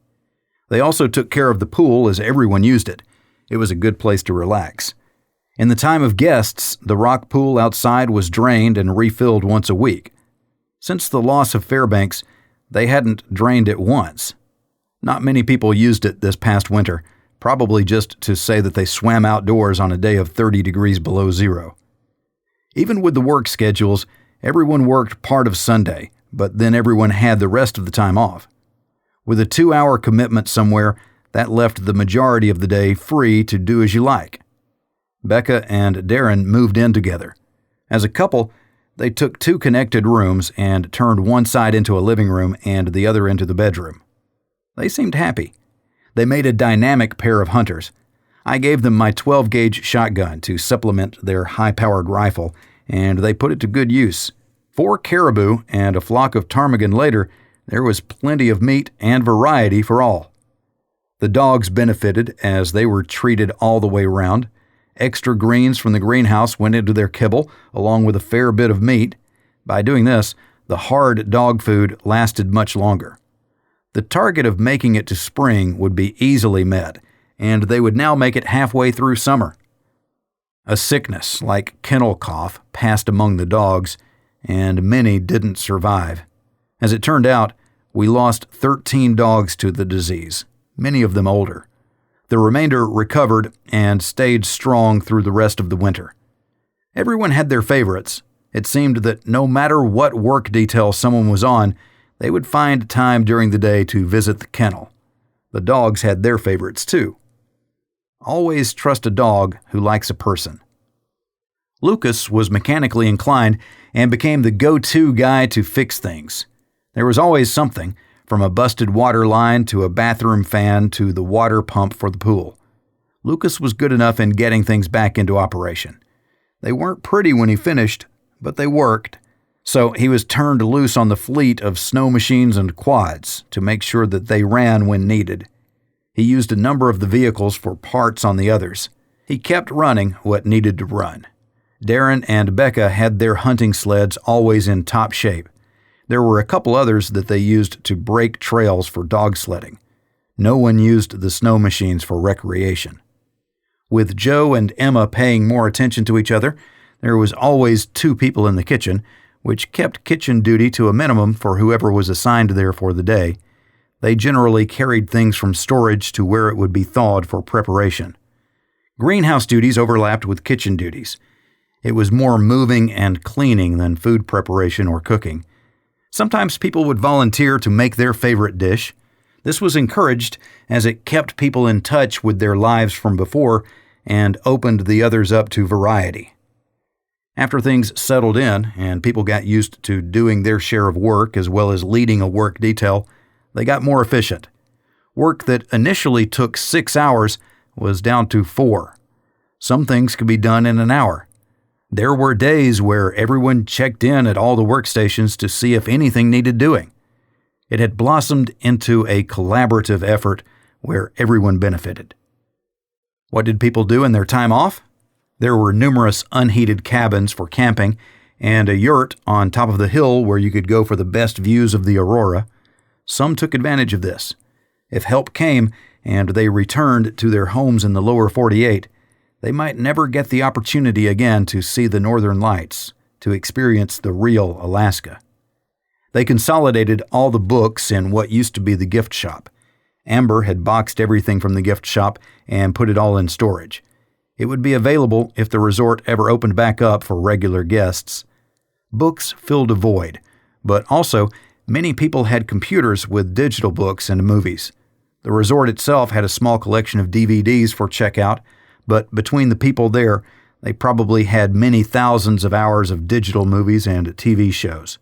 They also took care of the pool as everyone used it. It was a good place to relax. In the time of guests, the rock pool outside was drained and refilled once a week. Since the loss of Fairbanks, they hadn't drained it once. Not many people used it this past winter, probably just to say that they swam outdoors on a day of 30 degrees below zero. Even with the work schedules, everyone worked part of Sunday, but then everyone had the rest of the time off. With a 2-hour commitment somewhere, that left the majority of the day free to do as you like. Becca and Darren moved in together. As a couple, they took 2 connected rooms and turned one side into a living room and the other into the bedroom. They seemed happy. They made a dynamic pair of hunters. I gave them my 12-gauge shotgun to supplement their high-powered rifle, and they put it to good use. 4 caribou and a flock of ptarmigan later, there was plenty of meat and variety for all. The dogs benefited as they were treated all the way around. Extra greens from the greenhouse went into their kibble, along with a fair bit of meat. By doing this, the hard dog food lasted much longer. The target of making it to spring would be easily met, and they would now make it halfway through summer. A sickness like kennel cough passed among the dogs, and many didn't survive. As it turned out, we lost 13 dogs to the disease, many of them older. The remainder recovered and stayed strong through the rest of the winter. Everyone had their favorites. It seemed that no matter what work detail someone was on, they would find time during the day to visit the kennel. The dogs had their favorites too. Always trust a dog who likes a person. Lucas was mechanically inclined and became the go-to guy to fix things. There was always something, from a busted water line to a bathroom fan to the water pump for the pool. Lucas was good enough in getting things back into operation. They weren't pretty when he finished, but they worked. So he was turned loose on the fleet of snow machines and quads to make sure that they ran when needed. He used a number of the vehicles for parts on the others. He kept running what needed to run. Darren and Becca had their hunting sleds always in top shape. There were a couple others that they used to break trails for dog sledding. No one used the snow machines for recreation. With Joe and Emma paying more attention to each other, there was always 2 people in the kitchen, which kept kitchen duty to a minimum for whoever was assigned there for the day. They generally carried things from storage to where it would be thawed for preparation. Greenhouse duties overlapped with kitchen duties. It was more moving and cleaning than food preparation or cooking. Sometimes people would volunteer to make their favorite dish. This was encouraged as it kept people in touch with their lives from before and opened the others up to variety. After things settled in and people got used to doing their share of work as well as leading a work detail, they got more efficient. Work that initially took 6 hours was down to 4. Some things could be done in an hour. There were days where everyone checked in at all the workstations to see if anything needed doing. It had blossomed into a collaborative effort where everyone benefited. What did people do in their time off? There were numerous unheated cabins for camping and a yurt on top of the hill where you could go for the best views of the aurora. Some took advantage of this. If help came and they returned to their homes in the lower 48, they might never get the opportunity again to see the northern lights, to experience the real Alaska. They consolidated all the books in what used to be the gift shop. Amber had boxed everything from the gift shop and put it all in storage. It would be available if the resort ever opened back up for regular guests. Books filled a void, but also many people had computers with digital books and movies. The resort itself had a small collection of DVDs for checkout, but between the people there, they probably had many thousands of hours of digital movies and TV shows.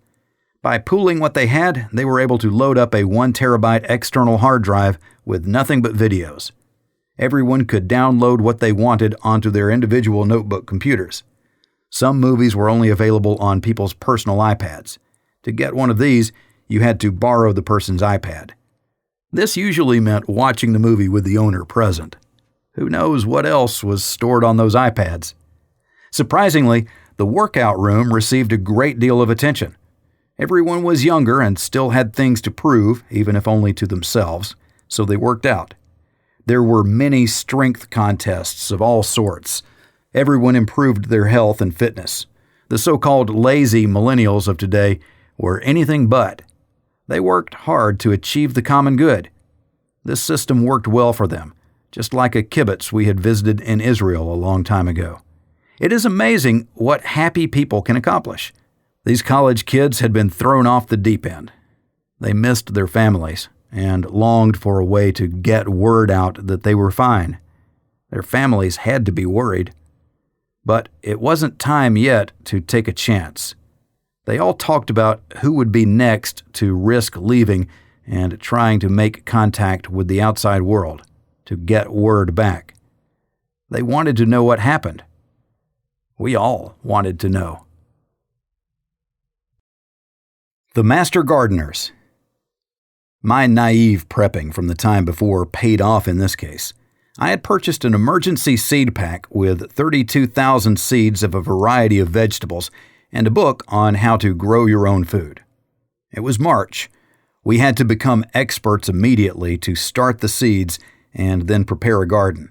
By pooling what they had, they were able to load up a 1 terabyte external hard drive with nothing but videos. Everyone could download what they wanted onto their individual notebook computers. Some movies were only available on people's personal iPads. To get one of these, you had to borrow the person's iPad. This usually meant watching the movie with the owner present. Who knows what else was stored on those iPads? Surprisingly, the workout room received a great deal of attention. Everyone was younger and still had things to prove, even if only to themselves, so they worked out. There were many strength contests of all sorts. Everyone improved their health and fitness. The so-called lazy millennials of today were anything but. They worked hard to achieve the common good. This system worked well for them, just like a kibbutz we had visited in Israel a long time ago. It is amazing what happy people can accomplish. These college kids had been thrown off the deep end. They missed their families and longed for a way to get word out that they were fine. Their families had to be worried. But it wasn't time yet to take a chance. They all talked about who would be next to risk leaving and trying to make contact with the outside world, to get word back. They wanted to know what happened. We all wanted to know. The Master Gardeners. My naive prepping from the time before paid off in this case. I had purchased an emergency seed pack with 32,000 seeds of a variety of vegetables and a book on how to grow your own food. It was March. We had to become experts immediately to start the seeds and then prepare a garden.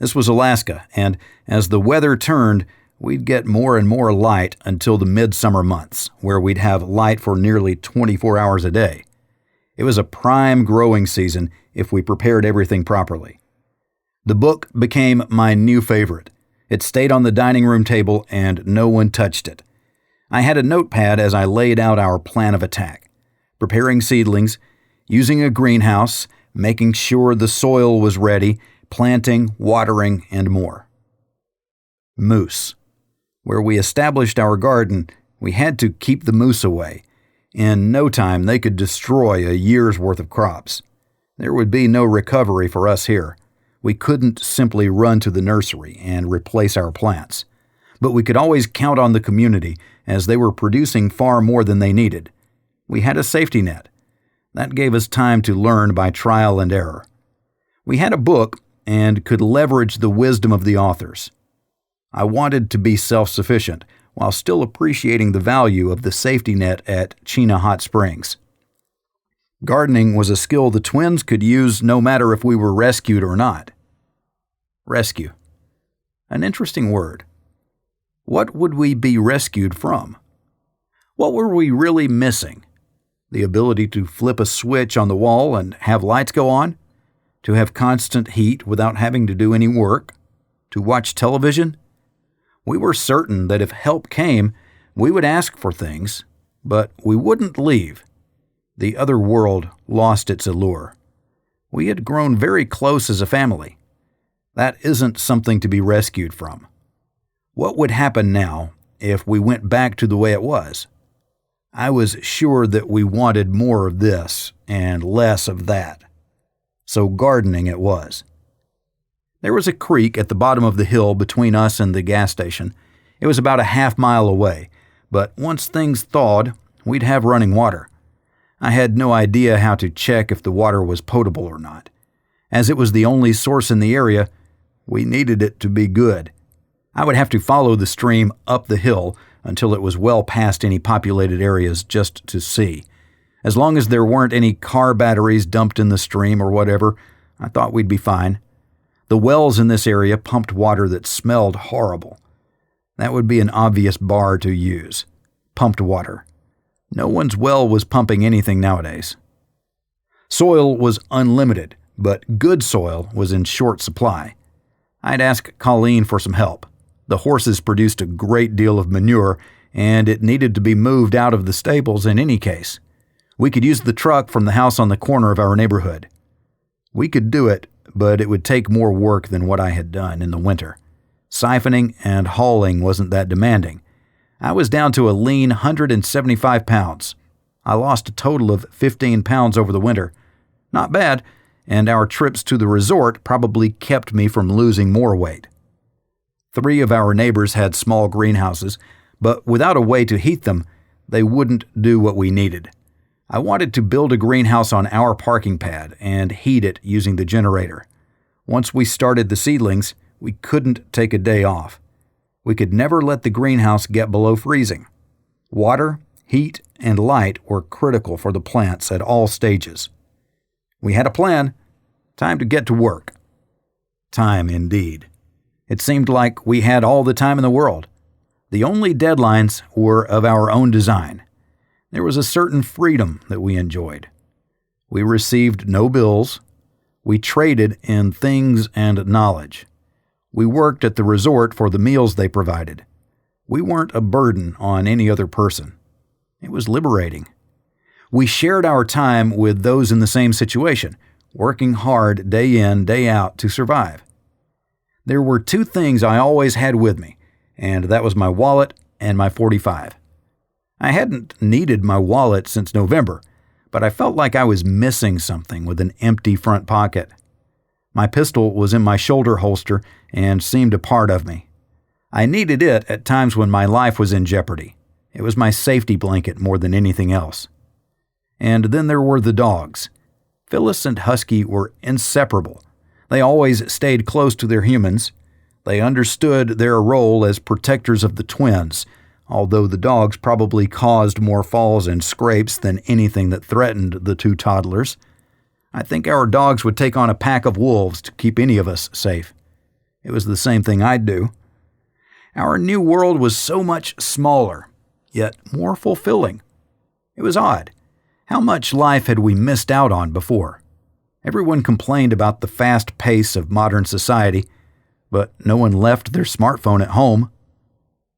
This was Alaska, and as the weather turned, we'd get more and more light until the midsummer months, where we'd have light for nearly 24 hours a day. It was a prime growing season if we prepared everything properly. The book became my new favorite. It stayed on the dining room table and no one touched it. I had a notepad as I laid out our plan of attack. Preparing seedlings, using a greenhouse, making sure the soil was ready, planting, watering, and more. Moose. Where we established our garden, we had to keep the moose away. In no time, they could destroy a year's worth of crops. There would be no recovery for us here. We couldn't simply run to the nursery and replace our plants. But we could always count on the community, as they were producing far more than they needed. We had a safety net. That gave us time to learn by trial and error. We had a book and could leverage the wisdom of the authors. I wanted to be self-sufficient, while still appreciating the value of the safety net at Chena Hot Springs. Gardening was a skill the twins could use no matter if we were rescued or not. Rescue. An interesting word. What would we be rescued from? What were we really missing? The ability to flip a switch on the wall and have lights go on? To have constant heat without having to do any work? To watch television? We were certain that if help came, we would ask for things, but we wouldn't leave. The other world lost its allure. We had grown very close as a family. That isn't something to be rescued from. What would happen now if we went back to the way it was? I was sure that we wanted more of this and less of that. So gardening it was. There was a creek at the bottom of the hill between us and the gas station. It was about a half-mile away, but once things thawed, we'd have running water. I had no idea how to check if the water was potable or not. As it was the only source in the area, we needed it to be good. I would have to follow the stream up the hill until it was well past any populated areas just to see. As long as there weren't any car batteries dumped in the stream or whatever, I thought we'd be fine. The wells in this area pumped water that smelled horrible. That would be an obvious bar to use. Pumped water. No one's well was pumping anything nowadays. Soil was unlimited, but good soil was in short supply. I'd ask Colleen for some help. The horses produced a great deal of manure, and it needed to be moved out of the stables in any case. We could use the truck from the house on the corner of our neighborhood. We could do it, but it would take more work than what I had done in the winter. Siphoning and hauling wasn't that demanding. I was down to a lean 175 pounds. I lost a total of 15 pounds over the winter. Not bad, and our trips to the resort probably kept me from losing more weight. 3 of our neighbors had small greenhouses, but without a way to heat them, they wouldn't do what we needed. I wanted to build a greenhouse on our parking pad and heat it using the generator. Once we started the seedlings, we couldn't take a day off. We could never let the greenhouse get below freezing. Water, heat, and light were critical for the plants at all stages. We had a plan. Time to get to work. Time indeed. It seemed like we had all the time in the world. The only deadlines were of our own design. There was a certain freedom that we enjoyed. We received no bills. We traded in things and knowledge. We worked at the resort for the meals they provided. We weren't a burden on any other person. It was liberating. We shared our time with those in the same situation, working hard day in, day out to survive. There were two things I always had with me, and that was my wallet and my .45. I hadn't needed my wallet since November, but I felt like I was missing something with an empty front pocket. My pistol was in my shoulder holster and seemed a part of me. I needed it at times when my life was in jeopardy. It was my safety blanket more than anything else. And then there were the dogs. Phyllis and Husky were inseparable. They always stayed close to their humans. They understood their role as protectors of the twins, although the dogs probably caused more falls and scrapes than anything that threatened the two toddlers. I think our dogs would take on a pack of wolves to keep any of us safe. It was the same thing I'd do. Our new world was so much smaller, yet more fulfilling. It was odd. How much life had we missed out on before? Everyone complained about the fast pace of modern society, but no one left their smartphone at home.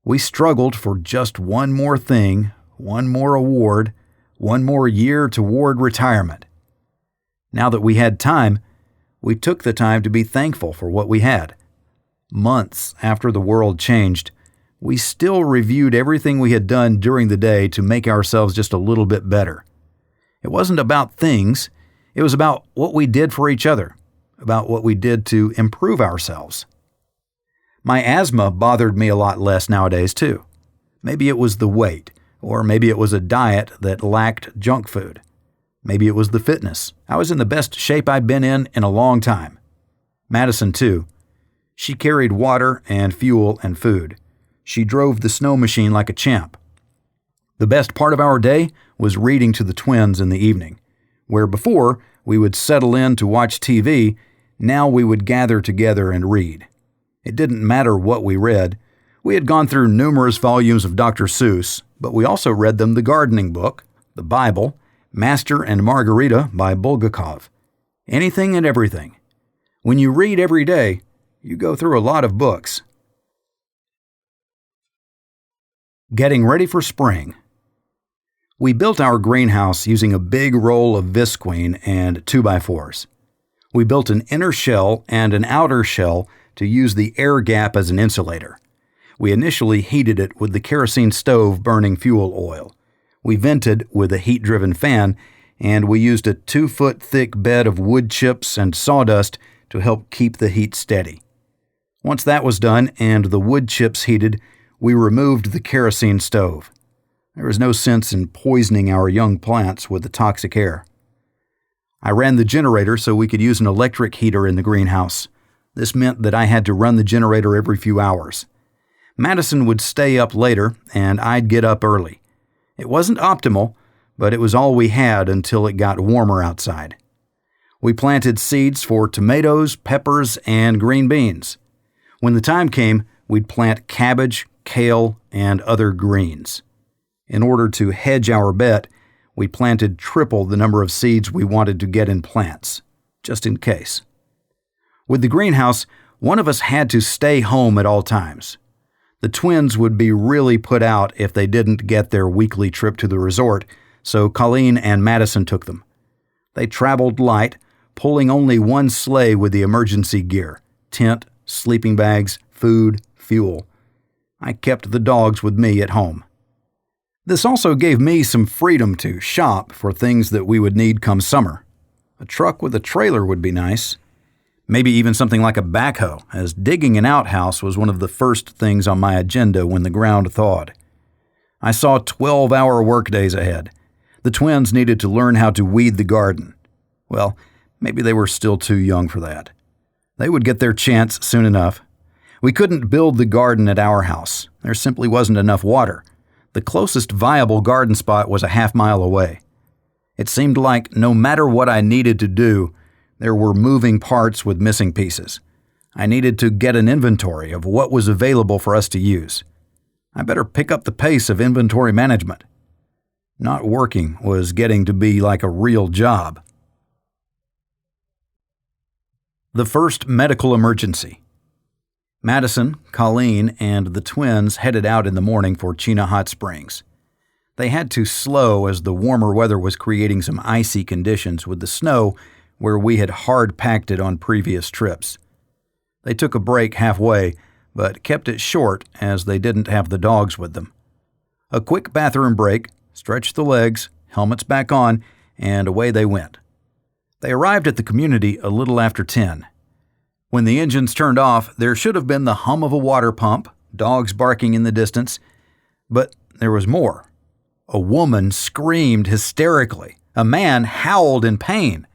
We struggled for just one more thing, one more award, one more year toward retirement. Now that we had time, we took the time to be thankful for what we had. Months after the world changed, we still reviewed everything we had done during the day to make ourselves just a little bit better. It wasn't about things, it was about what we did for each other, about what we did to improve ourselves. My asthma bothered me a lot less nowadays, too. Maybe it was the weight, or maybe it was a diet that lacked junk food. Maybe it was the fitness. I was in the best shape I'd been in a long time. Madison, too. She carried water and fuel and food. She drove the snow machine like a champ. The best part of our day was reading to the twins in the evening, where before we would settle in to watch TV, now we would gather together and read. It didn't matter what we read. We had gone through numerous volumes of Dr. Seuss, but we also read them the gardening book, the Bible, Master and Margarita by Bulgakov. Anything and everything. When you read every day, you go through a lot of books. Getting ready for spring. We built our greenhouse using a big roll of visqueen and 2x4s. We built an inner shell and an outer shell to use the air gap as an insulator. We initially heated it with the kerosene stove burning fuel oil. We vented with a heat-driven fan, and we used a 2-foot thick bed of wood chips and sawdust to help keep the heat steady. Once that was done and the wood chips heated, we removed the kerosene stove. There was no sense in poisoning our young plants with the toxic air. I ran the generator so we could use an electric heater in the greenhouse. This meant that I had to run the generator every few hours. Madison would stay up later, and I'd get up early. It wasn't optimal, but it was all we had until it got warmer outside. We planted seeds for tomatoes, peppers, and green beans. When the time came, we'd plant cabbage, kale, and other greens. In order to hedge our bet, we planted triple the number of seeds we wanted to get in plants, just in case. With the greenhouse, one of us had to stay home at all times. The twins would be really put out if they didn't get their weekly trip to the resort, so Colleen and Madison took them. They traveled light, pulling only one sleigh with the emergency gear: tent, sleeping bags, food, fuel. I kept the dogs with me at home. This also gave me some freedom to shop for things that we would need come summer. A truck with a trailer would be nice. Maybe even something like a backhoe, as digging an outhouse was one of the first things on my agenda when the ground thawed. I saw 12-hour workdays ahead. The twins needed to learn how to weed the garden. Well, maybe they were still too young for that. They would get their chance soon enough. We couldn't build the garden at our house. There simply wasn't enough water. The closest viable garden spot was a half-mile away. It seemed like no matter what I needed to do, there were moving parts with missing pieces. I needed to get an inventory of what was available for us to use. I better pick up the pace of inventory management. Not working was getting to be like a real job. The first medical emergency. Madison, Colleen, and the twins headed out in the morning for Chena Hot Springs. They had to slow as the warmer weather was creating some icy conditions with the snow where we had hard-packed it on previous trips. They took a break halfway, but kept it short as they didn't have the dogs with them. A quick bathroom break, stretched the legs, helmets back on, and away they went. They arrived at the community a little after 10. When the engines turned off, there should have been the hum of a water pump, dogs barking in the distance, but there was more. A woman screamed hysterically. A man howled in pain.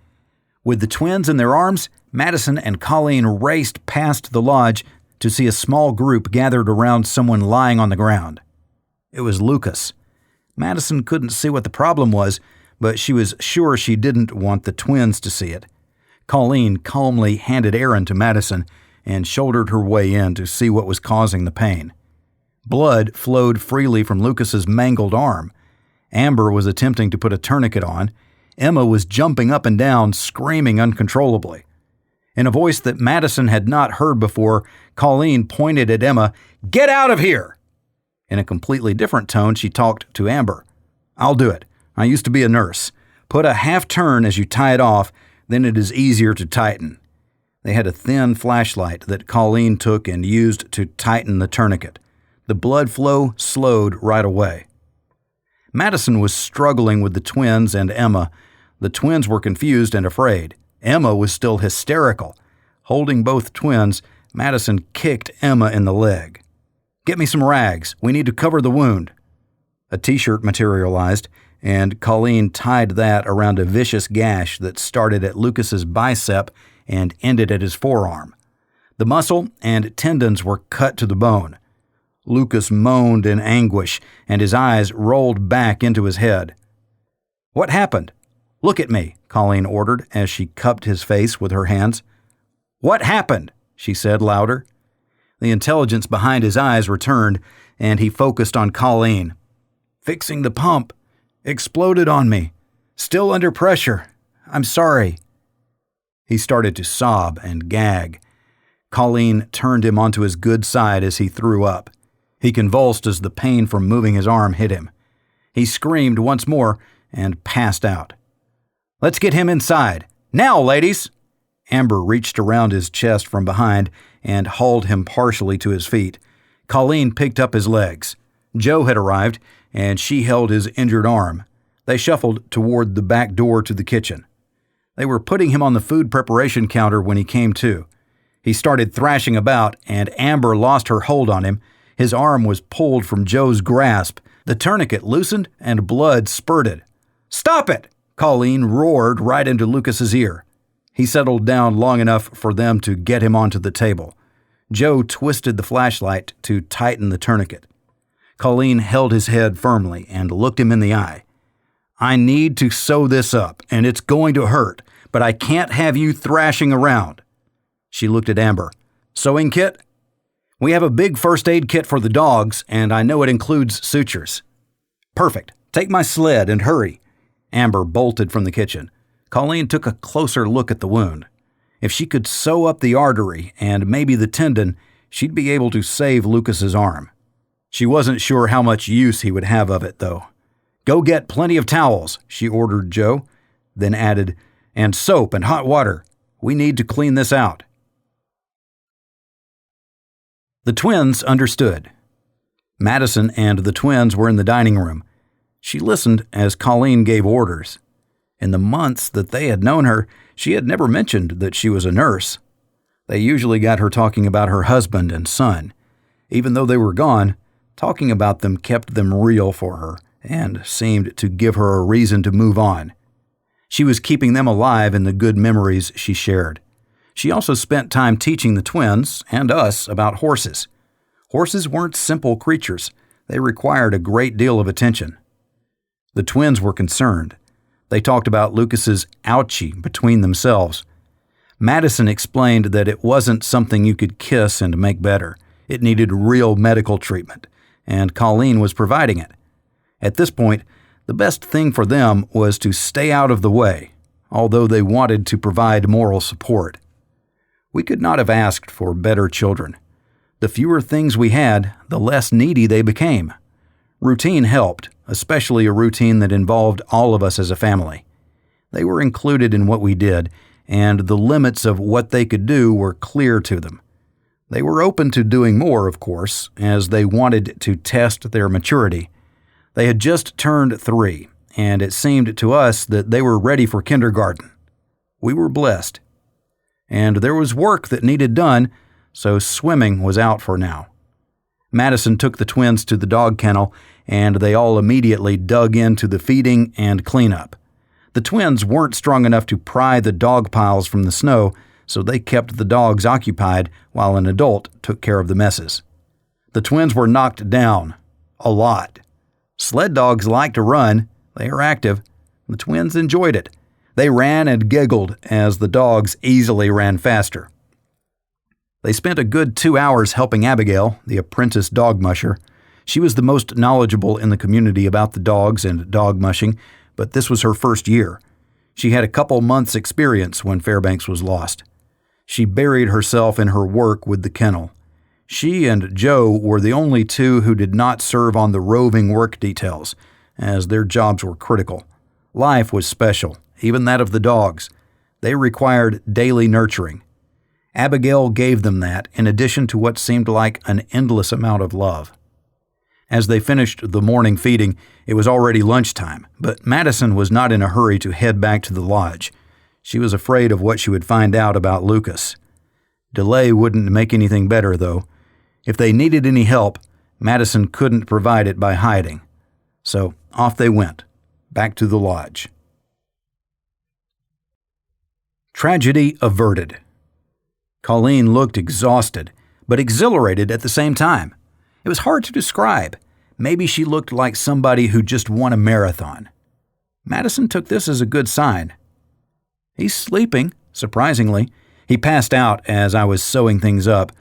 With the twins in their arms, Madison and Colleen raced past the lodge to see a small group gathered around someone lying on the ground. It was Lucas. Madison couldn't see what the problem was, but she was sure she didn't want the twins to see it. Colleen calmly handed Aaron to Madison and shouldered her way in to see what was causing the pain. Blood flowed freely from Lucas's mangled arm. Amber was attempting to put a tourniquet on. Emma was jumping up and down, screaming uncontrollably. In a voice that Madison had not heard before, Colleen pointed at Emma, "Get out of here!" In a completely different tone, she talked to Amber. "I'll do it. I used to be a nurse. Put a half turn as you tie it off, then it is easier to tighten." They had a thin flashlight that Colleen took and used to tighten the tourniquet. The blood flow slowed right away. Madison was struggling with the twins and Emma. The twins were confused and afraid. Emma was still hysterical. Holding both twins, Madison kicked Emma in the leg. "Get me some rags. We need to cover the wound." A t-shirt materialized, and Colleen tied that around a vicious gash that started at Lucas's bicep and ended at his forearm. The muscle and tendons were cut to the bone. Lucas moaned in anguish, and his eyes rolled back into his head. "What happened? Look at me," Colleen ordered as she cupped his face with her hands. "What happened?" she said louder. The intelligence behind his eyes returned, and he focused on Colleen. "Fixing the pump. Exploded on me. Still under pressure. I'm sorry." He started to sob and gag. Colleen turned him onto his good side as he threw up. He convulsed as the pain from moving his arm hit him. He screamed once more and passed out. "Let's get him inside. Now, ladies!" Amber reached around his chest from behind and hauled him partially to his feet. Colleen picked up his legs. Jo had arrived, and she held his injured arm. They shuffled toward the back door to the kitchen. They were putting him on the food preparation counter when he came to. He started thrashing about, and Amber lost her hold on him. His arm was pulled from Joe's grasp. The tourniquet loosened, and blood spurted. "Stop it!" Colleen roared right into Lucas's ear. He settled down long enough for them to get him onto the table. Joe twisted the flashlight to tighten the tourniquet. Colleen held his head firmly and looked him in the eye. "I need to sew this up, and it's going to hurt, but I can't have you thrashing around." She looked at Amber. "Sewing kit?" "We have a big first aid kit for the dogs, and I know it includes sutures." "Perfect. Take my sled and hurry." Amber bolted from the kitchen. Colleen took a closer look at the wound. If she could sew up the artery and maybe the tendon, she'd be able to save Lucas's arm. She wasn't sure how much use he would have of it, though. "Go get plenty of towels," she ordered Joe, then added, "and soap and hot water. We need to clean this out." The twins understood. Madison and the twins were in the dining room. She listened as Colleen gave orders. In the months that they had known her, she had never mentioned that she was a nurse. They usually got her talking about her husband and son. Even though they were gone, talking about them kept them real for her and seemed to give her a reason to move on. She was keeping them alive in the good memories she shared. She also spent time teaching the twins and us about horses. Horses weren't simple creatures. They required a great deal of attention. The twins were concerned. They talked about Lucas's ouchie between themselves. Madison explained that it wasn't something you could kiss and make better. It needed real medical treatment, and Colleen was providing it. At this point, The best thing for them was to stay out of the way, although they wanted to provide moral support. We could not have asked for better children. The fewer things we had, the less needy they became. Routine helped, especially a routine that involved all of us as a family. They were included in what we did, and the limits of what they could do were clear to them. They were open to doing more, of course, as they wanted to test their maturity. They had just turned 3, and it seemed to us that they were ready for kindergarten. We were blessed. And there was work that needed done, so swimming was out for now. Madison took the twins to the dog kennel, and they all immediately dug into the feeding and cleanup. The twins weren't strong enough to pry the dog piles from the snow, so they kept the dogs occupied while an adult took care of the messes. The twins were knocked down. A lot. Sled dogs like to run. They are active. The twins enjoyed it. They ran and giggled as the dogs easily ran faster. They spent a good 2 hours helping Abigail, the apprentice dog musher. She was the most knowledgeable in the community about the dogs and dog mushing, but this was her first year. She had a couple months' experience when Fairbanks was lost. She buried herself in her work with the kennel. She and Joe were the only two who did not serve on the roving work details, as their jobs were critical. Life was special, even that of the dogs. They required daily nurturing. Abigail gave them that, in addition to what seemed like an endless amount of love. As they finished the morning feeding, it was already lunchtime, but Madison was not in a hurry to head back to the lodge. She was afraid of what she would find out about Lucas. Delay wouldn't make anything better, though. If they needed any help, Madison couldn't provide it by hiding. So off they went, back to the lodge. Tragedy averted. Colleen looked exhausted, but exhilarated at the same time. It was hard to describe. Maybe she looked like somebody who just won a marathon. Madison took this as a good sign. He's sleeping, surprisingly. He passed out as I was sewing things up,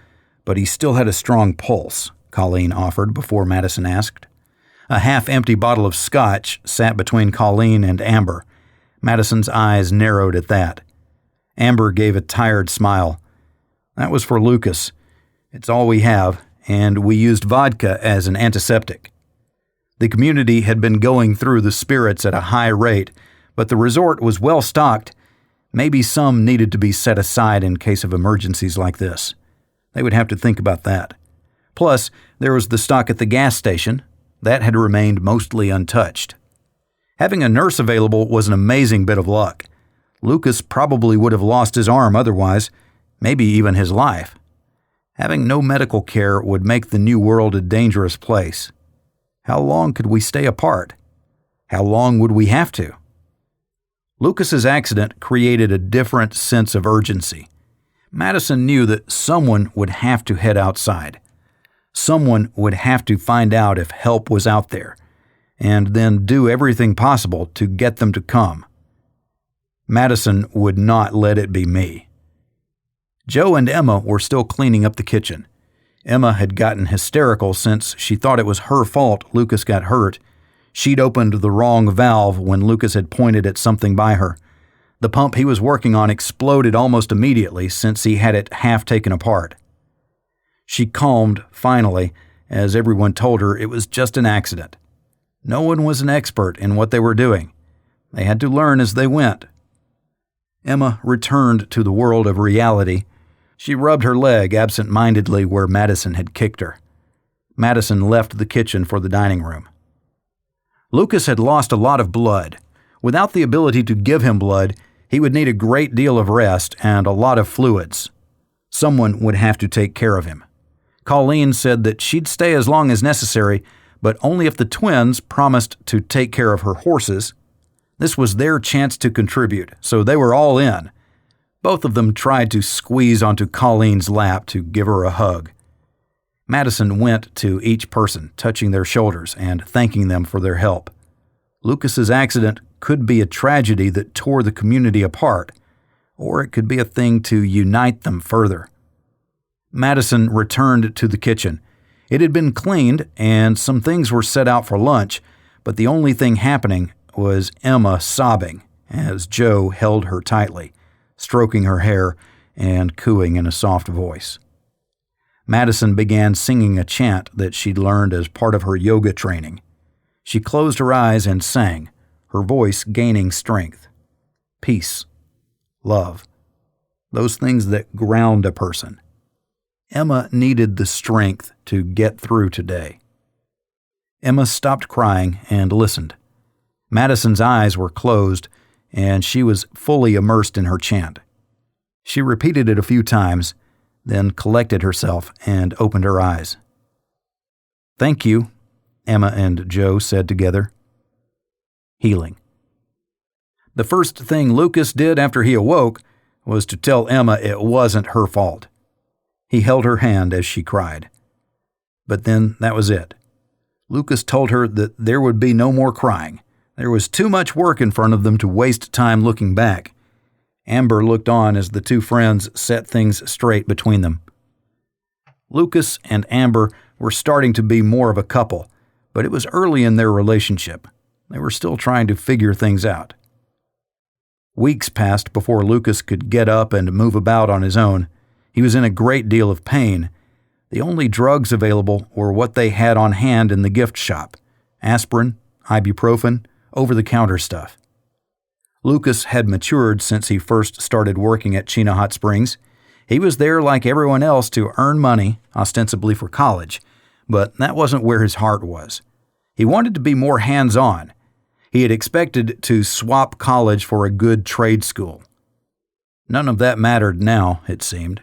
but he still had a strong pulse, Colleen offered before Madison asked. A half-empty bottle of scotch sat between Colleen and Amber. Madison's eyes narrowed at that. Amber gave a tired smile. That was for Lucas. It's all we have, and we used vodka as an antiseptic. The community had been going through the spirits at a high rate, but the resort was well stocked. Maybe some needed to be set aside in case of emergencies like this. They would have to think about that. Plus, there was the stock at the gas station. That had remained mostly untouched. Having a nurse available was an amazing bit of luck. Lucas probably would have lost his arm otherwise, maybe even his life. Having no medical care would make the new world a dangerous place. How long could we stay apart? How long would we have to? Lucas's accident created a different sense of urgency. Madison knew that someone would have to head outside. Someone would have to find out if help was out there, and then do everything possible to get them to come. Madison would not let it be me. Joe and Emma were still cleaning up the kitchen. Emma had gotten hysterical since she thought it was her fault Lucas got hurt. She'd opened the wrong valve when Lucas had pointed at something by her. The pump he was working on exploded almost immediately since he had it half taken apart. She calmed, finally, as everyone told her it was just an accident. No one was an expert in what they were doing. They had to learn as they went. Emma returned to the world of reality. She rubbed her leg absent-mindedly where Madison had kicked her. Madison left the kitchen for the dining room. Lucas had lost a lot of blood. Without the ability to give him blood, he would need a great deal of rest and a lot of fluids. Someone would have to take care of him. Colleen said that she'd stay as long as necessary, but only if the twins promised to take care of her horses. This was their chance to contribute, so they were all in. Both of them tried to squeeze onto Colleen's lap to give her a hug. Madison went to each person, touching their shoulders and thanking them for their help. Lucas's accident could be a tragedy that tore the community apart, or it could be a thing to unite them further. Madison returned to the kitchen. It had been cleaned, and some things were set out for lunch, but the only thing happening was Emma sobbing as Joe held her tightly, stroking her hair and cooing in a soft voice. Madison began singing a chant that she'd learned as part of her yoga training. She closed her eyes and sang, her voice gaining strength. Peace, love, those things that ground a person. Emma needed the strength to get through today. Emma stopped crying and listened. Madison's eyes were closed, and she was fully immersed in her chant. She repeated it a few times, then collected herself and opened her eyes. "Thank you," Emma and Joe said together. Healing. The first thing Lucas did after he awoke was to tell Emma it wasn't her fault. He held her hand as she cried. But then that was it. Lucas told her that there would be no more crying. There was too much work in front of them to waste time looking back. Amber looked on as the two friends set things straight between them. Lucas and Amber were starting to be more of a couple, but it was early in their relationship. They were still trying to figure things out. Weeks passed before Lucas could get up and move about on his own. He was in a great deal of pain. The only drugs available were what they had on hand in the gift shop: aspirin, ibuprofen, over-the-counter stuff. Lucas had matured since he first started working at Chena Hot Springs. He was there like everyone else to earn money, ostensibly for college, but that wasn't where his heart was. He wanted to be more hands-on. He had expected to swap college for a good trade school. None of that mattered now, it seemed.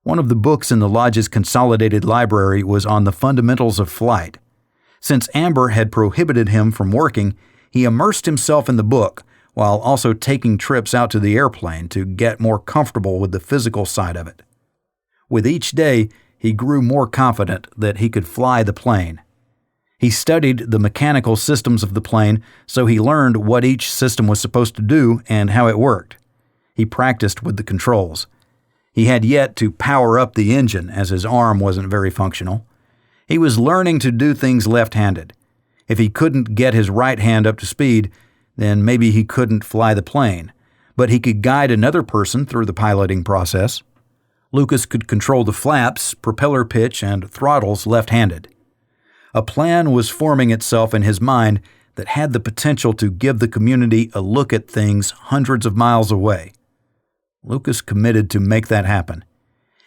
One of the books in the lodge's consolidated library was on the fundamentals of flight. Since Amber had prohibited him from working, he immersed himself in the book while also taking trips out to the airplane to get more comfortable with the physical side of it. With each day, he grew more confident that he could fly the plane. He studied the mechanical systems of the plane, so he learned what each system was supposed to do and how it worked. He practiced with the controls. He had yet to power up the engine, as his arm wasn't very functional. He was learning to do things left-handed. If he couldn't get his right hand up to speed, then maybe he couldn't fly the plane, but he could guide another person through the piloting process. Lucas could control the flaps, propeller pitch, and throttles left-handed. A plan was forming itself in his mind that had the potential to give the community a look at things hundreds of miles away. Lucas committed to make that happen.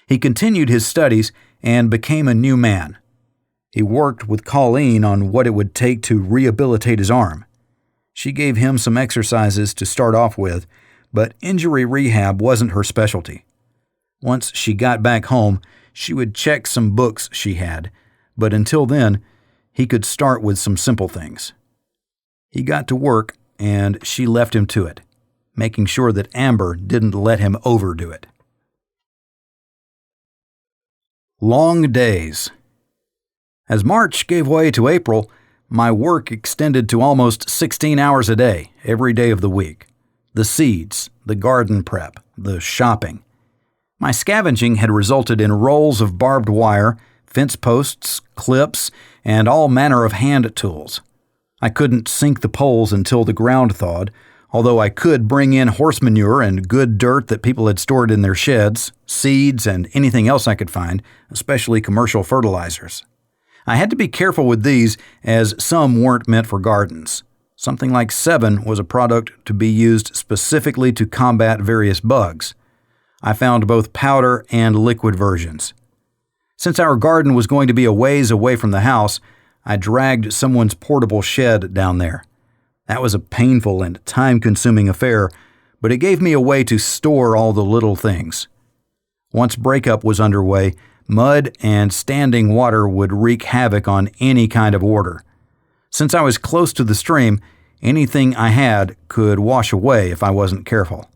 He continued his studies and became a new man. He worked with Colleen on what it would take to rehabilitate his arm. She gave him some exercises to start off with, but injury rehab wasn't her specialty. Once she got back home, she would check some books she had, but until then, he could start with some simple things. He got to work, and she left him to it, making sure that Amber didn't let him overdo it. Long days. As March gave way to April, my work extended to almost 16 hours a day, every day of the week. The seeds, the garden prep, the shopping. My scavenging had resulted in rolls of barbed wire, fence posts, clips, and all manner of hand tools. I couldn't sink the poles until the ground thawed, although I could bring in horse manure and good dirt that people had stored in their sheds, seeds, and anything else I could find, especially commercial fertilizers. I had to be careful with these, as some weren't meant for gardens. Something like 7 was a product to be used specifically to combat various bugs. I found both powder and liquid versions. Since our garden was going to be a ways away from the house, I dragged someone's portable shed down there. That was a painful and time-consuming affair, but it gave me a way to store all the little things. Once breakup was underway, mud and standing water would wreak havoc on any kind of order. Since I was close to the stream, anything I had could wash away if I wasn't careful.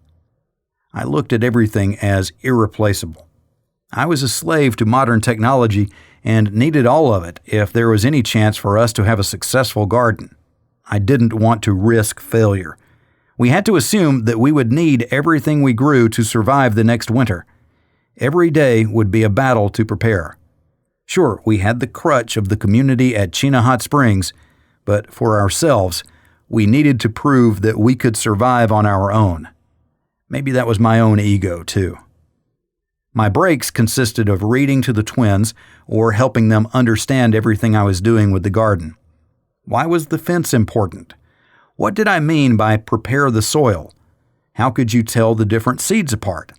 I looked at everything as irreplaceable. I was a slave to modern technology and needed all of it if there was any chance for us to have a successful garden. I didn't want to risk failure. We had to assume that we would need everything we grew to survive the next winter. Every day would be a battle to prepare. Sure, we had the crutch of the community at Chena Hot Springs, but for ourselves, we needed to prove that we could survive on our own. Maybe that was my own ego, too. My breaks consisted of reading to the twins or helping them understand everything I was doing with the garden. Why was the fence important? What did I mean by prepare the soil? How could you tell the different seeds apart?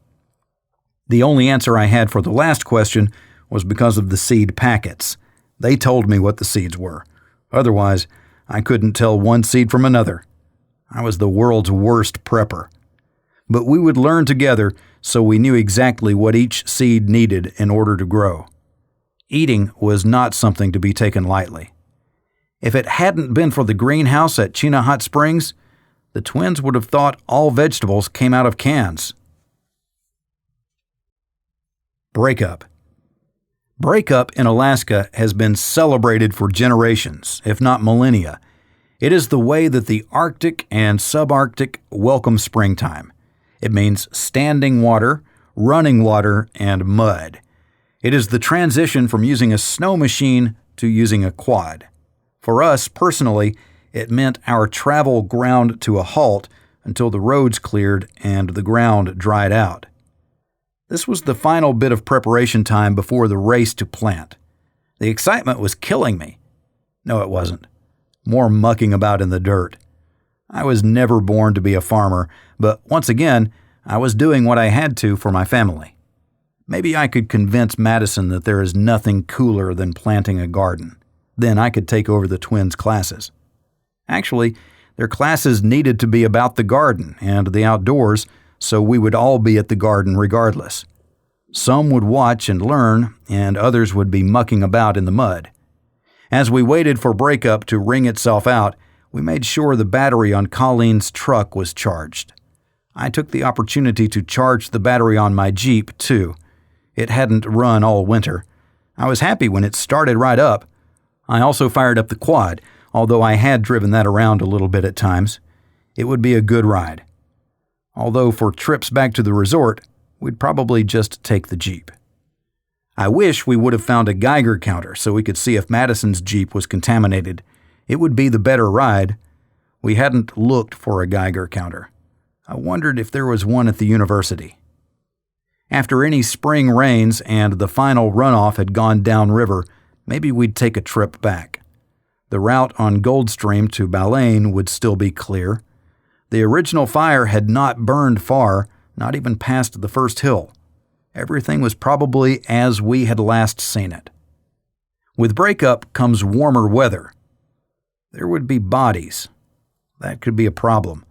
The only answer I had for the last question was because of the seed packets. They told me what the seeds were. Otherwise, I couldn't tell one seed from another. I was the world's worst prepper. But we would learn together, so we knew exactly what each seed needed in order to grow. Eating was not something to be taken lightly. If it hadn't been for the greenhouse at Chena Hot Springs, the twins would have thought all vegetables came out of cans. Breakup. Breakup in Alaska has been celebrated for generations, if not millennia. It is the way that the Arctic and subarctic welcome springtime. It means standing water, running water, and mud. It is the transition from using a snow machine to using a quad. For us, personally, it meant our travel ground to a halt until the roads cleared and the ground dried out. This was the final bit of preparation time before the race to plant. The excitement was killing me. No, it wasn't. More mucking about in the dirt. I was never born to be a farmer, but once again, I was doing what I had to for my family. Maybe I could convince Madison that there is nothing cooler than planting a garden. Then I could take over the twins' classes. Actually, their classes needed to be about the garden and the outdoors, so we would all be at the garden regardless. Some would watch and learn, and others would be mucking about in the mud. As we waited for breakup to wring itself out, we made sure the battery on Colleen's truck was charged. I took the opportunity to charge the battery on my Jeep, too. It hadn't run all winter. I was happy when it started right up. I also fired up the quad, although I had driven that around a little bit at times. It would be a good ride. Although for trips back to the resort, we'd probably just take the Jeep. I wish we would have found a Geiger counter so we could see if Madison's Jeep was contaminated. It would be the better ride. We hadn't looked for a Geiger counter. I wondered if there was one at the university. After any spring rains and the final runoff had gone downriver, maybe we'd take a trip back. The route on Goldstream to Baleine would still be clear. The original fire had not burned far, not even past the first hill. Everything was probably as we had last seen it. With breakup comes warmer weather. There would be bodies. That could be a problem.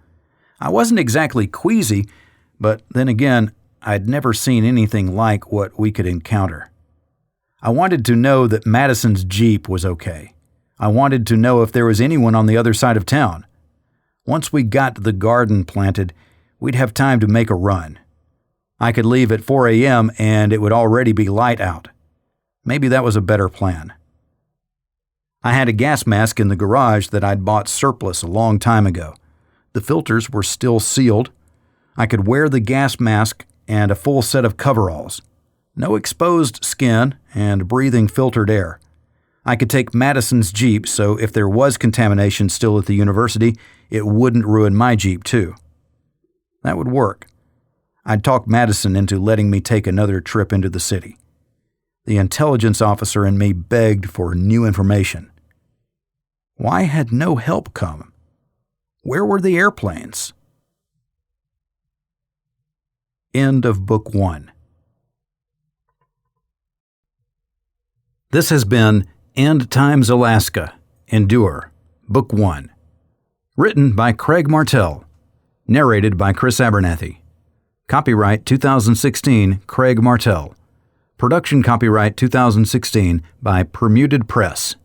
I wasn't exactly queasy, but then again, I'd never seen anything like what we could encounter. I wanted to know that Madison's Jeep was okay. I wanted to know if there was anyone on the other side of town. Once we got the garden planted, we'd have time to make a run. I could leave at 4 a.m. and it would already be light out. Maybe that was a better plan. I had a gas mask in the garage that I'd bought surplus a long time ago. The filters were still sealed. I could wear the gas mask and a full set of coveralls. No exposed skin and breathing filtered air. I could take Madison's Jeep, so if there was contamination still at the university, it wouldn't ruin my Jeep too. That would work. I'd talk Madison into letting me take another trip into the city. The intelligence officer in me begged for new information. Why had no help come? Where were the airplanes? End of Book 1. This has been End Times Alaska, Endure, Book 1. Written by Craig Martelle. Narrated by Chris Abernathy. Copyright 2016, Craig Martelle. Production copyright 2016 by Permuted Press.